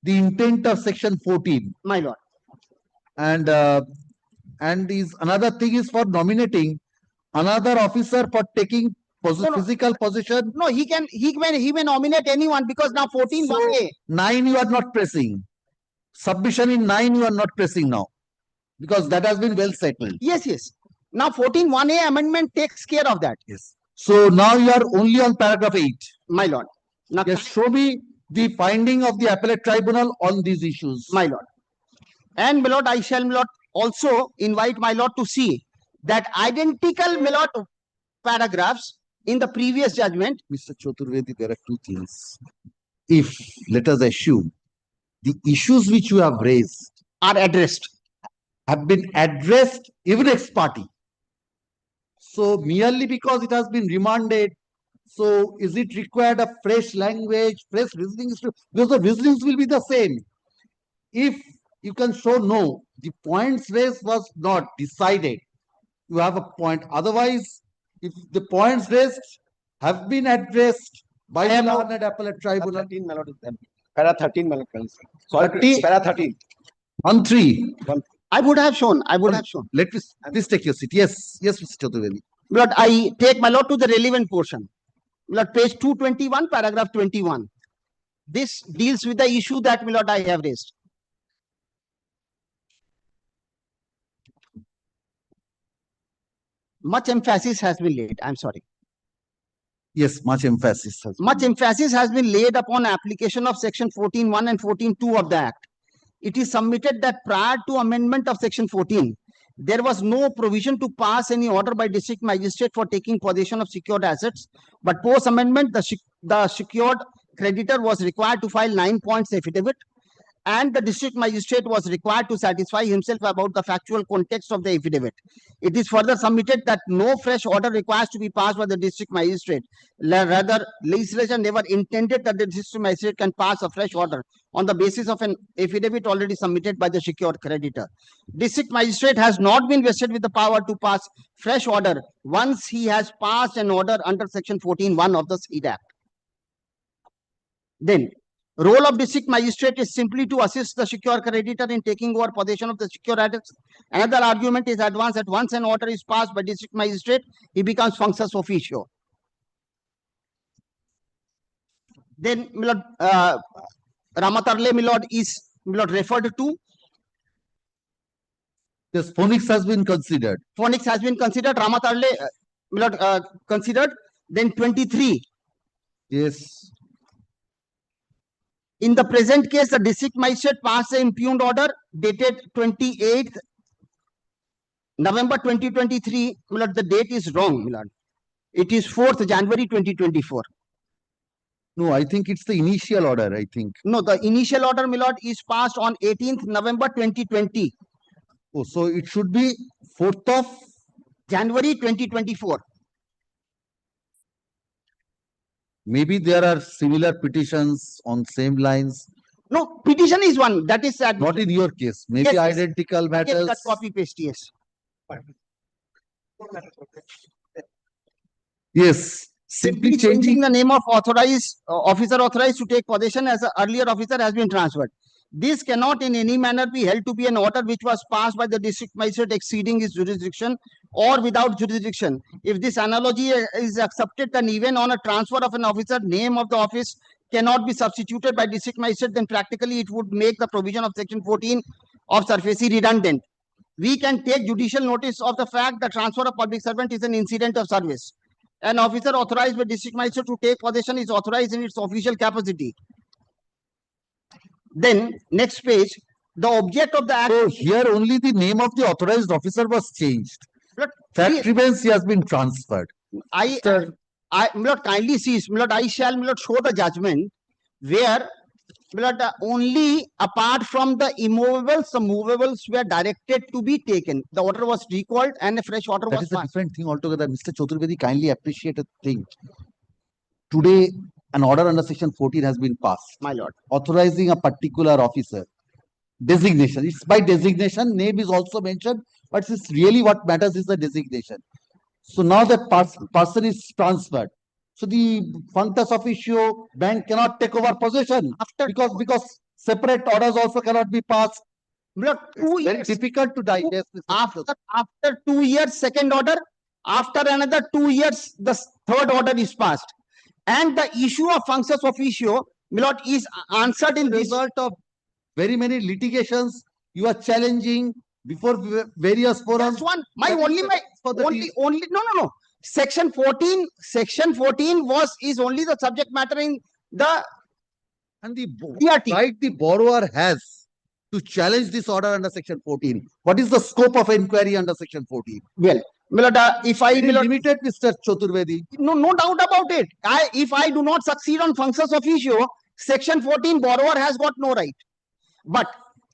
the intent of section 14. My lord. And is another thing is for nominating another officer for taking physical possession. No, he may nominate anyone because now 14 1A. 9 you are not pressing. Submission in 9 you are not pressing now, because that has been well settled. Yes, yes. Now 14 1A amendment takes care of that. Yes. So now you are only on paragraph 8. My lord. Now yes, show me the finding of the appellate tribunal on these issues. My lord. And my lord, I shall, my lord, also invite my lord to see that identical, my lord, paragraphs in the previous judgment. Mr. Chaturvedi, there are two things. If, let us assume, the issues which you have raised are addressed, have been addressed even ex parte. So merely because it has been remanded, so is it required a fresh language, fresh reasonings? Because the reasonings will be the same. If you can show no, the points raised was not decided, you have a point. Otherwise, if the points raised have been addressed by the learned appellate tribunal. Para 13, sorry, 13. para 13. On 3. I would have shown. I would have shown. Let me please take your seat. Yes, yes, Mr. Chaturvedi. Lord, I take my lord to the relevant portion. Lord, page 221, paragraph 21. This deals with the issue that, my lord, I have raised. Much emphasis has been laid. I'm sorry. Yes, much emphasis. Much emphasis has been laid upon application of section 14.1 and 14.2 of the Act. It is submitted that prior to amendment of section 14, there was no provision to pass any order by district magistrate for taking possession of secured assets. But post amendment, the secured creditor was required to file 9 points affidavit, and the district magistrate was required to satisfy himself about the factual context of the affidavit. It is further submitted that no fresh order requires to be passed by the district magistrate. Rather, legislation never intended that the district magistrate can pass a fresh order on the basis of an affidavit already submitted by the secured creditor. District magistrate has not been vested with the power to pass fresh order once he has passed an order under section 14.1 of the SEED Act. Then, role of district magistrate is simply to assist the secured creditor in taking over possession of the secured assets. Another argument is advanced that once an order is passed by district magistrate, he becomes functus officio. Then, my lord, Ramatarle, my lord, is, my lord, referred to. Yes, phonics has been considered. Phonics has been considered. Ramatarle, my lord, considered. Then 23. Yes. In the present case, the district magistrate passed an impugned order dated 28th November 2023. My lord, the date is wrong, my lord. It is 4th January 2024. No, I think it's the initial order, I think. No, the initial order, my lord, is passed on 18th November 2020. Oh, so it should be 4th of January 2024. Maybe there are similar petitions on same lines. No, petition is one. That is not in your case. Maybe yes, identical matters. Yes, copy paste, yes. Yes. Simply changing the name of authorized officer authorized to take possession as an earlier officer has been transferred. This cannot in any manner be held to be an order which was passed by the district magistrate exceeding his jurisdiction or without jurisdiction. If this analogy is accepted, then even on a transfer of an officer, name of the office cannot be substituted by district magistrate, then practically it would make the provision of section 14 of surface is redundant. We can take judicial notice of the fact that transfer of public servant is an incident of service. An officer authorized by district magistrate to take possession is authorized in its official capacity. Then next page, the object of the act. So here only the name of the authorized officer was changed. Fact we- remains he has been transferred. I, my lord, kindly sees, my lord, I shall, my lord, show the judgment where, my lord, only apart from the immovables, the movables were directed to be taken. The order was recalled and a fresh order That was is a passed. different thing altogether. Mr. Chaturvedi, kindly appreciate a thing. Today, an order under section 14 has been passed. My lord. Authorizing a particular officer. Designation. It's by designation. Name is also mentioned, but it's really what matters is the designation. So now that person is transferred. So the functus officio bank cannot take over possession because separate orders also cannot be passed. Lord, It's very difficult to digest. After 2 years, second order. After another 2 years, the third order is passed. And the issue of functus officio, my lord, is answered in this. Result of very many litigations you are challenging before various forums. That's one. No. Section 14 is only the subject matter in the and the DRT. right the borrower has to challenge this order under section 14. What is the scope of inquiry under section 14? Well, my lord, if I limited, Mr. Chaturvedi. No doubt about it. If I do not succeed on functus officio, section 14 borrower has got no right. But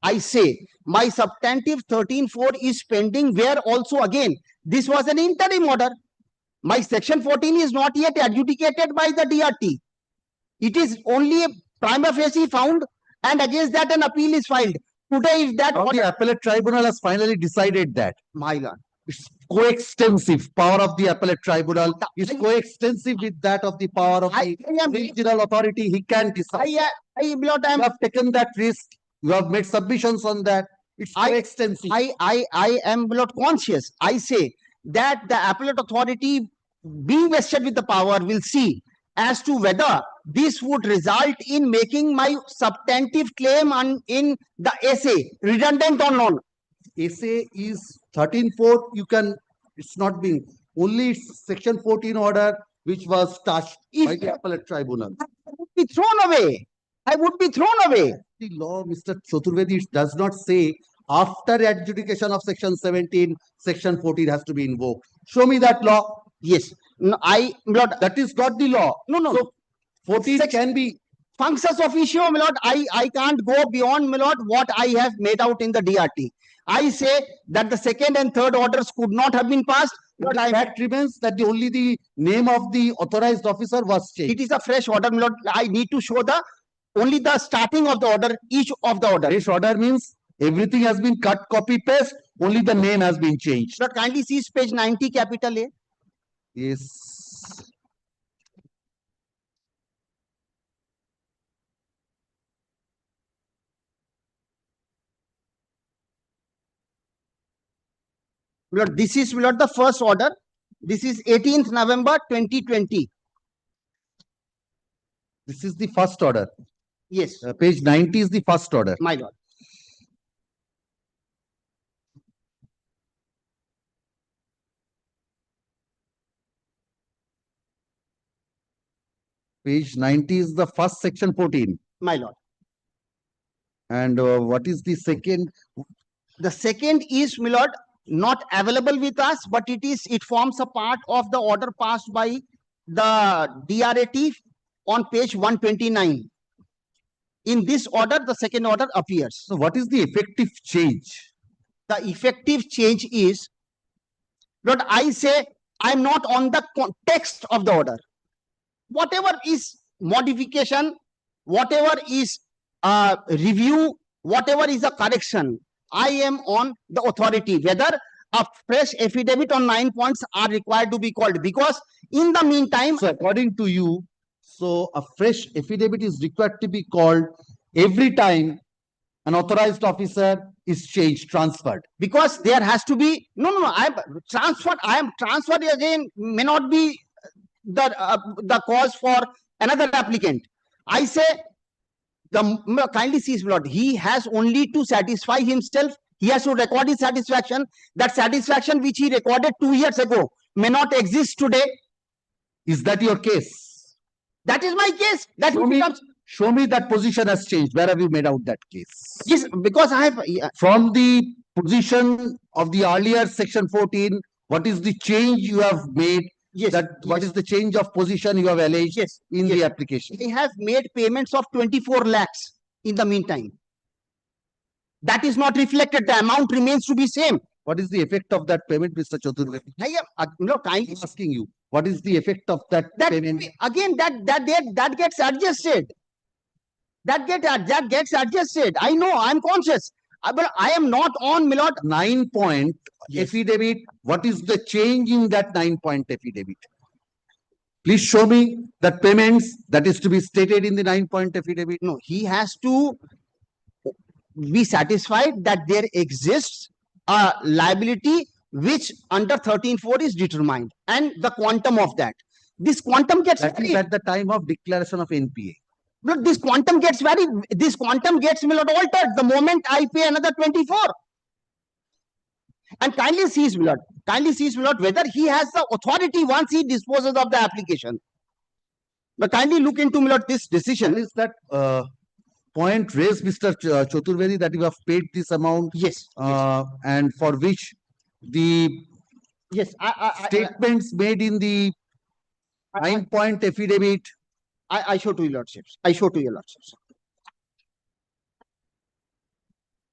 I say my substantive 13(4) is pending, where also again this was an interim order. My section 14 is not yet adjudicated by the DRT. It is only a prima facie found, and against that an appeal is filed. Today, if that the appellate tribunal has finally decided that. My lord. It's coextensive. Power of the appellate tribunal is coextensive with that of the power of the regional authority. He can decide. You have taken that risk. You have made submissions on that. It's coextensive. I am not conscious. I say that the appellate authority, being vested with the power, will see as to whether this would result in making my substantive claim in the essay redundant or not. Essay is 13(4). You can. It's not being only section 14 order which was touched by the appellate tribunal. I would be thrown away. I would be thrown away. The law, Mr. Chaturvedi, does not say after adjudication of section 17, section 14 has to be invoked. Show me that law. Yes. No, that is not the law. No. So 14 can be functus officio, my lord. I can't go beyond, my lord, what I have made out in the DRT. I say that the second and third orders could not have been passed. But the fact remains that only the name of the authorized officer was changed. It is a fresh order, my lord. I need to show only the starting of the order, each of the order. Fresh order means everything has been cut, copy, paste, only the name has been changed. Lord, kindly see page 90, capital A. Yes. Lord, this is, Lord, the first order. This is 18th November 2020. This is the first order. Yes. Page 90 is the first order. My lord. Page 90 is the first section 14. My lord. And what is the second? The second is, my lord, not available with us, but it forms a part of the order passed by the DRT on page 129. In this order, the second order appears. So what is the effective change? The effective change is, Lord, I say I'm not on the text of the order. Whatever is modification, whatever is review, whatever is a correction, I am on the authority, whether a fresh affidavit on 9 points are required to be called, because in the meantime. So according to you, so a fresh affidavit is required to be called every time an authorized officer is changed, transferred. Because there has to be, I am transferred again, may not be the cause for another applicant. I say kindly cease, my lord. He has only to satisfy himself. He has to record his satisfaction. That satisfaction which he recorded 2 years ago may not exist today. Is that your case? That is my case. That Show me that position has changed. Where have you made out that case? Yes, because I have From the position of the earlier section 14, what is the change you have made? Yes. What is the change of position you have alleged in the application? I have made payments of 24 lakhs in the meantime. That is not reflected. The amount remains to be same. What is the effect of that payment, Mr. Chaturvedi? Kindly asking you. What is the effect of that payment? Again, that gets adjusted. That gets adjusted. I know. I'm conscious. But I am not on, my lord. 9-point affidavit. What is the change in that 9-point affidavit? Please show me that payments that is to be stated in the 9-point affidavit. No, he has to be satisfied that there exists a liability which under 13(4) is determined, and the quantum of that. This quantum gets at the time of declaration of NPA. Look, this quantum gets my lord, altered the moment I pay another 24. And kindly sees, my lord, whether he has the authority once he disposes of the application. But kindly look into, my lord, this decision. Is that point raised, Mr. Chaturvedi, that you have paid this amount? Yes. And for which the statements made in the 9-point affidavit. I show to your lordships. I show to your lordships.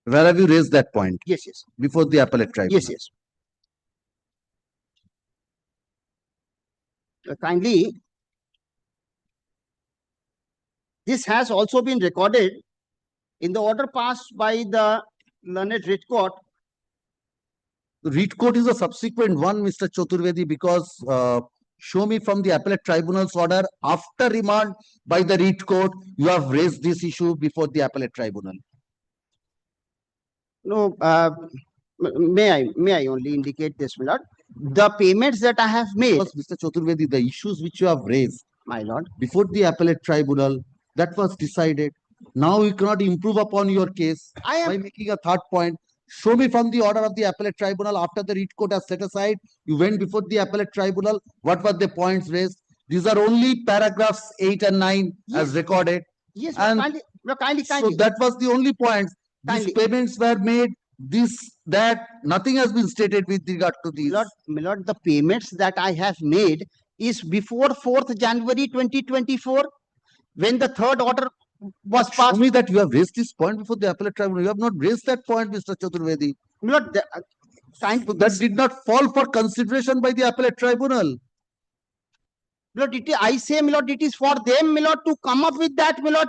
Where have you raised that point? Yes. Before the appellate tribunal? Yes. Kindly, this has also been recorded in the order passed by the learned writ court. The writ court is a subsequent one, Mr. Chaturvedi, because show me from the appellate tribunal's order after remand by the writ court, you have raised this issue before the appellate tribunal. No, may I only indicate this, my lord? The payments that I have made. Because, Mr. Chaturvedi, the issues which you have raised, my lord, before the appellate tribunal, that was decided. Now you cannot improve upon your case by making a third point. Show me from the order of the appellate tribunal after the writ court has set aside, you went before the appellate tribunal. What were the points raised? These are only paragraphs 8 and 9 as recorded. Yes, and kindly. So that was the only points. These payments were made, that, nothing has been stated with regard to these. My lord, the payments that I have made is before 4th January 2024, when the third order was passed. Show me that you have raised this point before the appellate tribunal. You have not raised that point, Mr. Chaturvedi. My lord, that did not fall for consideration by the appellate tribunal. My lord, I say, my lord, it is for them, my lord, to come up with that, my lord,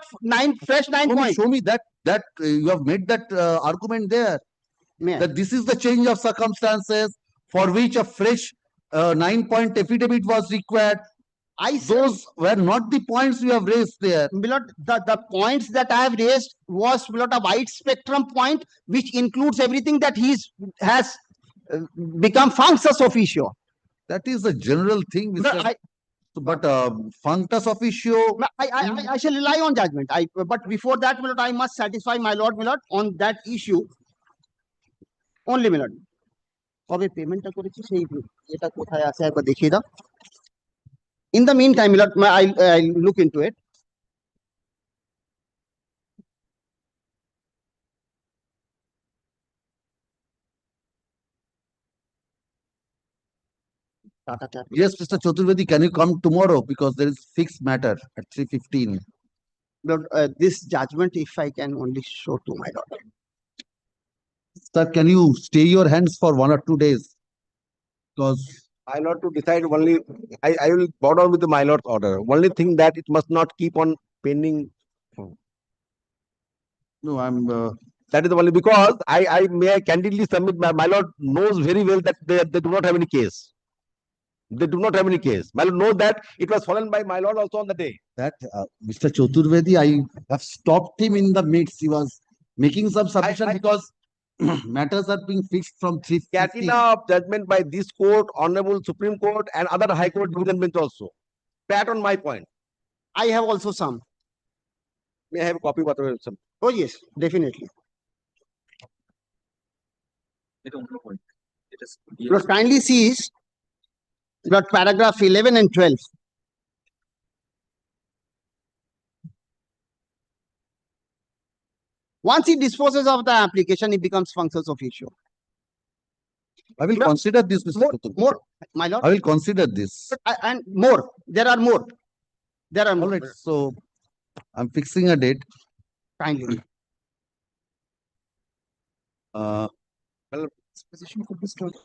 fresh 9 points. Show me that you have made that argument there. That this is the change of circumstances for which a fresh 9-point affidavit was required. Those were not the points you have raised there. My lord, the points that I have raised was, my lord, a wide spectrum point which includes everything that has become functus officio. That is a general thing, Mr. But functus officio. I shall rely on judgment. But before that, my lord, I must satisfy my lord, on that issue. Only, my lord. কবে পেমেন্টটা করেছি সেই এটা কোথায় আছে একবার দেখিয়ে দাও. In the meantime, my lord, I'll look into it. Yes, Mr. Chaturvedi, can you come tomorrow because there is fixed matter at 3:15. Lord, this judgment, if I can only show to my lord. Sir, can you stay your hands for 1 or 2 days? Because my lord to decide only, I will bow down with the my lord's order. Only thing that it must not keep on pending. No, that is the only, because I may candidly submit, my lord knows very well that they do not have any case. They do not have any case. My lord knows that it was fallen by my lord also on the day. That Mr. Chaturvedi, I have stopped him in the midst. He was making some submission because matters are being fixed from 3:15. Catena of judgment by this court, Honorable Supreme Court, and other High Court division bench also. Pat on my point. I have also some. May I have a copy of some? Oh, yes, definitely. Lord, kindly sees Lord, paragraph 11 and 12. Once he disposes of the application, it becomes functions officio. I will consider this, Mr. Kutul. More, my lord. I will consider this. And more. There are more. There are more. All right, so I'm fixing a date. Kindly. Position could be stored.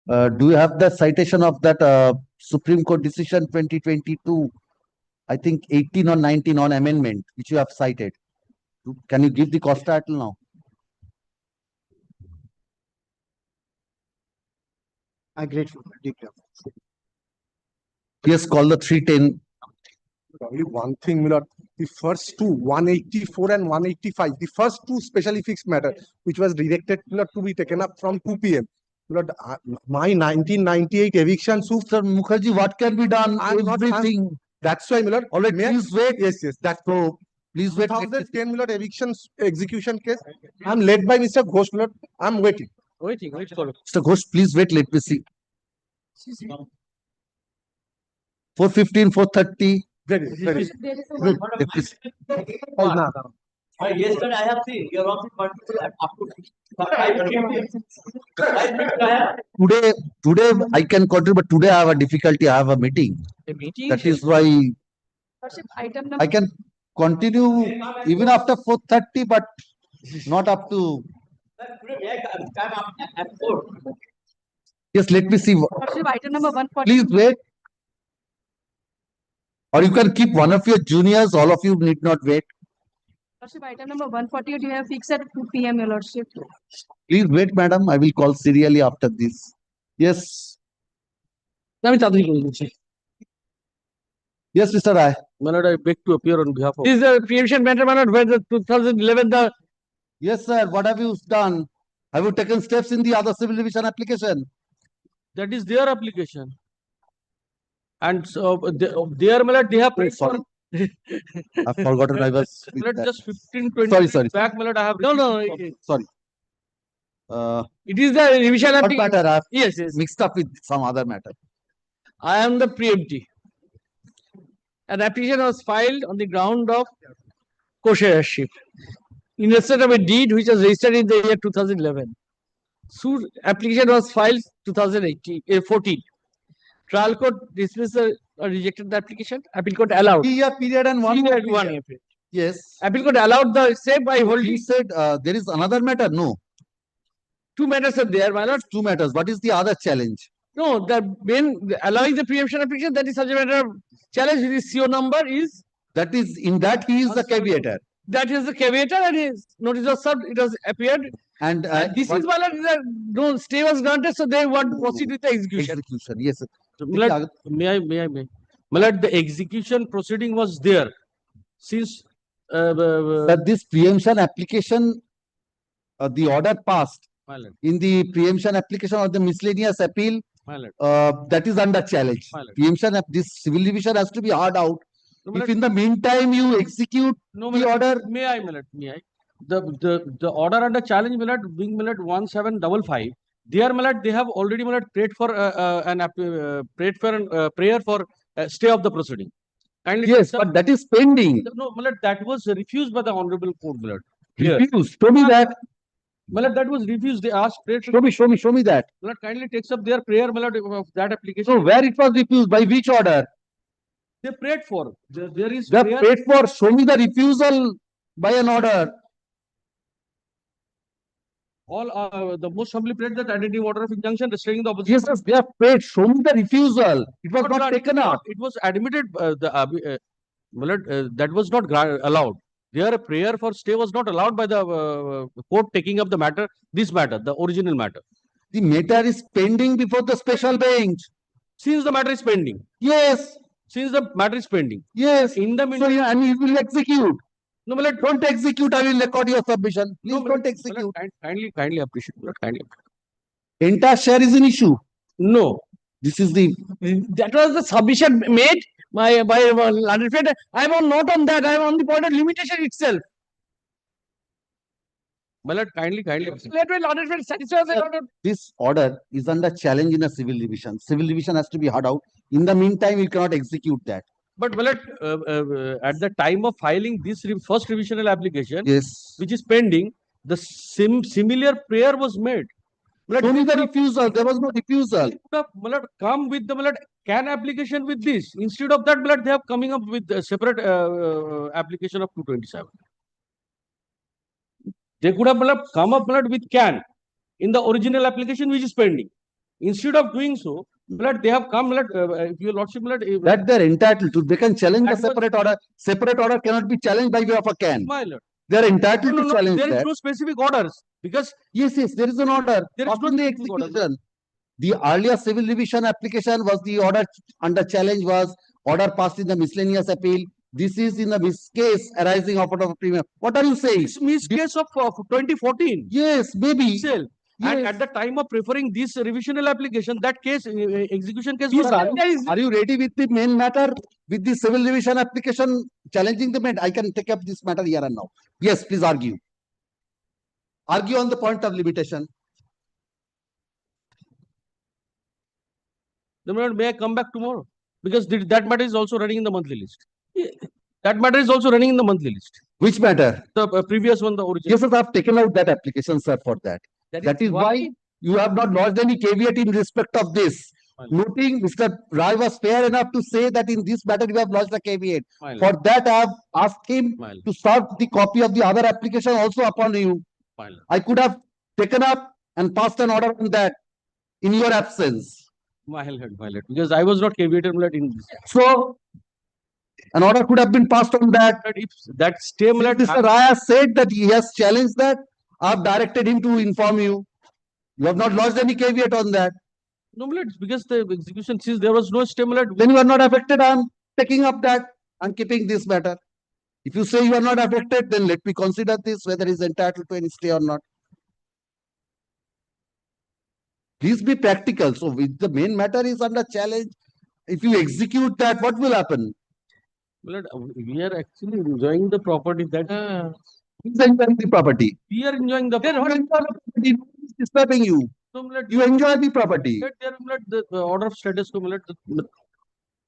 Do you have the citation of that Supreme Court decision 2022? I think 18 or 19 on amendment, which you have cited. Can you give the cost title now? I'm grateful. Deeply. Yes, call the 310. Only one thing, my lord. The first two, 184 and 185, the first two specially fixed matter, which was directed, my lord, to be taken up from 2 p.m. Lord, my 1998 eviction suit. Sir Mukherjee, what can be done? Everything. That's why, my lord. All right, please wait. Yes, yes. That's so. Please wait. 2010, my lord, eviction execution case. I'm led by Mr. Ghosh, my lord. I'm waiting. Wait for Mr. Ghosh, please wait. Let me see. 415, 430. Very. Good. Yesterday I have seen your office particular up to Today I can contribute, but today I have a difficulty. I have a meeting. That is why I can continue even after 4:30, but not up to. Yes, let me see. Item number 140. Please wait. Or you can keep one of your juniors. All of you need not wait. Lordship, item number 148, you have fixed at 2 p.m. Your Lordship. Please wait, madam. I will call serially after this. Yes. Yes, Mr. Rai. My lord, I beg to appear on behalf of. This is a preemption matter, my lord, where the 2011 the. Yes, sir. What have you done? Have you taken steps in the other civil division application? That is their application. And so there, my lord, they have. Sorry. I've forgotten. I was. My lord, just 15, 20 Sorry. back, my lord, I have. No. Sorry. It is the revision What application. matter? I've Yes. mixed up with some other matter. I am the preemptee. An application was filed on the ground of co-shareship in respect of a deed which was registered in the year 2011. Suit application was filed 2014. Trial court dismissed or rejected the application. Appeal court allowed. 3 year period and 1 year. 1 year period. Yes. Appeal court allowed the same by holding. He said there is another matter. No. Two matters are there, my lord. Two matters. What is the other challenge? No, allowing the preemption application, that is such a matter of challenge. His CO number is. That is, in that he is the caveator. That is the caveator, and his notice was served. It has appeared. And this is my lord. No stay was granted, so they want to proceed with the execution. Yes. My lord, may I? My lord, the execution proceeding was there since. That this preemption application the order passed My lord, in the preemption application or the miscellaneous appeal, my lord. that is under challenge. My lord. Preemption, this civil division has to be hard out. No, my If lord. in the meantime you execute No, my the lord. order, May I, my lord? May I? The order under challenge, my lord, being my lord 1755. There, my lord, they have already, my lord, prayed for prayer for stay of the proceeding. Kindly yes, take but that is pending. no, my lord, that was refused by the honorable court, my lord. Here. Refused. Show me that. My lord, that was refused. They asked prayer. Show me that. My lord, kindly takes up their prayer, my lord, of that application. So where it was refused, by which order? They prayed for. There is They prayer. prayed for. Show me the refusal by an order. All the most humbly prayed that identity order of injunction restraining the opposition. Yes, they have prayed. Show me the refusal. It was not granted, taken up. It was admitted. My lord, that was not allowed. There, a prayer for stay was not allowed by the court taking up the matter. This matter, the original matter. The matter is pending before the special bench. Since the matter is pending. Yes. Since the matter is pending. Yes. In the So, meantime, yeah, and you will execute. no, my lord, Don't execute. I will record your submission. Please no, my don't lord, execute. kindly appreciate. My lord, kindly. Entire share is an issue. No. This is the. That was the submission made by learned friend. I am not on that. I am on the point of limitation itself. My lord, kindly. Let me learned friend satisfy the order. This order is under challenge in a civil division. Civil division has to be heard out. In the meantime, you cannot execute that. But my lord, at the time of filing this first revisional application, yes, which is pending, the similar prayer was made. Show me the refusal. There was no refusal. Come with the can application with this. Instead of that, they have coming up with a separate application of 227. They could have come up with can in the original application which is pending. Instead of doing so, they have come, if your lordship, that they're entitled to. They can challenge the separate order. Separate order cannot be challenged by way of a can. My lord. They are entitled to challenge there that. is no specific orders because yes, there is an order. There is no the specific order. execution. The earlier civil division application was the order under challenge was order passed in the miscellaneous appeal. This is in the case arising out of a premium. What are you saying? It's case of 2014. Yes, maybe. Yes. And at the time of preferring this revisional application, that case, execution case was Are you ready with the main matter? With the civil division application challenging the matter? I can take up this matter here and now. Yes, please argue. Argue on the point of limitation. May I come back tomorrow? Because that matter is also running in the monthly list. That matter is also running in the monthly list. Which matter? The previous one, the original. Yes, sir, I have taken out that application, sir, for that. That is why you have not lodged any caveat in respect of this. Noting Mr. Rai was fair enough to say that in this matter you have lodged a caveat. For that, I have asked him to serve the copy of the other application also upon you. I could have taken up and passed an order on that in your absence. My lord. Because I was not caveated in this. So, an order could have been passed on that. If that stay, Mr. Rai has said that he has challenged that. I have directed him to inform you. You have not lodged any caveat on that. No, because the execution, since there was no stimulant. Then you are not affected. I am taking up that and keeping this matter. If you say you are not affected, then let me consider this, whether he is entitled to any stay or not. Please be practical. So, if the main matter is under challenge, if you execute that, what will happen? We are actually enjoying the property that. Who's enjoying the property? We are enjoying the property. It's disturbing you. You enjoy the property. The order of status quo.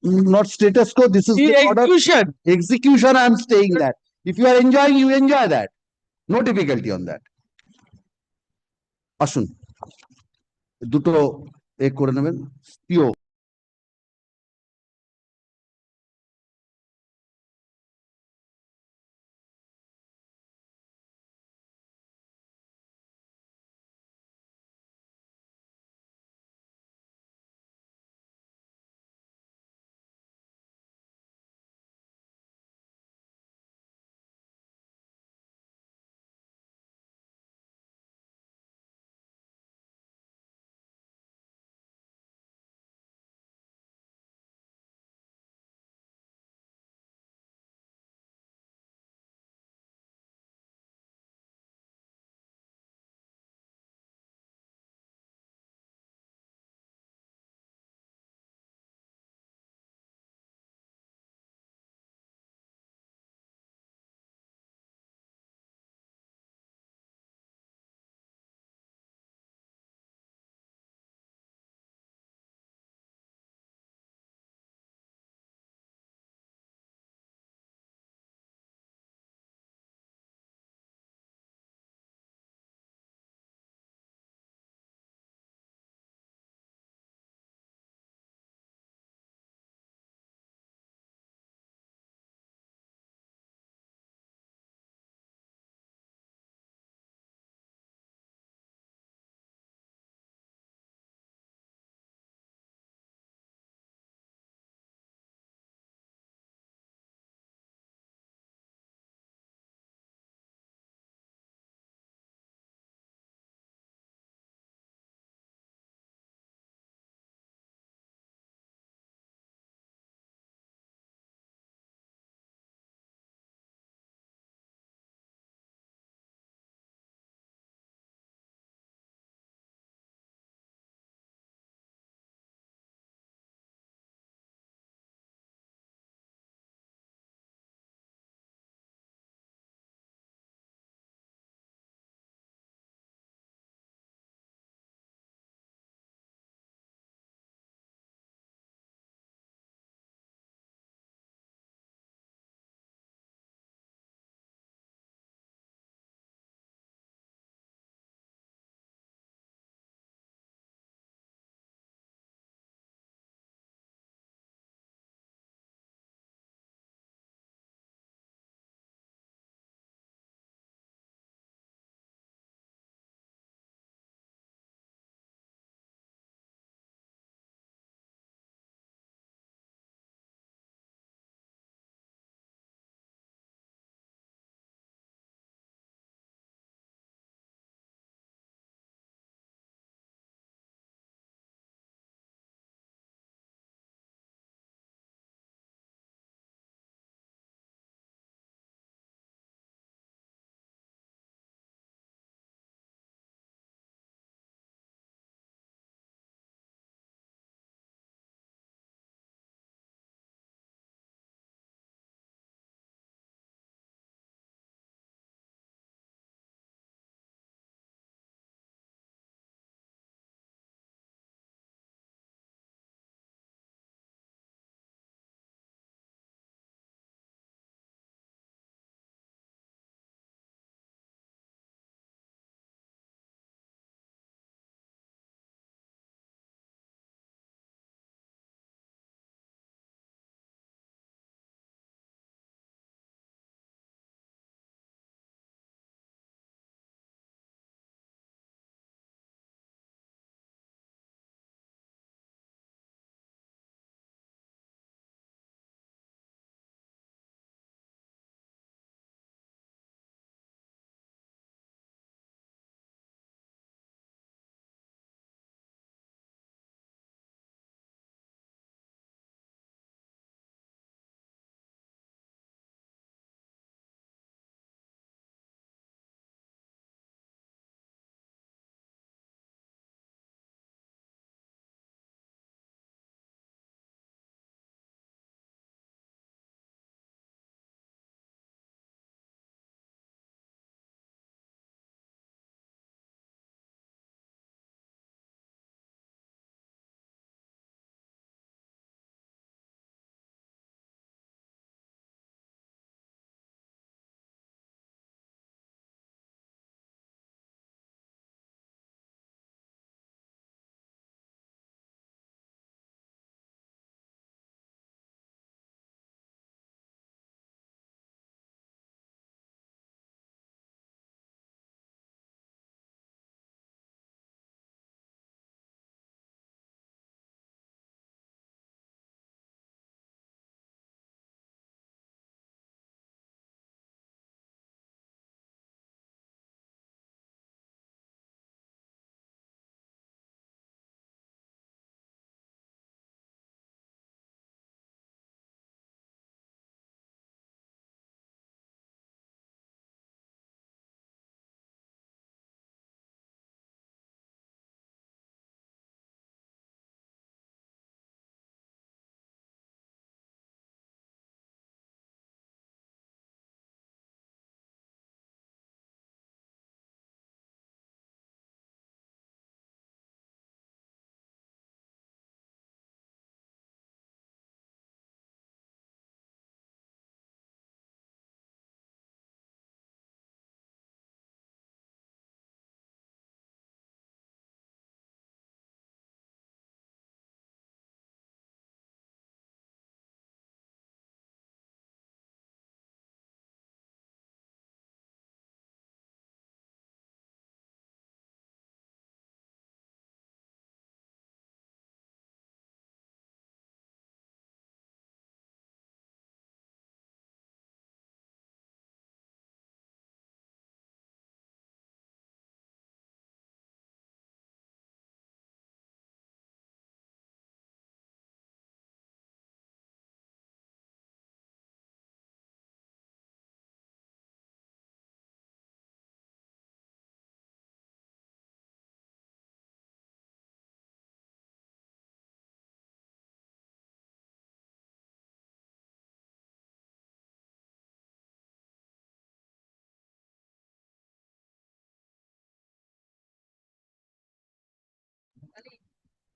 Not status quo. This is the execution. Order. Execution. I am saying that. If you are enjoying, you enjoy that. No difficulty on that. Ashun. দুটো করে নেবেন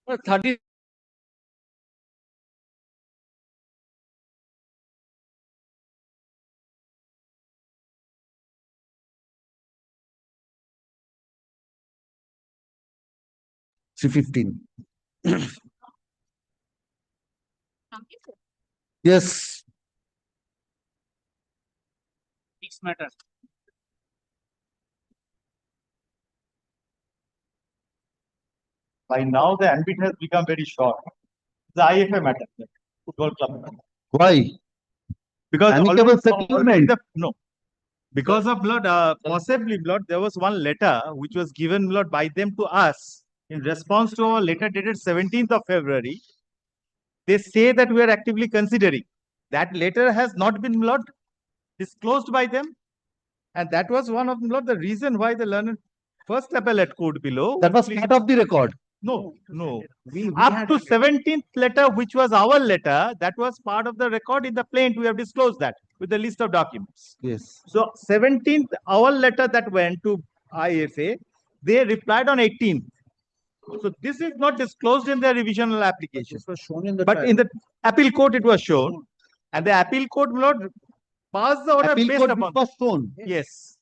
30. $315. Yes. Fixed matter. By now, the ambit has become very short. The IFA matter, football club matter. Why? Because Amicable already settlement. no. Because of blood, possibly blood, there was one letter which was given blood by them to us in response to our letter dated 17th of February. They say that we are actively considering. That letter has not been blood disclosed by them, and that was one of blood the reason why the learned first appellate court below. That was part of the record. No. Up to 17th letter, which was our letter, that was part of the record in the plaint. We have disclosed that with the list of documents. Yes. So 17th, our letter that went to IFA, they replied on 18th. So this is not disclosed in the revisional application. This was shown in the But trial. in the appeal court, it was shown. And the appeal court not passed the order Appeal based court upon. was shown. Yes.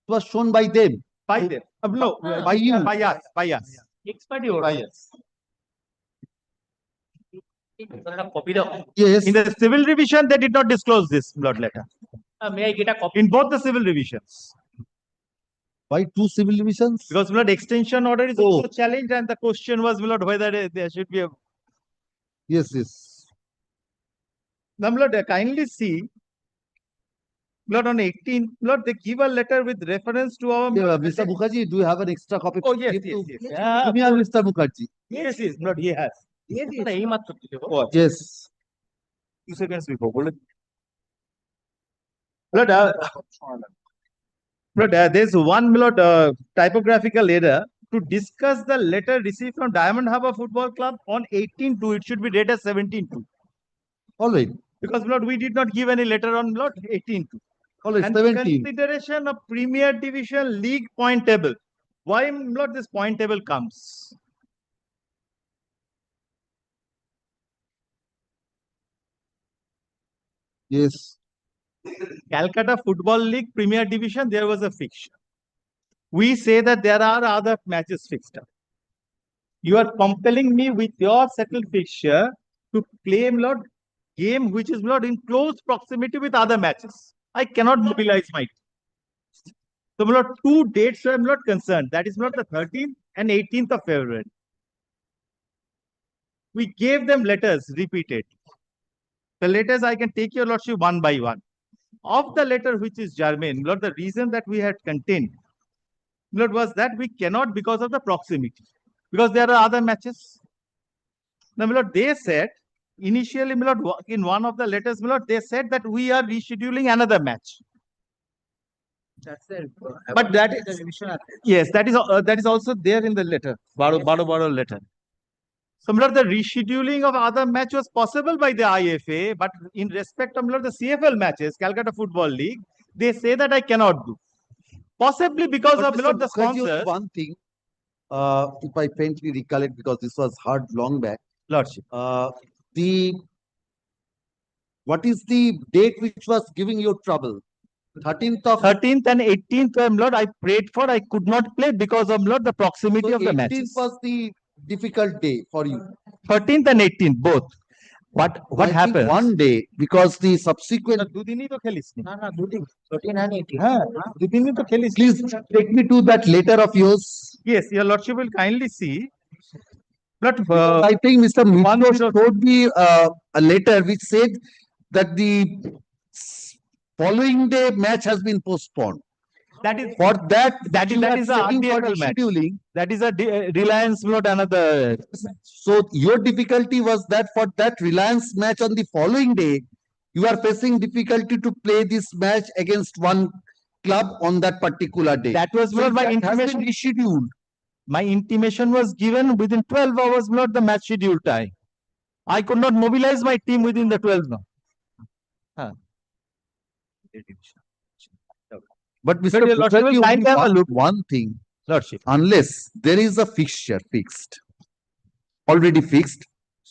It was shown by them. By them. No, by you. By us. Expiry order. By us. Yes. In the civil revision, they did not disclose this blood letter. May I get a copy? In both the civil revisions. Why two civil divisions? Because blood extension order is also challenged, and the question was blood whether there should be a. Yes. Now, blood, kindly see. Blood on 18th, blood, they give a letter with reference to our. Mr. Mukherjee, do you have an extra copy? Oh, yes. Give me, Mr. Mukherjee. Yes, blood, he has. Yes. 2 seconds before. Blood, there's one blood typographical error. To discuss the letter received from Diamond Harbour Football Club on 18/2, it should be dated 17/2. All right. Because blood, we did not give any letter on blood 18/2. All right, And 17. consideration of Premier Division League point table. Why blood this point table comes? Yes. Calcutta Football League Premier Division, there was a fixture. We say that there are other matches fixed up. You are compelling me with your settled fixture to claim blood game which is blood in close proximity with other matches. I cannot mobilize my team. So blood, two dates I am not concerned. That is blood the 13th and 18th of February. We gave them letters repeated. The letters I can take your lordship one by one. Of the letter which is germane, Lord, the reason that we had contained, Lord, was that we cannot because of the proximity. Because there are other matches. Now, Lord, they said, initially, Lord, in one of the letters, Lord, they said that we are rescheduling another match. That's it. But that is, yes, that is also there in the letter, Baro letter. So, Lord, the rescheduling of other match was possible by the IFA, but in respect of Lord, the CFL matches, Calcutta Football League, they say that I cannot do. Possibly because But of Mr. Lord, the Mukherjee, sponsors. one thing, if I faintly recollect, because this was heard long back. Lordship. What is the date which was giving you trouble? 13th and 18th, Lord, I prayed for, I could not play because of Lord, the proximity of the 18th matches. was the difficult day for you. 13th and 18th, both. What I think happens? one day, because the subsequent. Please take me to that letter of yours. Yes, your lordship will kindly see. But I think Mr. Mukherjee showed me a letter which said that the following day match has been postponed. That is for that is a RDFL match. scheduling. That is a Reliance, not another. So your difficulty was that for that Reliance match on the following day, you are facing difficulty to play this match against one club on that particular day. That was So my that has been intimation. rescheduled. My intimation was given within 12 hours, not the match schedule time. I could not mobilize my team within the 12 now. But Mr. Your lordship will kindly have a look. One thing, Lordship. unless there is a fixture fixed, already fixed.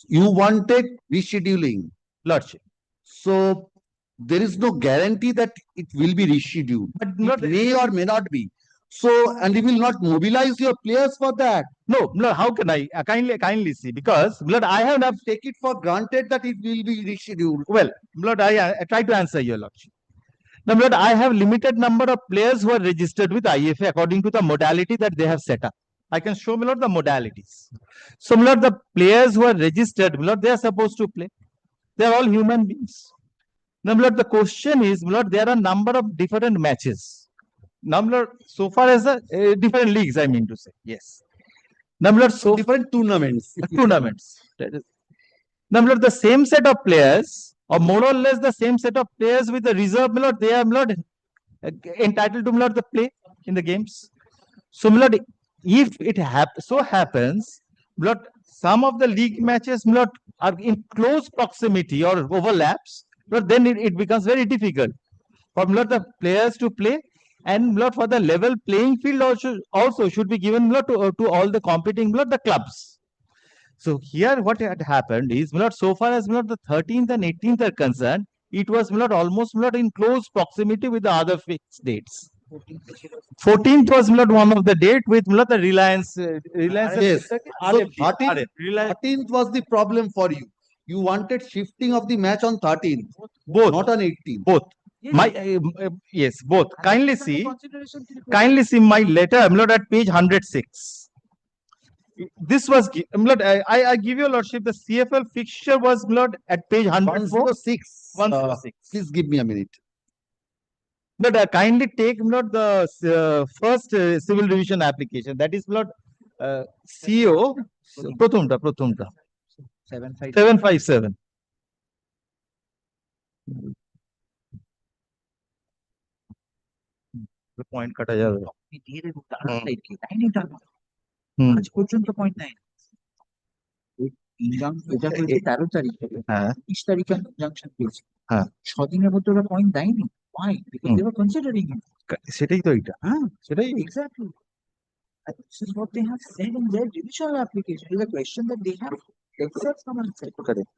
You wanted rescheduling. Lordship. So there is no guarantee that it will be rescheduled. But not It may or may not be. So, and you will not mobilize your players for that. No, no, how can I kindly see? Because Lord, I have not Take it for granted that it will be rescheduled. well, Lord, I try to answer your Lordship. Now, Lord, I have limited number of players who are registered with IFA according to the modality that they have set up. I can show Lord the modalities. So, Lord, the players who are registered, Lord, they are supposed to play. They are all human beings. Now, Lord, the question is, Lord, there are a number of different matches. Now, Lord, so far as the different leagues, I mean to say, yes. Now, Lord, so different tournaments. Tournaments. Now, Lord, the same set of players, or more or less the same set of players with the reserve, Lord, they are not entitled to Lord the play in the games. So, Lord, if it so happens, Lord, some of the league matches, Lord, are in close proximity or overlaps, Lord, then it becomes very difficult for Lord the players to play, and Lord for the level playing field also should be given Lord to all the competing Lord the clubs. So here what had happened is Lord, so far as Lord the 13th and 18th are concerned, it was Lord almost Lord in close proximity with the other fixed dates. 14th was Lord one of the date with Lord the Reliance. Yes. So 13th was the problem for you. You wanted shifting of the match on 13th, both, not on 18th. Both. My yes, both. Kindly see my letter, Lord, at page 106. This was Lord, I give your Lordship the CFL fixture was Lord at page 106. 106. Please give me a minute. But kindly take Lord the first civil division application. That is Lord CO Prathumta 757. Point কাটা যাবে আজ পর্যন্ত point নেই এটা হয়েছে 13 তারিখে, 30 তারিখে injunction পেয়েছে। হ্যাঁ, 6 দিনের মধ্যে ওরা পয়েন্ট দেয়নি। Why? Because they were considering it. সেটাই তো এটা। হ্যাঁ, সেটাই exactly. And this is what they have said in their divisional application. It is a question that they have accepted from us. Correct.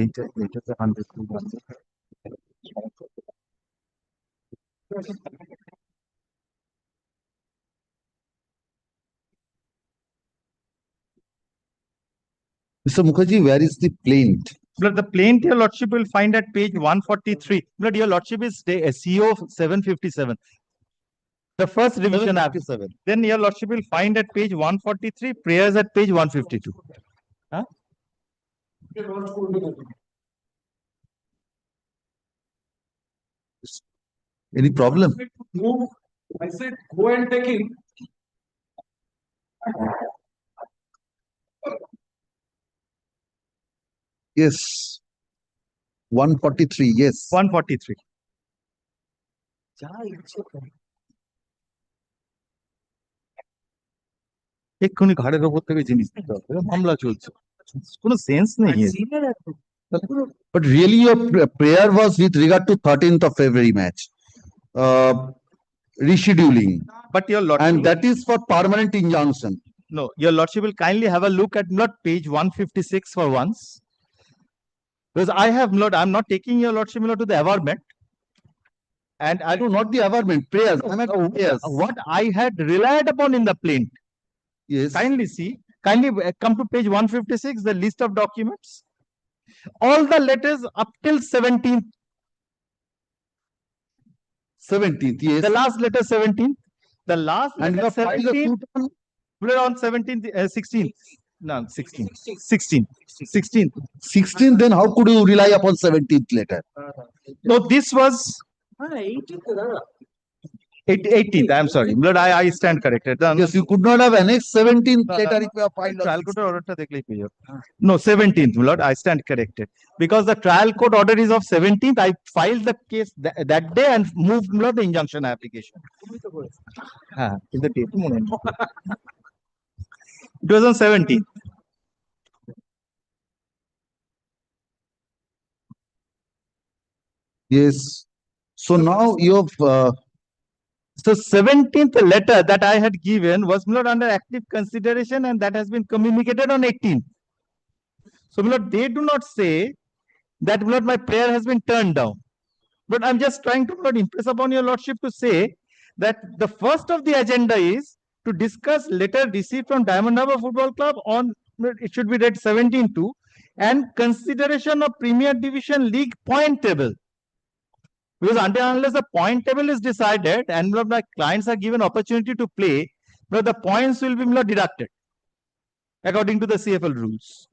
এইটাতে 100 Mr. Mukherjee, where is the plaint? But the plaint your Lordship will find at page 143. But your Lordship is CO 757. The first revision after. Then your Lordship will find at page 143, prayers at page 152. Huh? Any problem? Move. I said go and take him. Yes. 143, yes. 143. এক্ষুনি ঘাড়ের ওপর থেকে জিনিস দিতে হবে, মামলা চলছে, কোনো সেন্স নেই। But really your prayer was with regard to 13th of February match. Rescheduling. But your Lordship, and that is for permanent injunction. No, your Lordship will kindly have a look at not page 156 for once. Because I have Lord, I'm not taking your Lordship to the averment. And I do not the averment, prayers. I meant prayers. What I had relied upon in the plaint. Yes. Kindly see, kindly come to page 156, the list of documents. All the letters up till 17th. 17th, yes. The last letter 17th. The last and letter 17th. We're on 17th, 16th. No, 16th. 16th. 16th. 16th, then how could you rely upon 17th letter? No, this was 18th. I'm sorry. Lord, I stand corrected. Yes, you could not have annexed 17th letter if you have filed. Calcutta order দেখলেই পেয়ে যাবে। No, 17th, Lord, I stand corrected. Because the trial court order is of 17th, I filed the case that day and moved Lord the injunction application. In the date. It was on 17th. Yes. So now you've, So 17th letter that I had given was not under active consideration and that has been communicated on 18th. So they do not say that my prayer has been turned down. But I'm just trying to impress upon your lordship to say that the first of the agenda is to discuss letter received from Diamond Harbour Football Club on, it should be read 17-2, and consideration of Premier Division League point table. Because until unless the point table is decided and my clients are given opportunity to play, the points will be deducted according to the CFL rules.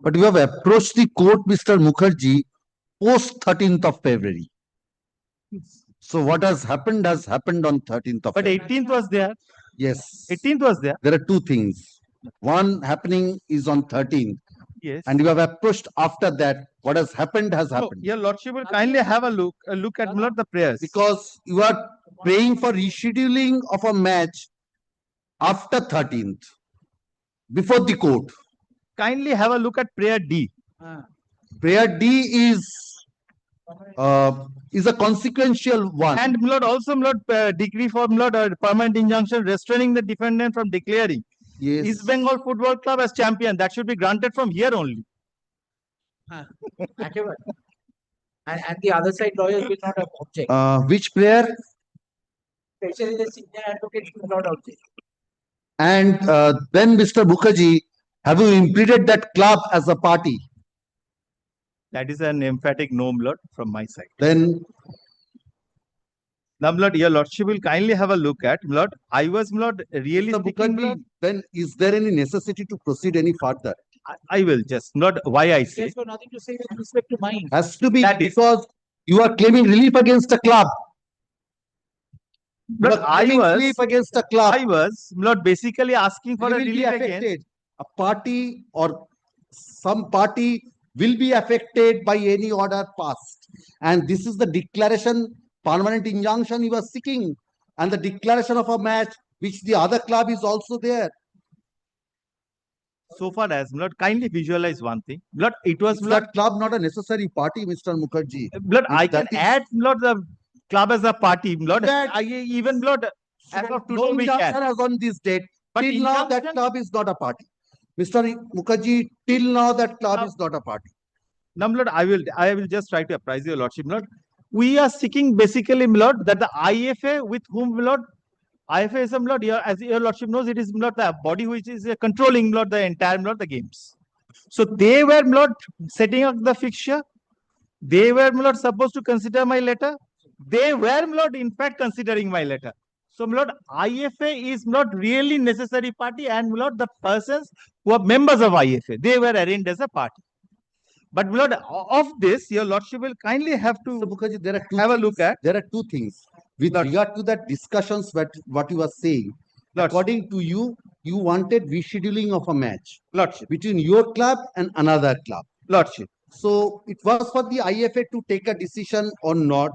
but you have approached the court, Mr. Mukherjee, post 13th of February. So what has happened on 13th of But February. 18th was there. Yes. 18th was there. There are two things. One happening is on 13th. Yes. And you have approached after that. What has happened has happened. Your lordship will kindly have a look at the prayers. Because you are praying for rescheduling of a match after 13th, before the court. Kindly have a look at prayer D. Prayer D is a consequential one. And also decree for permanent injunction restraining the defendant from declaring Yes. East Bengal Football Club as champion. That should be granted from here only. And the other side lawyers will not object. Which prayer? Especially the senior advocates will not object. And then, Mr. Mukherjee, have you implemented that club as a party? That is an emphatic no, Lord, from my side. Then, now, Lord, your lordship will kindly have a look at, Lord, I was, Lord, really Mr. speaking, Mukherjee, Lord, then is there any necessity to proceed any further? I will just, not why I say. There's got nothing to say with respect to mine. Has to be That is- because you are claiming relief against a club. You But are claiming relief against a club. I was, Lord, basically asking for You a will be relief against. affected. A party or some party will be affected by any order passed. And this is the declaration, permanent injunction you are seeking, and the declaration of a match which the other club is also there. So far as, Lord, kindly visualize one thing. Lord, it was, Is Lord, that club not a necessary party, Mr. Mukherjee? Lord, I can That is- add, Lord, the club as a party, Lord. That- I even, Lord, as of No today we injunction can. has on this date. But Till now, that injunction- club is not a party. Mr. Mukherjee, till now, that club is not a party. Now, Lord, I will just try to apprise your lordship, Lord. We are seeking basically, Lord, that the IFA with whom, Lord, IFA is, Lord, as your lordship knows, it is, Lord, the body which is controlling, Lord, the entire, Lord, the games. So they were, Lord, setting up the fixture. They were, Lord, supposed to consider my letter. They were, Lord, in fact, considering my letter. So, Lord, IFA is not really necessary party, and Lord, the persons who are members of IFA, they were arranged as a party. But Lord, of this, your lordship will kindly have to So, Mukherjee, there are two have a things. look at. There are two things. With regard to that discussions, what you are saying, according to you, you wanted rescheduling of a match Lordship. between your club and another club. Lordship. So it was for the IFA to take a decision or not.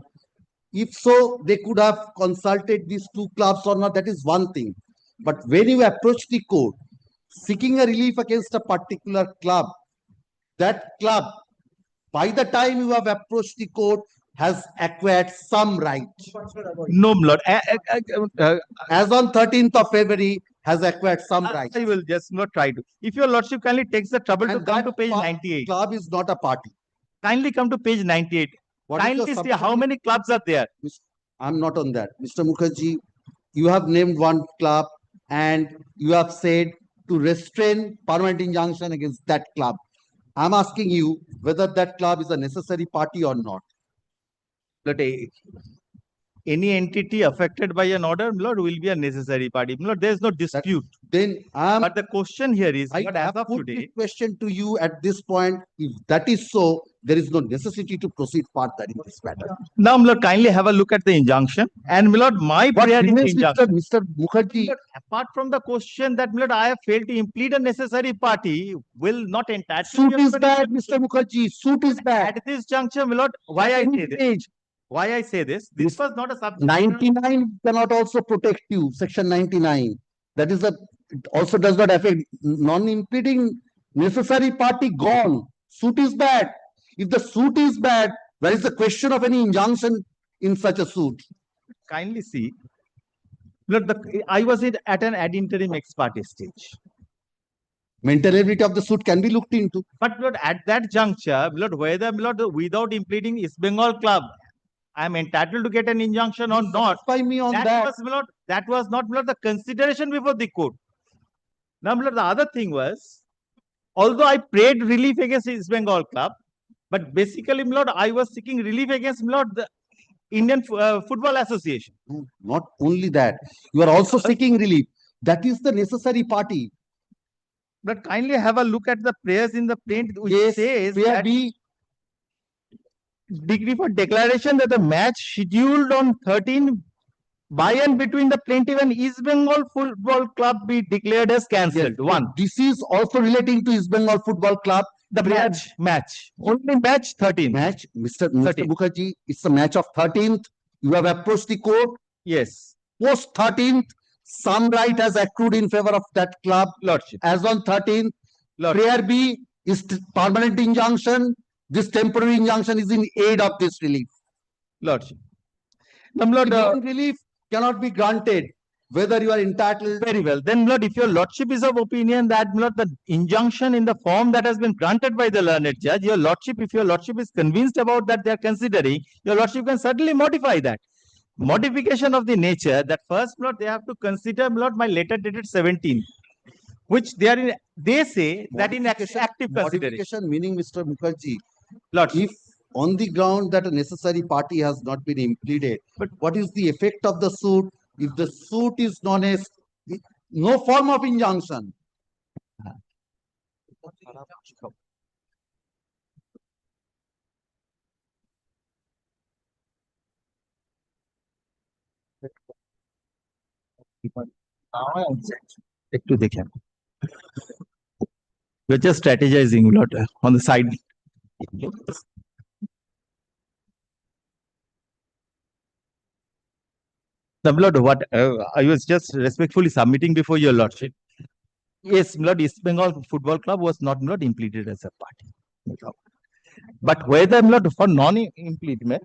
If so, they could have consulted these two clubs or not. That is one thing. But when you approach the court, seeking a relief against a particular club, that club, by the time you have approached the court, has acquired some right. No, Lord. As on 13th of February, has acquired some right. I will just not try to. If your lordship kindly takes the trouble to And come that to page 98. Club is not a party. Kindly come to page 98. What is your Kindly see how subsequent- many clubs are there. I'm not on that. Mr. Mukherjee, you have named one club and you have said to restrain permanent injunction against that club. I'm asking you whether that club is a necessary party or not. But any entity affected by an order, Lord, will be a necessary party. Lord, there is no dispute. But the question here is, I Lord, as have of put today, the question to you at this point. If that is so, there is no necessity to proceed further in this matter. now, Lord, kindly have a look at the injunction. And, Lord, my What prayer is remains, injunction. Mr. Mukherjee? Lord, apart from the question that, Lord, I have failed to implead a necessary party, will not entitle Suit me is of- bad, Mr. Mukherjee. Suit is bad. At this juncture, Lord, why I say this? Why I say this? This was not a subject. 99 cannot also protect you. Section 99. That is it also does not affect non-impeding necessary party gone. Suit is bad. If the suit is bad, where is the question of any injunction in such a suit? Kindly see. Look, I was at an ad interim ex parte stage. Maintainability of the suit can be looked into. But Lord, at that juncture, Lord, whether Lord, without impleading East Bengal club, I am entitled to get an injunction or not. By me on that. Was, Lord, that was not Lord, the consideration before the court. Now, Lord, the other thing was, although I prayed relief against East Bengal club, but basically, Lord, I was seeking relief against Lord the Indian Football Association. Not only that, you are also seeking relief. That is the necessary party. But kindly have a look at the prayers in the plaint which says prayer that B, degree for declaration that the match scheduled on 13 by and between the plaintiff and East Bengal Football Club be declared as cancelled. yes, One. this is also relating to East Bengal Football Club. The match. Only match 13. Match, Mr. Mukherjee, it's a match of 13th. You have approached the court. Yes. Post 13th, some right has accrued in favor of that club. Lordship. As on 13th, prayer B is permanent injunction. This temporary injunction is in aid of this relief. Lordship. Lord, relief cannot be granted whether you are entitled. Very well. Then, Lord, if your Lordship is of opinion that, Lord, the injunction in the form that has been granted by the learned judge, your Lordship, if your Lordship is convinced about that they are considering, your Lordship can certainly modify that. Modification of the nature that first, Lord, they have to consider, Lord, my letter dated 17, which they are in, they say that in active consideration. Modification meaning, Mr. Mukherjee, Lord, if on the ground that a necessary party has not been impleaded, but what is the effect of the suit? If the suit is known as no form of injunction. একটু দেখেন we're just strategizing Lord on the side. Lord, what I was just respectfully submitting before your Lordship. Yes, Lord, East Bengal Football Club was not Lord impleaded as a party. But whether Lord for non-impleadment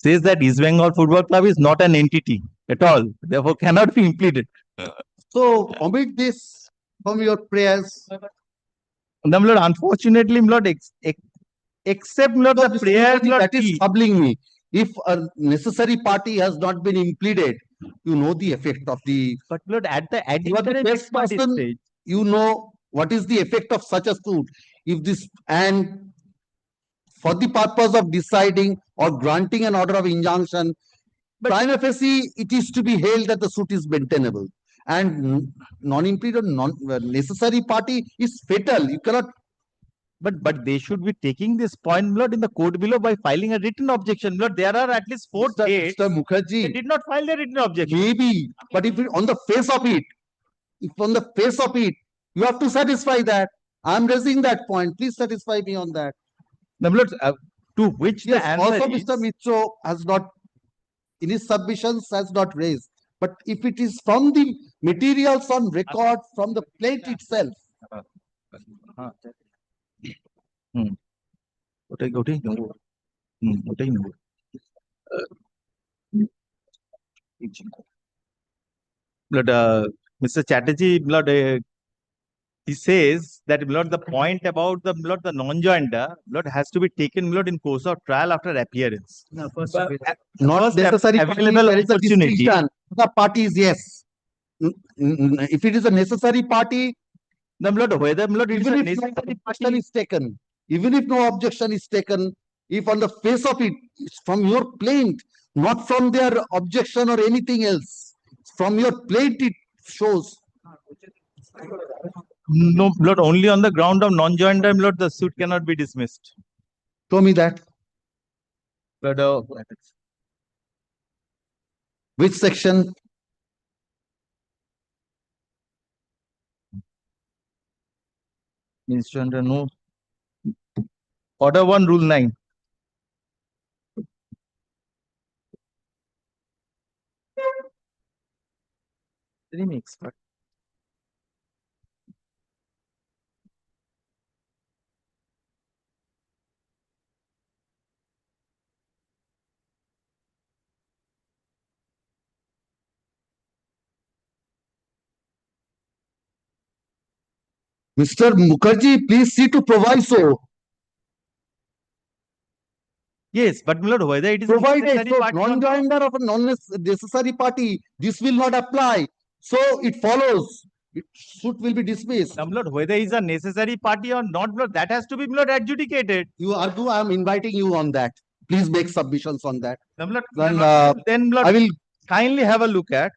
says that East Bengal Football Club is not an entity at all, therefore cannot be impleaded. So omit this from your prayers. Lord, unfortunately, Lord, except Lord, the prayer Lord, that is troubling me. If a necessary party has not been impleaded, you know the effect of the. But Lord, at the you are the best person. Stage. You know what is the effect of such a suit. If this and for the purpose of deciding or granting an order of injunction, prima facie it is to be held that the suit is maintainable. And non-impleaded, necessary party is fatal. You cannot. But they should be taking this point, Lord, in the court below by filing a written objection. Lord, there are at least 4 dates. Mr. Mukherjee, they did not file their written objection. Maybe, but if on the face of it, you have to satisfy that. I am raising that point. Please satisfy me on that. Lord, to which yes, the answer also is, Mr. Mitro has not, in his submissions, has not raised. But if it is from the materials on record from the plate itself. Lord, Mr. Chatterjee, Lord, he says that Lord, the point about the Lord, the non-joinder, Lord, has to be taken Lord in course of trial after appearance. No, not necessary available there is a opportunity. distinction. The parties, yes. If it is a necessary party, Lord, whether Lord, even if no objection is taken, even if no objection is taken, if on the face of it, it's from your plaint, not from their objection or anything else, from your plaint it shows. No, Lord, only on the ground of non-joinder, Lord, the suit cannot be dismissed. Show me that. Lord, which section? Non-joinder, no. Order 1, Rule 9. Extreme expert. Mr. Mukherjee, please see to proviso. Yes, but my lord, whether it is a Provided necessary so party or not, non-joinder of a non-necessary party, this will not apply. So it follows. Suit will be dismissed. my lord, whether it's a necessary party or not, my lord, that has to be, my lord, adjudicated. You argue, I am inviting you on that. Please make submissions on that. My lord, Then, then my lord, I will kindly have a look at.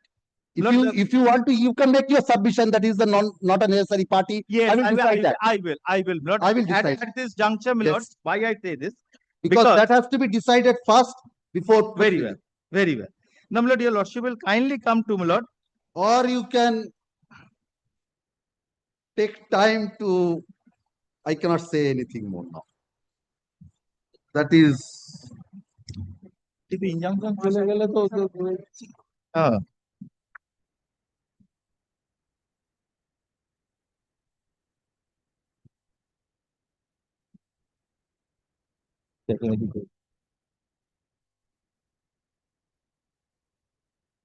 if you want to, you can make your submission that is the not a necessary party. Yes, I will decide that. I will. My lord, I will decide. at this juncture, my lord, Yes. why I say this? Because that has to be decided first before Very well, very well. Now, my lord, your lordship will kindly come to my lord. Or you can take time to, I cannot say anything more now. That is.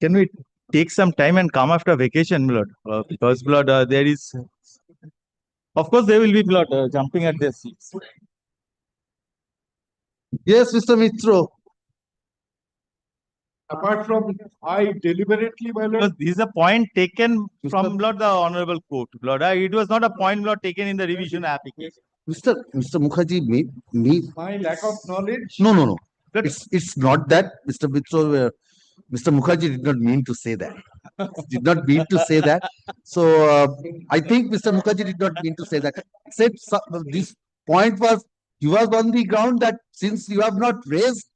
Can we take some time and come after vacation, my lord? Because, my lord, there is, of course, there will be, my lord, jumping at their seats. Yes, Mr. Mitro. Apart from, I deliberately, my lord. Because this is a point taken from, my lord, the honorable court, my lord. It was not a point, my lord, taken in the revision application. Mr. Mukherjee, My lack of knowledge. No. It's not that, Mr. Mitro. Mr. Mukherjee did not mean to say that. Did not mean to say that. So I think Mr. Mukherjee did not mean to say that. Said this point was, he was on the ground that since you have not raised,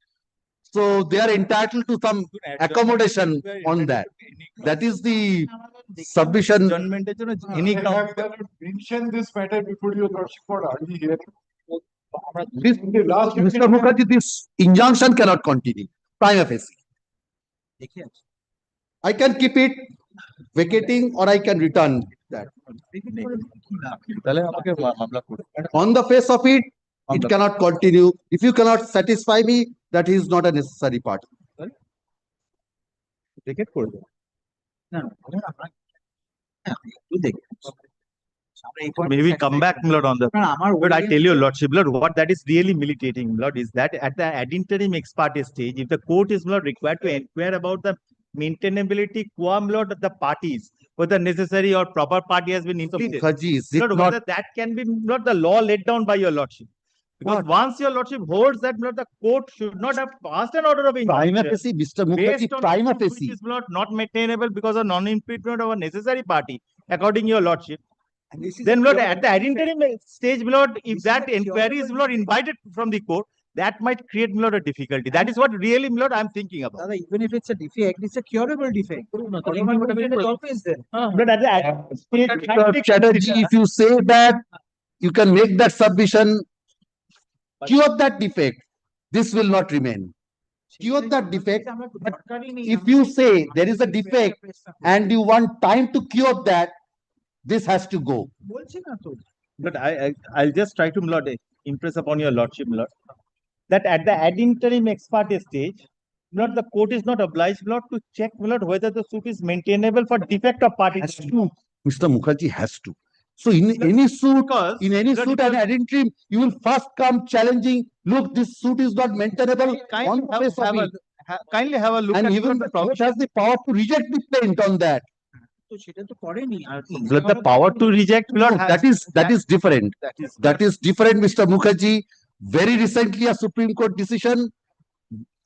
so they are entitled to some accommodation on that. That is the submission. Any mention this matter before your lordship for early hearing. Mr. Mukherjee, this injunction cannot continue. Prima facie. I can keep it vacating or I can return that. On the face of it, it cannot continue. If you cannot satisfy me, that is not a necessary part. Maybe come back, my lord, on the. But I tell you, lordship, lord, what that is really militating, lord, is that at the ad interim ex parte stage, if the court is, lord, required to inquire about the maintainability quam, lord, of the parties, whether necessary or proper party has been implemented, lord, whether that can be, lord, the law laid down by your lordship. Because once your lordship holds that, lord, the court should not have passed an order of injunction. Prima facie, Mr. Mukherjee, prima facie. Which is, lord, not maintainable because of non-impediment of a necessary party, according to your lordship. Then, lord, at the ad interim stage, lord, if that inquiry is, lord, invited from the court, that might create, lord, a difficulty. That is what really, lord, I'm thinking about. Even if it's a defect, it's a curable defect. Always there. But at the ad stage, Mr. Chatterjee, if you say that, you can make that submission, cure that defect. This will not remain. Cure that defect. But if you say there is a defect and you want time to cure that, this has to go. But I'll just try to, lord, impress upon your lordship, lord, that at the ad interim ex parte stage, lord, the court is not obliged, lord, to check, lord, whether the suit is maintainable for defect of party. Has to. Mr. Mukherjee has to. So in any suit, at ad interim, you will first come challenging, look, this suit is not maintainable on the face of it. Kindly have a look and at even the court has the power to reject the plaint on that. The power to reject, lord, that is different. That is different, Mr. Mukherjee. Very recently, a Supreme Court decision.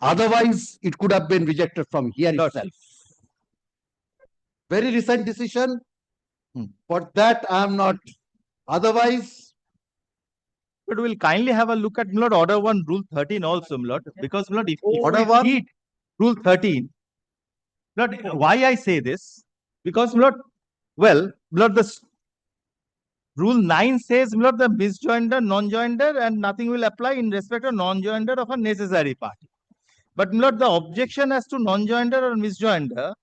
Otherwise, it could have been rejected from here itself. Very recent decision. For that, I am not. Otherwise, but we'll kindly have a look at, lord, order 1, rule 13 also, lord, because, lord, if order 1, read rule 13, lord, why I say this? Because, lord, well, lord, the rule 9 says, lord, the misjoinder, non-joinder, and nothing will apply in respect of non-joinder of a necessary party. But, lord, the objection as to non-joinder or misjoinder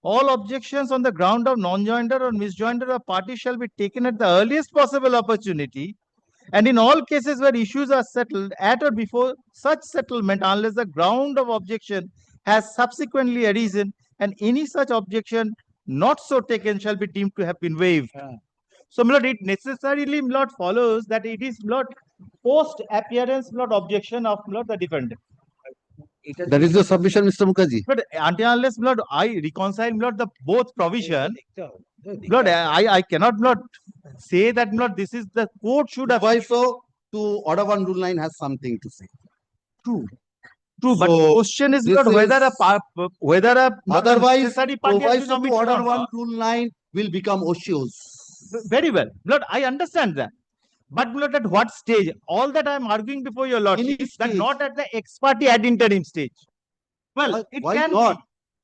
All objections on the ground of non-joinder or misjoinder of parties shall be taken at the earliest possible opportunity, and in all cases where issues are settled at or before such settlement, unless the ground of objection has subsequently arisen, and any such objection not so taken shall be deemed to have been waived. So, my lord, it necessarily, my lord, follows that it is, my lord, post appearance, my lord, objection of, my lord, the defendant. That is your submission, Mr. Mukherjee. But until unless, my lord, I reconcile, my lord, the both provision, Lord, I cannot, Lord, say that, Lord, this is the court should have. Why so? To order 1 rule 9 has something to say. True. True, but So, question is, this Lord, whether a otherwise, necessary party has proviso been to omitted order or 1 not. rule 9 will become ocious. Very well. Lord, I understand that. But, Lord, at what stage? All that I am arguing before your lordship is that not at the ex parte ad interim stage. Well, it Why can not?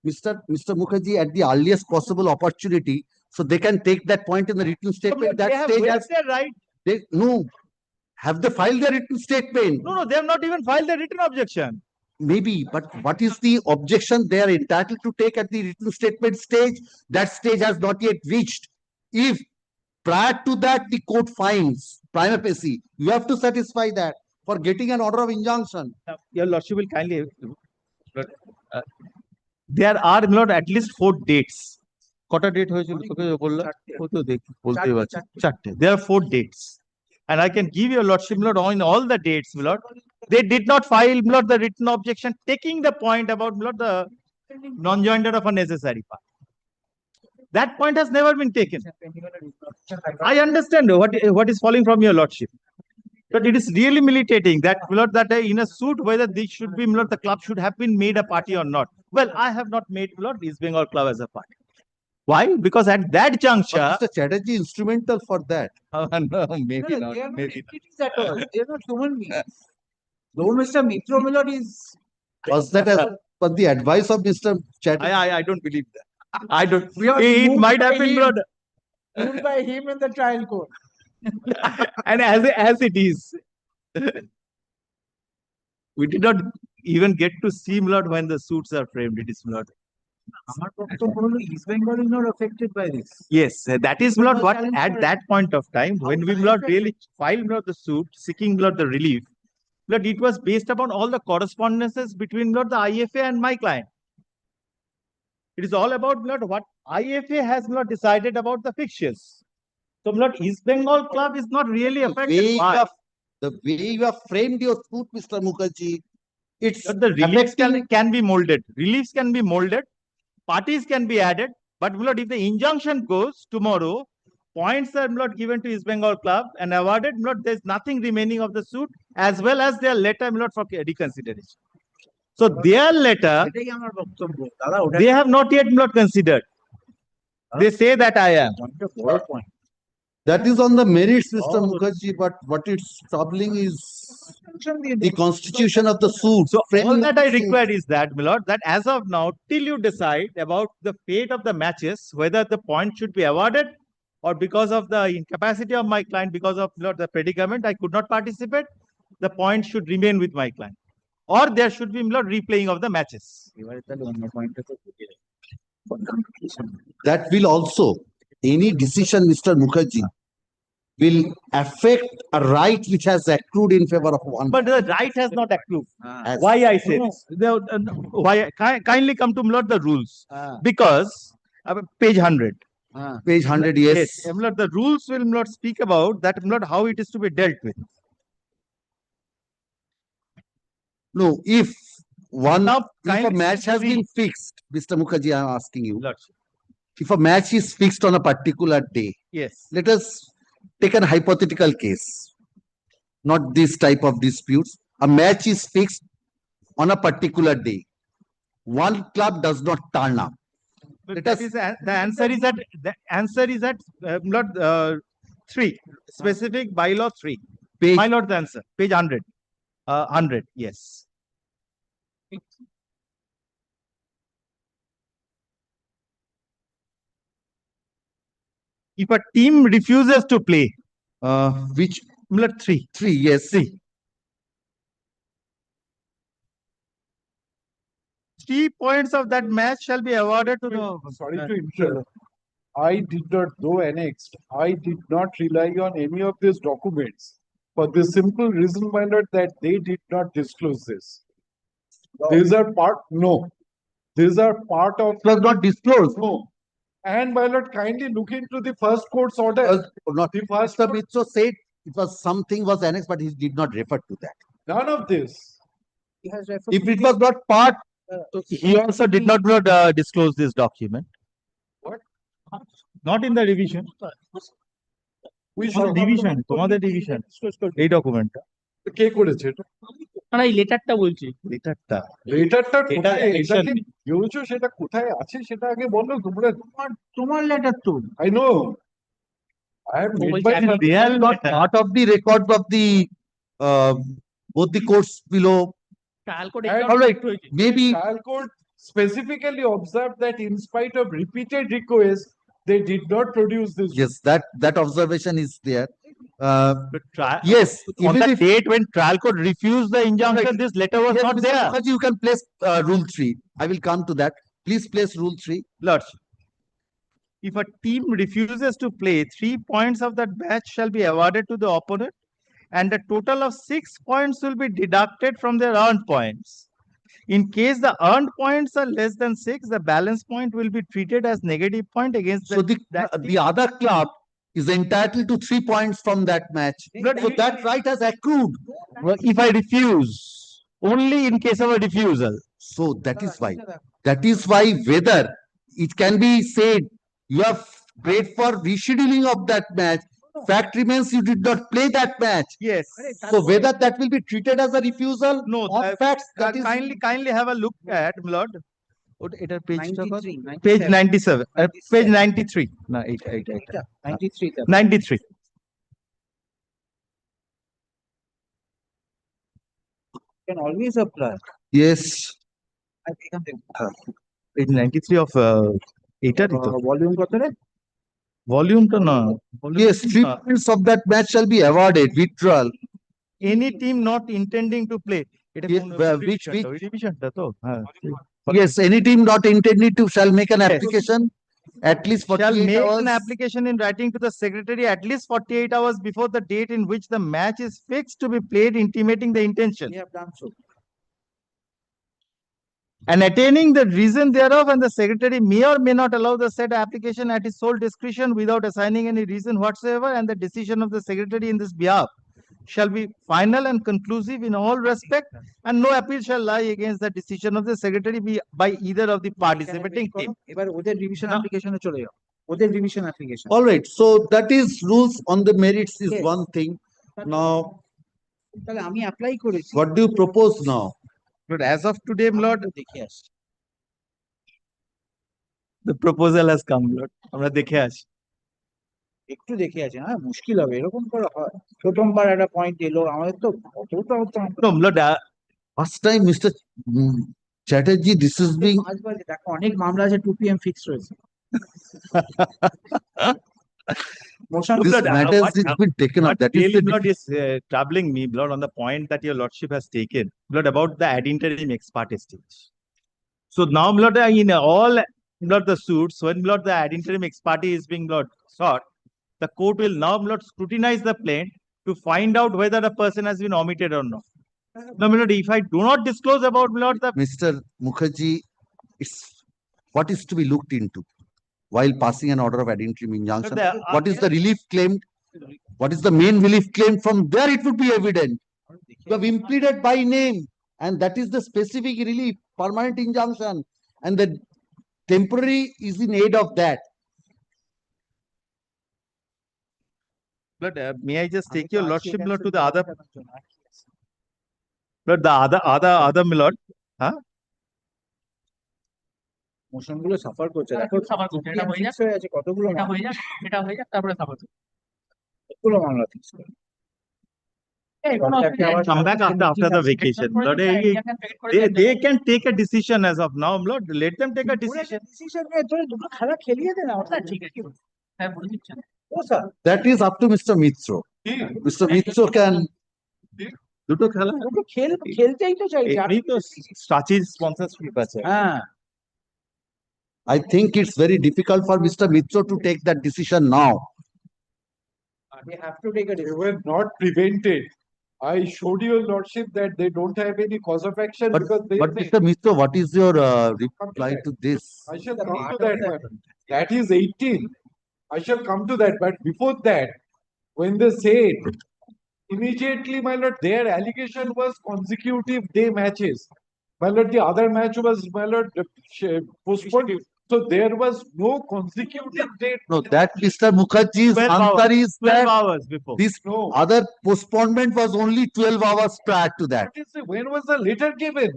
be. Mr. Mukherjee, at the earliest possible opportunity, so they can take that point in the written statement. They That have stage waived has, their right. no. Have they filed their written statement? No, they have not even filed the written objection. Maybe, but what is the objection they are entitled to take at the written statement stage? That stage has not yet reached. If prior to that the court finds prima facie, you have to satisfy that for getting an order of injunction. Your lordship will kindly. There are, Lord, at least 4 dates. কটা date হয়েছিল তোকে বললো ও তো বলতে পারছি 4টে. There are 4 dates, and I can give your lordship, Lord, on all the dates, Lord. They did not file, Lord, the written objection taking the point about, Lord, the non-joinder of a necessary part. That point has never been taken. I understand what is falling from your lordship, but it is really militating that, Lord, that in a suit whether this should be, Lord, the club should have been made a party or not. Well, I have not made, Lord, East Bengal Club as a party. Why? Because at that juncture, Mr. Chatterjee instrumental for that. No, maybe not. They are not Maybe not. entities at all. They are not human beings. Though Mr. Mitra Millard is. Was that as per the advice of Mr. Chatterjee? I don't believe that. I don't. We are It moved might by have been, him. Lord. Moved by him in the trial court. And as it is, we did not even get to see, Lord, when the suits are framed. It is, Lord. আমার বক্তব্য হলো East Bengal is not affected by this. Yes, that is, Lord, what at that point of time when we, Lord, really filed, Lord, the suit seeking, Lord, the relief, Lord, it was based upon all the correspondences between, Lord, the IFA and my client. It is all about, Lord, what IFA has, Lord, decided about the fixtures. So, Lord, East Bengal Club is not really affected. The way you have framed your suit, Mr. Mukherjee, it's But the reliefs can be molded. Reliefs can be molded. Parties can be added. But, Lord, if the injunction goes tomorrow, points are, Lord, given to East Bengal Club and awarded, Lord, there's nothing remaining of the suit as well as their letter, Lord, for reconsideration. So their letter, এটাই আমার বক্তব্য দাদা ওটা they have not yet, Lord, considered. They say that I am. বড় point. That is on the merits, Mr. Mukherjee, but what is troubling is the constitution of the suit. So all framing that of I the suit. require is that, my lord, that as of now, till you decide about the fate of the matches, whether the point should be awarded or because of the incapacity of my client, because of, Lord, the predicament, I could not participate, the point should remain with my client. Or there should be, my lord, replaying of the matches. That will also, any decision, Mr. Mukherjee, will affect a right which has accrued in favor of one. But the right has not accrued. As- Why I say this? Why? Kindly come to, my lord, the rules. Because page 100. Page 100, yes. My lord, the rules will not speak about that, my lord, how it is to be dealt with. No, if Now, if a kindly match has see- been fixed, Mr. Mukherjee, I am asking you, Lordship. if a match is fixed on a particular day, Yes. let us take a hypothetical case, not this type of disputes. A match is fixed on a particular day. One club does not turn up. But Let that us- is the answer is at Lord 3, specific bylaw 3. Page- My lord, the answer, page 100. 100, yes. If a team refuses to play, which Lord 3. 3, yes. 3. 3 points of that match shall be awarded to the. Sorry to interrupt. I did not, though annexed, I did not rely on any of these documents for the simple reason, my lord, that they did not disclose this. These are part, no. These are part of. It was not disclosed. No. And my lord, kindly look into the first court's order. Not, The first Mr. Mitro said it was something was annexed, but he did not refer to that. None of this. He has referred If to it was not part, He also did not disclose this document. What? Not in the revision. Division তোমাদের division এই ডকুমেন্টটা কে করেছে এটা? না এই লেটারটা বলছি লেটারটা লেটারটা এটা কোথায় election এটাকে দিয়েছো সেটা কোথায় আছে সেটা আগে বলো তোমরা। তোমার লেটার তো I know. I have made my they are not part of the records of the both the courts below. Trial code And All right, maybe trial court specifically observed that in spite of repeated requests, they did not produce this. yes, that observation is there. Yes, on even the if date when trial court refused the injunction, this letter was yes, not Mr. there. Mukherjee, you can place rule 3. I will come to that. Please place rule 3. Lordship, if a team refuses to play, 3 points of that match shall be awarded to the opponent, and a total of 6 points will be deducted from their earned points. In case the earned points are less than 6, the balance point will be treated as negative point against So the other club is entitled to 3 points from that match. So that right has accrued. Well, if I refuse, only in case of a refusal. So that is why. That is why whether it can be said you have prayed for rescheduling of that match. Fact remains you did not play that match. Yes. So whether that will be treated as a refusal No, or facts that is kindly have a look at, my lord. It page 93, page 97, page 93. No, 93 93. can always apply. yes. I think Page 93 of volume কত রে? volume to no. Yes, 3 points of that match shall be awarded. Withdrawal. Any team not intending to play. এটা Yes, কোন which divisionটা তো হ্যাঁ yes, any team not intended to shall make an application at least 48 shall make hours. an application in writing to the secretary at least 48 hours before the date in which the match is fixed to be played, intimating the intention. We have done so. And attaining the reason thereof, and the secretary may or may not allow the said application at his sole discretion without assigning any reason whatsoever, and the decision of the secretary in this behalf shall be final and conclusive in all respect, and no appeal shall lie against the decision of the secretary by either of the participating team. এবার ওদের revision অ্যাপ্লিকেশনে চলে যাও। ওদের revision application. All right, so that is rules on the merits is Yes. one thing. Now, তাহলে আমি apply করেছি। what do you propose now? But as of today, my lord, দেখে আসি। the proposal has come, lord. আমরা দেখে আসি। একটু দেখে আছি হ্যাঁ মুশকিল হবে এরকম করে হয় প্রথমবার একটা পয়েন্ট এলো আমাদের তো অতটা হতো No, my lord, First time, Mr. Chatterjee, this is being. দেখো অনেক মামলা আছে 2 PM ফিক্স রয়েছে motion This matter has been taken up. That is really, the Lord, is troubling me, Lord, on the point that your lordship has taken, Lord, about the ad interim ex parte stage. So now, Lord, in all, Lord, the suits, when, Lord, the ad interim ex parte is being, Lord, sought, the court will now, Lord, scrutinize the plaint to find out whether the person has been omitted or not. Now, Lord, if I do not disclose about, Lord, the Mr. Mukherjee, it's what is to be looked into while passing an order of ad interim injunction. What is the relief claimed? What is the main relief claimed? From there, it would be evident. You have implemented by name, and that is the specific relief, permanent injunction, and the temporary is in aid of that. Lord, may I just take your lordship, Lord, to the other, Lord, the other, my Lord, huh? Motion গুলো suffer করছে দেখো suffer করছে এটা হয়ে যাক fix হয়ে আছে কতগুলো এটা হয়ে যাক এটা হয়ে যাক তারপরে সাফার করছে কতগুলো মামলা ফিক্স করে Come back after the vacation. Lord, they can take a decision as of now, Lord. Let them take a decision. Decision নিয়ে ধরে দুটো খেলা খেলিয়ে দেন ওটা ঠিক আছে হ্যাঁ বলে দিচ্ছেন ও sir That is up to Mr. Mitro. Mr. Mitro can দুটো খেলা খেলতেই তো চাইছে এই তো সাচির স্পন্সরশিপ আছে হ্যাঁ I think it's very difficult for Mr. Mitro to take that decision now. they have to take a They were not prevented. I showed your lordship that they don't have any cause of action because they But say, Mr. Mitro, what is your reply to this? I shall come to that, madam. That is 18. I shall come to that, but before that, when they said immediately, my lord, their allegation was consecutive day matches. My lord, the other match was, my lord, postponed. So there was no consecutive date. No, that Mr. Mukherjee's 12 answer hours, is 12 that hours before. this No. other postponement was only 12 hours prior to that. What is it? When was the letter given?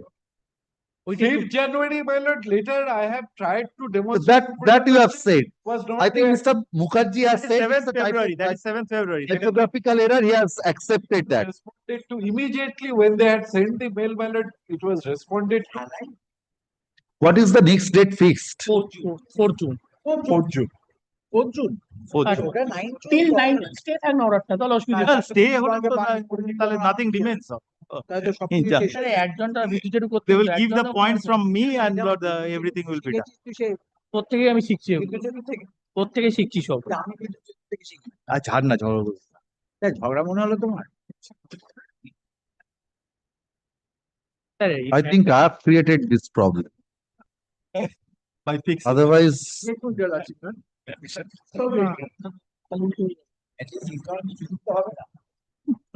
5th January, my lord. Later, I have tried to demonstrate. That you have said. Was not I think there. Mr. Mukherjee has said 7th it's a February. That is 7th February. typographical error. He has accepted that. Responded to immediately when they had sent the mail, my lord. It was responded to. What is the next date fixed? 4th June. 4th June. 4th June. 4th June. Till 9 stay থাক অর্ডারটা তাহলে অসুবিধা নেই। Stay হলে তো তাহলে nothing remains তাহলে একজনটা visited করতে they will give the points from me and Lord, everything will be done প্রত্যেকেই আমি শিখছি প্রত্যেকেই শিখছি সব আর ছাড় না ঝগড়া মনে হলো তোমার I think I have created this problem. by fixing. Otherwise,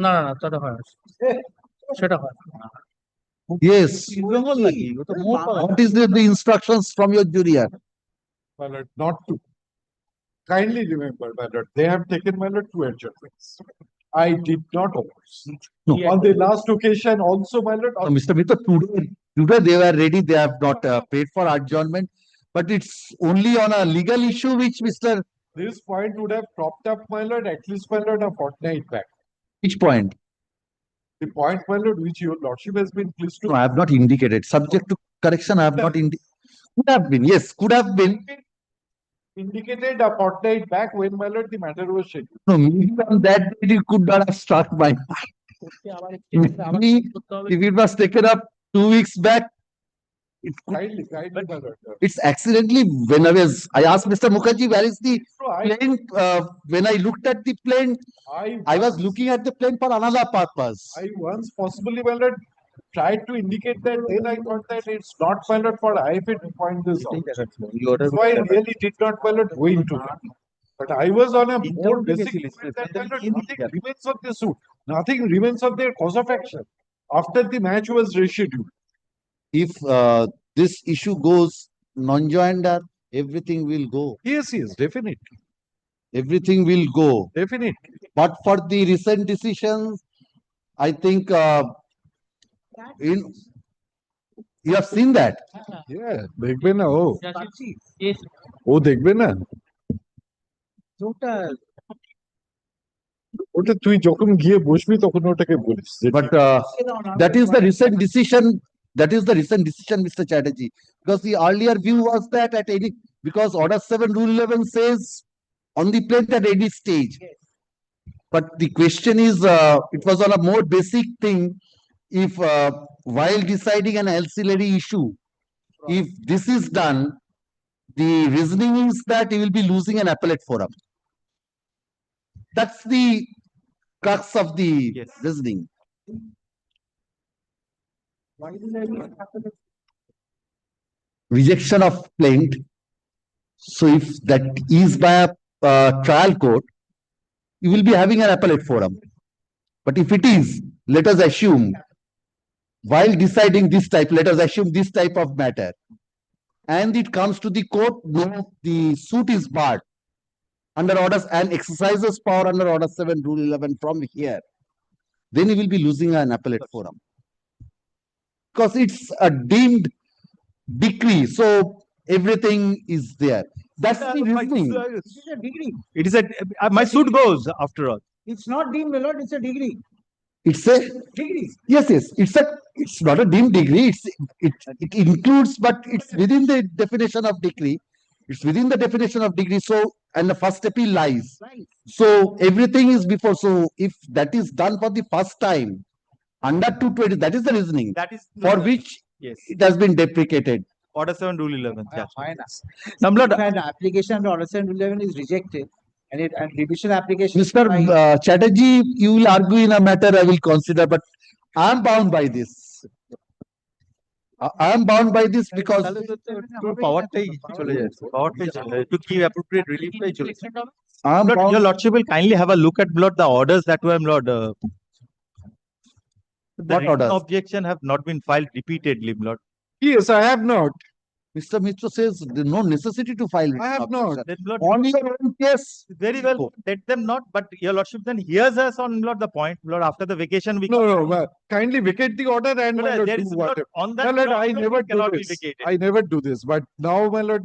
না না না সেটা হয় না সেটা হয় না। yes. What is the instructions from your junior? My lord, not to. Kindly remember, my lord, they have taken, my lord, 2 adjournments. I did not oppose. No. On the last occasion also, my lord. No, Mr. Mitra, today they were ready. They have not paid for adjournment, but it's only on a legal issue which Mr. This point would have propped up, my lord, at least, my lord, a fortnight back. Which point? The point, my lord, which your lordship has been pleased to. No, I have not indicated. Subject to correction, I have not indicated. Could have been, yes, could have been. Indicated a fortnight back when, my lord, the matter was scheduled. No, maybe on that day you could not have struck my mind. Maybe if it was taken up 2 weeks back, it could, Kindly, my lord. it's accidentally when I asked Mr. Mukherjee, where is the plane? When I looked at the plane, I was looking at the plane for another purpose. I once possibly, my lord, tried to indicate that, then I thought that it's not, my lord, for IFA to point this out. So I really did not, my lord, go into that. But I was on a more basic limit that, my lord, nothing remains of the suit. Nothing remains of their cause of action. After the match was rescheduled. If this issue goes non-joinder, everything will go. Yes, yes, definitely. Everything will go. Definitely. But for the recent decisions, I think you have seen that. Yeah, দেখবে না ও Yes. ও দেখবে না ওটা তুই যখন গিয়ে বসবি তখন ওটাকে বলিস But that is the recent decision. That is the recent decision, Mr. Chatterjee. Because the earlier view was that at any, because Order 7 Rule 11 says on the plane at any stage. But the question is, it was on a more basic thing. If while deciding an ancillary issue, if this is done, the reasoning is that he will be losing an appellate forum. That's the crux of the reasoning. Rejection of plaint. So if that is by a trial court, you will be having an appellate forum. But if it is, let us assume, while deciding this type, let us assume this type of matter, and it comes to the court, no, the suit is barred under orders and exercises power under Order 7 Rule 11 from here, then you will be losing an appellate forum. Because it's a deemed decree, so everything is there. That's the reasoning. It is a my suit goes after all. It's not deemed, my lord, it's a degree. It's a Degree. yes, it's not a deemed degree. It includes, but it's within the definition of degree. It's within the definition of degree. So, and the first appeal lies. So everything is before. So if that is done for the first time, Under 220, that is the reasoning That is for which yes. it has been deprecated. Order 7, Rule 11. Yeah. Fine. Now, my lord, If an application under Order 711 is rejected and revision application. Mr. Chatterjee, you will argue in a matter I will consider, but I am bound by this. I am bound by this because Powerটাই চলে যাচ্ছে পাওয়ারটাই চলে to give appropriate relief টাই চলে যাচ্ছে I'm Lord, bound. your lordship will kindly have a look at Lord the orders that were Lord the What written orders? objection have not been filed repeatedly Lord. Yes, I have not. Mr. Mitra says there's no necessity to file. I have not. Then, Lord, On your own case. very well let them not but your lordship then hears us on Lord the point Lord after the vacation we No, kindly vacate the order and But, my lord there do is what. not on that My lord, ground, I Lord, never it do cannot be this. vacated. I never do this, but now, my lord,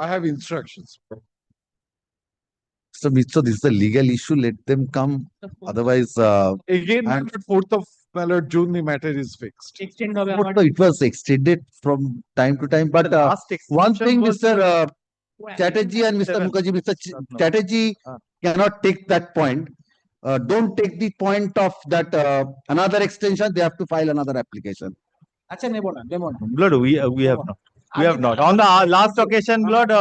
I have instructions. Mr. Mitra, this is a legal issue. Let them come. Otherwise, Again, my lord, 4th of my lord June, the matter is fixed. it was extended from time to time. But one thing, Mr. Chatterjee and Mr. Mukherjee, Mr. Chatterjee cannot take that point. Don't take the point of that another extension. They have to file another application. আচ্ছা নেব না Lord we have not on the last occasion Lord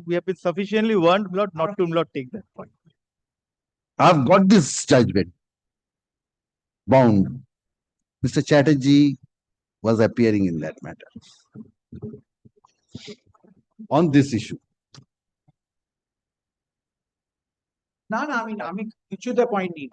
we have been sufficiently warned Lord not to Lord take that point. I've got this judgment bound. Mr. Chatterjee was appearing in that matter on this issue. না আমি কিছুতে point নিই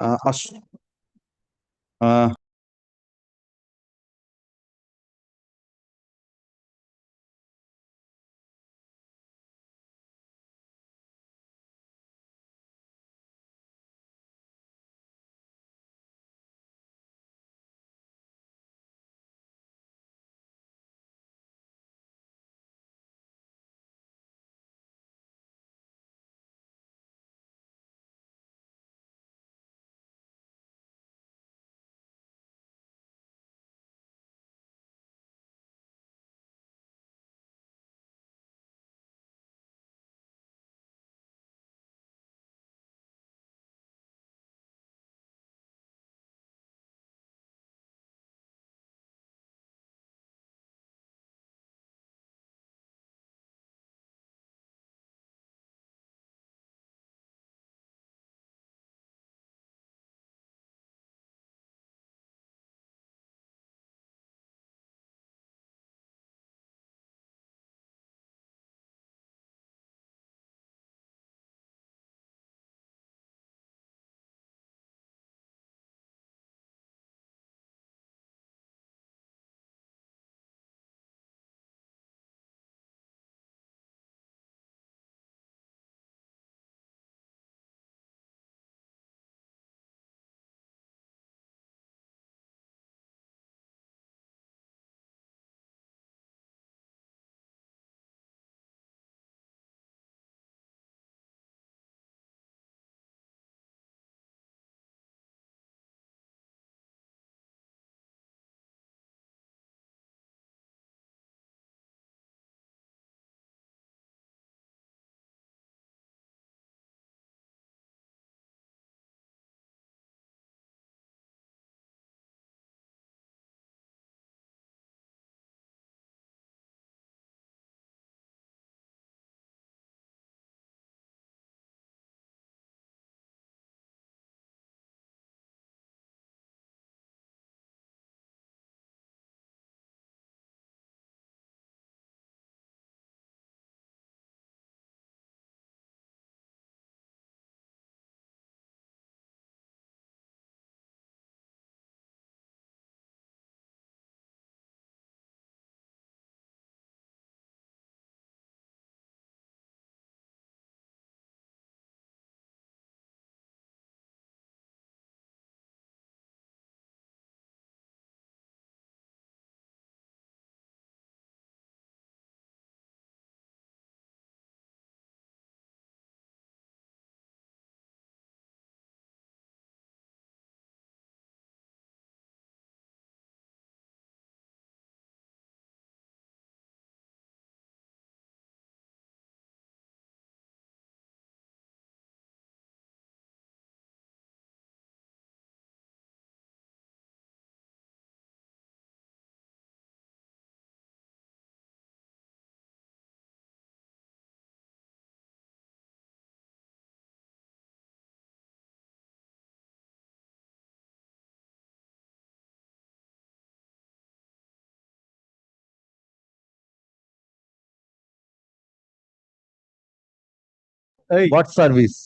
What service?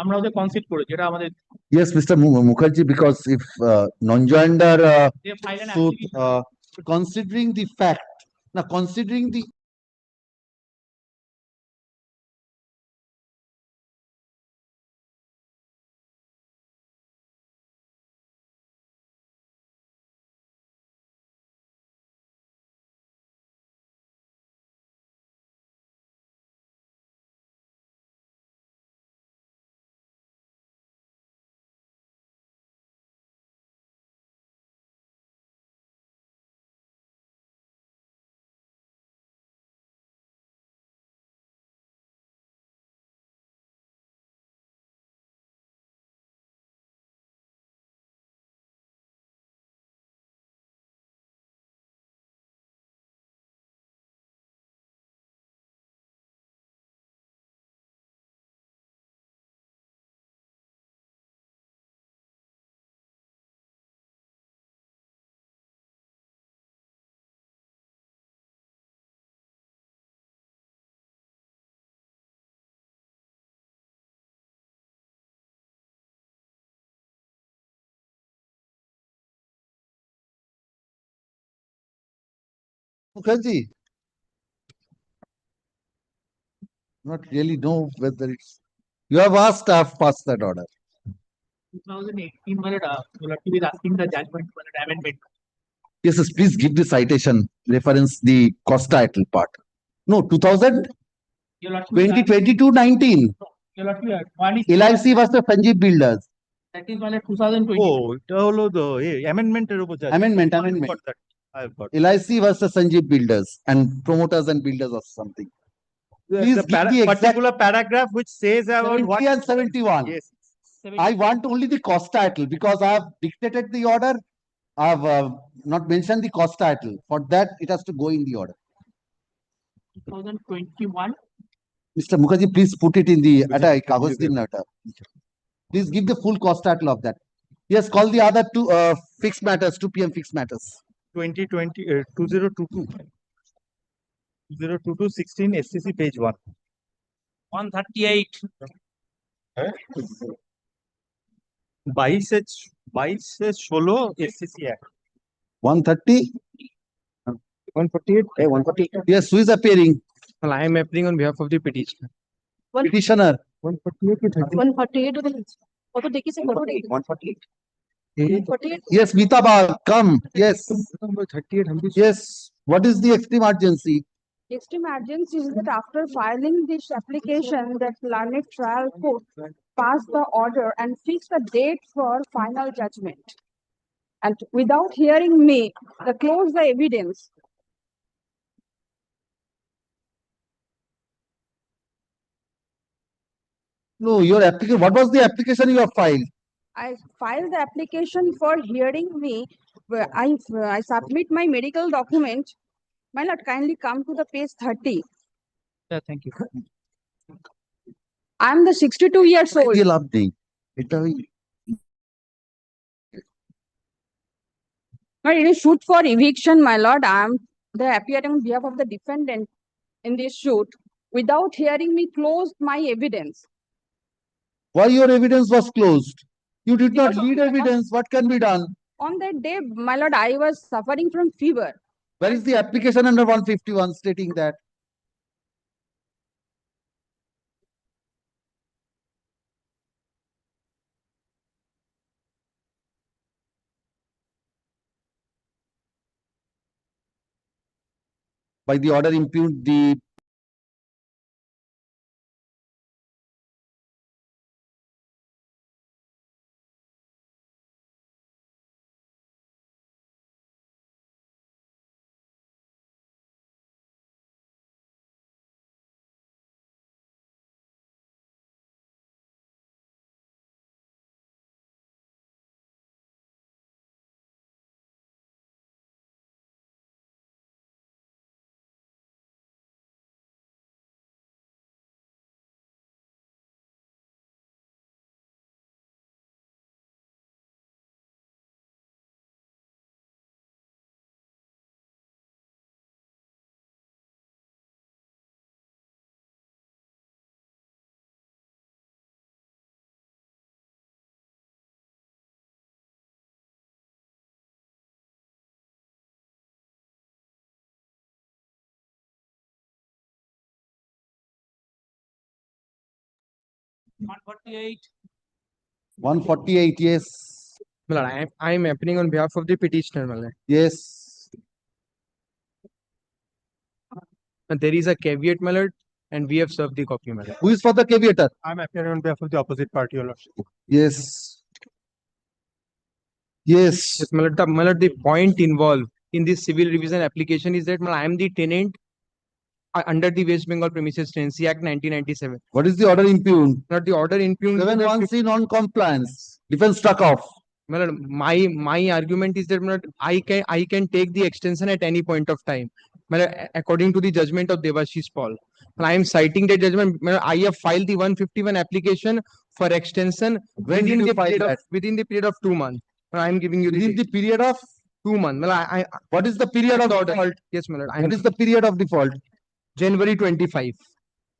আমরা ওদের concede করেছি এটা আমাদের Yes, Mr. Mukherjee, because if non-joinder They file an suit, application. considering the fact, now considering the Mukherjee, not really know whether it's, you have asked, I have passed that order. 2018 Mullarty is asking the judgment for an amendment. Yes, yes, please give the citation, reference the cost title part. No, 2000, Your Lordship, 2022-19. Your Lordship, one is LIC versus Sanjeev Builders. that is one 2020. ও এটা হলো তো অ্যামেন্ডমেন্টের উপর যাচ্ছে। Amendment. Got that. I've got LIC versus Sanjeev Builders and promoters and builders or something. Please the give the exact particular paragraph which says about 70 what. and 71. Yes. I want only the cost title because I have dictated the order. I have not mentioned the cost title. For that, it has to go in the order. 2021. Mr. Mukherjee, please put it in the kagaz din na eta. Please give the full cost title of that. Yes, call the other two fixed matters, 2 p.m. fixed matters. 2020 2022 2022 16 SCC page 1. 138. 22 16 SCC Act. 130? 148. 148. Yes, who is appearing? Well, I am appearing on behalf of the petitioner. Petitioner. 148 148 কত দেখিছে কত 148. 148 Yes, Mitaba, come. Yes. Number 38. Yes. What is the extreme urgency? extreme urgency is that after filing this application that learned trial court pass the order and fix the date for final judgment, and without hearing me they close the evidence. No, your application. What was the application you have filed? I filed the application for hearing me. Where I submit my medical document. My lord, kindly come to the page 30. Yeah, thank you. I am the 62 years old. Ideal update. Not in a suit for eviction, my lord. I am the appearing on behalf of the defendant in this suit. Without hearing me, closed my evidence. Why your evidence was closed? You did not lead evidence. What can be done? On that day, my lord, I was suffering from fever. Where is the application under 151 stating that? By the order impugned, the 148. 148, yes. My lord, I am appearing on behalf of the petitioner, my lord. Yes. And there is a caveat, my lord, and we have served the copy, my lord. Who is for the caveator? I'm appearing on behalf of the opposite party, Your Lordship. Yes. Yes. Yes, my lord, the point involved in this civil revision application is that I am the tenant under the West Bengal Premises Tenancy Act 1997. What is the order impugned? Not the order impugned. 7(1)(c) non-compliance. Defense struck off. My lord, my argument is that my lord, I can take the extension at any point of time. My lord, according to the judgment of Devashish Paul. I am citing the judgment. My lord, I have filed the 151 application for extension When did you file that? within the period of 2 months. I am giving you Within the period of 2 months. My lord, what is the period of default? Yes, my lord. What is the period of default? January 25.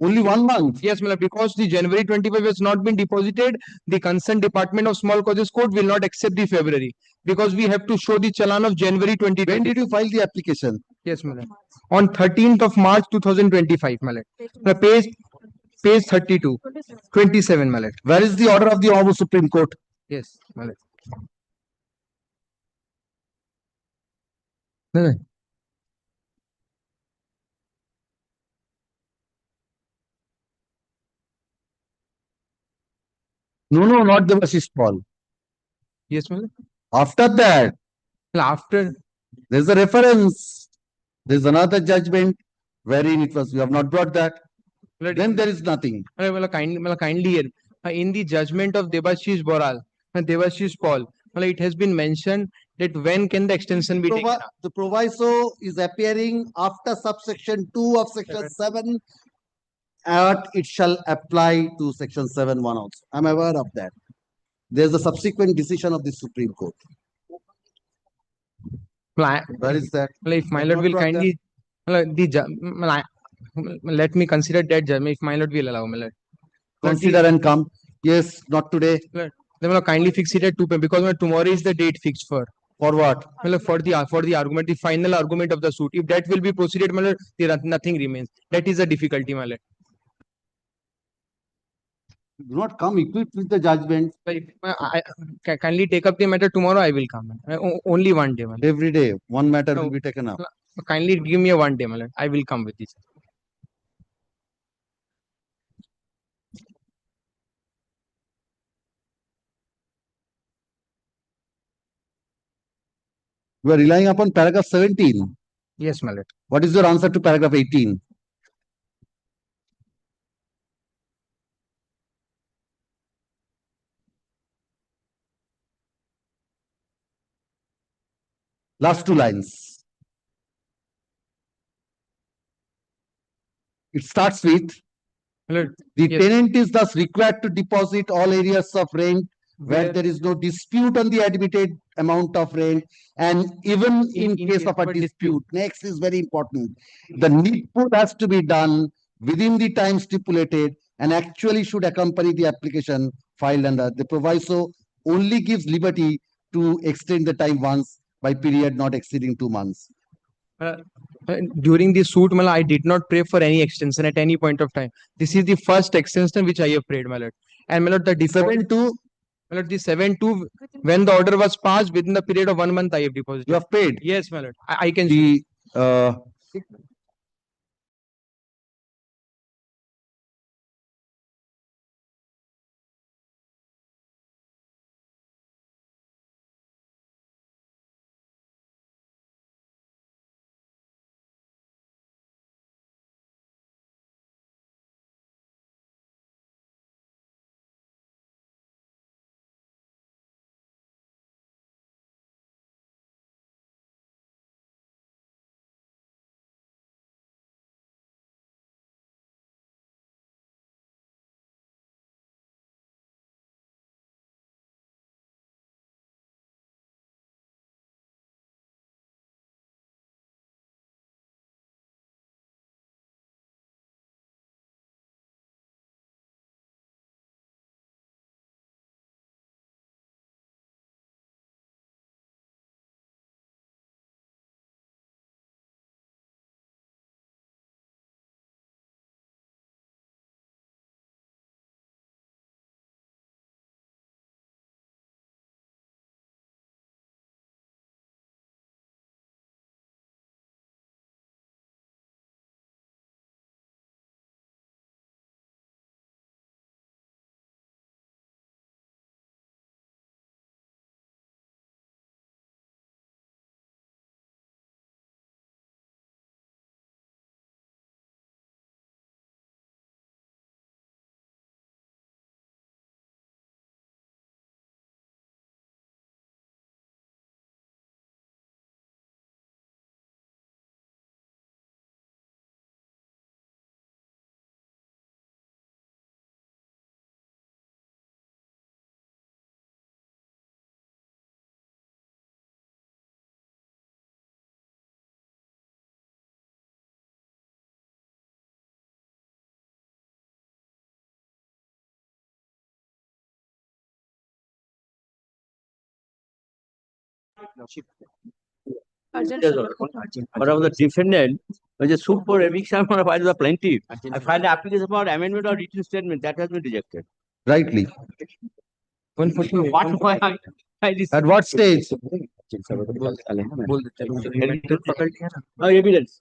Only 1 month. Yes, my lord, because the January 25 has not been deposited, the concerned Department of Small Causes Court will not accept the February because we have to show the challan of January 2020. When did you file the application? Yes, my lord. On 13th of March 2025, my lord. Page 32, 27, my lord. Where is the order of the Honorable Supreme Court? Yes, my lord. No, no. No, not the Devashish Paul. Yes, my lord. After that, after there's a reference. There's another judgment wherein it was, you have not brought that. Then there is nothing. Kindly here. In the judgment of Devashish Boral and Devashish Paul, it has been mentioned that when can the extension be taken up? The proviso is appearing after subsection 2 of section 7. It shall apply to section 7(1) also. I'm aware of that. There's a subsequent decision of the Supreme Court. Where is that? If my lord will kindly, let me consider that judgment. If my lord will allow, my lord. Consider and come. Yes, not today. Then kindly fix it at 2 p.m. because tomorrow is the date fixed for. For what? For the argument, the final argument of the suit. If that will be proceeded, my lord, nothing remains. That is a difficulty, my lord. Do not come equipped with the judgment. I kindly take up the matter tomorrow. I will come. Only one day, my lord. Every day, one matter will be taken up. Kindly give me a 1 day, my lord. I will come with this. You are relying upon paragraph 17. Yes, my lord. What is your answer to paragraph 18? Last 2 lines. It starts with, the tenant is thus required to deposit all areas of rent where there is no dispute on the admitted amount of rent, and even in case of a dispute. Next is very important. The needful has to be done within the time stipulated and actually should accompany the application filed under. The proviso only gives liberty to extend the time once by period not exceeding 2 months. During the suit, my lord, I did not pray for any extension at any point of time. This is the first extension which I have prayed, my lord. And my lord, the 7(2). My lord, the 7(2), when the order was passed within the period of 1 month, I have deposited. You have paid? Yes, my lord. I can see. Yes, but of the defendant, when the suit for eviction filed by the plaintiff, I filed the application for amendment or written statement that has been rejected. Rightly. What At what stage? Evidence.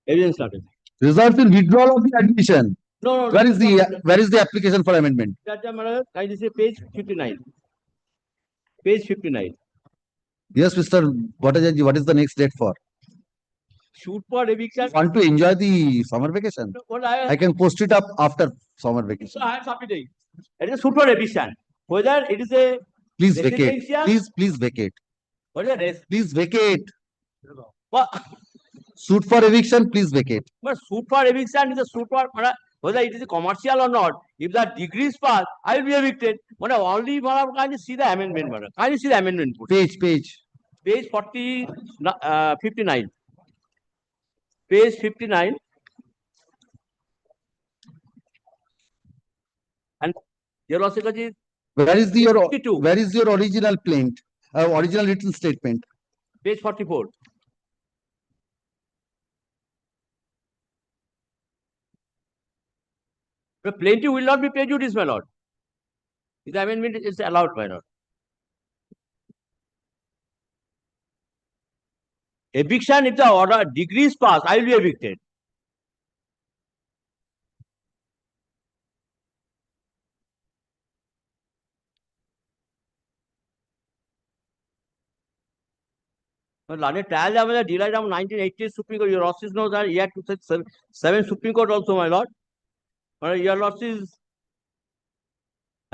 Evidence started. Results in withdrawal of the admission. No, Where is the application for amendment? Can you say page 59? Page 59. Yes, Mr. Bhattacharya, what is the next date for? Shoot for eviction. Want to enjoy the summer vacation? I can post it up after summer vacation. So I am submitting. It is shoot for eviction. Whether it is a Please vacate. residential- Please vacate. What is a Please vacate. What? Suit for eviction, please vacate. But suit for eviction is a suit for whether it is a commercial or not. If the degree is passed, I will be evicted. But only can you see the amendment? Can you see the amendment? Page. Page 59. Page 59. And your Lordship, Where is your original plaint? Original written statement? Page 44. The plaintiff will not be prejudiced, my lord. If the amendment is allowed, my lord. Eviction, if the order degree is passed, I will be evicted. Learned trial delayed from 1980 Supreme Court. Your Lordship knows that year 2007 Supreme Court also, my lord. Your Lordship,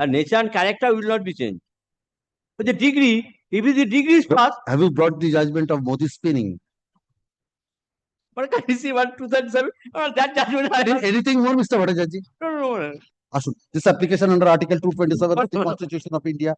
nature and character will not be changed. But the degree, if the degree is passed. Have you brought the judgment of Modi spinning? But can you see 2007? That judgment. Anything more, Mr. Bhattacharya? No. This application under Article 227 of the Constitution of India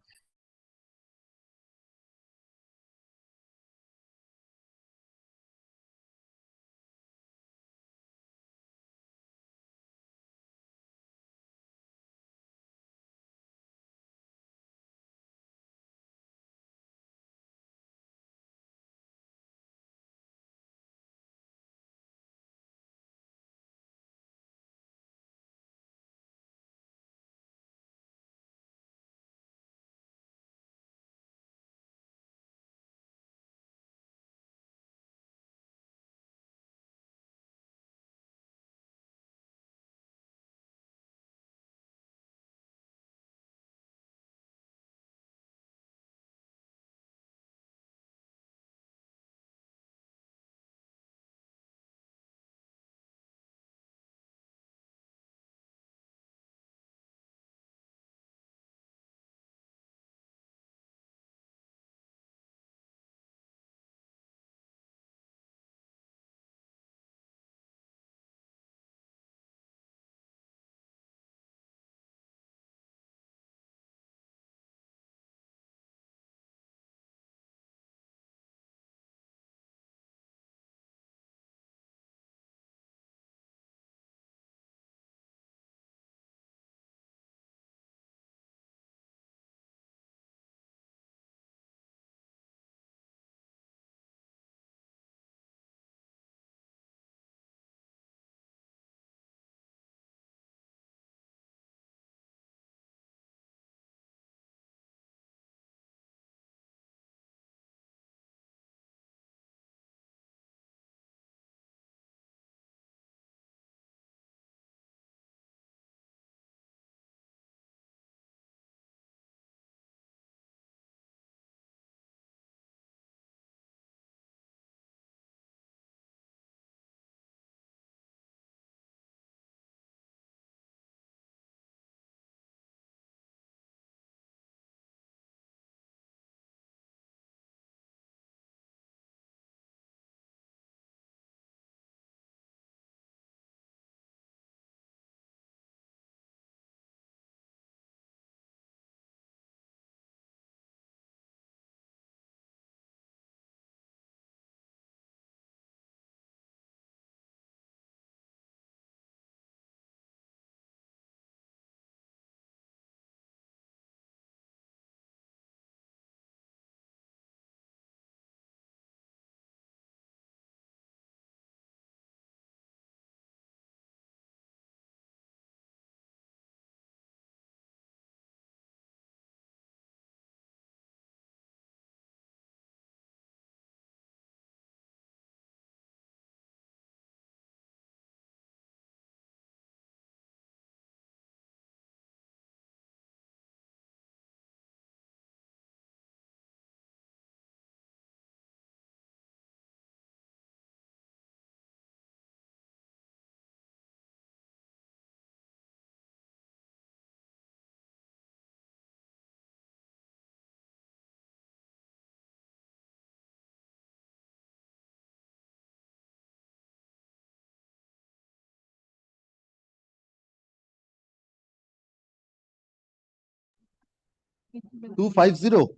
250.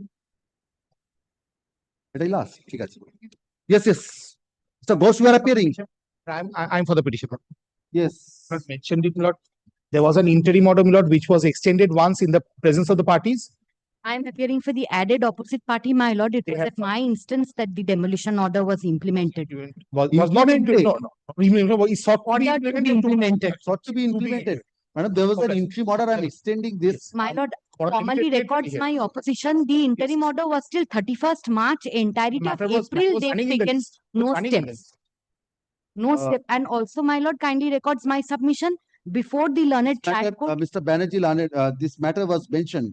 এটাই last, ঠিক আছে। Yes, yes. So Ghosh, you are appearing. I'm for the petition. Yes. As mentioned it, my lord. There was an interim order, my lord, which was extended once in the presence of the parties. I'm appearing for the added opposite party, my lord. It was at my instance that the demolition order was implemented. Was not implemented. It's sought to be Ordered to be implemented. Sought to be implemented. Madam, there was an interim order. I'm extending this. My lord, formally records my opposition. The interim order was till 31st March. Entirety of April, they've taken no steps. No step. And also, my lord, kindly records my submission before the learned trial court. Mr. Banerjee, this matter was mentioned.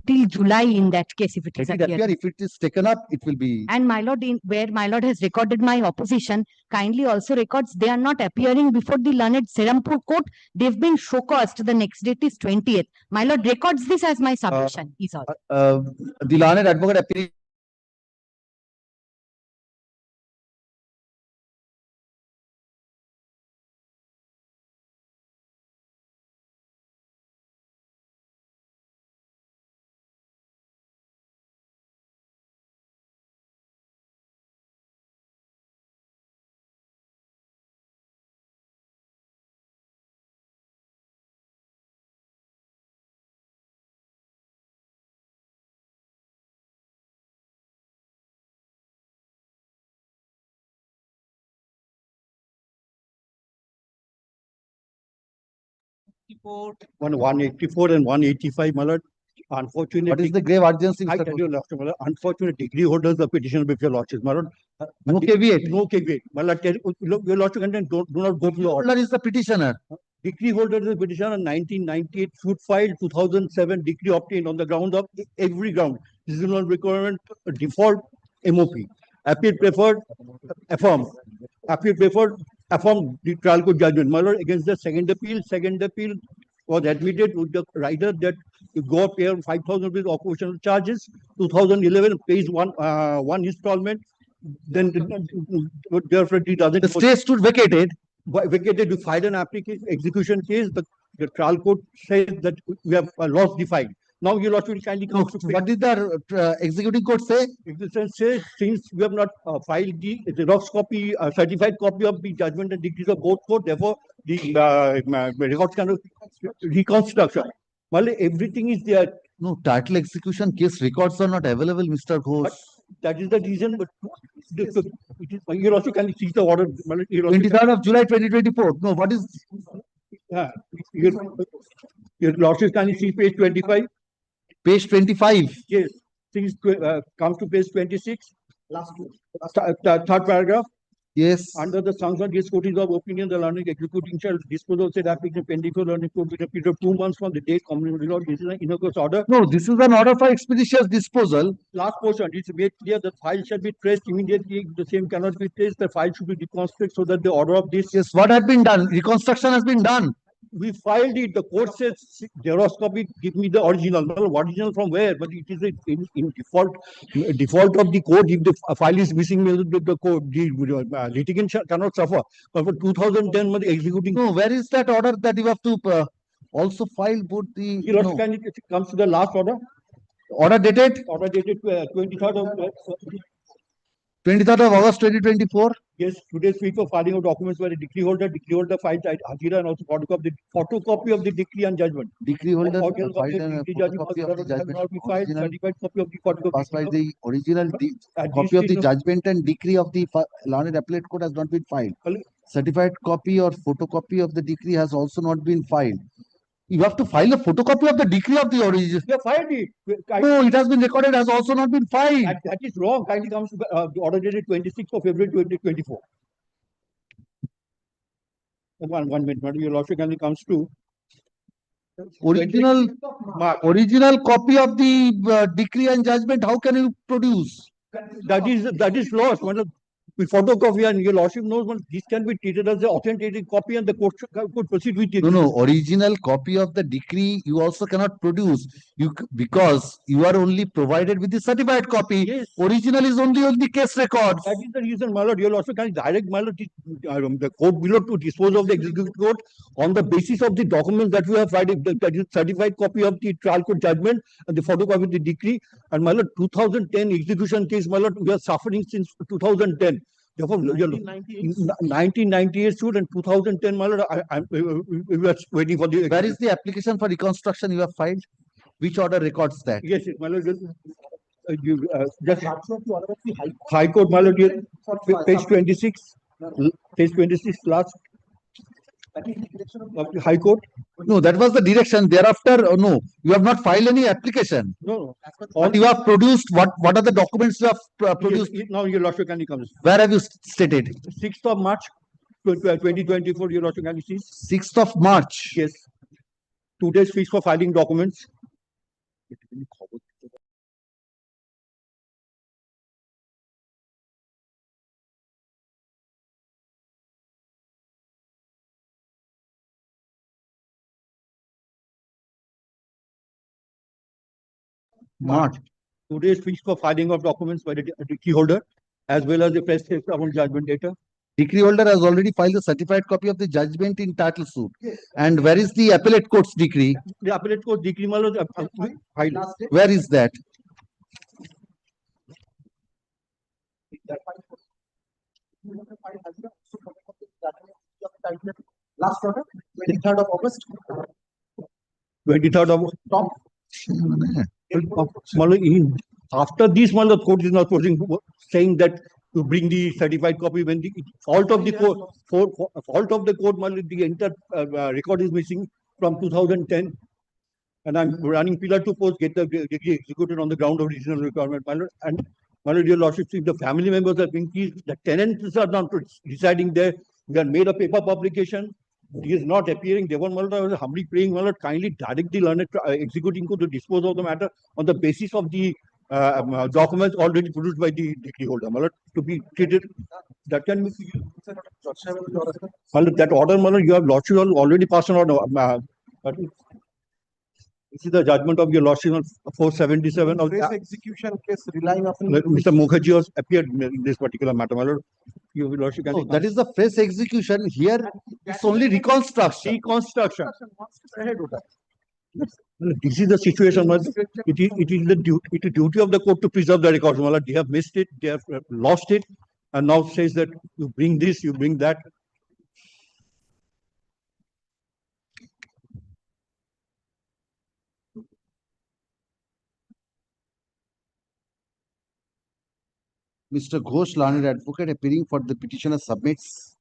Till July in that case, if it is Let it appear. If it is taken up, it will be. And my lord, where my lord has recorded my opposition, kindly also records they are not appearing before the learned Serampur court. They've been show caused. The next date is 20th. My lord records this as my submission. Is all. The learned advocate appearing. On 184 and 185, my lord. Unfortunately, what is the grave urgency? I tell you, last time, my lord, unfortunate degree holders of petition before your lordship, my lord. No caveat. No caveat. My lord, your lordship content do not go to your order. Holder is the petitioner. Decree holder is the petitioner. 1998 suit filed, 2007 decree obtained on the ground of every ground. Reasonable requirement, default, MOP. Appeal preferred, affirm. Appeal preferred, affirm the trial court judgment. My lord, against the second appeal was admitted with the rider that you go pay 5,000 rupees occupational charges. 2011 pays one installment. Then therefore it doesn't. The stay stood vacated. Vacated. You filed an application execution case. The trial court says that we have lost the file. Now your lordship will kindly come to. What did the executing court say? Execution says, since we have not filed the Xerox copy, certified copy of the judgment and decrees of both court, therefore the records cannot reconstruction. Well, everything is there. No, title execution case records are not available, Mr. Ghosh. That is the reason, but you also can see the order. 23rd of July 2024. No, what is? Your lordship can see page 25. Page 25. Yes. Things comes to page 26. Third paragraph. Yes. Under the sanction discourses of opinion, the learning executing shall dispose of said application pending for learning court with a period of 2 months from the date community law. This is an innocuous order. No, this is an order for expeditious disposal. Last portion, it's made clear that file shall be traced immediately. The same cannot be traced. The file should be reconstructed so that the order of this. Yes, what had been done? Reconstruction has been done. We filed it. The court says Xerox copy. Give me the original. Well, original from where? But it is in default of the court. If the file is missing, the court, the litigant cannot suffer. But for 2010, executing. No, where is that order that you have to also file both the? No. It comes to the last order. Order dated? Order dated 23rd of. 23rd of August 2024. Yes, today's week of filing of documents by the decree holder filed Hajira and also photocopy of the decree and judgment. Decree holder filed a photocopy of the judgment. Certified copy of the photocopy. Passed by the original copy of the judgment and decree of the learned appellate court has not been filed. Certified copy or photocopy of the decree has also not been filed. You have to file a photocopy of the decree of the original. You have filed it. No, it has been recorded, has also not been filed. That is wrong. Kindly comes to the order dated 26th of February 2024. One minute, madam. Your lordship kindly comes to original copy of the decree and judgment. How can you produce? That is lost. With photocopy, and your lordship knows this can be treated as an authenticated copy and the court could proceed with it. No, original copy of the decree you also cannot produce because you are only provided with the certified copy. Yes. Original is only on the case records. That is the reason, my lord. You also can direct, my lord, the court below to dispose of the executive court on the basis of the documents that we have filed, that is certified copy of the trial court judgment and the photocopy of the decree. And my lord, 2010 execution case, my lord, we are suffering since 2010. Therefore, 1998 suit and 2010, my lord, we were waiting for the. Where is the application for reconstruction you have filed? Which order records that? Yes, my lord. Just High Court, my lord, page 26. Page 26, last. High Court? No, that was the direction. Thereafter, no, you have not filed any application. No. What you have produced, what are the documents you have produced? Yes, now your lordship can come. Where have you stated? 6th of March 2024, your lordship can see. 6th of March? Yes. 2 days fixed for filing documents. March. 2 days fixed for filing of documents by the decree holder as well as the press on judgment data. Decree holder has already filed a certified copy of the judgment in title suit. Yes. And where is the appellate court's decree? The appellate court decree, filed. Where is that? Last order, 23rd of August. 23rd of top. After this one, the court is not saying that to bring the certified copy when the fault of the court, the entire record is missing from 2010. And I'm running pillar to post, get the degree executed on the ground of regional requirement. And my lord, your lordship, if the family members are being pleased, the tenants are not residing there. We have made a paper publication. He is not appearing. Devon Malta was humbly praying, my lord, kindly direct the learned executing court to dispose of the matter on the basis of the documents already produced by the decree holder, my lord, to be treated. That can be. My lord, that order, my lord, your lordship already passed an order. This is the judgment of your lordship on 477 of this execution case relying upon Mr. Mukherjee has appeared in this particular matter, my lord. Your lordship can. No, that is the fresh execution. Here, it's only reconstruction. Reconstruction. This is the situation. It is the duty of the court to preserve the records. They have missed it, they have lost it, and now says that you bring this, you bring that. Mr. Ghosh, learned advocate, appearing for the petitioner, submits.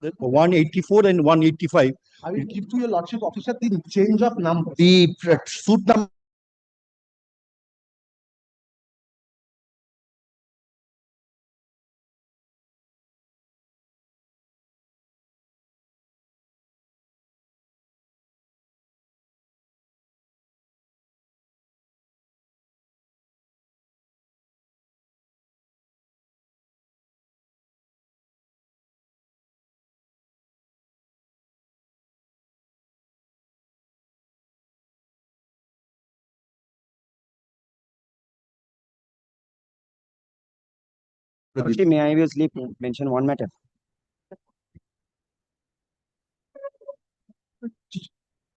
The 184 and 185. I will give to your lordship officer the change of number. The suit number. Actually, may I obviously mention one matter?